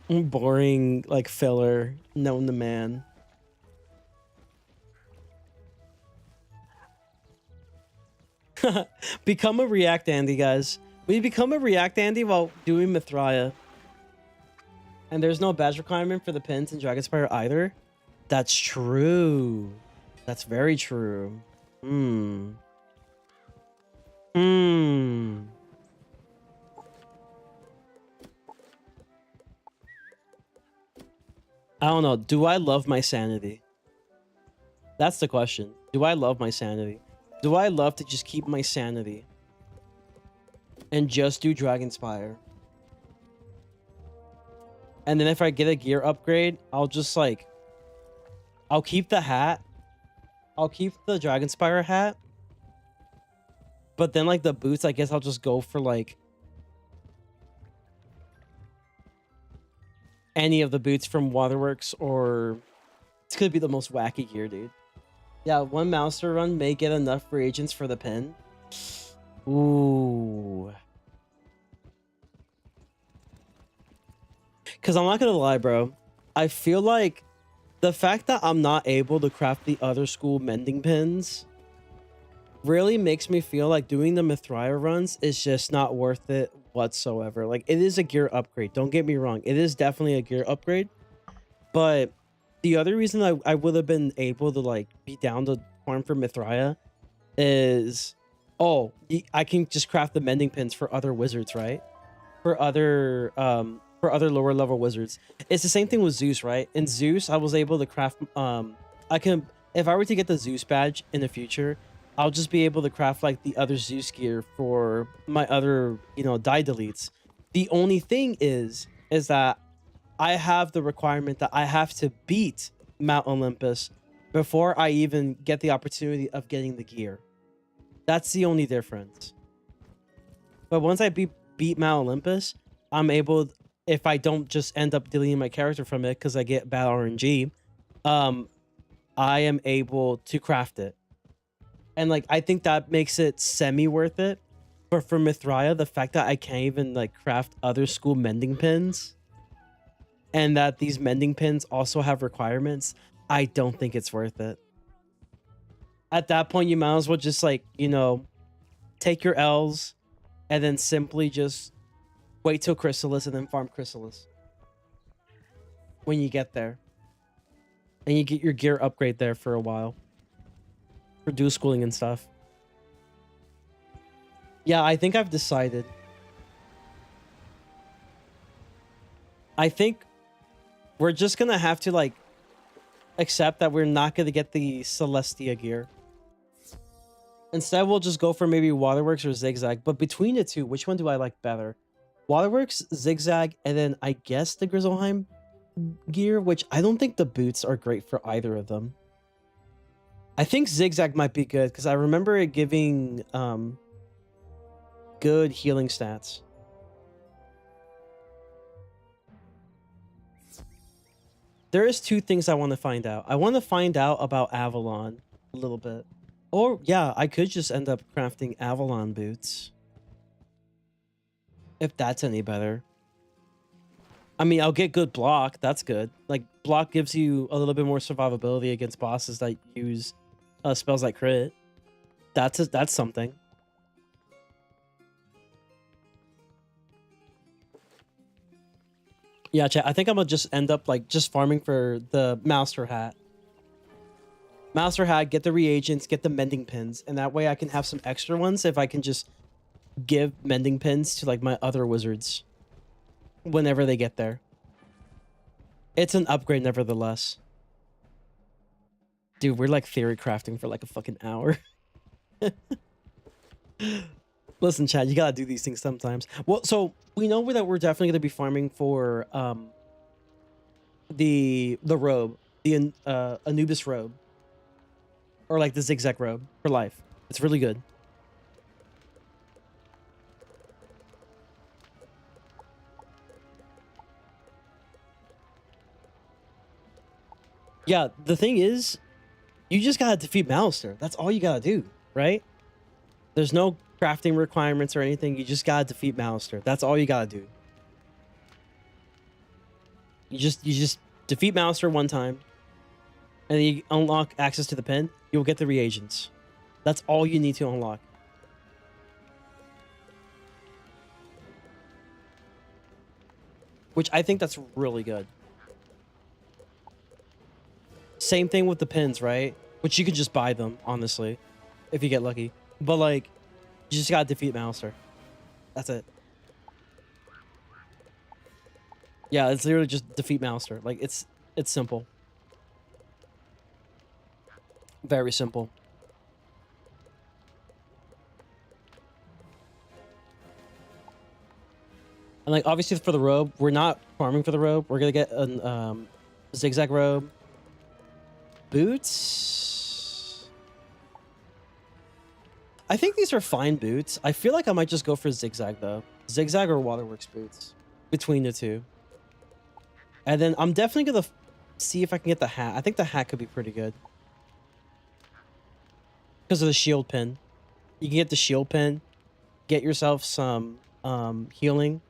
like filler known to man. Become a React Andy, guys. We become a React Andy while doing Mithraea. And there's no badge requirement for the pins in Dragonspire either. That's true. That's very true. I don't know. Do I love my sanity? That's the question. Do I love my sanity? Do I love to just keep my sanity and just do Dragonspire? And then if I get a gear upgrade, I'll just like, I'll keep the hat. I'll keep the Dragonspire hat. But then like the boots, I guess I'll just go for like any of the boots from Waterworks, or it's gonna be the most wacky gear, dude. Yeah, one Mouser run may get enough reagents for the pin. Ooh. Because I'm not gonna lie, bro. I feel like The fact that I'm not able to craft the other school mending pins really makes me feel like doing the Mithraea runs is just not worth it whatsoever. Like, it is a gear upgrade. Don't get me wrong. It is definitely a gear upgrade. But the other reason I would have been able to, like, be down to farm for Mithraea is, oh, I can just craft the mending pins for other wizards, right? For other lower level wizards. It's the same thing with Zeus, right? In Zeus, I was able to craft, I can, if I were to get the Zeus badge in the future, I'll just be able to craft like the other Zeus gear for my other, you know, die deletes. The only thing is that I have the requirement that I have to beat Mount Olympus before I even get the opportunity of getting the gear. That's the only difference. But once I beat Mount Olympus, I'm able, if I don't just end up deleting my character from it because I get bad RNG, I am able to craft it. And like, I think that makes it semi worth it. But for Mithraea, the fact that I can't even like craft other school mending pins, and that these mending pins also have requirements, I don't think it's worth it. At that point, you might as well just like, you know, take your L's and then simply just wait till Chrysalis and then farm Chrysalis when you get there. And you get your gear upgrade there for a while. For dual schooling and stuff. Yeah, I think I've decided. I think we're just gonna have to like accept that we're not gonna get the Celestia gear. Instead, we'll just go for maybe Waterworks or Zigzag. But between the two, which one do I like better? Waterworks, Zigzag, and then I guess the Grizzleheim gear, which I don't think the boots are great for either of them. I think Zigzag might be good because I remember it giving good healing stats. There is two things I want to find out. I want to find out about Avalon a little bit. Or, yeah, I could just end up crafting Avalon boots. If that's any better. I mean, I'll get good block. That's good. Like, block gives you a little bit more survivability against bosses that use spells like crit. That's something. Yeah, chat. I think I'm gonna just end up like just farming for the Master Hat. Master Hat, get the reagents, get the mending pins, and that way I can have some extra ones if I can just give mending pins to like my other wizards whenever they get there. It's an upgrade nevertheless. Dude, we're like theory crafting for like a fucking hour. Listen, Chad, you gotta do these things sometimes. Well, so we know that we're definitely gonna be farming for the robe, the Anubis robe, or like the Zigzag robe for life. It's really good. Yeah, the thing is, you just gotta defeat Malister. That's all you gotta do, right? There's no crafting requirements or anything. You just gotta defeat Malister. That's all you gotta do. You just defeat Malister one time, and then you unlock access to the pen. You'll get the reagents. That's all you need to unlock. Which I think that's really good. Same thing with the pins, right? Which you could just buy them, honestly, if you get lucky. But like, you just gotta defeat Malister. That's it. Yeah, it's literally just defeat Malister. Like, it's simple. Very simple. And like, obviously for the robe, we're not farming for the robe. We're gonna get an Zigzag robe. Boots? I think these are fine boots. I feel like I might just go for Zigzag though. Zigzag or Waterworks boots. Between the two. And then I'm definitely gonna see if I can get the hat. I think the hat could be pretty good. Because of the shield pin. You can get the shield pin. Get yourself some healing.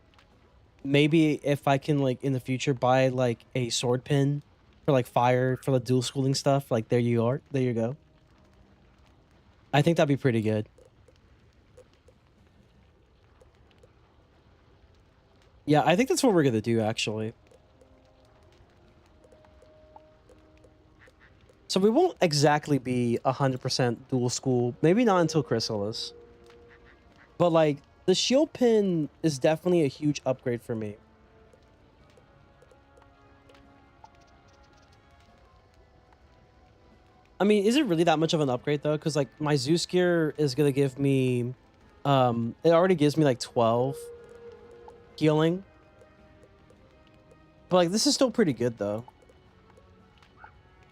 Maybe if I can like in the future buy like a sword pin for like fire, for the dual schooling stuff. Like, there you are. There you go. I think that'd be pretty good. Yeah, I think that's what we're gonna do, actually. So we won't exactly be 100% dual school. Maybe not until Chrysalis. But, like, the shield pin is definitely a huge upgrade for me. I mean, is it really that much of an upgrade, though? Because, like, my Zeus gear is gonna give me... it already gives me, like, 12 healing. But, like, this is still pretty good, though.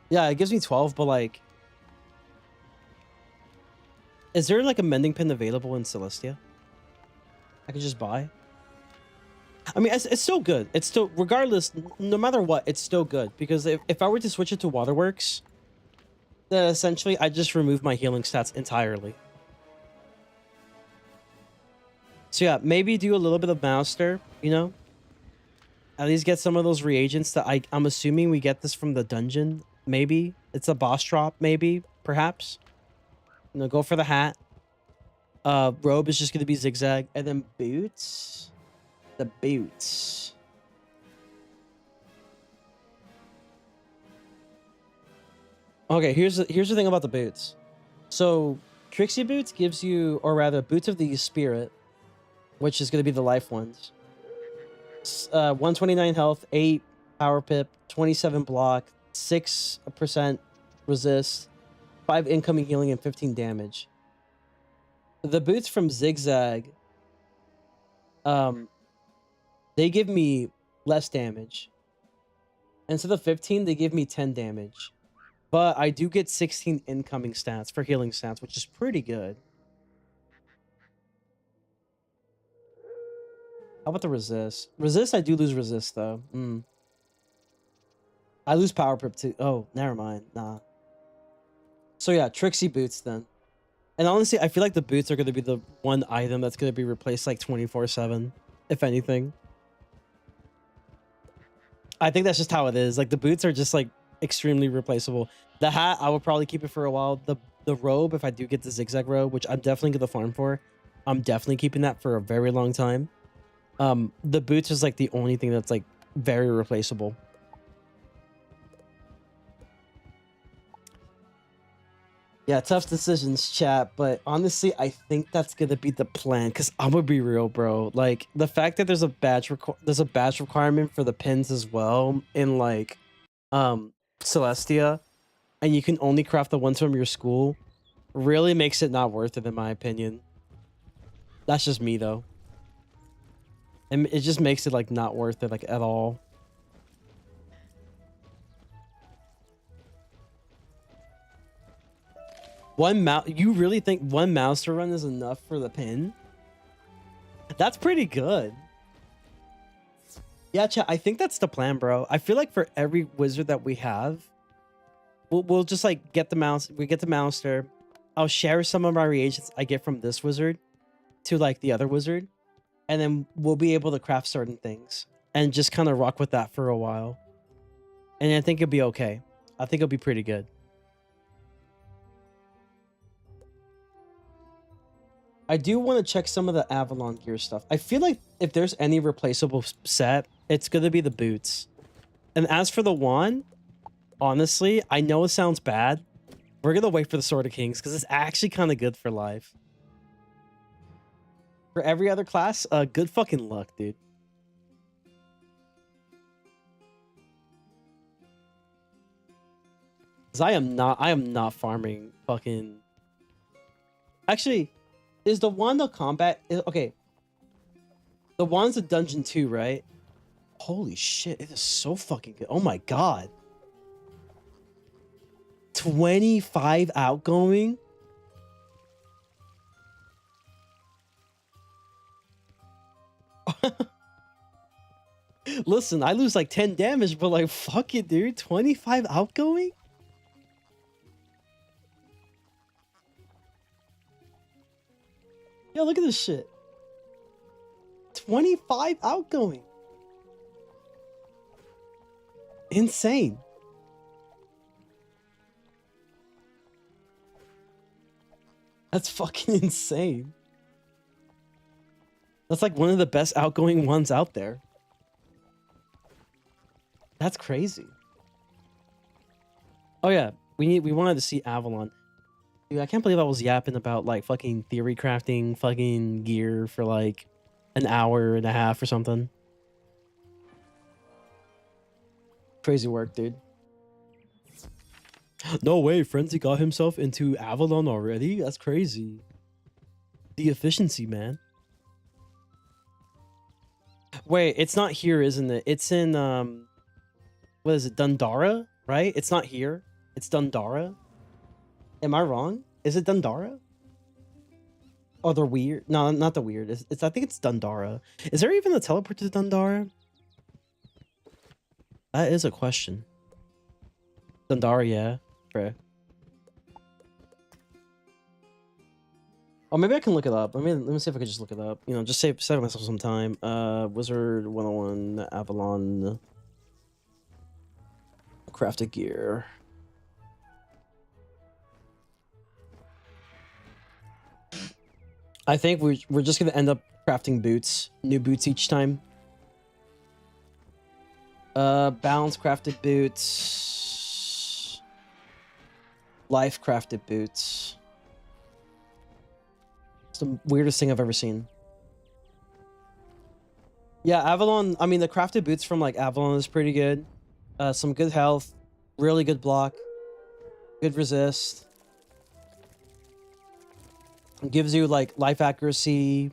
Yeah, it gives me 12, but, like... Is there, like, a mending pin available in Celestia? I could just buy? I mean, it's still good. It's still... Regardless, no matter what, it's still good. Because if I were to switch it to Waterworks, then essentially I just remove my healing stats entirely. So yeah, maybe do a little bit of Master, you know? At least get some of those reagents that I'm assuming we get this from the dungeon. Maybe. It's a boss drop, maybe. Perhaps. You know, go for the hat. Robe is just going to be zigzag. And then boots. The boots. Okay, here's the thing about the boots. So, Trixie Boots gives you, or rather, Boots of the Spirit, which is going to be the life ones. 129 health, 8 power pip, 27 block, 6% resist, 5 incoming healing, and 15 damage. The boots from Zigzag, they give me less damage. Instead of 15, they give me 10 damage. But I do get 16 incoming stats for healing stats, which is pretty good. How about the resist? Resist, I do lose resist, though. I lose power pip, too. Oh, never mind. Nah. So, yeah, Trixie Boots, then. And honestly, I feel like the boots are going to be the one item that's going to be replaced, like, 24/7, if anything. I think that's just how it is. Like, the boots are just, like, extremely replaceable. The hat, I will probably keep it for a while. The robe, if I do get the zigzag robe, which I'm definitely going to farm for, I'm definitely keeping that for a very long time. The boots is like the only thing that's like very replaceable. Yeah, tough decisions, chat, but honestly, I think that's gonna be the plan. Cause I'm gonna be real, bro. Like the fact that there's a badge requirement for the pins as well in like Celestia, and you can only craft the ones from your school, really makes it not worth it in my opinion. That's just me though. And it just makes it like not worth it like at all. You really think one mouse to run is enough for the pin? That's pretty good. Yeah, chat, I think that's the plan, bro. I feel like for every wizard that we have, we'll just like get the mouse. We get the mouster. I'll share some of my reagents I get from this wizard to like the other wizard. And then we'll be able to craft certain things and just kind of rock with that for a while. And I think it'll be okay. I think it'll be pretty good. I do want to check some of the Avalon gear stuff. I feel like if there's any replaceable set, it's going to be the boots. And as for the wand, honestly, I know it sounds bad. We're going to wait for the Sword of Kings because it's actually kind of good for life. For every other class, good fucking luck, dude. Cause I am not farming fucking. Actually, is the wand the combat? Okay. The wand's a dungeon 2, right? Holy shit, it is so fucking good. Oh my god. 25 outgoing? Listen, I lose like 10 damage, but like, fuck it, dude. 25 outgoing? Yo, look at this shit. 25 outgoing. Insane. That's fucking insane. That's like one of the best outgoing ones out there. That's crazy. Oh yeah, we wanted to see Avalon. Dude, I can't believe I was yapping about like fucking theory crafting fucking gear for like an hour and a half or something. Crazy work, dude. No way, Frenzy got himself into Avalon already? That's crazy. The efficiency, man. Wait, it's not here, isn't it? It's in what is it, Dundara, right? It's not here. It's Dundara. Am I wrong? Is it Dundara? Oh, they're weird. No, not the weird. It's I think it's Dundara. Is there even a teleport to Dundara? That is a question. Dundara, yeah. Right. Oh, maybe I can look it up. Let me see if I can just look it up. You know, just save myself some time. Wizard101 Avalon crafted gear. I think we're just gonna end up crafting boots, new boots each time. Balance crafted boots, life crafted boots. It's the weirdest thing I've ever seen. Yeah, Avalon. I mean, the crafted boots from like Avalon is pretty good. Some good health, really good block, good resist. It gives you like life accuracy,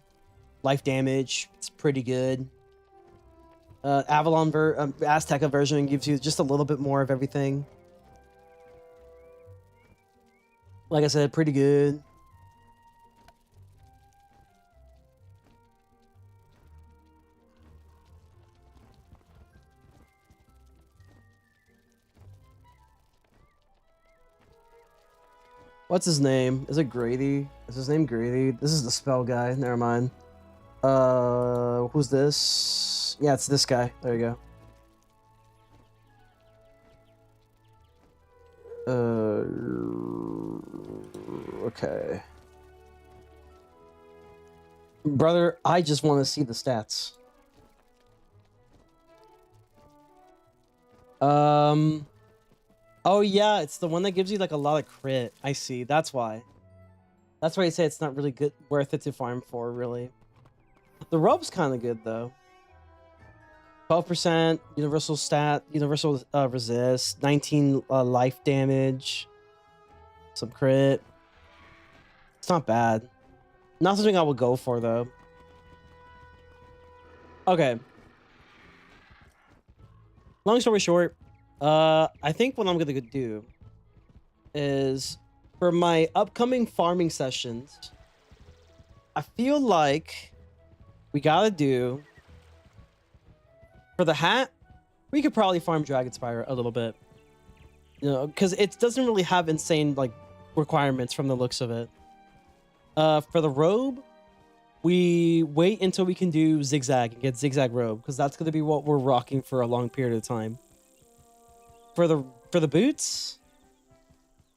life damage. It's pretty good. Avalon Azteca version gives you just a little bit more of everything. Like I said, pretty good. What's his name? Is it Grady? Is his name Grady? This is the spell guy. Never mind. Who's this? Yeah, it's this guy. There you go. Okay. Brother, I just want to see the stats. Oh yeah, it's the one that gives you like a lot of crit. I see. That's why. That's why I say it's not really good, worth it to farm for, really. The robe's kind of good though. 12% universal stat, universal resist, 19 life damage, some crit. It's not bad. Not something I would go for though. Okay. Long story short, I think what I'm gonna do is for my upcoming farming sessions, I feel like we gotta do for the hat. We could probably farm Dragonspire a little bit, you know, because it doesn't really have insane like requirements from the looks of it. For the robe, we wait until we can do zigzag and get zigzag robe because that's gonna be what we're rocking for a long period of time. For the boots,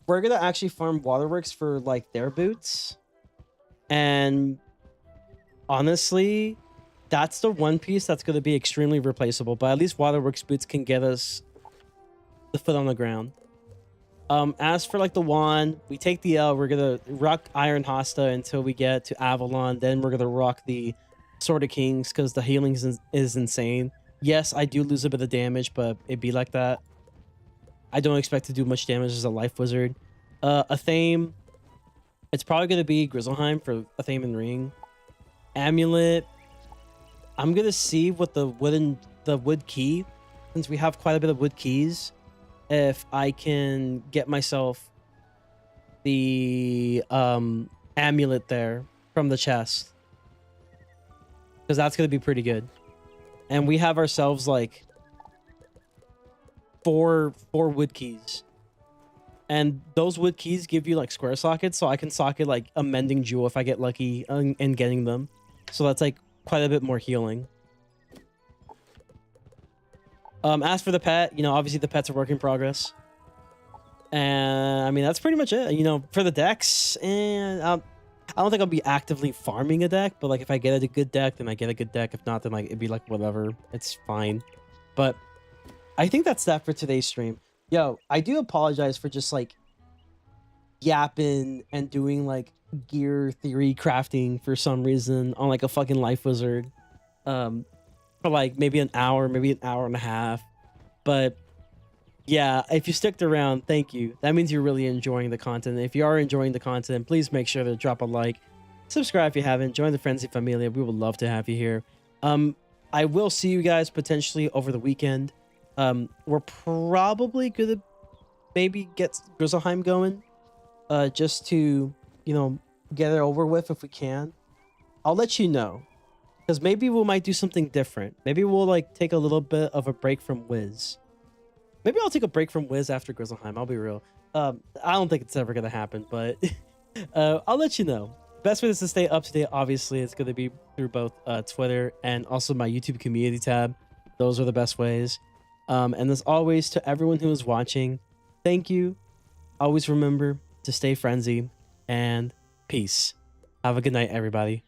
we're gonna actually farm Waterworks for like their boots, and honestly, that's the one piece that's gonna be extremely replaceable. But at least Waterworks boots can get us the foot on the ground. As for like the wand, we take the L. We're gonna rock Iron Hosta until we get to Avalon. Then we're gonna rock the Sword of Kings because the healing is insane. Yes, I do lose a bit of damage, but it'd be like that. I don't expect to do much damage as a life wizard. Athame, it's probably gonna be Grizzleheim for Athame and Ring. Amulet, I'm gonna see what the wood key, since we have quite a bit of wood keys, if I can get myself the amulet there from the chest, because that's gonna be pretty good. And we have ourselves like four wood keys, and those wood keys give you like square sockets, so I can socket like a mending jewel if I get lucky in getting them. So that's like quite a bit more healing. As for the pet, you know, obviously the pet's a work in progress. And I mean, that's pretty much it. You know, for the decks, and I don't think I'll be actively farming a deck, but like if I get a good deck, then I get a good deck. If not, then like it'd be like whatever. It's fine. But I think that's that for today's stream. Yo, I do apologize for just like yapping and doing like gear theory crafting for some reason on like a fucking Life Wizard. For like maybe an hour, maybe an hour and a half. But yeah, if you sticked around, thank you. That means you're really enjoying the content. If you are enjoying the content, please make sure to drop a like, subscribe if you haven't, join the Frenzy Familia. We would love to have you here. I will see you guys potentially over the weekend. We're probably gonna maybe get Grizzleheim going, just to, you know, get it over with if we can. I'll let you know, because maybe we might do something different. Maybe we'll like take a little bit of a break from Wiz. Maybe I'll take a break from Wiz after Grizzleheim. I'll be real. I don't think it's ever gonna happen, but I'll let you know. Best way to stay up to date, obviously, it's gonna be through both Twitter and also my YouTube community tab. Those are the best ways. And as always, to everyone who is watching, thank you. Always remember to stay frenzy and peace. Have a good night, everybody.